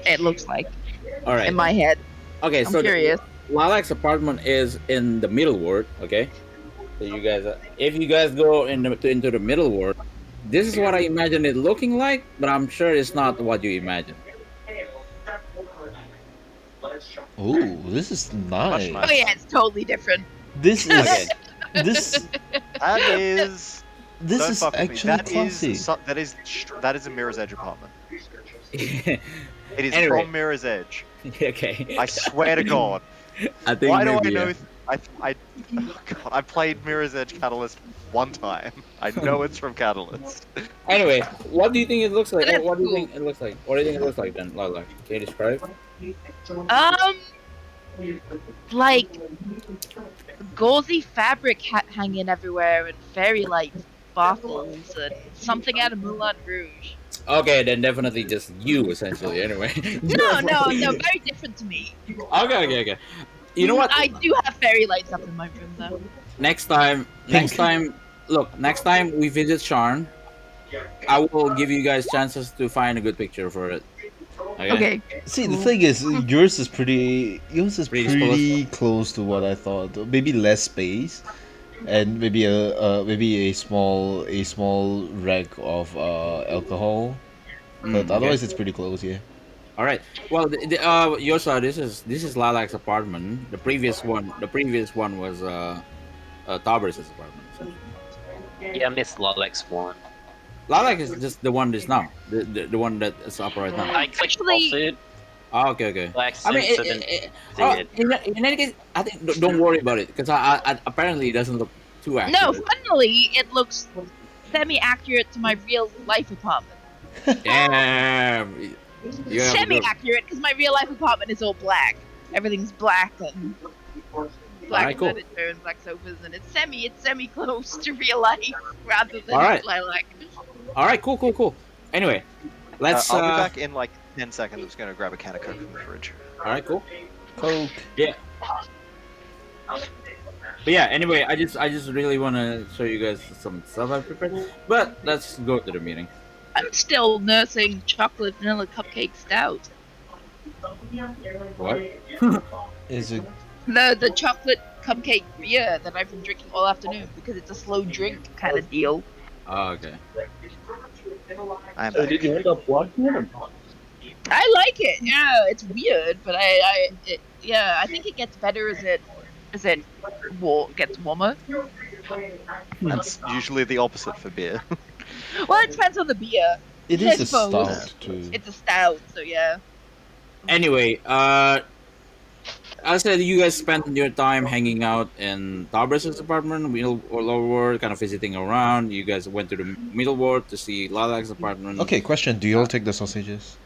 it looks like. All right. In my head. Okay, I'm so curious. Lilac's apartment is in the middle ward. Okay. So you guys, if you guys go into the middle ward, this is what I imagine it looking like, but I'm sure it's not what you imagine. Ooh, this is nice. Oh yeah, it's totally different. This is this That is. this don't is fuck with me. actually classy. That is a Mirror's Edge apartment. It is anyway. from Mirror's Edge. Okay. I swear to God. I think Why do I maybe, know? Oh God, I played Mirror's Edge Catalyst one time. I know it's from Catalyst. Anyway, what do you think it looks like? That's What do you cool. think it looks like? What do you think it looks like then, Lilac? Can you describe? Like gauzy fabric hanging everywhere and fairy light sparkles and something out of Moulin Rouge. Okay, then definitely just you, essentially. Anyway. No, very different to me. Okay. You know what? I do have fairy lights up in my room though. Next time, look, next time we visit Sharn, I will give you guys chances to find a good picture for it. Okay. See, the thing is, yours is pretty close to what I thought. Maybe less space, and maybe a small rack of alcohol. But otherwise, it's pretty close. Yeah. All right. Well, Yosa, this is Lilac's apartment. The previous one was Tavares' apartment. So. Yeah, I missed Lilac's one. Lilac is just the one that's now, the one that is up right now. I clicked off it. Oh, okay. Like, I mean, so then in any case, I think don't worry about it because I apparently it doesn't look too accurate. No, funnily, it looks semi-accurate to my real life apartment. Damn. Semi-accurate because my real life apartment is all black. Everything's black and black furniture and black sofas, and it's semi close to real life rather than lilac. All right, cool. Anyway, let's. I'll be back in like 10 seconds. I'm just gonna grab a can of Coke from the fridge. All right, cool. Coke. Yeah. But yeah, anyway, I just really want to show you guys some stuff I prepared. But let's go to the meeting. I'm still nursing chocolate vanilla cupcake stout. What? Is it? The chocolate cupcake beer that I've been drinking all afternoon because it's a slow drink kind of deal. Oh, okay. So did you end up liking it or not? I like it. Yeah, it's weird, but I think it gets better as it gets warmer. That's usually the opposite for beer. Well, it depends on the beer. It is a stout too. It's a stout, so yeah. Anyway, I said you guys spent your time hanging out in Tavares' apartment, middle or lower ward, kind of visiting around. You guys went to the middle ward to see Lilac's apartment. Okay, question: do you all take the sausages?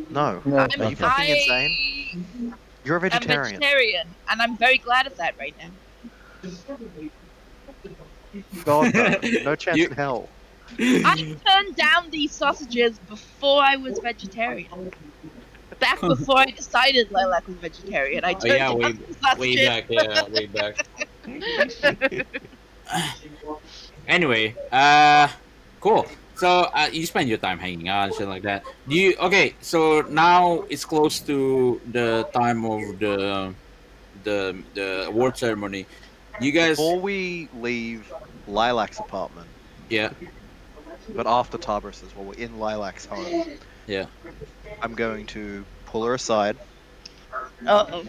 No. No. Are you fucking insane? You're a vegetarian. I'm vegetarian, and I'm very glad of that right now. God, no chance in hell. I turned down these sausages before I was vegetarian. Back before I decided Lilac was vegetarian, I turned down way some sausages. back, yeah, way back. Anyway, cool. So you spend your time hanging out and shit like that. Do you okay? So now it's close to the time of the award ceremony. You guys, Before we leave Lilac's apartment, yeah, but after Tarbrus's, while we're in Lilac's home, yeah. I'm going to pull her aside. Uh-oh.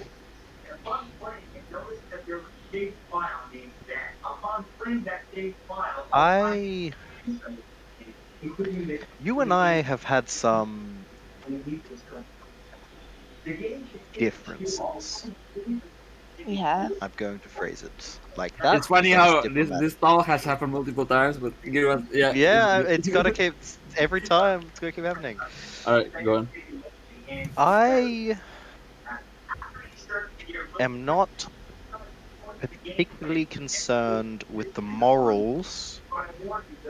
You and I have had some differences. We have. I'm going to phrase it like that. It's funny because how it's this diplomatic. talk has happened multiple times, but give us yeah. Yeah, it's gotta keep every time. It's gonna keep happening. All right, go on. I am not particularly concerned with the morals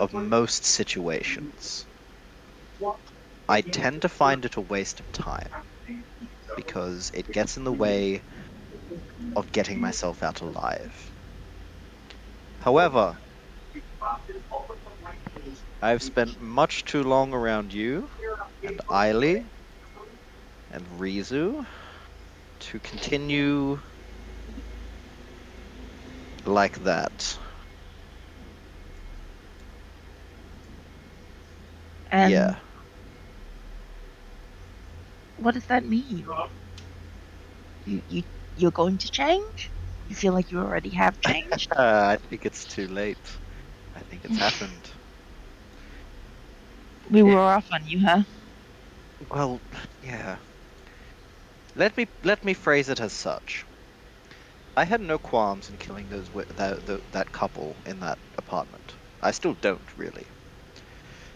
of most situations. I tend to find it a waste of time because it gets in the way of getting myself out alive. However, I've spent much too long around you and Ailey and Rizu to continue like that. And Yeah. what does that mean? You're going to change? You feel like you already have changed? I think it's too late. I think it's happened. We were off on you, huh? Well, yeah. Let me phrase it as such. I had no qualms in killing that couple in that apartment. I still don't really.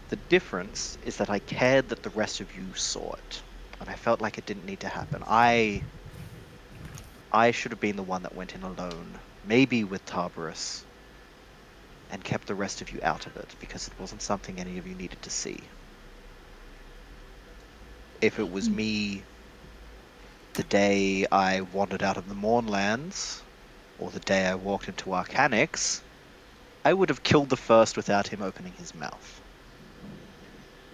The difference is that I cared that the rest of you saw it, and I felt like it didn't need to happen. I should have been the one that went in alone, maybe with Tarbarus, and kept the rest of you out of it because it wasn't something any of you needed to see. If it was me the day I wandered out of the Mournlands, or the day I walked into Arcanix, I would have killed the first without him opening his mouth.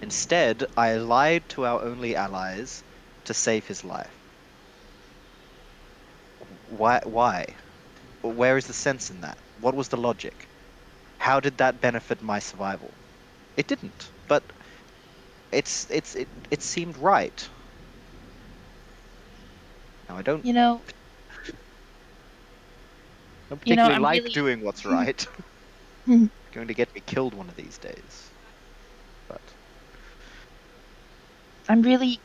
Instead, I lied to our only allies to save his life. Why? Where is the sense in that? What was the logic? How did that benefit my survival? It didn't, but it seemed right. Now I don't particularly I'm like really... doing what's right. It's going to get me killed one of these days. But I'm really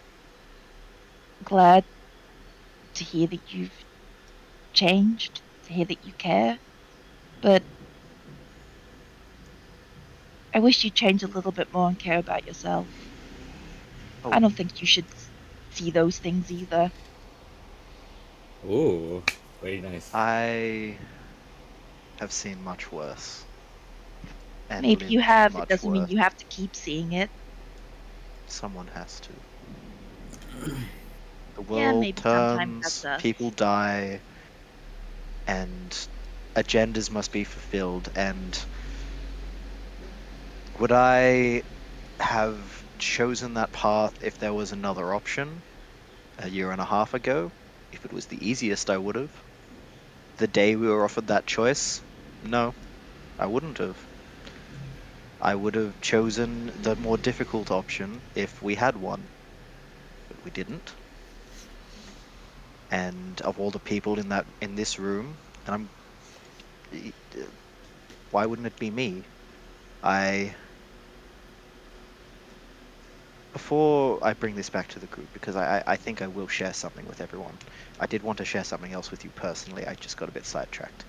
glad to hear that you've changed, to hear that you care, but I wish you'd change a little bit more and care about yourself. Oh. I don't think you should see those things either. Ooh, very nice. I have seen much worse. And Maybe you lived have, much it doesn't mean worse. you have to keep seeing it. Someone has to. The Yeah, world maybe sometimes that's turns, us. people die, and agendas must be fulfilled. And would I have chosen that path if there was another option a year and a half ago? If it was the easiest, I would have. The day we were offered that choice, no, I wouldn't have. I would have chosen the more difficult option if we had one, but we didn't. And of all the people in this room, and why wouldn't it be me? Before I bring this back to the group, because I think I will share something with everyone. I did want to share something else with you personally. I just got a bit sidetracked.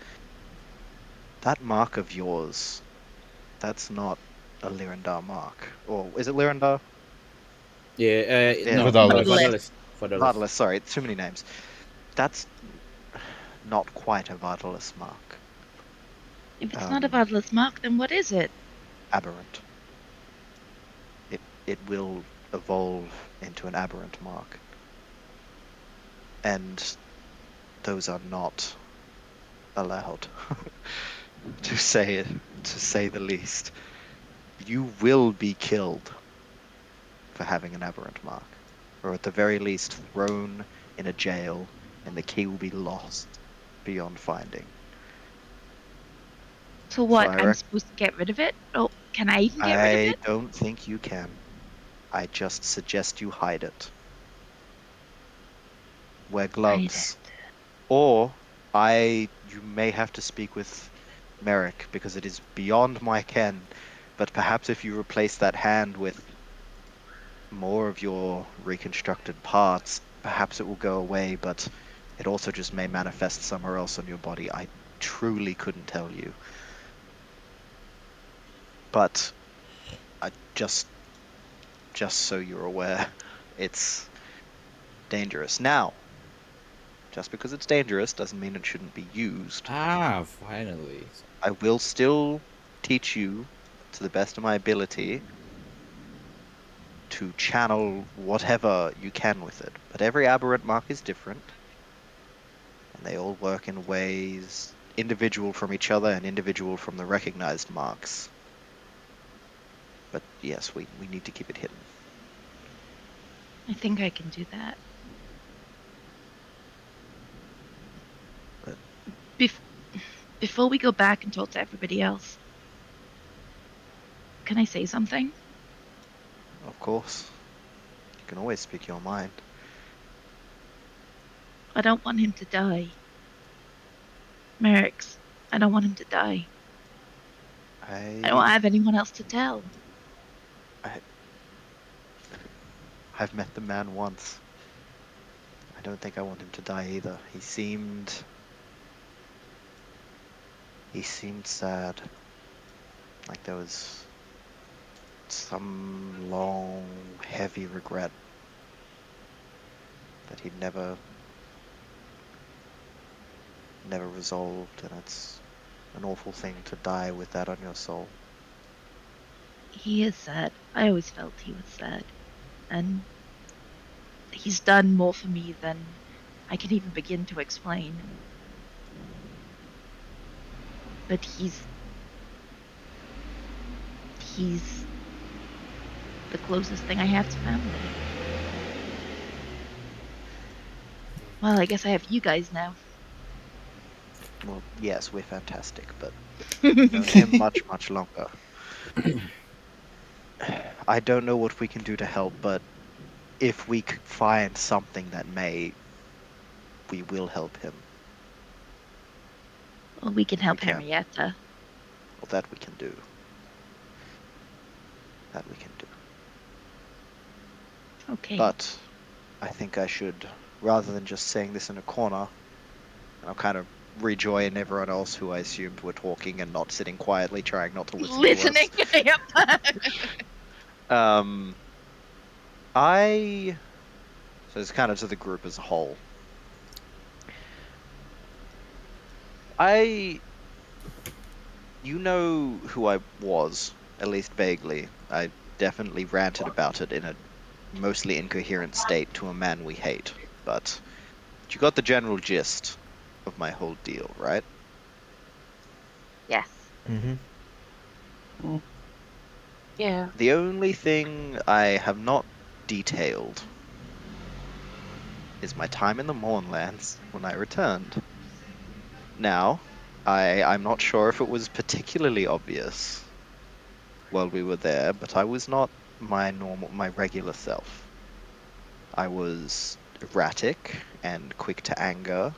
That mark of yours, that's not a Lyrandar mark. Or is it Lyrandar? Yeah, no, Vardalos. Vardalos, sorry, too many names. That's not quite a Vardalos mark. If it's not a Vardalos mark, then what is it? Aberrant. It will evolve into an aberrant mark. and those are not allowed, to say the least. You will be killed for having an aberrant mark, or at the very least thrown in a jail, and the key will be lost beyond finding. So So what? I'm supposed to get rid of it? Oh, can I even get rid of I it? don't think you can. I just suggest you hide it. Wear gloves. Or you may have to speak with Merrick, because it is beyond my ken. But perhaps if you replace that hand with more of your reconstructed parts, perhaps it will go away, but it also just may manifest somewhere else on your body. I truly couldn't tell you. But I just so you're aware, it's dangerous. Now, just because it's dangerous doesn't mean it shouldn't be used. Ah, finally. I will still teach you, to the best of my ability, to channel whatever you can with it. But every aberrant mark is different, and they all work in ways individual from each other and individual from the recognized marks. But yes, we need to keep it hidden. I think I can do that. But Before we go back and talk to everybody else, can I say something? of course, you can always speak your mind. I don't want him to die. Merrick's. I don't want him to die. I don't have anyone else to tell. I've met the man once. I don't think I want him to die either. He seemed sad. Like there was some long, heavy regret that he'd never resolved, and it's an awful thing to die with that on your soul. He is sad. I always felt he was sad. And he's done more for me than I can even begin to explain. But he's the closest thing I have to family. Well, I guess I have you guys now. Well, yes, we're fantastic, but we've known him much, much longer. I don't know what we can do to help, but if we could find something that we will help him. Well, we can help Henrietta. Well, that we can do. That we can do. Okay. But I think I should, rather than just saying this in a corner, I'll kind of rejoin everyone else who I assumed were talking and not sitting quietly, trying not to listen to us. Yep. So it's kind of to the group as a whole. You know who I was, at least vaguely. I definitely ranted about it in a mostly incoherent state to a man we hate, but you got the general gist of my whole deal, right? Yes. Mm-hmm. Yeah. The only thing I have not detailed is my time in the Mournlands when I returned. Now, I'm not sure if it was particularly obvious while we were there, but I was not my regular self. I was erratic and quick to anger,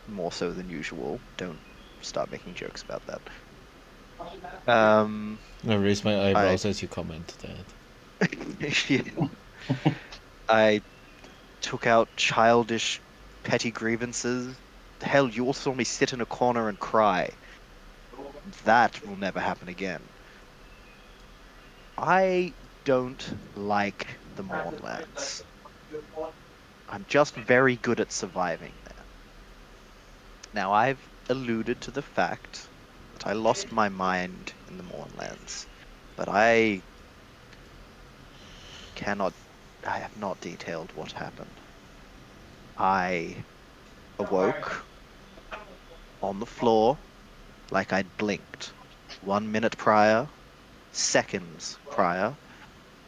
more so than usual. Don't start making jokes about that. I raise my eyebrows as you comment that. Yeah. I took out childish, petty grievances. Hell, you all saw me sit in a corner and cry. That will never happen again. I don't like the Mournlands. I'm just very good at surviving there. Now, I've alluded to the fact that I lost my mind in the Mournlands, but I have not detailed what happened. I awoke on the floor like I'd blinked. 1 minute prior, seconds prior,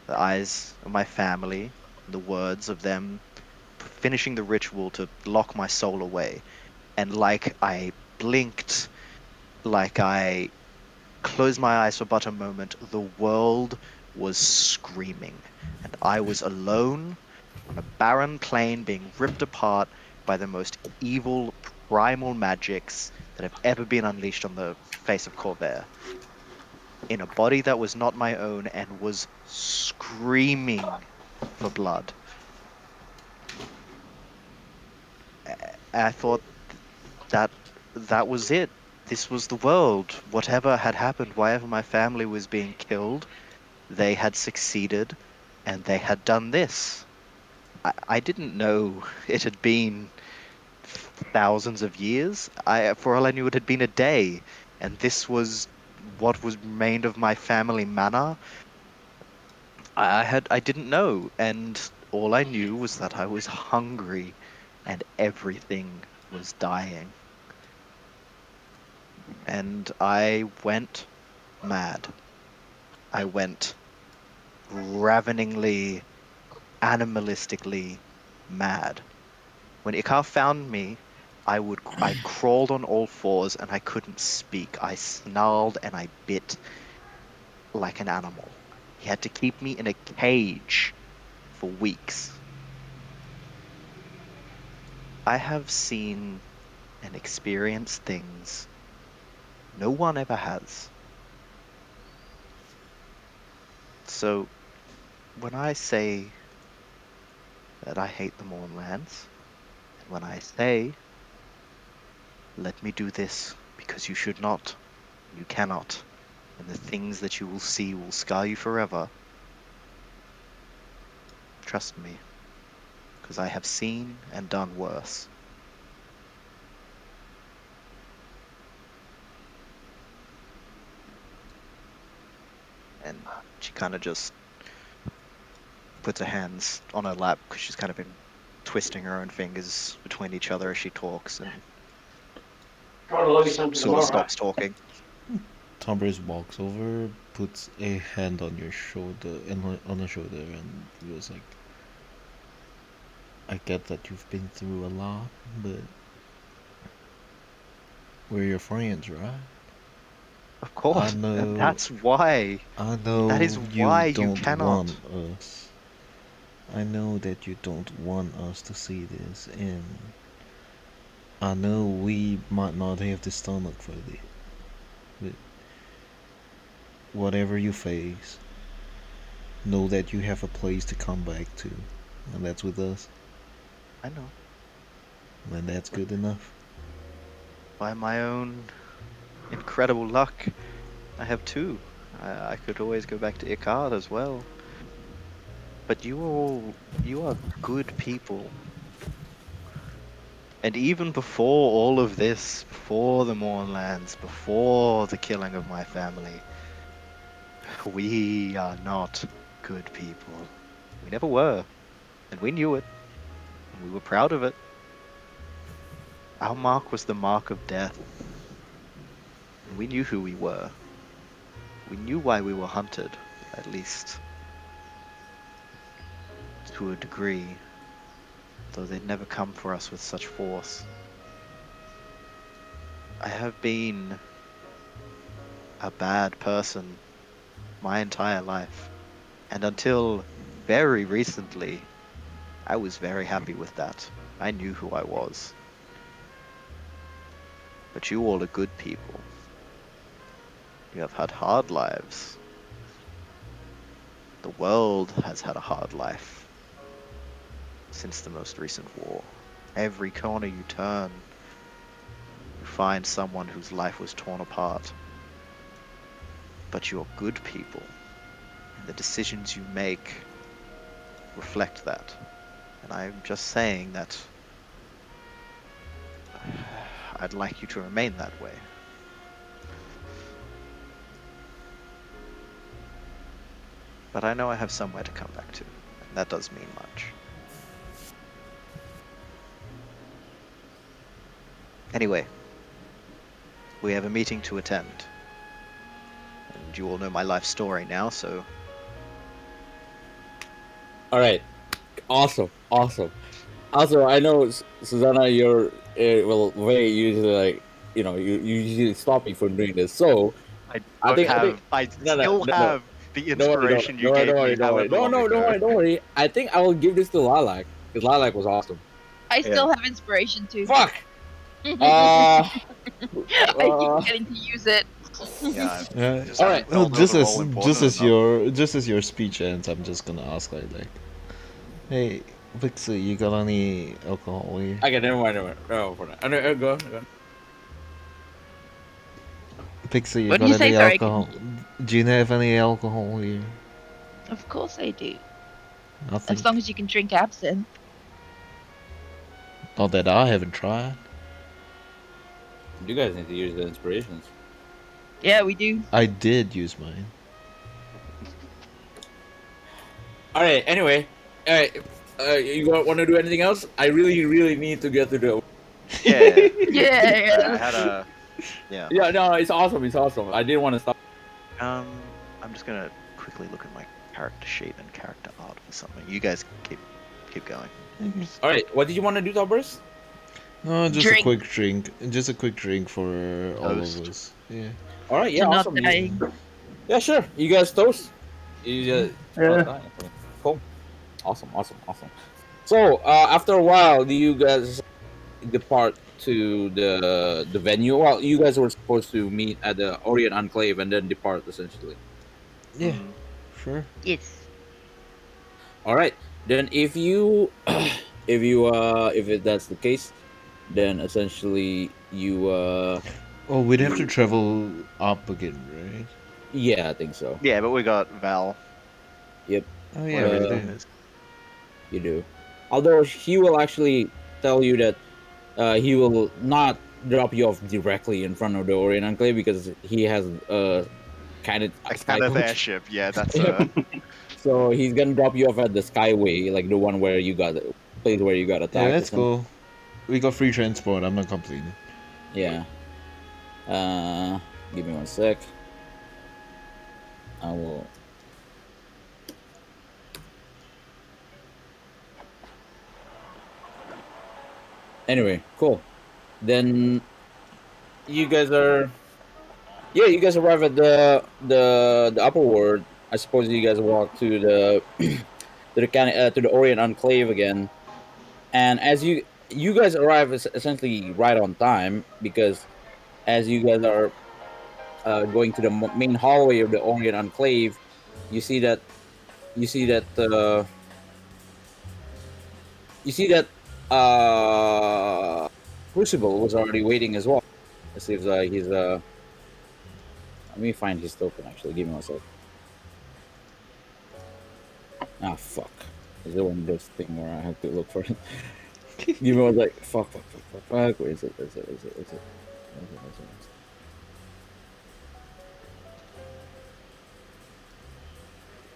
the eyes of my family, the words of them finishing the ritual to lock my soul away. And like I blinked, like I closed my eyes for but a moment, the world was screaming. And I was alone on a barren plain being ripped apart by the most evil primal magics that have ever been unleashed on the face of Corvair. In a body that was not my own and was screaming for blood. I thought that that was it. This was the world. Whatever had happened, wherever my family was being killed, they had succeeded and they had done this. I didn't know it had been thousands of years. For all I knew, it had been a day, and this was what was remained of my family mana. I didn't know, and all I knew was that I was hungry, and everything was dying. And I went mad. I went raveningly, animalistically mad. When Ikar found me, I crawled on all fours and I couldn't speak. I snarled and I bit like an animal. He had to keep me in a cage for weeks. I have seen and experienced things no one ever has. So when I say that I hate the Mournlands, and when I say, let me do this because you should not, you cannot, and the things that you will see will scar you forever, trust me, because I have seen and done worse. And she kind of just puts her hands on her lap because she's kind of been twisting her own fingers between each other as she talks and Trying to lay something sort of tomorrow. stops talking. Tombers walks over, puts a hand on your shoulder, and on the shoulder, and he was like, I get that you've been through a lot, but we're your friends, right? Of course, I know, and that's why. I know That is you why you don't cannot. want us. I know that you don't want us to see this, and I know we might not have the stomach for it, but whatever you face, know that you have a place to come back to, and that's with us, I know. and that's good enough. By my own incredible luck, I have two. I could always go back to Icard as well. But you are good people. And even before all of this, before the Mournlands, before the killing of my family, we are not good people. We never were, and we knew it, and we were proud of it. Our mark was the mark of death, and we knew who we were. We knew why we were hunted, at least to a degree, though they'd never come for us with such force. I have been a bad person my entire life, and until very recently, I was very happy with that. I knew who I was. But you all are good people. You have had hard lives. The world has had a hard life since the most recent war. Every corner you turn, you find someone whose life was torn apart. But you're good people, and the decisions you make reflect that. And I'm just saying that I'd like you to remain that way. But I know I have somewhere to come back to, and that does mean much. Anyway, we have a meeting to attend. And you all know my life story now, so... Alright. Awesome. Also, I know, Susanna, you're, very usually, like, you usually stop me from doing this, so... I still have the inspiration you gave me. Don't worry. I think I will give this to Lilac, because Lilac was awesome. I still have inspiration too. Fuck! I keep getting to use it. Yeah. All right. Well, just as your speech ends, I'm just gonna ask like, hey, Vixie, you got any alcohol here? Okay, never mind. No, for that. Go. Pixie, you What got did you say? any Sorry, alcohol? Do you have any alcohol here? Of course I do. Nothing. As long as you can drink absinthe. Not that I haven't tried. You guys need to use the inspirations. Yeah, we do. I did use mine. Alright, anyway. Alright, you want to do anything else? I really need to get to the... Yeah. I had a... Yeah. Yeah, no, it's awesome. I didn't want to stop. I'm just gonna quickly look at my character sheet and character art or something. You guys keep going. Alright, what did you want to do, Topers? No, just Drink. a quick drink. Just a quick drink for all of Toast. us. Yeah. Alright, yeah, To not awesome. dying. Yeah, sure. You guys toast. You just... Yeah. Cool. Awesome. So, after a while, do you guys depart to the venue? Well, you guys were supposed to meet at the Orient Enclave and then depart, essentially. Yeah. Sure. Yes. All right. Then, if that's the case, then essentially you Oh, we'd have to travel up again, right? yeah, I think so. Yeah, but we got Val. Oh yeah, Well, we do. You do. Although he will actually tell you that he will not drop you off directly in front of the Orient Enclave because he has kind of airship. Yeah, that's So he's gonna drop you off at the Skyway, like the one where you got place where you got attacked. Yeah, that's cool. We got free transport. I'm not complaining. Yeah. Give me 1 sec. I will. Anyway, cool. Then you guys are. Yeah, you guys arrive at the upper ward. I suppose you guys walk to the to the Orient Enclave again, and as you guys arrive essentially right on time because as you guys are going to the main hallway of the Orient Enclave, you see that Crucible was already waiting as well. It seems like he's let me find his token actually. Give me 1 sec. Ah, fuck. Is there one of those things where I have to look for it? Give me 1 sec. Fuck. Where is it?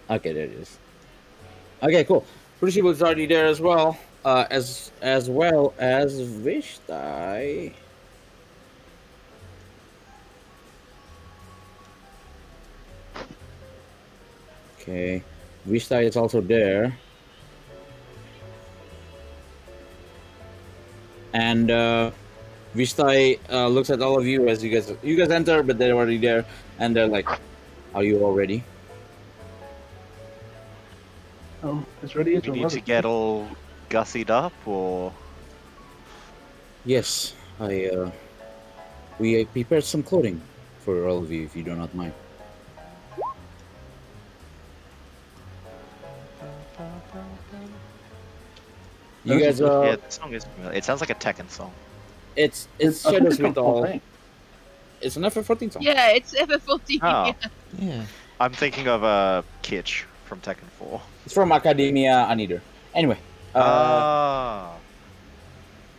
Okay, there it is. Okay, cool. Crucible is already there as well. As well as Vishtai. Okay, Vishtai is also there, and Vishtai looks at all of you as you guys enter, but they're already there, and they're like, "Are you all ready?" As ready as we need 11. to get all gussied up, or Yes, we prepared some clothing for all of you, if you do not mind. You guys, yeah, the song is familiar. It sounds like a Tekken song. it's I think Shadow it's Smith got all. propane. It's an FF14 song. Yeah, it's FF14. Oh. Yeah. I'm thinking of Kitsch from Tekken 4. It's from Academia Anidar. Anyway,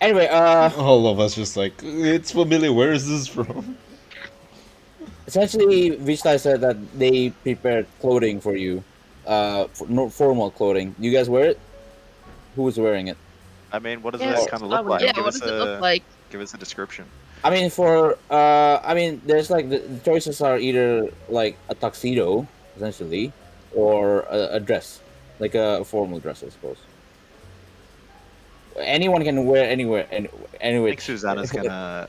anyway, All of us just like, it's familiar. Where is this from? essentially, Vishtai said that they prepared clothing for you, for formal clothing. You guys wear it? Who is wearing it? I mean, what does Yes, that kind of I look would. like? Yeah, Give what us does it look like? Give us a description. I mean, there's like the choices are either like a tuxedo, essentially, or a dress, like a formal dress, I suppose. Anyone can wear anywhere, I anyway. think Susanna's gonna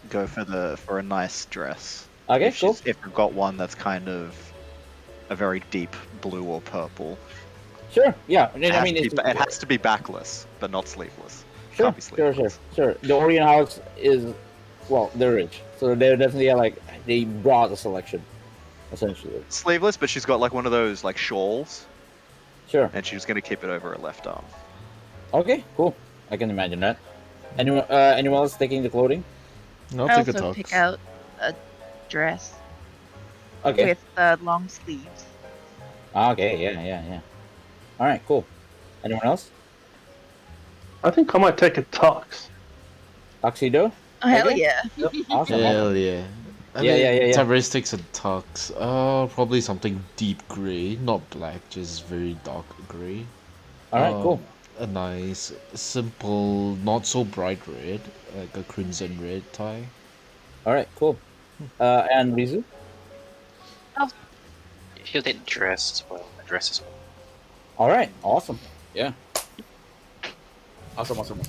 go for a nice dress. Okay, cool. If we've got one that's kind of a very deep blue or purple. Sure, yeah. It I mean, has to be backless, but not sleeveless. Sure, Can't be sleeveless. sure. The Orient House is, well, they're rich, so they're definitely they brought a selection, essentially. Sleeveless, but she's got like one of those like shawls, Sure. and she's gonna keep it over her left arm. Okay, cool. I can imagine that. Anyone else taking the clothing? I'll I take a also tux. pick out a dress Okay. with long sleeves. Okay. Yeah. All right. Cool. Anyone else? I think I might take a tux. Tuxedo. Oh, hell Okay. yeah. Yep. Awesome. Hell yeah. Yeah. Tavares takes a tux. Probably something deep gray, not black, just very dark gray. All right. Cool. A nice, simple, not so bright red, like a crimson red tie. All right. Cool. And Rizu. He'll get dressed as well. A dress as well. All right. Awesome. Yeah. Awesome.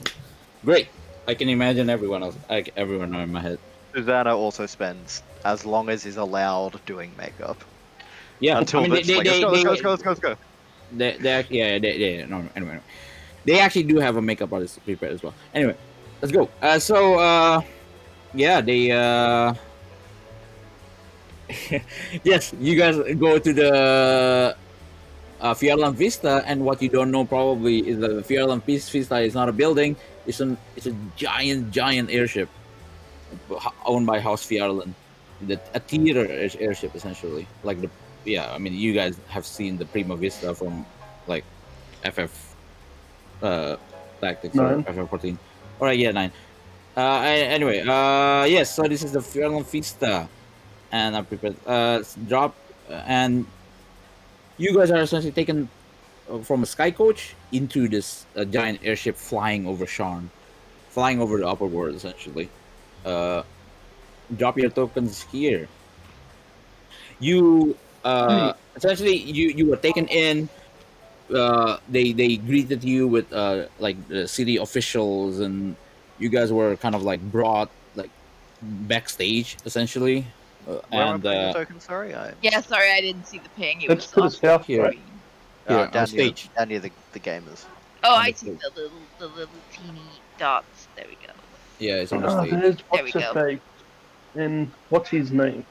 Great. I can imagine everyone else, like everyone in my head. Susanna also spends as long as is allowed doing makeup. Yeah. Until let's go. Anyway. They actually do have a makeup artist prepared as well. Anyway, let's go. Yes, you guys go to the Fierland Vista, and what you don't know probably is that the Fierland Vista is not a building. It's a giant airship owned by House Fierland. A theater airship, essentially. Like I mean, you guys have seen the Prima Vista from like FF Tactics or FF14. All right, yeah, 9. Anyway, yes. So this is the Fierland Vista, and I'm prepared. Drop, and you guys are essentially taken from a sky coach into this giant airship flying over Sharn, flying over the upper world, essentially. Drop your tokens here. You essentially you were taken in. They greeted you with like the city officials, and you guys were kind of like brought like backstage, essentially. Where am I putting the token? Sorry, Yeah, sorry, I didn't see the ping. It Let's was put a off south the here. screen. on down stage. near the gamers. Oh, I see the little teeny dots. There we go. Yeah, it's on the stage. There's There we what's go. her face. And what's his name?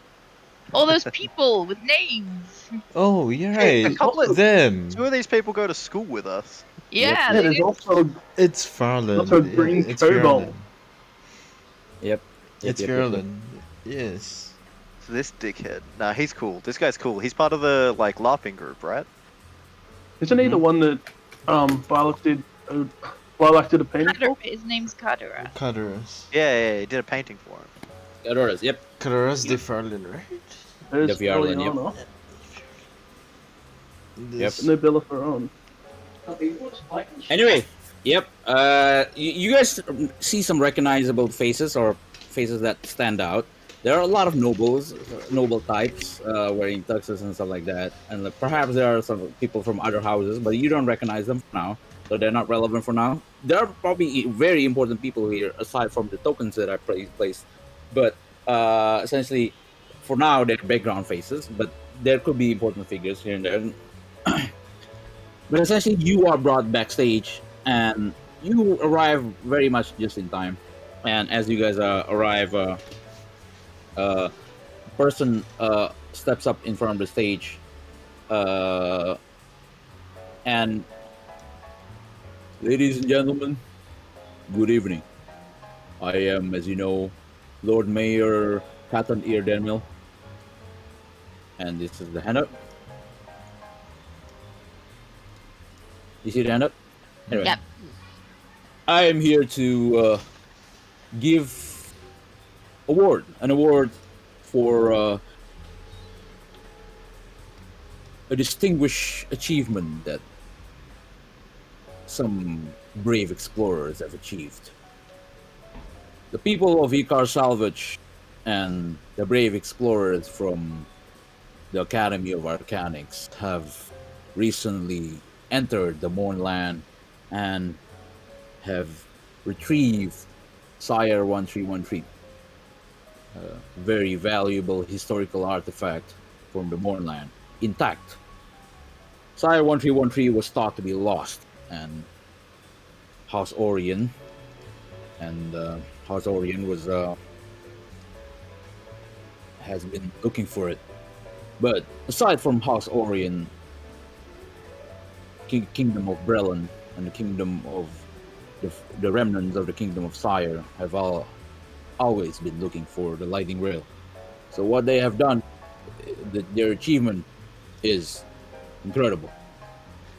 All those people with names. Oh, you're Hey, a right. couple of- Them. Two of these people go to school with us. Yeah, Yeah, they there's do. also It's Farland. Also green It's cobalt. Farland. Yep. It's Farland. Yes. So this dickhead. Nah, he's cool. This guy's cool. He's part of the like LARPing group, right? isn't he the one that Barlock did a painting for? His name's Kadura. Cadaras. Yeah, he did a painting for him. Adoras, yep. Cadaras de Farland, right? There's The Fierland, yep. Liliana. This- Nobilla Ferron. Anyway, yep. You guys see some recognizable faces or faces that stand out. There are a lot of noble types wearing tuxes and stuff like that, and perhaps there are some people from other houses, but you don't recognize them for now, so they're not relevant for now. There are probably very important people here aside from the tokens that I placed, but essentially, for now, they're background faces, but there could be important figures here and there. But essentially, you are brought backstage, and you arrive very much just in time. And as you guys arrive, a person steps up in front of the stage, and ladies and gentlemen, good evening. I am, as you know, Lord Mayor Patton Ear Daniel, and this is the handout. You see the handout? Anyway, Yep. I am here to give an award for a distinguished achievement that some brave explorers have achieved. The people of Icar Salvage and the brave explorers from the Academy of Arcanix have recently entered the Mournland and have retrieved Sire 1313, a very valuable historical artifact from the Mournland, intact. Sire 1313 was thought to be lost, and House Orion has been looking for it. But aside from House Orion, Kingdom of Brelon and the Kingdom of the remnants of the Kingdom of Sire have always been looking for the Lightning Rail. So what they have done, their achievement is incredible.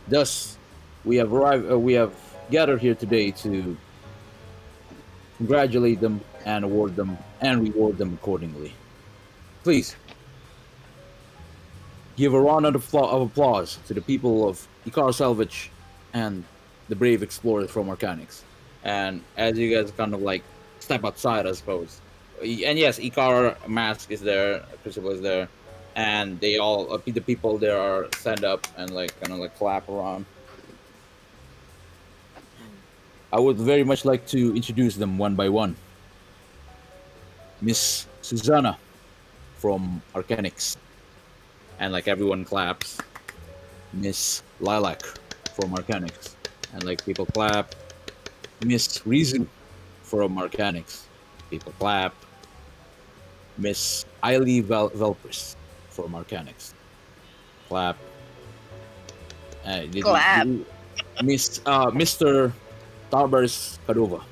Thus, we have gathered here today to congratulate them and award them and reward them accordingly. Please give a round of applause to the people of Icar Salvage and the brave explorers from Arcanix. And as you guys kind of like step outside, I suppose. And yes, Icar Mask is there, Crucible is there, and they all the people there are stand up and like kind of like clap around. I would very much like to introduce them one by one. Miss Susanna from Arcanix. And like everyone claps. Miss Lilac from Arcanix. And like people clap. Miss Rizu from Arcanix. People clap. Miss Eiley Velpris from Arcanix. Clap. Clap. Mr. Tarbers Cadova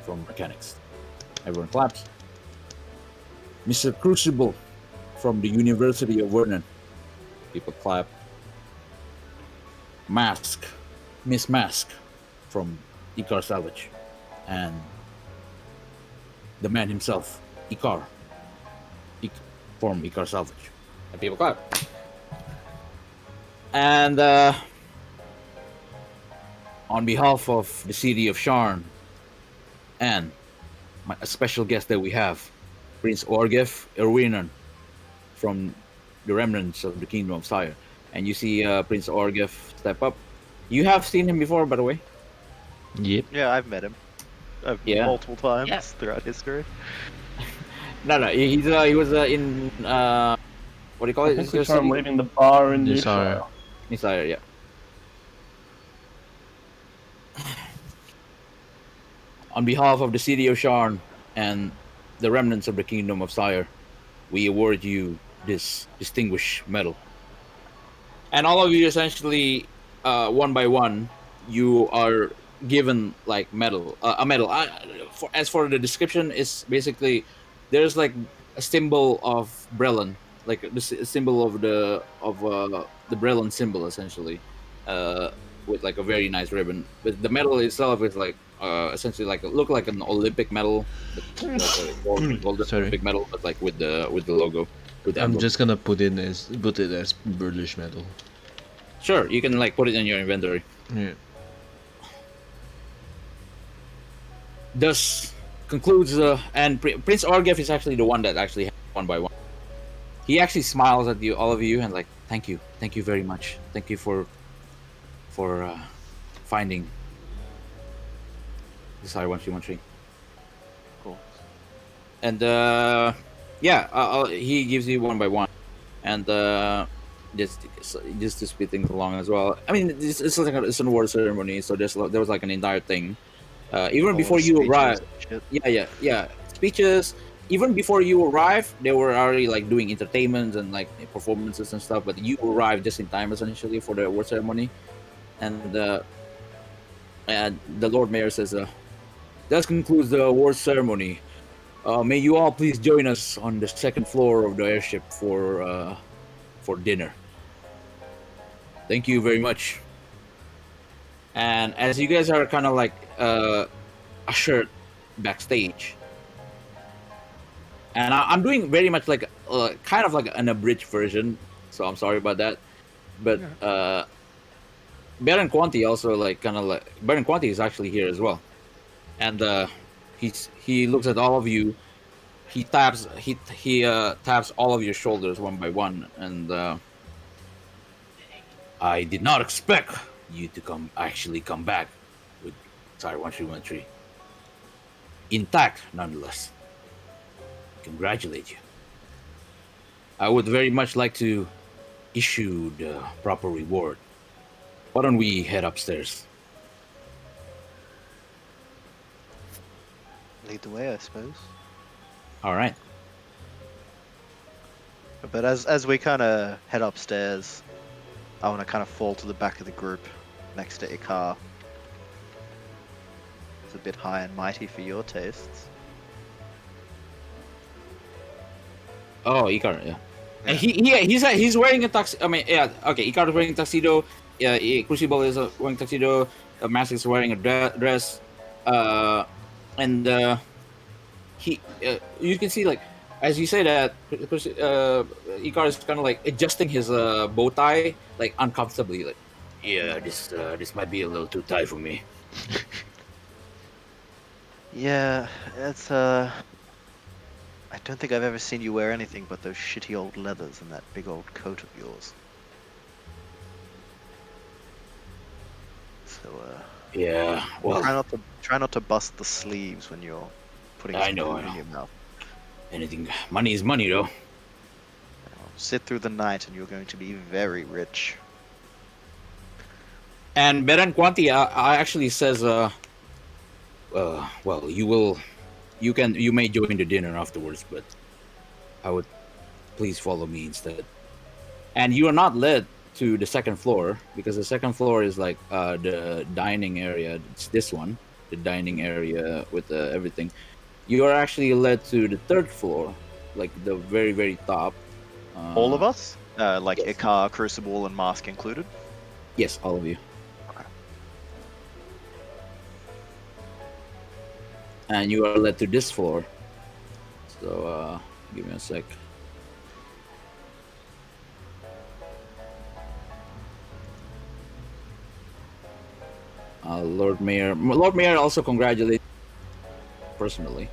from Arcanix. Everyone claps. Mr. Crucible from the University of Vernon. People clap. Miss Mask from Icar Salvage. And the man himself, Icar from Icar Salvage. And people clap. And on behalf of the city of Sharn and a special guest that we have, Prince Orgef Erwinan from the remnants of the Kingdom of Sire. And you see Prince Orgef step up. You have seen him before, by the way. Yep. Yeah, I've met him. Multiple times throughout history. No, he was in what do you call it? I think we saw him leaving the bar in Nusire. Nusire, yeah. On behalf of the city of Sharn and the remnants of the Kingdom of Sire, we award you this distinguished medal. And all of you essentially, one by one, you are given like a medal. As for the description, is basically there's like a symbol of Brelon, like the symbol of the Brelon symbol essentially, with like a very nice ribbon. But the medal itself is like essentially like look like an Olympic medal, like a gold Olympic medal, but like with the logo. I'm just gonna put it as Burlish medal. Sure, you can like put it in your inventory. Yeah. Thus concludes and Prince Orgef is actually the one that actually one by one. He actually smiles at you, all of you, and like thank you very much. Thank you for finding the Sire 1313. Cool. And he gives you one by one, and just to speed things along as well. I mean, it's like it's an award ceremony, so there was like an entire thing. Even before you arrived, speeches. Even before you arrived, they were already like doing entertainments and like performances and stuff. But you arrived just in time, essentially, for the award ceremony. And the Lord Mayor says, "That concludes the award ceremony. May you all please join us on the second floor of the airship for dinner. Thank you very much." And as you guys are kind of like ushered backstage, and I'm doing very much like kind of like an abridged version, so I'm sorry about that. But Baron Quanti also Baron Quanti is actually here as well, and he looks at all of you. He taps taps all of your shoulders one by one, and I did not expect you to come back with Tyre 1313 intact, nonetheless. Congratulate you. I would very much like to issue the proper reward. Why don't we head upstairs? Lead the way, I suppose. All right. But as we kind of head upstairs, I want to kind of fall to the back of the group next to Ikar. It's a bit high and mighty for your tastes. Oh, Ikar, yeah. And he's wearing a tuxedo. I mean, yeah, okay. Ikar is wearing a tuxedo. Yeah, Crucible is wearing a tuxedo. Mask is wearing a dress. And he, you can see, like, as you say that, Ikar is kind of like adjusting his bow tie, like uncomfortably, like, yeah, this might be a little too tight for me. Yeah, it's I don't think I've ever seen you wear anything but those shitty old leathers and that big old coat of yours. So yeah, well, try not to bust the sleeves when you're putting some food in your mouth. Anything, money is money, though. Sit through the night and you're going to be very rich. And Baron Quanti actually says, well, you may join the dinner afterwards, but I would please follow me instead. And you are not led to the second floor, because the second floor is like the dining area. It's this one, the dining area with everything. You are actually led to the third floor, like the very, very top. All of us? Like yes. Ikar, Crucible, and Mask included? Yes, all of you. Okay. And you are led to this floor. So, give me a sec. Lord Mayor also congratulates personally.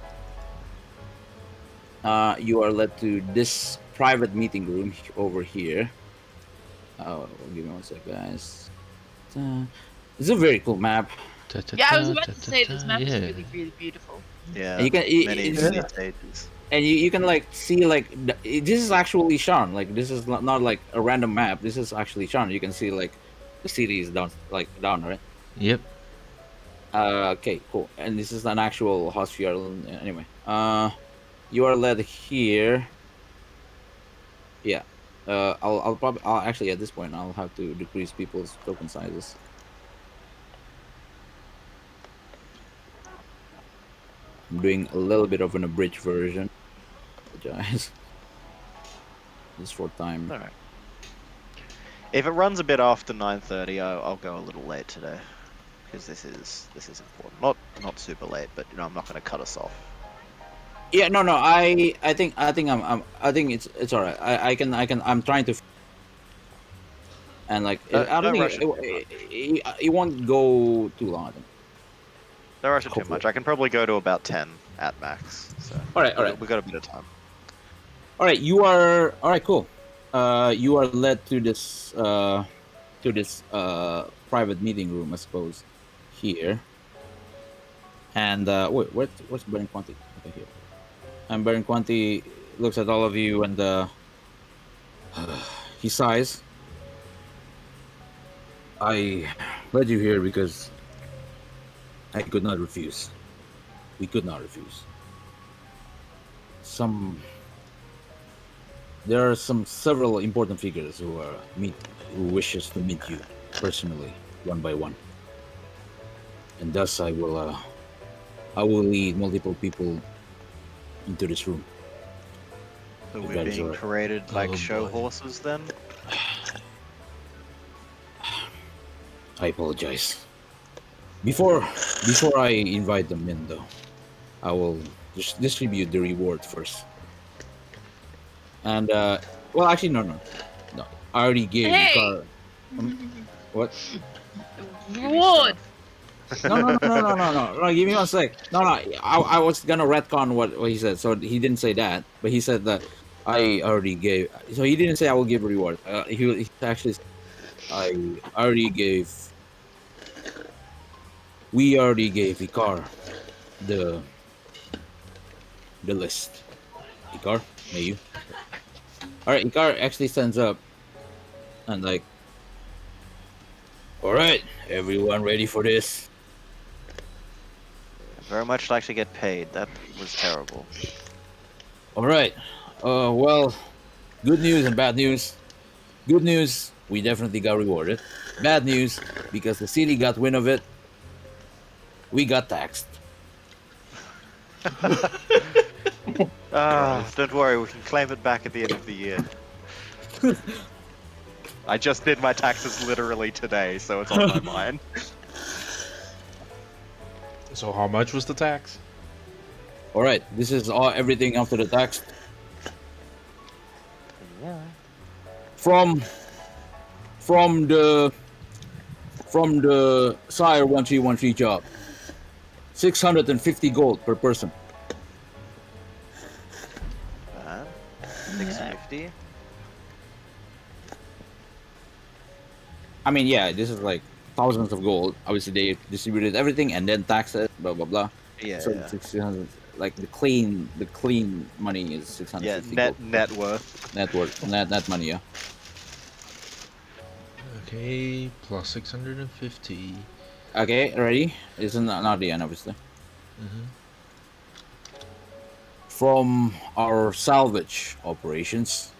You are led to this private meeting room over here. Give me one sec, guys. It's a very cool map. Yeah, I was about to say this map is really, really beautiful. Yeah, and you can many stages. And you can like see like this is actually shown. Like this is not like a random map. This is actually shown. You can see like the city is down, right? Yep. Okay, cool. And this is an actual hospital. Anyway, you are led here. Yeah. I'll actually at this point I'll have to decrease people's token sizes. I'm doing a little bit of an abridged version. Apologize. Just for time. All right. If it runs a bit after 9:30, I'll go a little late today, because this is important. Not super late, but I'm not going to cut us off. Yeah, no. I think it's all right. I'm trying to. And like I don't think it won't go too long. I think. Don't rush it too much. I can probably go to about 10 at max. So all right. We got a bit of time. All right, you are all right. Cool. You are led to this private meeting room, I suppose, here. And wait, where's Baron Quanti? Okay, here. And Baron Quanti looks at all of you and he sighs. I led you here because I could not refuse. We could not refuse. There are several important figures who wishes to meet you personally, one by one. And thus I will lead multiple people into this room. So we're being paraded like show horses then? I apologize. Before I invite them in, though, I will just distribute the reward first. And well, actually, no. I already gave Hey! Ikar. What? Reward. No. Give me 1 sec. No. I was gonna retcon what he said. So he didn't say that, but he said that I already gave. So he didn't say I will give a reward. He actually said, I already gave. We already gave Icar the list. Icar, may you? All right, Icar actually stands up and like, all right, everyone ready for this? I'd very much like to get paid. That was terrible. All right. Well, good news and bad news. Good news, we definitely got rewarded. Bad news, because the city got wind of it, we got taxed. Don't worry, we can claim it back at the end of the year. I just did my taxes literally today, so it's on my mind. So how much was the tax? All right, this is everything after the tax. Yeah. From the Sire 1313 job. 650 gold per person. 650. I mean, yeah, this is like thousands of gold. Obviously, they distributed everything and then taxed it, blah blah blah. Yeah. So 600, like the clean money is 650. Yeah, gold. net worth. Net money, yeah. Okay, plus 650. Okay, ready? It's not the end, obviously. Mm-hmm. From our salvage operations,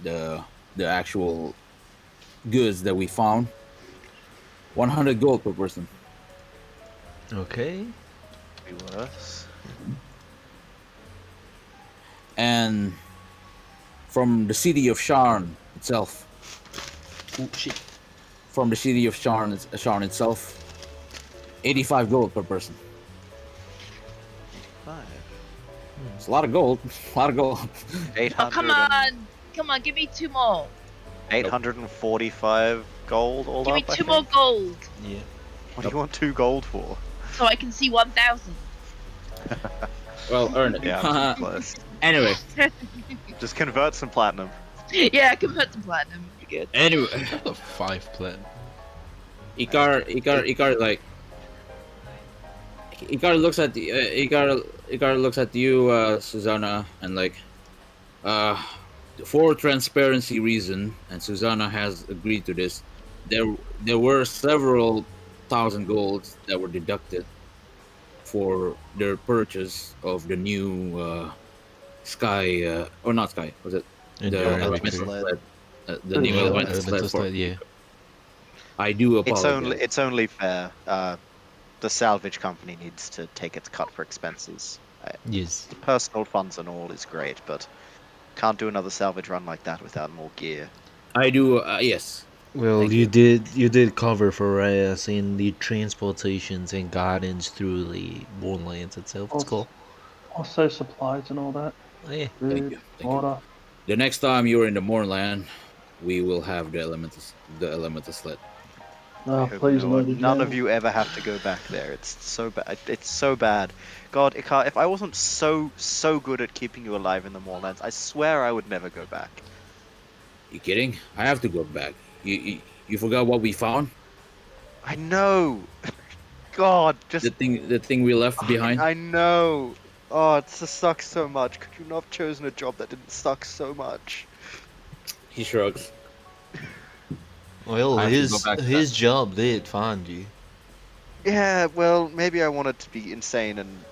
the actual goods that we found, 100 gold per person. Okay. Be worse. And from the city of Sharn itself. Oh shit. From the city of Sharn itself, 85 gold per person. 5. It's a lot of gold. A lot of gold. 800. Oh, come on, give me 2 more. 845 gold all Give me up. 2 more gold, Yeah. What do you want 2 gold for? so I can see 1,000. Well, earn it. Yeah, I'm too close. Anyway. Just convert some platinum. Yeah, convert to platinum. You're good. Anyway. 5 plat. Icar looks at the Icar looks at you, Susanna, and like, for transparency reason, and Susanna has agreed to this. There were several thousand golds that were deducted for their purchase of the new Sky, or not Sky, was it? The elemental sled. The new elemental sled. Yeah. I do apologize. It's only fair. The salvage company needs to take its cut for expenses. Yes. The personal funds and all is great, but can't do another salvage run like that without more gear. I do. Yes. Well, Thank you did cover for us in the transportations and guidance through the Borderlands itself. It's cool. Also supplies and all that. Yeah. Food, Thank you. water. The next time you're in the Moorland, we will have the elemental sled. Oh, I hope please, none of you ever have to go back there. It's so bad. It's so bad. God, Icar, if I wasn't so good at keeping you alive in the Moorlands, I swear I would never go back. You kidding? I have to go back. You forgot what we found? I know. God, just The thing we left behind. I know. Oh, it just sucks so much. Could you not have chosen a job that didn't suck so much? He shrugs. Well, I have to go back to his job did find you. Yeah, well, maybe I wanted to be insane and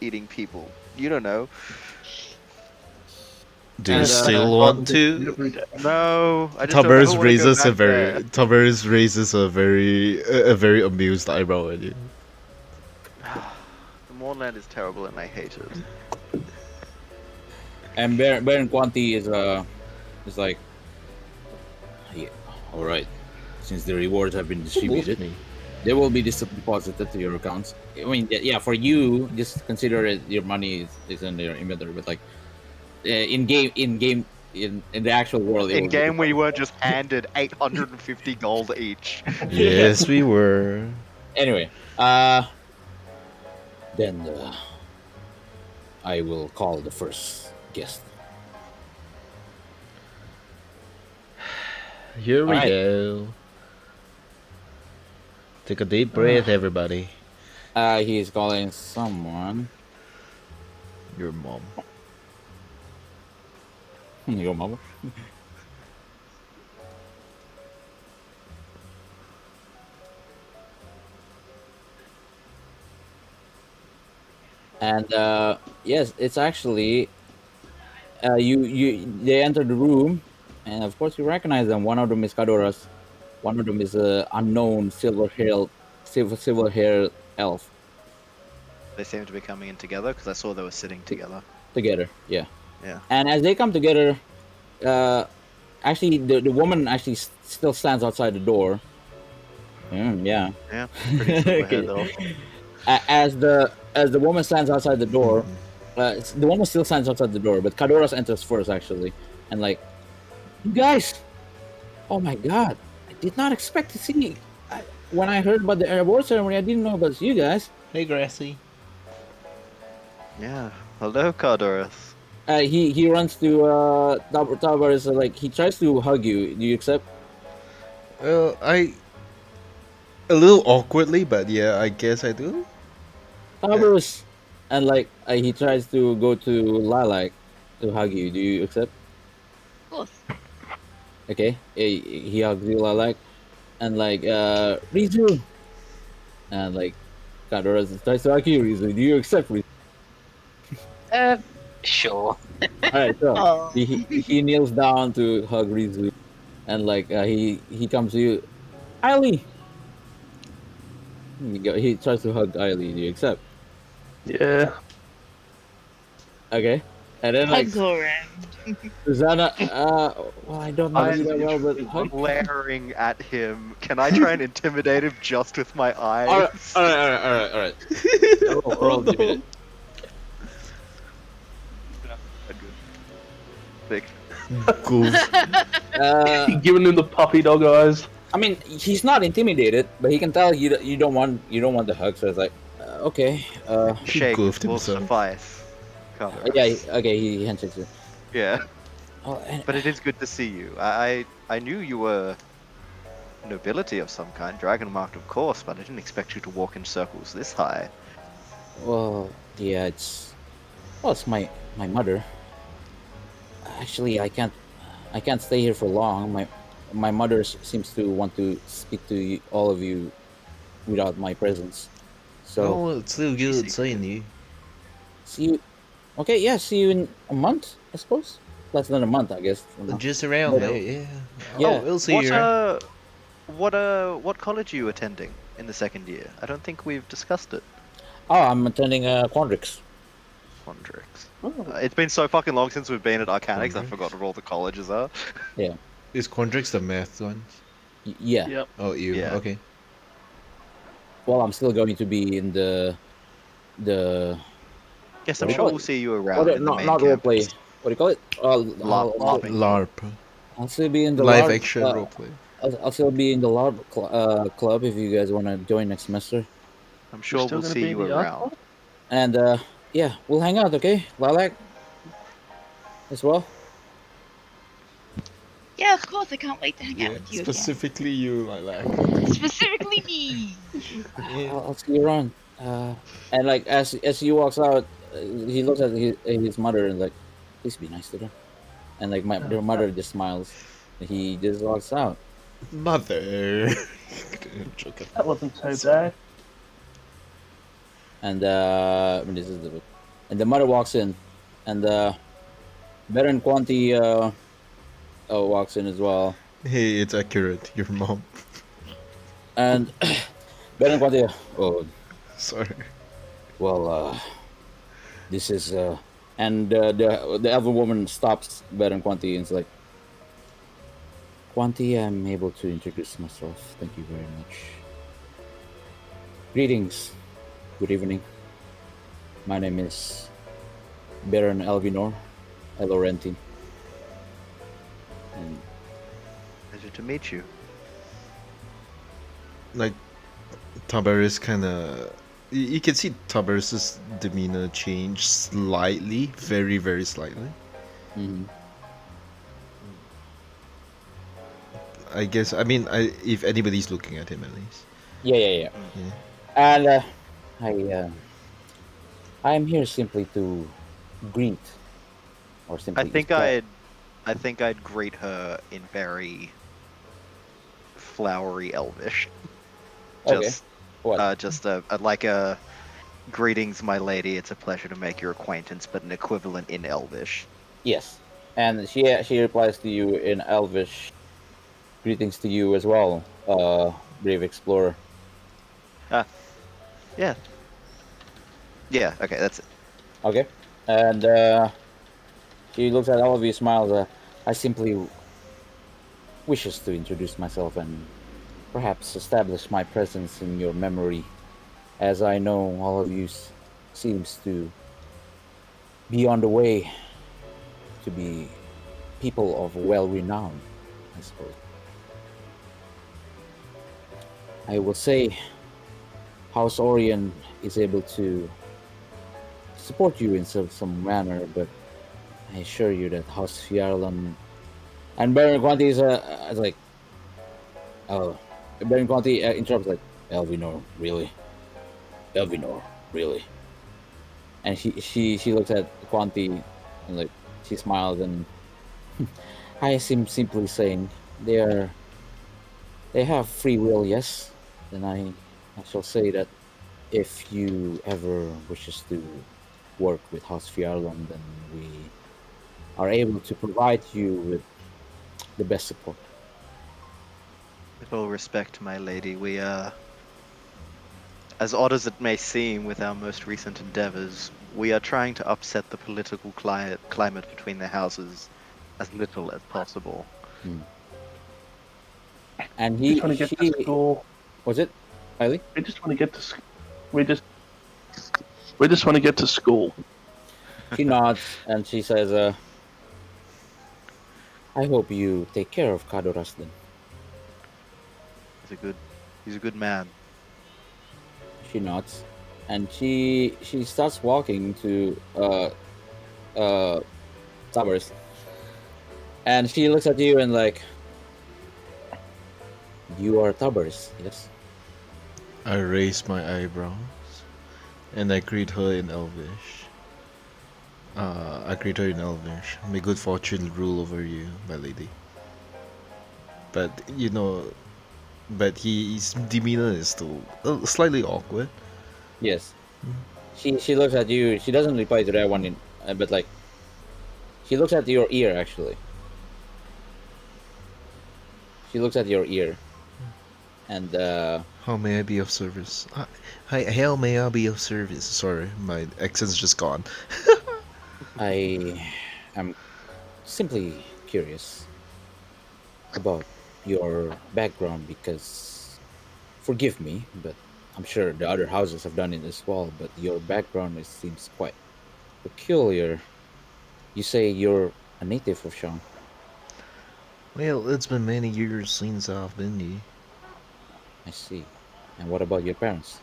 eating people. You don't know. Do you And, still want to? No, I just Tavares don't raises a very. Tavares raises a very amused eyebrow at you. The Moorland is terrible and I hate it. And Baron Quanti is like, yeah, all right. Since the rewards have been distributed, they will be deposited to your accounts. I mean, yeah, for you, just consider it your money is in your inventory, but like in game in the actual world. In game, we were just handed 850 gold each. Yes, we were. Anyway, then I will call the first guest. Here we Alright. go. Take a deep breath, everybody. He's calling someone. Your mom. Your mama. And yes, it's actually they enter the room, and of course you recognize them. One of them is Kadoras, one of them is a unknown silver hair elf. They seem to be coming in together because I saw they were sitting together. Together, yeah. Yeah. And as they come together, actually the woman actually still stands outside the door. Yeah. Yeah. Pretty silver-haired elf. As the woman stands outside the door, the woman still stands outside the door, but Kadoras enters first actually, and like, you guys, oh my god, I did not expect to see. When I heard about the award ceremony, I didn't know about you guys. Hey, Grassy. Yeah. Hello, Cardoris. He runs to Tavares, like he tries to hug you. Do you accept? A little awkwardly, but yeah, I guess I do. Tavares, and like he tries to go to Lilac to hug you. Do you accept? Of course. Okay, he hugs you, Lilac, and like Rizu, and like Kadoras tries to hug you, Rizu. Do you accept, Rizu? Sure. Alright, so Oh. he kneels down to hug Rizu, and like he comes to you, Ailey. He tries to hug Ailey. Do you accept? Yeah. Okay, and then like Hugs all around. Susanna, well, I don't know you that well, but hug. Glaring at him. Can I try and intimidate him just with my eyes? All right. Roll intimidate. Big. Goof. Giving him the puppy dog eyes. I mean, he's not intimidated, but he can tell you don't want the hug. So it's like, okay, Shake goofed will himself. suffice. Cardoris. yeah, okay, he handshakes you. Yeah. Oh, and, But it is good to see you. I knew you were nobility of some kind, dragon marked of course, but I didn't expect you to walk in circles this high. well, yeah, it's my mother. Actually, I can't stay here for long. My mother seems to want to speak to all of you without my presence. So Oh, it's still good seeing you. see you. Okay, yeah, see you in a month, I suppose. Less than a month, I guess. from now. Just around But- there, yeah. Yeah. Oh, we'll see you. around. What college are you attending in the second year? I don't think we've discussed it. Oh, I'm attending Quandrix. Quandrix. It's been so fucking long since we've been at Arcanix, I Quandrix? forgot what all the colleges are. Is Quandrix the math one? Yeah. Yep. Oh, you. Yeah. Okay. Well, I'm still going to be in the Yes, I'm What do you sure call we'll it? see you around in the not main role campus. play. What do you call it? LARPing. LARP. I'll still be in the Live LARP, action roleplay. I'll still be in the LARP club if you guys want to join next semester. I'm sure Still we'll gonna see be you the art around. club? And yeah, we'll hang out, okay? Lilac as well. Yeah, of course. I can't wait to hang out with you specifically you, like. again. Specifically me. I'll see you around. And like as he walks out, he looks at his mother and like, please be nice to her. And like their mother just smiles. He just walks out. Mother. Joking. That wasn't so bad. And this is and the mother walks in, and Baron Quanti walks in as well. Hey, it's accurate. Your mom. And Baron Quanti, oh Sorry. well, this is and the elven woman stops Baron Quanti and is like, Quanti, I'm able to introduce myself. Thank you very much. Greetings. Good evening. My name is Baron Alvinor Elorentin. Pleasure to meet you. Like, Tabaris kind of. You can see Tabaris's demeanor change slightly, very, very slightly. Mm-hmm. I guess. I mean, if anybody's looking at him, at least. Yeah. And I'm here simply to greet, or simply. I think I'd greet her in very flowery Elvish. Just, What? like a greetings, my lady. It's a pleasure to make your acquaintance, but an equivalent in Elvish. Yes, and she replies to you in Elvish. Greetings to you as well, brave explorer. Yeah. Yeah. Okay, that's it. Okay, and she looks at all of you, smiles. I simply wishes to introduce myself and perhaps establish my presence in your memory, as I know all of you seems to be on the way to be people of well renown, I suppose. I will say House Orion is able to support you in some manner, but I assure you that House Fiarlan and Baron Quanti is like, oh, Baron Quanti interrupts like, Elvinor, really? Elvinor, really? And she looks at Quanti and like she smiles and I am simply saying they have free will, yes. And I shall say that if you ever wishes to work with House Fiarlan, then we are able to provide you with the best support. With all respect, my lady, we as odd as it may seem with our most recent endeavors, we are trying to upset the political climate between the houses as little as possible. And just want to get to school. Was it, Kylie? We just want to get to we just want to get to school. She nods and she says, I hope you take care of Kadoras then. He's a good man. She nods and she starts walking to Towers. And she looks at you and like, you are Towers, yes? I raise my eyebrows and I greet her in Elvish. May good fortune rule over you, my lady. But his demeanor is still slightly awkward. Yes. She looks at you. She doesn't reply to that one, but like, she looks at your ear actually. She looks at your ear, and how may I be of service? How may I be of service? Sorry, my accent's just gone. I am simply curious about your background because, forgive me, but I'm sure the other houses have done it as well, but your background seems quite peculiar. You say you're a native of Shang. Well, it's been many years since I've been here. I see. And what about your parents?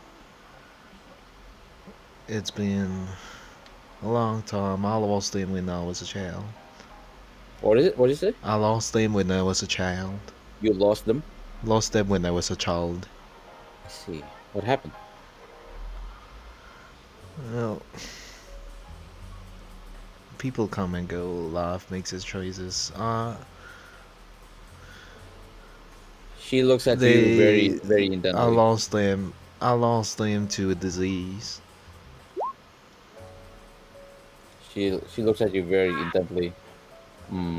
It's been a long time. I lost them when I was a child. What is it? What did you say? I lost them when I was a child. You lost them? Lost them when I was a child. I see. What happened? Well, people come and go. Life makes its choices. She looks at you very, very intently. I lost them to a disease. She looks at you very intently.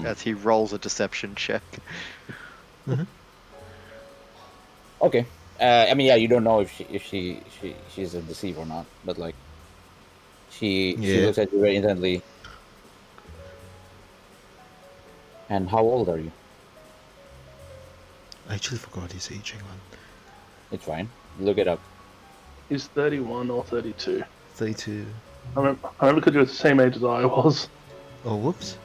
As he rolls a deception check. Okay. I mean, yeah, you don't know if she's a deceiver or not, but like, she looks at you very intently. And how old are you? I actually forgot his age. Hang on. It's fine. Look it up. He's 31 or 32. 32. I remember because he was the same age as I was. Oh, whoops.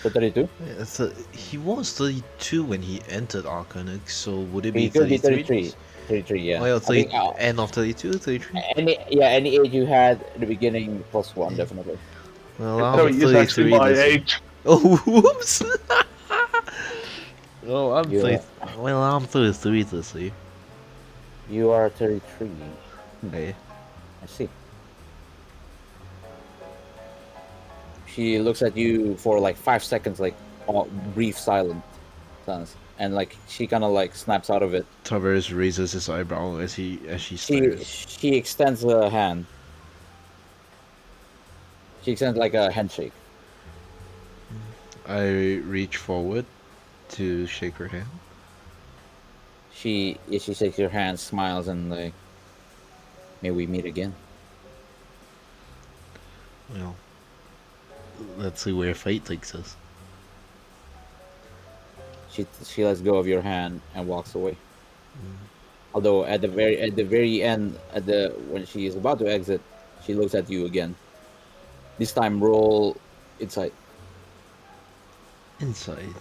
So 32? Yeah, so he was 32 when he entered Arcanix, so would it be He could be 33? 33. 33, yeah. Well, I think end of 32, 33? any age you had at the beginning plus one, definitely. Well, So I'm he is actually 33 my this year. age. Oh, whoops! Oh, I'm You 30. Well, I'm 33 this year. You are 33. Hey. I see. She looks at you for like 5 seconds, like brief silence, and like she kind of like snaps out of it. Tavares raises his eyebrow as she stares. She extends a hand. She extends like a handshake. I reach forward to shake her hand. She shakes your hand, smiles, and like, may we meet again. Well, let's see where fate takes us. She lets go of your hand and walks away. Although at the very end, when she is about to exit, she looks at you again. This time, roll insight. Inside.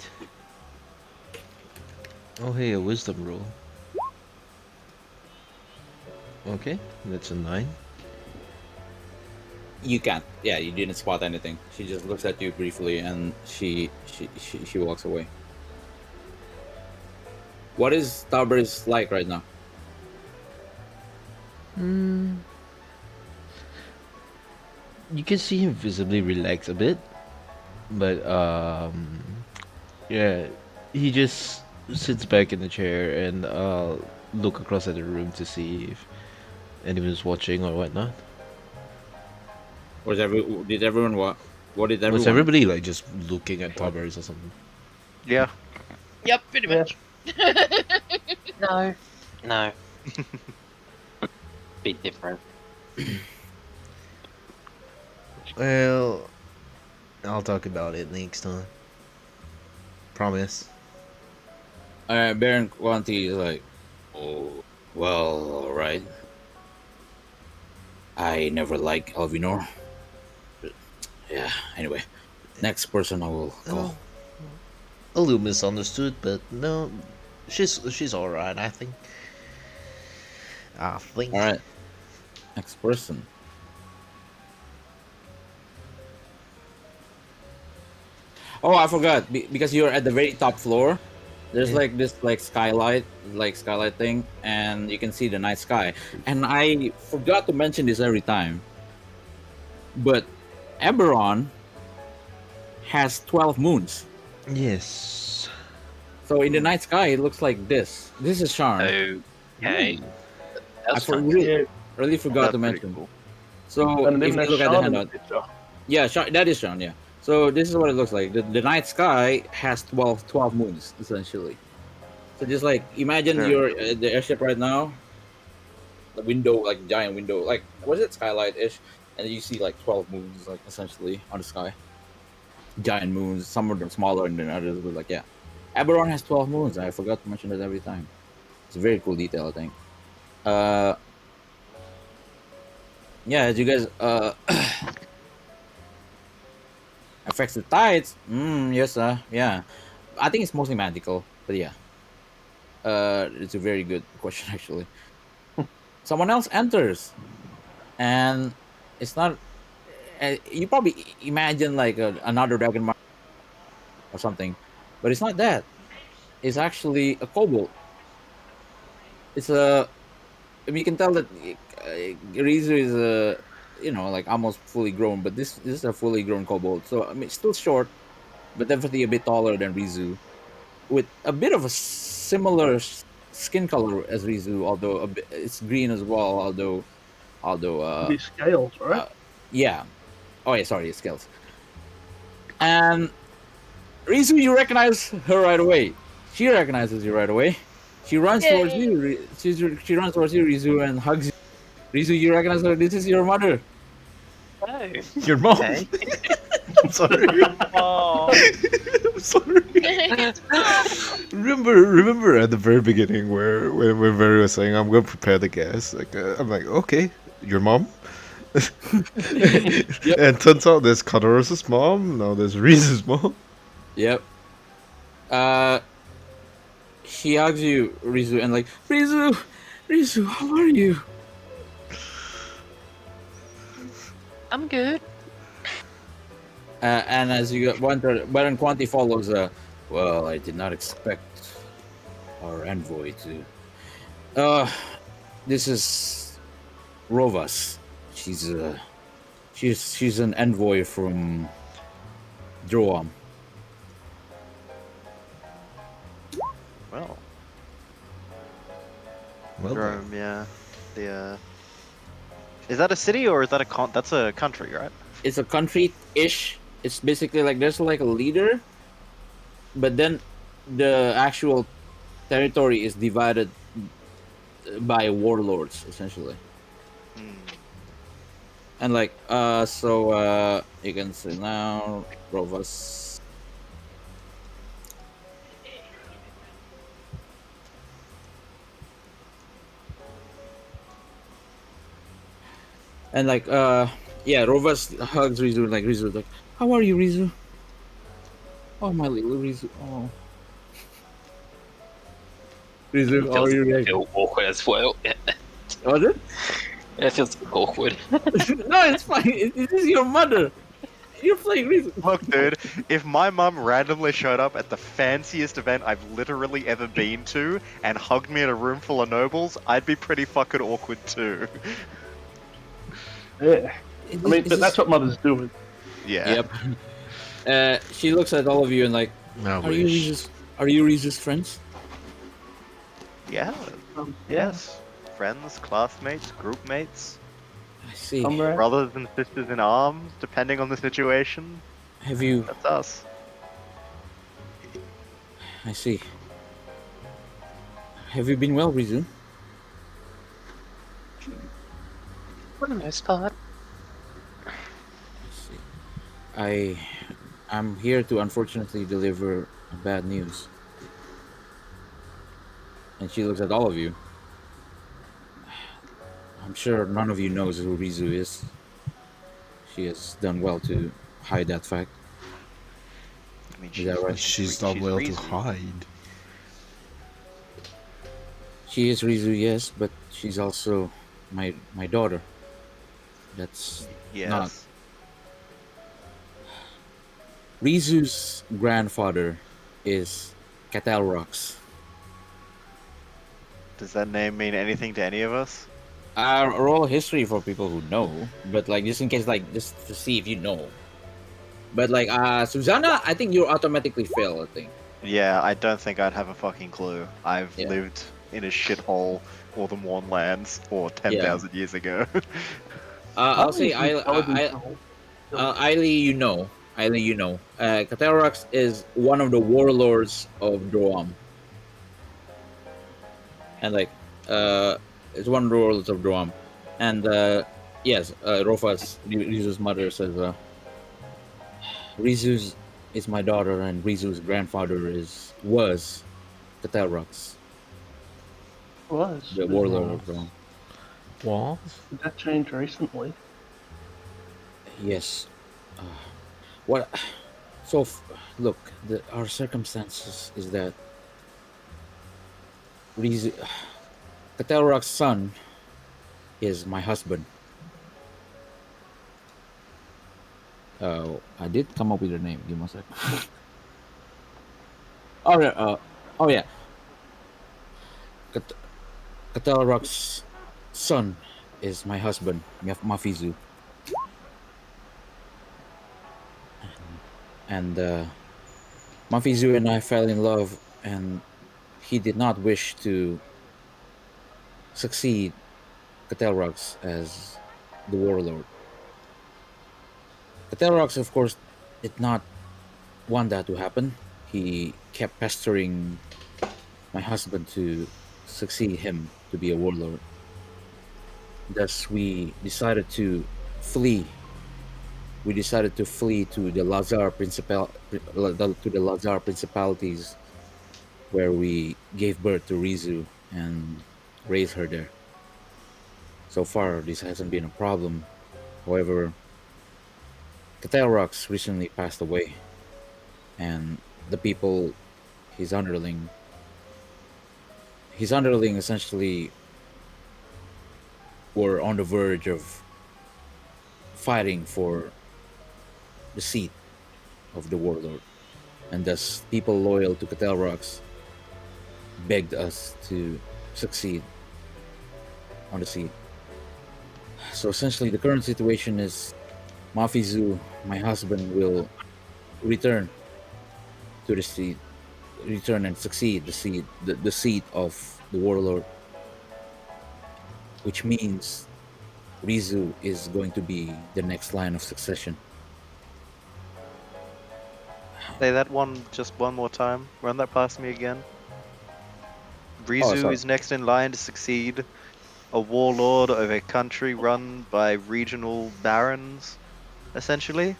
Oh, hey, a wisdom roll. Okay, that's a 9. You can't. Yeah, you didn't spot anything. She just looks at you briefly and she walks away. What is Tarbers like right now? You can see him visibly relax a bit, but yeah, he just sits back in the chair and look across at the room to see if anyone's watching or whatnot. Did everyone what? What did everyone? Was everybody like just looking at Tarbers or something? Yeah. Yep, pretty much. No. No. Bit different. Well, I'll talk about it next time. Promise. Baron Quanti is like, oh, well, alright. I never liked Elvinor. But, yeah, anyway. Next person I will call. A little misunderstood, but no, she's alright, I think. Alright. Next person. Oh, I forgot. Because you're at the very top floor. There's like this skylight thing, and you can see the night sky. And I forgot to mention this every time. But Eberron has 12 moons. Yes. So in the night sky, it looks like this. This is Charm. Okay. Really forgot to mention. Cool. So And if then you look at the handout, picture. yeah, that is Sean. Yeah. So this is what it looks like. The night sky has 12 moons essentially. So just like imagine you're at the airship right now. The window, like giant window, like what is it, skylight-ish, and you see like 12 moons, like essentially on the sky. Giant moons. Some of them smaller and then others, but like yeah. Eberron has 12 moons. I forgot to mention that every time. It's a very cool detail, I think. Yeah, as you guys affects the tides. Yes, yeah. I think it's mostly magical, but yeah. It's a very good question actually. Someone else enters, and it's not. You probably imagine like another dragon or something, but it's not that. It's actually a kobold. It's a. I mean, you can tell that Rizu is like almost fully grown, but this is a fully grown kobold. So I mean, it's still short, but definitely a bit taller than Rizu, with a bit of a similar skin color as Rizu, although it's green as well. Although These scales, right? yeah. Oh yeah, sorry, it's scales. And Rizu, you recognize her right away. She recognizes you right away. She runs towards you. She runs towards you, Rizu, and hugs you. Rizu, you recognize her. This is your mother. Oh. Your mom. Okay. I'm sorry. Oh. I'm sorry. Remember at the very beginning where when Barry was saying, "I'm going to prepare the gas." Like I'm like, okay, your mom. Yep. And turns out there's Connor's mom. Now there's Reese's mom. Yep. She hugs you, Rizu, and like, Rizu, how are you? I'm good. And as you wonder, Baron Quanti follows. Well, I did not expect our envoy to. This is Rovas. She's an envoy from Droam. Well, Well, Rome, yeah. The is that a city or is that that's a country, right? It's a country-ish. It's basically like there's like a leader, but then the actual territory is divided by warlords essentially. And like so you can see now Rovas. And like yeah, Rovas hugs Rizu, like Rizu like, how are you, Rizu? Oh, my little Rizu. Oh, Rizu, how are you? I feel awkward as well. Was it? It feels awkward. No, it's fine. This is your mother. You're playing Rizu. Look, dude, if my mum randomly showed up at the fanciest event I've literally ever been to and hugged me in a room full of nobles, I'd be pretty fucking awkward too. Yeah. I mean, but that's what mothers do. Yeah. Yep. She looks at all of you and like, are you Rizu's friends? Yeah. Yes. Friends, classmates, group mates. I see. Brothers and sisters in arms, depending on the situation. Have you? That's us. I see. Have you been well, Rizu? For the most part. I'm here to unfortunately deliver bad news. And she looks at all of you. I'm sure none of you knows who Rizu is. She has done well to hide that fact. I mean, is that right? She's done well to hide. She is Rizu, yes, but she's also my daughter. That's not. Rizu's grandfather is Catalrox. Does that name mean anything to any of us? Roll history for people who know, but like just in case, like just to see if you know. But like Susanna, I think you automatically fail. I think. Yeah, I don't think I'd have a fucking clue. I've lived in a shithole more than one lands for 10,000 years ago. I'll say Ailey, you know. Ailey, you know. Catalrox is one of the warlords of Droam. And like, it's one of the warlords of Droam. And yes, Rofa's, Rizu's mother says, Rizu's is my daughter and Rizu's grandfather was Catalrox. Was? The warlord of Droam. Was? Did that change recently? Yes. What? So, look, our circumstances is that Catalrox's son is my husband. I did come up with her name. Give me a second. Oh yeah. Catalrox's son is my husband, Mafizu. And Mafizu and I fell in love, and he did not wish to succeed Catalrox as the warlord. Catalrox, of course, did not want that to happen. He kept pestering my husband to succeed him to be a warlord. Thus, we decided to flee. We decided to flee to the Lazar principalities, where we gave birth to Rizu and raised her there. So far, this hasn't been a problem. However, Catalrox recently passed away, and the people, his underling. His underling essentially were on the verge of fighting for the seat of the warlord, and thus people loyal to Catel Rocks begged us to succeed on the seat. So essentially, the current situation is Mafizu, my husband, will return to the seat, return and succeed the seat of the warlord, which means Rizu is going to be the next line of succession. Say that one just one more time. Run that past me again. Rizu sorry. is next in line to succeed a warlord of a country run by regional barons, essentially.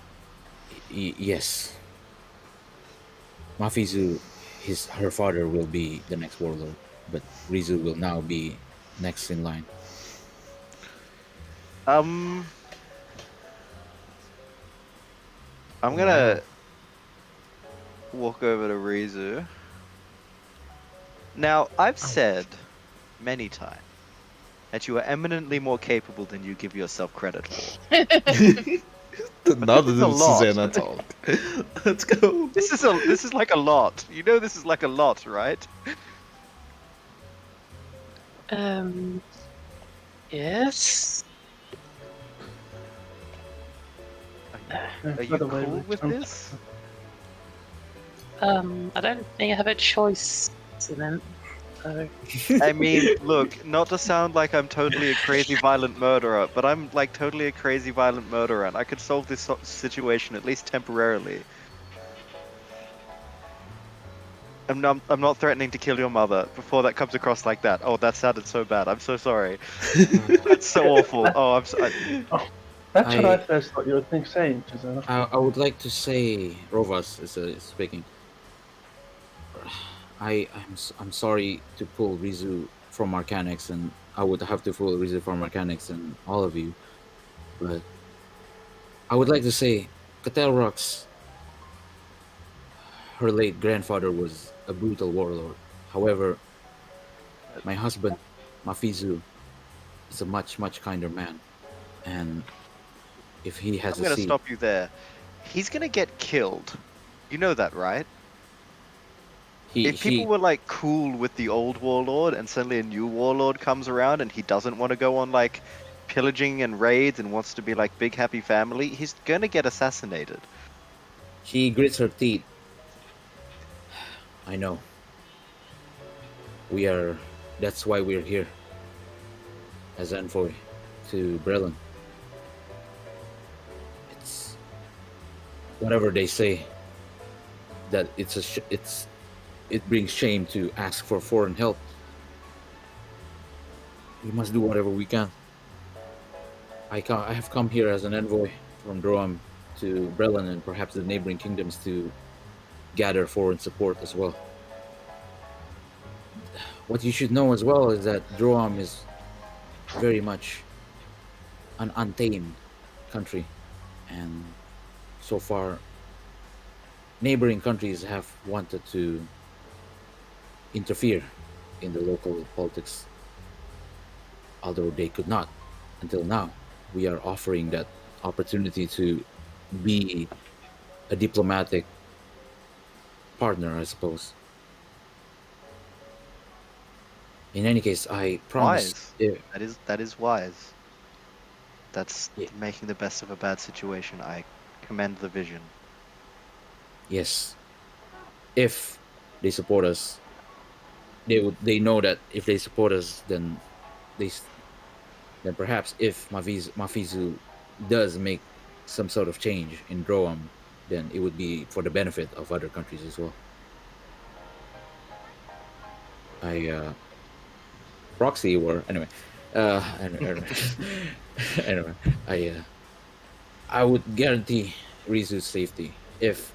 Yes, Mafizu, her father will be the next warlord, but Rizu will now be next in line. I'm gonna walk over to Rizu. Now, I've said many times that you are eminently more capable than you give yourself credit for. Another this is a lot. Susanna talk. Let's go. This is like a lot. You know this is like a lot, right? Yes. Are you cool with this? I don't think I have a choice in it. So. I mean, look, not to sound like I'm totally a crazy violent murderer, but I'm like totally a crazy violent murderer, and I could solve this situation at least temporarily. I'm not threatening to kill your mother before that comes across like that. Oh, that sounded so bad. I'm so sorry. That's so awful. Oh, I'm sorry. That's what I first thought you were saying, Susanna. I would like to say, Rovas is speaking. I'm sorry to pull Rizu from Arcanix, and I would have to pull Rizu from Arcanix and all of you, but I would like to say, Catel Rocks, her late grandfather was a brutal warlord. However, my husband, Mafizu, is a much kinder man, and if he has I'm gonna stop you there. He's gonna get killed. You know that, right? If people were like cool with the old warlord and suddenly a new warlord comes around and he doesn't want to go on like pillaging and raids and wants to be like big happy family, he's gonna get assassinated. She grits her teeth. I know. That's why we're here as envoy to Brelin. It's whatever they say that it brings shame to ask for foreign help. We must do whatever we can. I have come here as an envoy from Droam to Brelin and perhaps the neighboring kingdoms to gather foreign support as well. What you should know as well is that Droam is very much an untamed country, and so far neighboring countries have wanted to interfere in the local politics, although they could not until now. We are offering that opportunity to be a diplomatic partner, I suppose. In any case, I promise. Wise. That is wise. That's making the best of a bad situation. I commend the vision. Yes. If they support us, they know that if they support us, then perhaps if Mafizu does make some sort of change in Droam, then it would be for the benefit of other countries as well. Proxy war anyway. Anyway, I would guarantee Rizu's safety if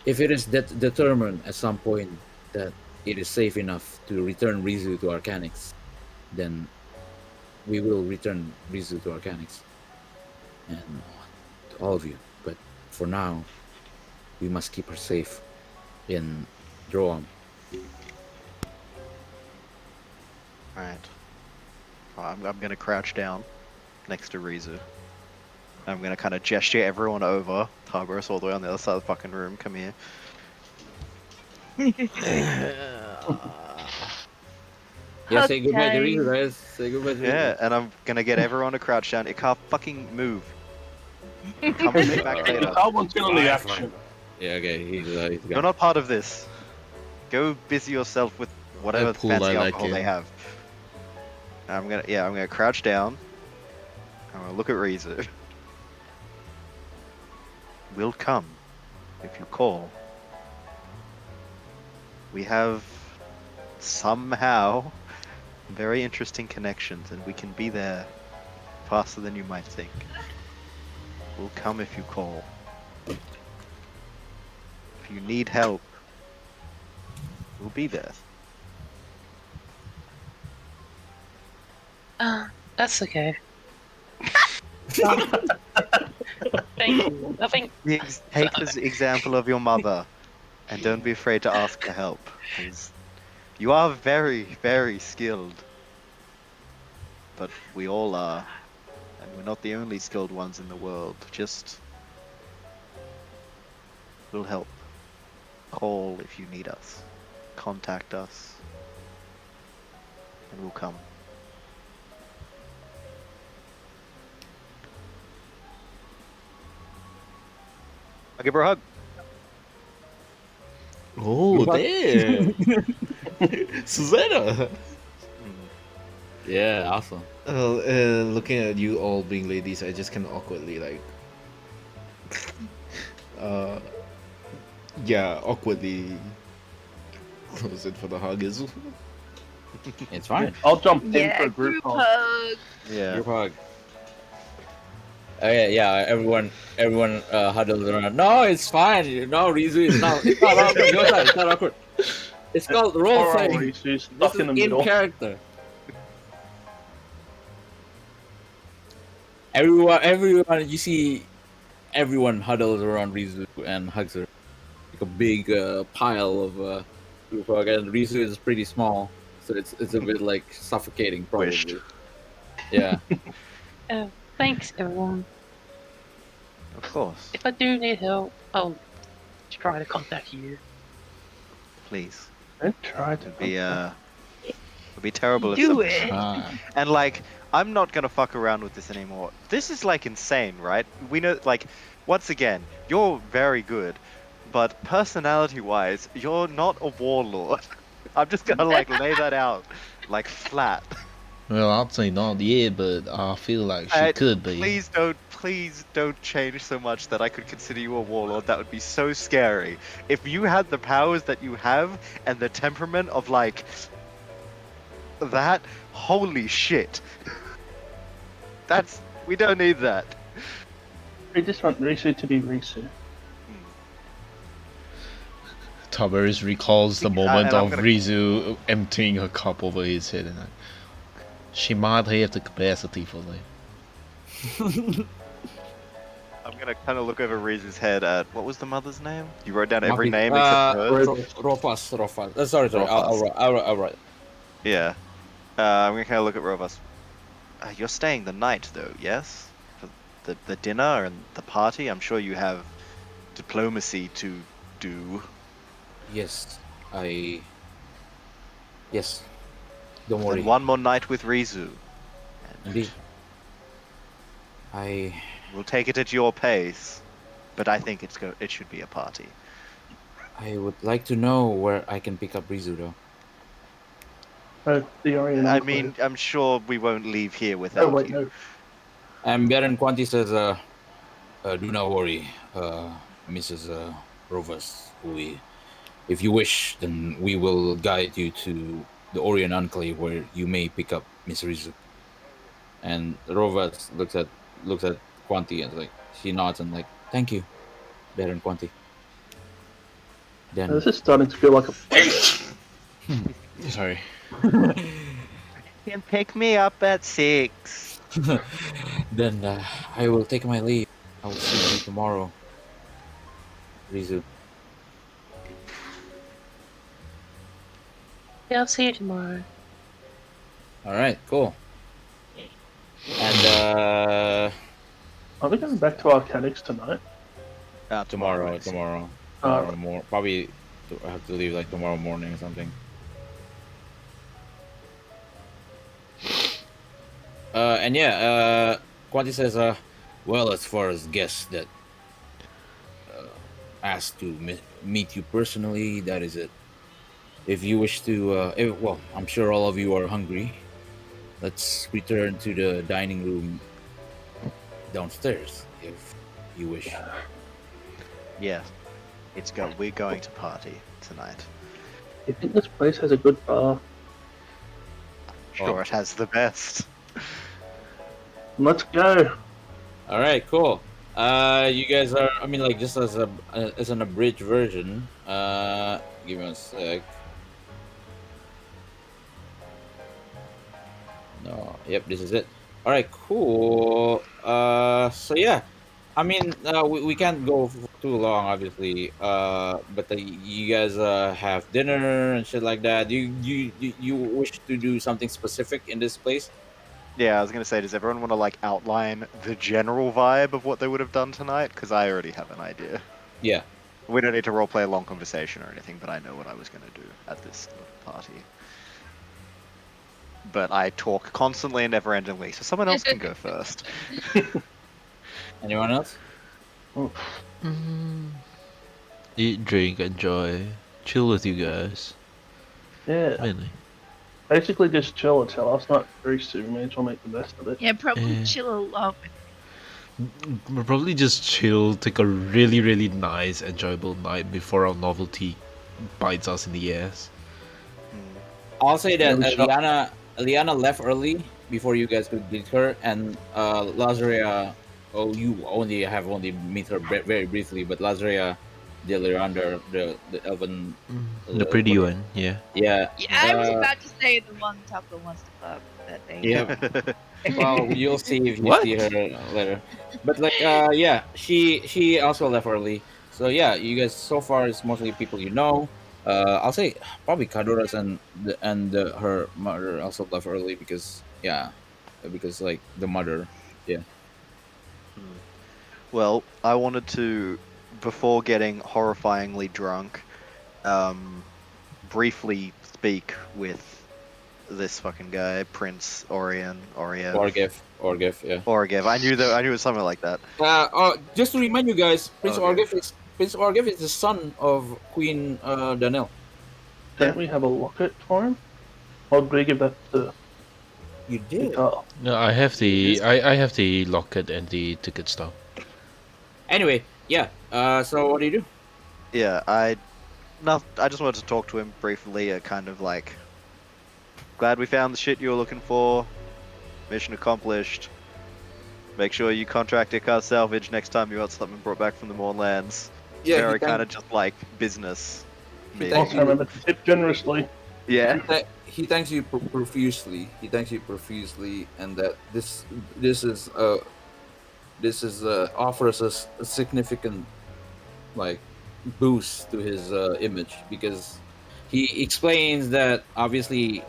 it is determined at some point that it is safe enough to return Rizu to Arcanix, then we will return Rizu to Arcanix and to all of you. But for now, we must keep her safe. in Droam. Alright. I'm gonna crouch down next to Rizu. I'm gonna kind of gesture everyone over. Tarbarus all the way on the other side of the fucking room. Come here. Yeah, say goodbye to Okay. Rizu, guys. Say goodbye to Rizu. Yeah, and I'm gonna get everyone to crouch down. It can't fucking move. Come with me back later. I want in on the action. Yeah, okay, he's You're gone. not part of this. Go busy yourself with whatever That pool, fancy I like alcohol they it. have. I'm gonna crouch down. I'm gonna look at Rizu. We'll come if you call. We have somehow very interesting connections, and we can be there faster than you might think. We'll come if you call. If you need help, we'll be there. That's okay. Thank you. I think Take this example of your mother, and don't be afraid to ask for help, because you are very, very skilled. But we all are, and we're not the only skilled ones in the world. Just, we'll help. Call if you need us. Contact us, and we'll come. I'll give her a hug. Oh, damn. Susanna. Yeah, awesome. Looking at you all being ladies, I just kind of awkwardly like, yeah, awkwardly close it for the hug as well. It's fine. I'll jump in for Yeah, a group hug. hug. Yeah. Group hug. Yeah, everyone huddles around. No, it's fine. No, Rizu, it's not awkward. Go side, it's not awkward. It's called role Alright, playing. Rizu, This stuck is in the in middle. character. Everyone, you see, everyone huddles around Rizu and hugs her. Like a big pile of group hug, and Rizu is pretty small, so it's a bit like suffocating, probably. Squished. Yeah. thanks everyone. Of course. If I do need help, I'll try to contact you. Please. Don't try to It'd be terrible if Do something- it. And like, I'm not gonna fuck around with this anymore. This is like insane, right? We know, like, once again, you're very good, but personality-wise, you're not a warlord. I'm just gonna like lay that out, like flat. Well, I'd say not yet, but I feel like she could be. Please don't change so much that I could consider you a warlord. That would be so scary. If you had the powers that you have and the temperament of like that, holy shit. We don't need that. We just want Risu to be Risu. Tiberius recalls the And moment I'm of gonna- Rizu emptying a cup over his head, and like, she might have the capacity for that. I'm gonna kind of look over Reese's head at what was the mother's name? You wrote down every Maki. name except hers. Rofas. Sorry. I'll write. Yeah. I'm gonna kind of look at Rovas. You're staying the night, though, yes? For the dinner and the party? I'm sure you have diplomacy to do. Yes. Yes. Don't worry. Then one more night with Rizu. Indeed. We'll take it at your pace, but I think it should be a party. I would like to know where I can pick up Rizu, though. The Orient I Enclave. mean, I'm sure we won't leave here without Oh wait, you. no. And Baron Quanti says, do not worry, Mrs. Rovas. If you wish, then we will guide you to the Orient Enclave where you may pick up Miss Rizu. And Rovas looks at Quanti and like she nods and like, thank you, Baron Quanti. Then This is starting to feel like a Sorry. You can pick me up at 6. then I will take my leave. I will see you tomorrow, Rizu. Yeah, I'll see you tomorrow. All right, cool. And Are we going back to Arcanix tonight? tomorrow, Alright. more probably. I have to leave like tomorrow morning or something. And yeah, Quanti says, well, as far as guests that asked to meet you personally, that is it. If you wish to, well, I'm sure all of you are hungry. Let's return to the dining room downstairs, if you wish. Yeah, we're going to party tonight. You think this place has a good bar? Sure, it has the best. Let's go. All right, cool. You guys are. I mean, like, just as an abridged version. Give me a sec. No. Yep, this is it. All right, cool. So yeah, I mean, we can't go for too long, obviously. But you guys have dinner and shit like that. You wish to do something specific in this place? Yeah, I was gonna say, does everyone want to like outline the general vibe of what they would have done tonight? Because I already have an idea. Yeah. We don't need to roleplay a long conversation or anything, but I know what I was gonna do at this party. But I talk constantly and never-endingly, so someone else can go first. Anyone else? Eat, drink, enjoy, chill with you guys. Yeah. Really. Basically just chill until last night. Very soon, man. I'll make the best of it. Yeah, probably Yeah. chill a lot. We'll probably just chill, take a really, really nice, enjoyable night before our novelty bites us in the ass. I'll say that Yeah, Liana left early before you guys could meet her, and Lazaria. Oh, you only meet her very briefly, but Lazaria, the Lyrander, the elven, The pretty one, yeah. Yeah. Yeah, I was about to say the one Tucker wants to fuck that day. Yeah. Well, you'll see if you What? see her later. But like, yeah, she also left early. So yeah, you guys so far it's mostly people you know. I'll say probably Kadoras and her mother also left early because like the mother, yeah. Well, I wanted to, before getting horrifyingly drunk, briefly speak with this fucking guy, Prince Oriev. Orgev, yeah. Orgev. I knew it was something like that. Just to remind you guys, Prince Okay. Orgev is the son of Queen Danelle. Don't we have a locket for him? Or do we give that to You the did. car? No, I have the locket and the ticket stub. Anyway, yeah. So what do you do? Yeah, I just wanted to talk to him briefly. Kind of like, glad we found the shit you were looking for. Mission accomplished. Make sure you contract your car salvage next time you want something brought back from the Mournlands. Yeah, Very kind of just like business. meeting. Also remember to tip generously. Yeah. He thanks you profusely. He thanks you profusely, and that this is offers us a significant like boost to his image, because he explains that obviously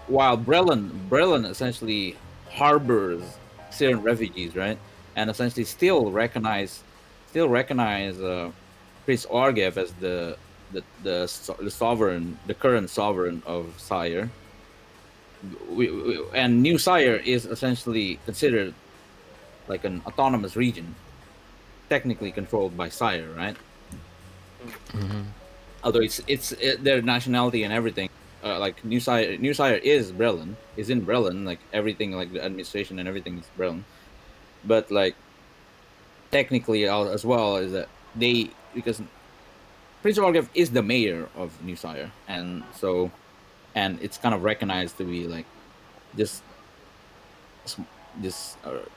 while Brellan essentially harbors Syrian refugees, right, and essentially still recognize Prince Orgev as the sovereign, the current sovereign of Sire. And New Sire is essentially considered like an autonomous region, technically controlled by Sire, right? Although it's their nationality and everything. Like New Sire is Brellan, is in Brellan, like everything, like the administration and everything is Brellan. But like technically as well is that because Prince Orgev is the mayor of New Sire, and it's kind of recognized to be like this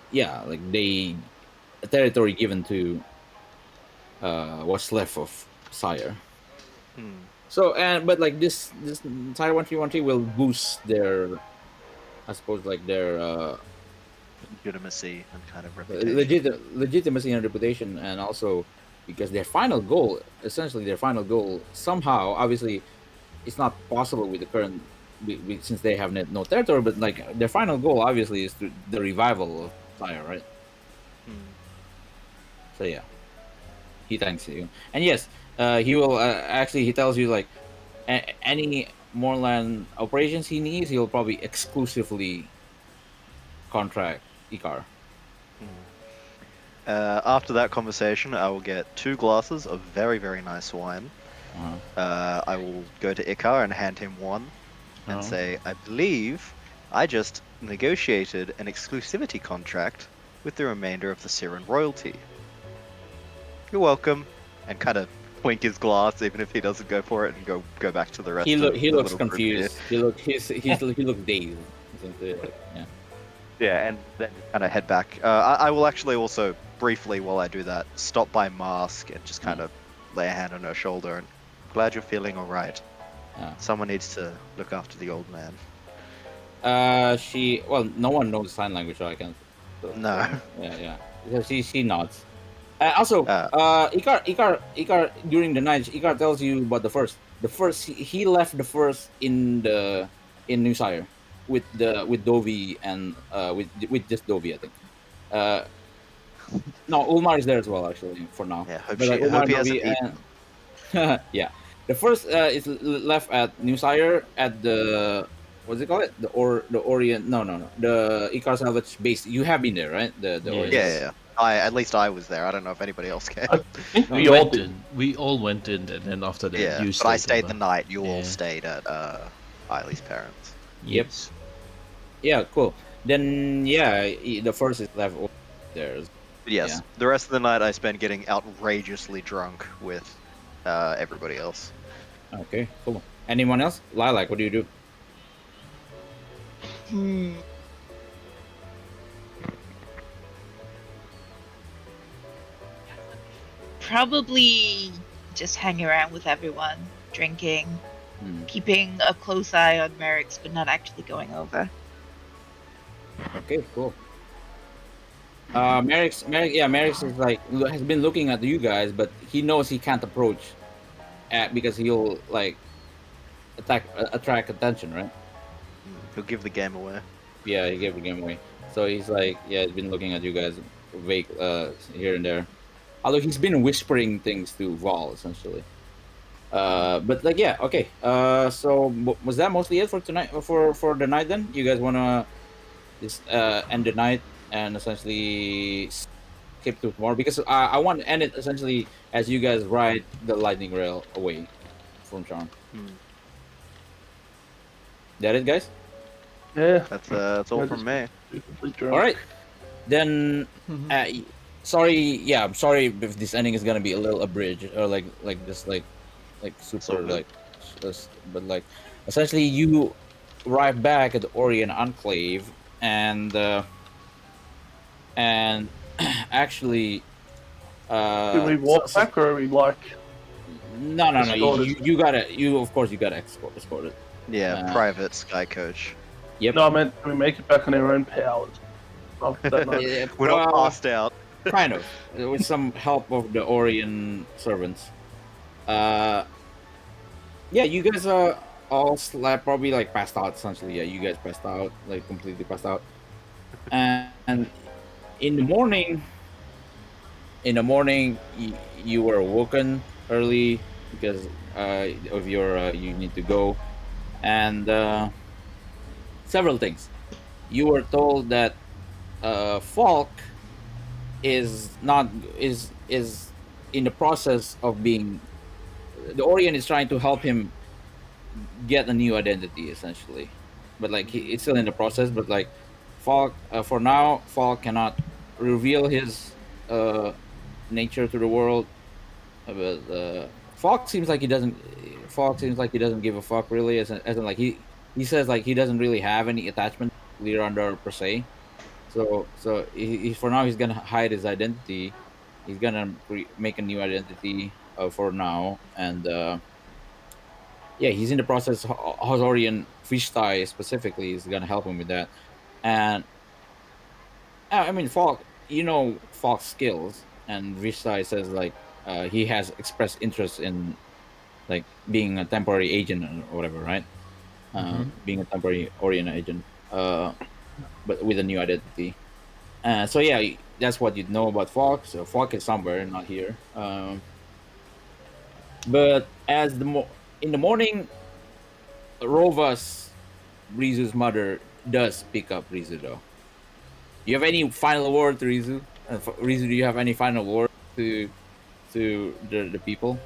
like a territory given to what's left of Sire. So but like this Sire 1313 will boost their, I suppose, like their Legitimacy and kind of reputation. legitimacy and reputation, and also because their final goal, somehow, obviously, it's not possible with the current since they have no territory. But like their final goal, obviously, is the revival of Fire, right? So yeah, he thanks you, and yes, he will actually. He tells you like any Moreland operations he needs, he'll probably exclusively contract Icar. After that conversation, I will get 2 glasses of very, very nice wine. I will go to Icar and hand him one and say, I believe I just negotiated an exclusivity contract with the remainder of the Siren royalty. You're welcome. And kind of wink his glass, even if he doesn't go for it, and go back to the rest of He the looks little group here. confused. He looks dazed. Yeah. Yeah, and then kind of head back. I will actually also briefly, while I do that, stop by Mask and just kind of lay a hand on her shoulder and glad you're feeling all right. Someone needs to look after the old man. No one knows sign language, so I can. No. Yeah. She nods. Icar during the night, Icar tells you about the first. He left the first in New Sire with Dovey and with just Dovey, I think. No, Ulmar is there as well actually for now. Yeah, hope Ulmar, he hasn't Dovey, eaten. yeah, the first is left at New Sire at the what's it called? The Orient. No. The Icar Salvage base. You have been there, right? The Orient. Yeah. At least I was there. I don't know if anybody else came. I think We all did. We all went in, and then after that, Yeah, you but I stayed stayed the night. You all Yeah. stayed at Eileen's parents. Yep. Yeah, cool. Then the first is left there. But yes, Yeah. the rest of the night I spent getting outrageously drunk with everybody else. Okay, cool. Anyone else? Lilac, what do you do? Probably just hang around with everyone, drinking, keeping a close eye on Merrick's, but not actually going over. Okay, cool. Merrick's is like has been looking at you guys, but he knows he can't approach, because he'll like attract attention, right? He'll give the game away. Yeah, he gave the game away. So he's like, he's been looking at you guys vague here and there. Although he's been whispering things to Val essentially. But like okay. So was that mostly it for tonight? For the night then? You guys wanna just end the night and essentially skip to tomorrow? Because I want to end it essentially as you guys ride the lightning rail away from Charm. That it, guys? Yeah. That's all from me. All right. Then sorry. I'm sorry if this ending is gonna be a little abridged or like this like super but like essentially you arrive back at the Orient Enclave and actually Do we walk back or are we like? No. You gotta escort it. Yeah, private sky coach. Yep. No, I meant do we make it back on our own powers? After that night? We're not passed out. Kind of, with some help of the Orient servants. You guys all slept, probably like passed out essentially. Yeah, you guys passed out, like completely passed out. And in the morning, you were awoken early because of your you need to go, and several things. You were told that Falk is in the process of being. The Orient is trying to help him get a new identity, essentially, but like it's still in the process. But like Falk, for now, Falk cannot reveal his nature to the world. But Falk seems like he doesn't. Falk seems like he doesn't give a fuck really. As in like he says like he doesn't really have any attachment to Lyrandar per se. So he for now he's gonna hide his identity. He's gonna make a new identity for now, and he's in the process. Hosorian Fishtai specifically is gonna help him with that, and I mean Falk, Falk's skills, and Fishtai says like he has expressed interest in like being a temporary agent or whatever, right? Being a temporary Orient agent, but with a new identity. So yeah, that's what you know about Falk. So Falk is somewhere, not here. But as in the morning, Rovas, Rizu's mother, does pick up Rizu though. You have any final word to Rizu? Rizu, do you have any final word to the people?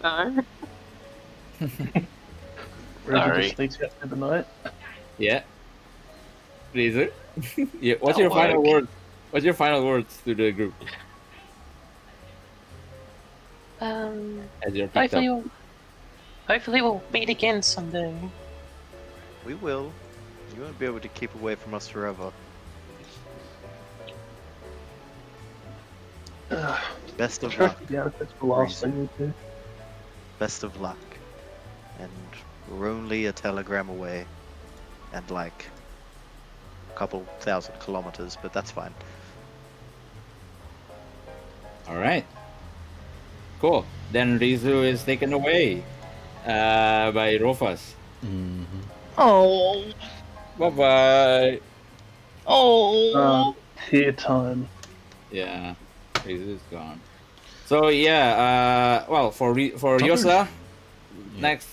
No. Rizu Sorry. just sneaks out through the night. Yeah, Rizu. Yeah. What's That'll your final work. word? What's your final words to the group as you're picked up? Hopefully we'll meet again someday. We will. You won't be able to keep away from us forever. Best of luck. Yeah, that's the last thing we do. Best of luck. And we're only a telegram away. And like a couple thousand kilometers, but that's fine. All right. Cool. Then Rizu is taken away by Rofas. Oh. Bye bye. Oh. Tear time. Yeah, Rizu is gone. So yeah, well for Yosa, next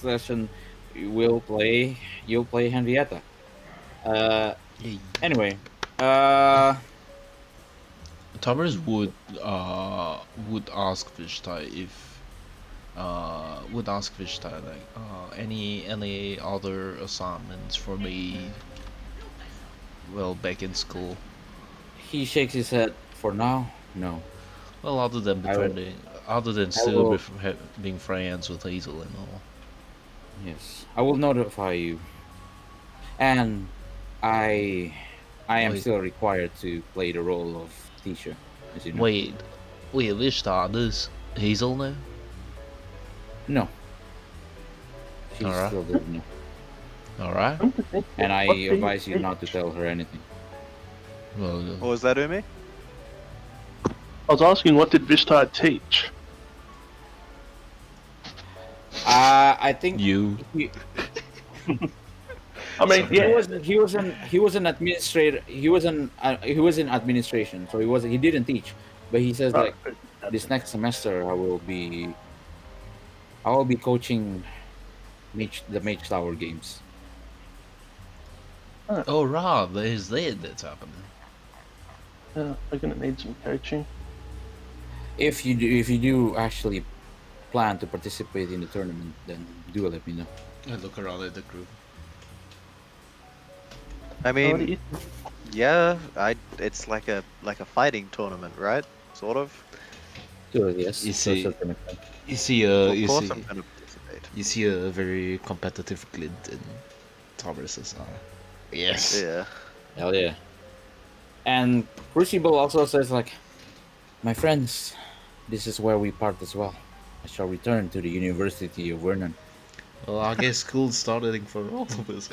session you'll play Henrietta. Anyway, Thomas would ask Vishta if like any other assignments for me. Well, back in school. he shakes his head. For now, no. Well, other than still being friends with Hazel and all. Yes, I will notify you. And I am Wait. still required to play the role of teacher, as you know. Wait, Vishta, does Hazel know? No. She's Alright. still doesn't know. Alright. And I advise you not to tell her anything. Well, What was that, Umi? I was asking, what did Vishtar teach? I think you. I mean, yeah. He was an administrator. He was in administration, so he didn't teach, but he says like this next semester I will be coaching the Mage Tower games. Oh, Rob, there's that's happening. Yeah, we're gonna need some coaching. If you do actually plan to participate in the tournament, then do let me know. I look around at the group. I mean, yeah, it's like a fighting tournament, right? Sort of. Sure, yes. You to a see- certain extent. Of course I'm gonna participate. You see a very competitive glint in Thomas's eye. Yes. Yeah. Hell yeah. And Crucible also says like, my friends, this is where we part as well. I shall return to the University of Vernon. Well, I guess school's starting for all of us.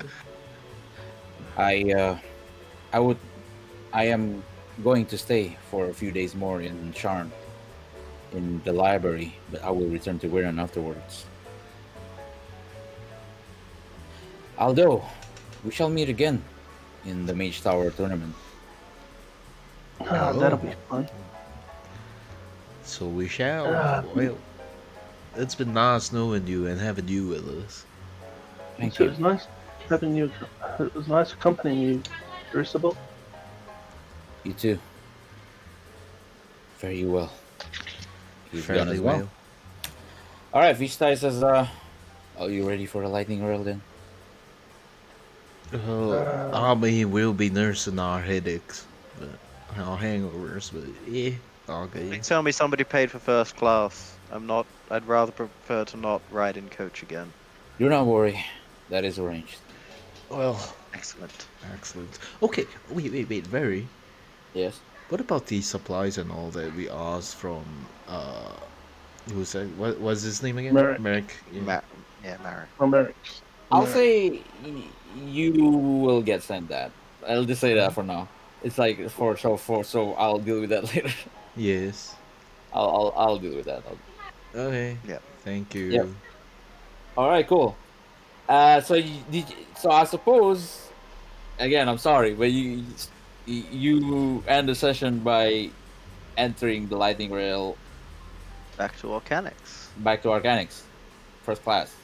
I am going to stay for a few days more in Charn, in the library, but I will return to Vernon afterwards. Although, we shall meet again in the Mage Tower tournament. That'll be fun. So we shall. Well, it's been nice knowing you and having you with us. Thank So you. it was nice having you. It was nice accompanying you, Crucible. You too. Very well. You've done Fairly as well. well. Alright, Vishtai says, are you ready for a lightning roll then? I mean, we'll be nursing our headaches, but our hangovers, but yeah, okay. Please tell me somebody paid for first class. I'd rather prefer to not ride in coach again. Do not worry. That is arranged. Well, Excellent. excellent. Okay, wait, Very. Yes? What about the supplies and all that we asked from, who's that? What was his name again? Merrick. Yeah. Mara. Merrick. I'll say you will get sent that. I'll just say that for now. It's like so I'll deal with that later. Yes. I'll deal with that. Okay. Yeah. Thank you. Yep. All right, cool. So I suppose again, I'm sorry, but you end the session by entering the lightning rail Back to Arcanix. back to Arcanix, first class.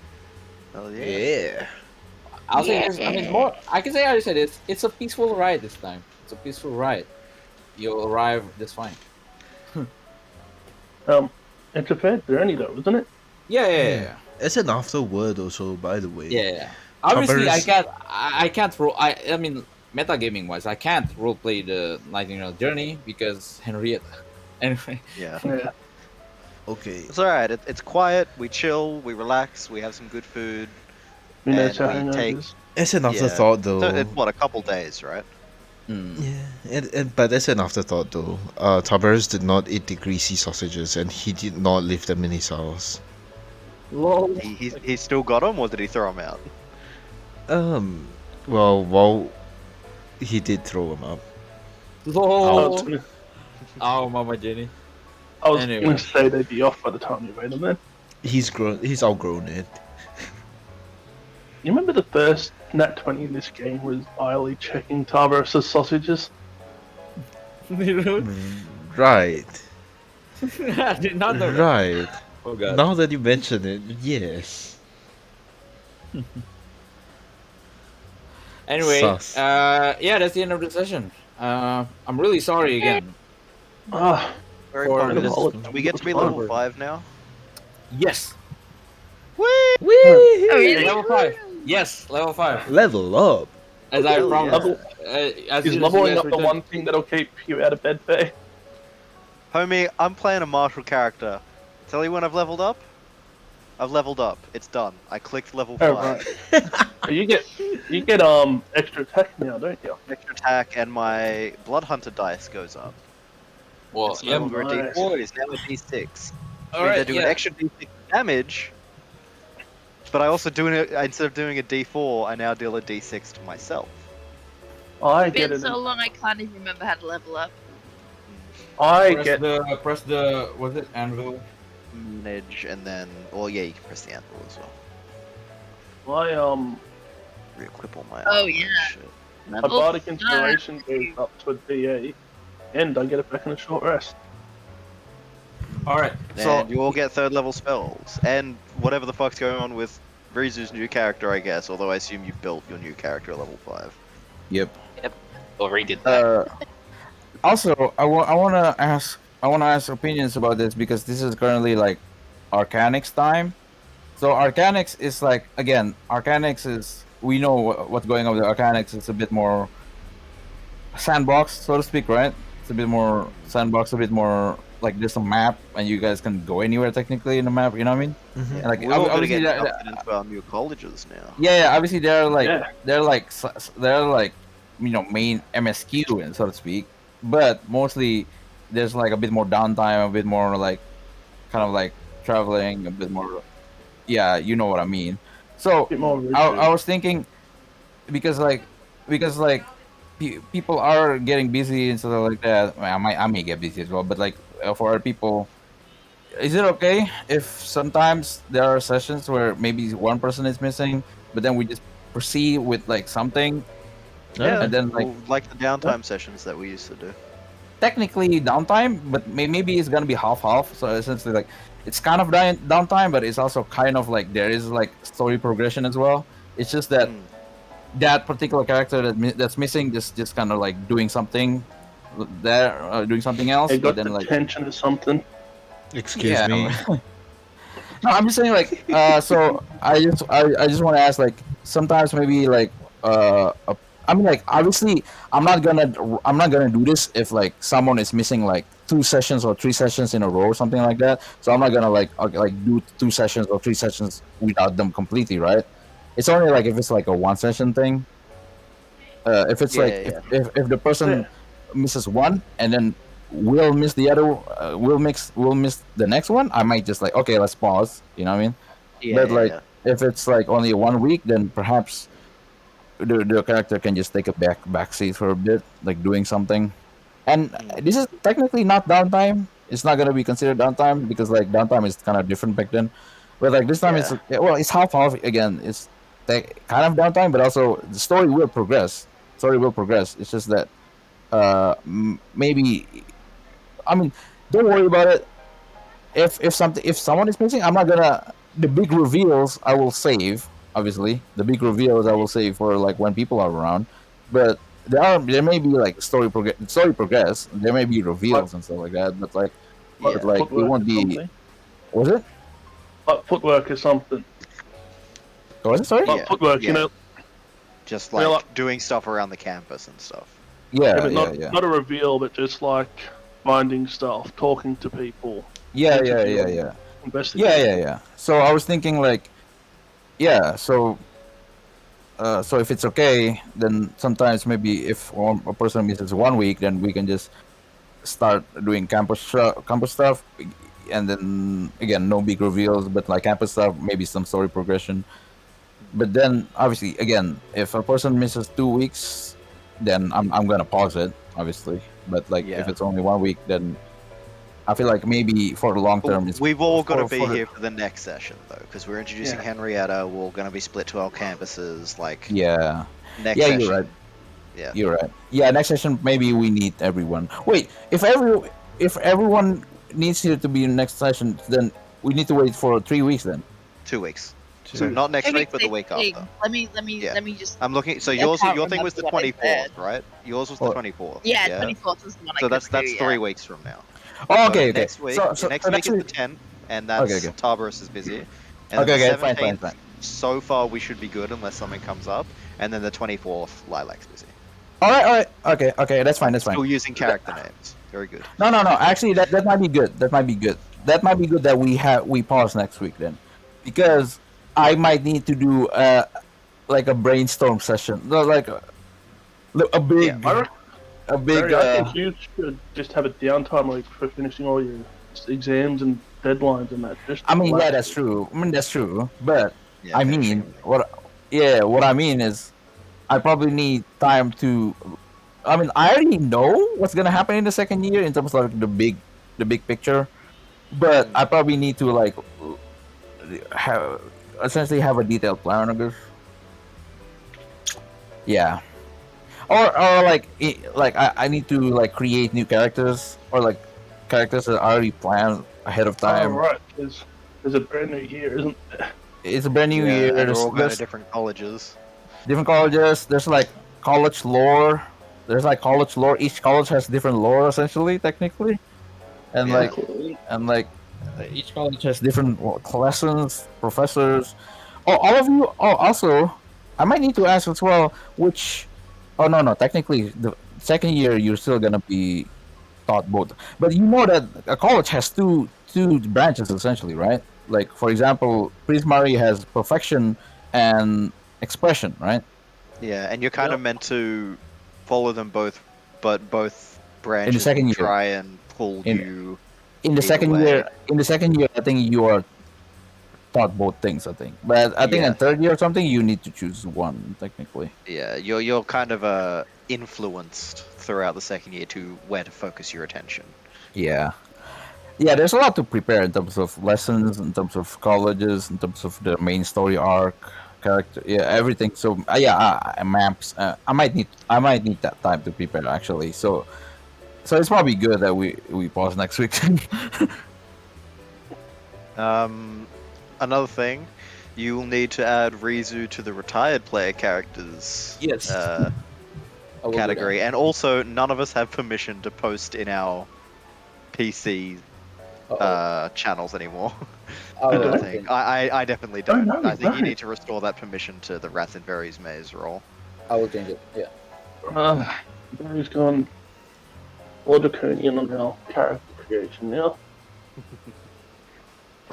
Hell yeah. Yeah. I'll say this. I mean, more. I can say I said it's a peaceful ride this time. It's a peaceful ride. You'll arrive just fine. It's a fair journey though, isn't it? Yeah. It's an afterword also, by the way. Yeah. Obviously, Covers- I can't roll. I mean, metagaming wise, I can't roleplay the Lightning Rail journey because Henrietta. Anyway. Yeah. Yeah. Okay. It's alright. It's quiet. We chill. We relax. We have some good food. We know And it's our we take- hangovers. It's an afterthought though. So it's what, a couple days, right? Yeah, but it's an afterthought though. Tiberius did not eat the greasy sausages, and he did not leave them in his house. Lol. He still got them, or did he throw them out? Well, he did throw them up. I Lol. was gonna, Oh, Mama Jenny. gonna Anyway. say they'd be off by the time you made them then. He's outgrown it. You remember the first Nat 20 in this game was Iley checking Tarverus's sausages? Right. I did not know that. Right. Oh god. Now that you mention it, yes. Anyway, Sus. yeah, that's the end of the session. I'm really sorry again. Ah, Very For fun. this- Do we get to be level 5 now? Yes. Oh, Whee! really? Level 5. Yes, level 5. Level up. As I Hell promised. Level- As is soon as you leveling guys up the return- one thing that'll keep you out of bed, Faye? Homie, I'm playing a martial character. Tell you when I've leveled up? I've leveled up. It's done. I clicked level 5. Oh, right. you get extra attack now, don't you? Extra attack and my Blood Hunter dice goes up. Well, It's no yeah. longer a nice. D4, it's now a D6. All I right, do yeah. an extra D6 damage, but I also instead of doing a D4, I now deal a D6 to myself. I It's get been it. so long I can't even remember how to level up. I Press get. press the was it anvil? Manage and then, well, yeah, you can press the anvil as well. My Re-equip all my. Oh, armor and yeah. shit. my Level bardic 5. inspiration goes up to a D8, and I get it back in a short rest. All right. And you all get 3rd level spells, and whatever the fuck's going on with Rizu's new character, I guess. Although I assume you've built your new character at level 5. Yep. Already did that. Also, I want to ask opinions about this because this is currently like Arcanix time. So Arcanix is like, again, Arcanix is, we know what's going on with Arcanix. It's a bit more sandbox, so to speak, right? It's a bit more sandbox, a bit more like there's a map and you guys can go anywhere technically in the map. You know what I mean? And like We're all gonna obviously, get accepted into our new colleges now. yeah, obviously they're like Yeah. they're like main MSQ and so to speak, but mostly there's like a bit more downtime, a bit more like kind of like traveling, a bit more. Yeah, you know what I mean. So Bit more I was thinking because people are getting busy and stuff like that. Well, I may get busy as well, but like for other people, is it okay if sometimes there are sessions where maybe one person is missing, but then we just proceed with like something, Yeah, and then like the downtime sessions that we used to do. technically downtime, but maybe it's gonna be half. So essentially, like it's kind of downtime, but it's also kind of like there is like story progression as well. It's just that that particular character that's missing just kind of like doing something there, doing something else, They but got then like detention or something. Excuse Yeah. me. no, I'm just saying like so I just want to ask like sometimes maybe like I mean like obviously I'm not gonna do this if like someone is missing like 2 sessions or 3 sessions in a row or something like that. So I'm not gonna like do 2 sessions or 3 sessions without them completely, right? It's only like if it's like a 1 session thing. If it's if the person misses one and then we'll miss the other, we'll miss the next one, I might just like, okay, let's pause. You know what I mean? But like if it's like only 1 week, then perhaps the character can just take a back seat for a bit, like doing something. And this is technically not downtime. it's not gonna be considered downtime because like downtime is kind of different back then. But like this time it's half again. It's kind of downtime, but also the story will progress. Story will progress. It's just that maybe I mean don't worry about it. If someone is missing, I'm not gonna the big reveals I will save. Obviously, the big reveals I will save for like when people are around. But there may be like story progress. There may be reveals and stuff like that. But like it won't be. Was it? Like footwork or something. Was it? Sorry. Like footwork, you know. Just like doing stuff around the campus and stuff. Yeah, not a reveal, but just like finding stuff, talking to people. Yeah. Investigating. Yeah. So I was thinking like, so if it's okay, then sometimes maybe if a person misses 1 week, then we can just start doing campus stuff, and then again no big reveals, but like campus stuff, maybe some story progression. But then obviously again, if a person misses 2 weeks, then I'm gonna pause it obviously. But like if it's only 1 week, then I feel like maybe for the long term, we've all got to be here for the next session though, because we're introducing Henrietta. We're going to be split to our campuses. Like next session. You're right. You're right. Yeah, next session maybe we need everyone. Wait, if everyone needs here to be in next session, then we need to wait for 3 weeks then. 2 weeks. So not next week, but the week after. Let me just. I'm looking. So your thing was the 24th, right? Yours was the 24th. Yeah, 24th was the one. So that's 3 weeks from now. Oh, okay. Next week, next week is the 10th, and that's Tarbarus is busy. And okay, the 17th, fine. So far, we should be good unless something comes up, and then the 24th, Lilac's busy. All right. Okay, that's fine. Still using character names. Very good. No. Actually, that might be good. That might be good that we pause next week then, because I might need to do like a brainstorm session, like a big. I think you should just have a downtime like for finishing all your exams and deadlines and that. That's true. But what I mean is, I probably need time to. I already know what's gonna happen in the second year in terms of like the big picture, but I probably need to like essentially have a detailed plan, I guess. Yeah. Or like I need to like create new characters or like characters that I already planned ahead of time. Oh, right. There's a brand new year, isn't there? It's a brand new year. There's all kind of different colleges. There's like college lore. Each college has different lore essentially, technically, and each college has different lessons, professors. Oh, all of you. Oh, also, I might need to ask as well which. Oh no! Technically, the second year you're still gonna be taught both. But you know that a college has two branches essentially, right? Like for example, Prismari has perfection and expression, right? Yeah, and you're kind of meant to follow them both, but both branches in the second year try and pull you. In the second year, I think you are taught both things. I think, but I think in third year or something, you need to choose one technically. Yeah, you're kind of influenced throughout the second year to where to focus your attention. Yeah. There's a lot to prepare in terms of lessons, in terms of colleges, in terms of the main story arc, character, everything. So maps. I might need that time to prepare actually. So it's probably good that we pause next week. Another thing, you will need to add Rizu to the retired player characters category, and also none of us have permission to post in our PC channels anymore. I don't think. I definitely don't. I think you need to restore that permission to the Wrath and Berries Maze role. I will change it. Yeah. Berry's gone all draconian on our character creation now.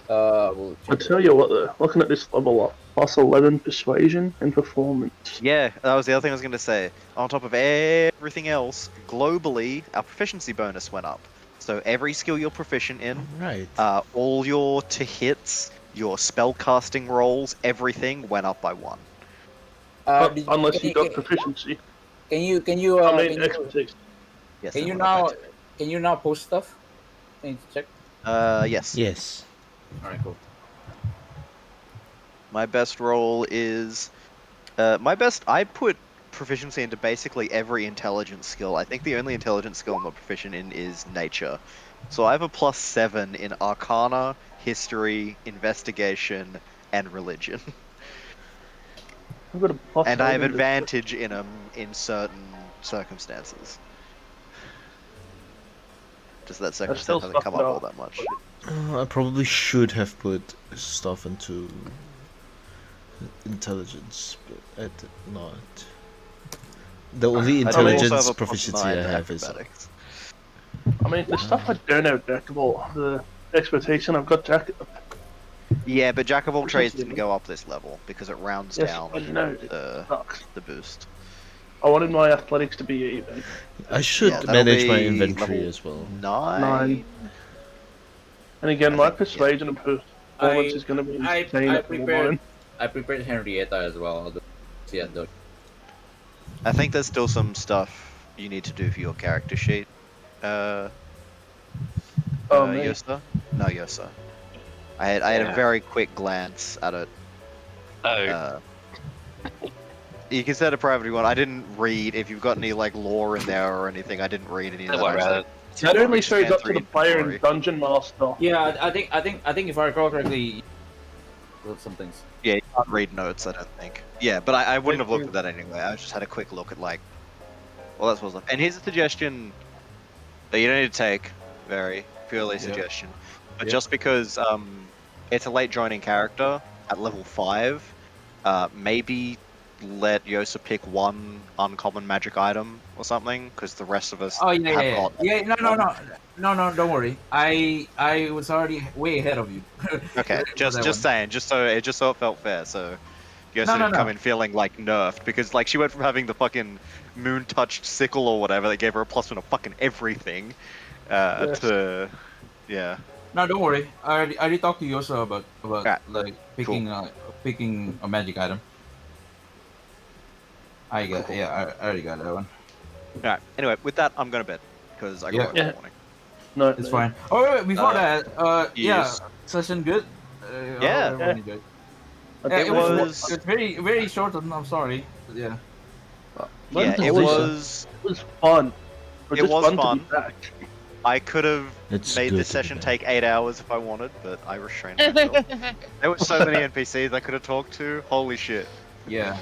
I tell you what, though, looking at this level up, plus 11 persuasion and performance. Yeah, that was the other thing I was going to say. On top of everything else, globally, our proficiency bonus went up. So every skill you're proficient in, all your to hits, your spell casting rolls, everything went up by 1. Unless you got proficiency. Can you? I mean expertise. Yes. Can you now post stuff need to check? Yes. Yes. All right, cool. My best roll is I put proficiency into basically every intelligence skill. I think the only intelligence skill I'm not proficient in is nature. So I have a +7 in Arcana, History, Investigation, and Religion. I've got a plus And I have 8 in this. advantage in them in certain circumstances. Just that I still circumstance hasn't suck come it up all up. that much. I probably should have put stuff into intelligence, but I did not. The only I do also intelligence have a proficiency +9 I to have is acrobatics. I mean, the stuff I don't have jackable. The expectation I've got jack. Yeah, but Jack of all Which trades is- didn't go up this level because it rounds Yes, down I know. It the sucks. boost. I wanted my athletics to be even. I should Yeah, that'll manage my be inventory level as well. 9. And again, I my think, yeah. persuasion and performance is going to be insane at level 9. I prepared Henrietta as well. Yeah, though. I think there's still some stuff you need to do for your character sheet. Me. Yosa? No, Yosa. I had a Yeah. very quick glance at it. Oh, You can set a private if you want. I didn't read if you've got any like lore in there or anything. I didn't read any of don't that. worry I about just, it. That only we shows scanned up to through the player inventory. in Dungeon Master. Yeah, I think if I recall correctly, some things. Yeah, you can't read notes, I don't think. Yeah, but I wouldn't have looked at that anyway. I just had a quick look at like, well, that's what's left. And here's a suggestion that you don't need to take, very purely suggestion. But just because it's a late joining character at level 5, maybe let Yosa pick one uncommon magic item or something, because the rest of us Oh have got. No, don't worry. I was already way ahead of you. Okay, just saying, just so it felt fair. So Yosa didn't come in feeling like nerfed, because like she went from having the fucking moon touched sickle or whatever that gave her a +1 of fucking everything, to yeah. No, don't worry. I already talked to Yosa about Right. like picking a magic item. I already got that one. Alright, anyway, with that, I'm going to bed, because I got work in the morning. No, It's fine. Oh, wait, before that, yes. session good? Yeah. Everybody good. It was... It's very, very short, and I'm sorry. Yeah. Yeah, it was... It was fun. It was fun. fun. To be back. I could have It's made good this to be session back. take 8 hours if I wanted, but I restrained myself. There were so many NPCs I could have talked to. Holy shit. Yep.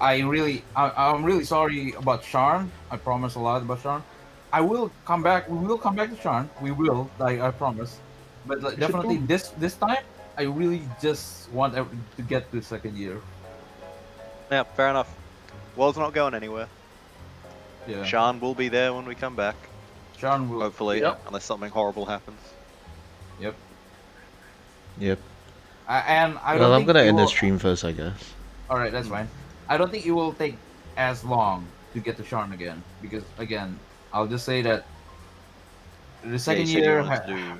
I'm really sorry about Sharn. I promise a lot about Sharn. I will come back. We will come back to Sharn. We will, like I promise. But like, definitely this time, I really just want to get to second year. Yeah, fair enough. World's not going anywhere. Yeah. Shan will be there when we come back. Sharn will. Hopefully, Yep. unless something horrible happens. Yep. Yep. And I don't Well, I'm think gonna it end the will- stream first, I guess. All right, that's fine. I don't think it will take as long to get to Sharn again, because again, I'll just say that the second you said you year wanted to do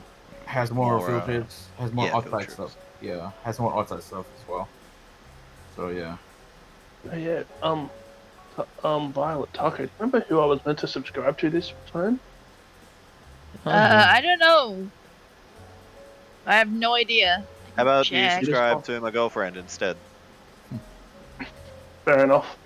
has more more, field trips, has more yeah, field outside trips. stuff. Yeah, has more outside stuff as well. So yeah. Yeah. Violet Taco. Remember who I was meant to subscribe to this time? I don't know. I have no idea. How about you Check. subscribe to my girlfriend instead? Fair enough.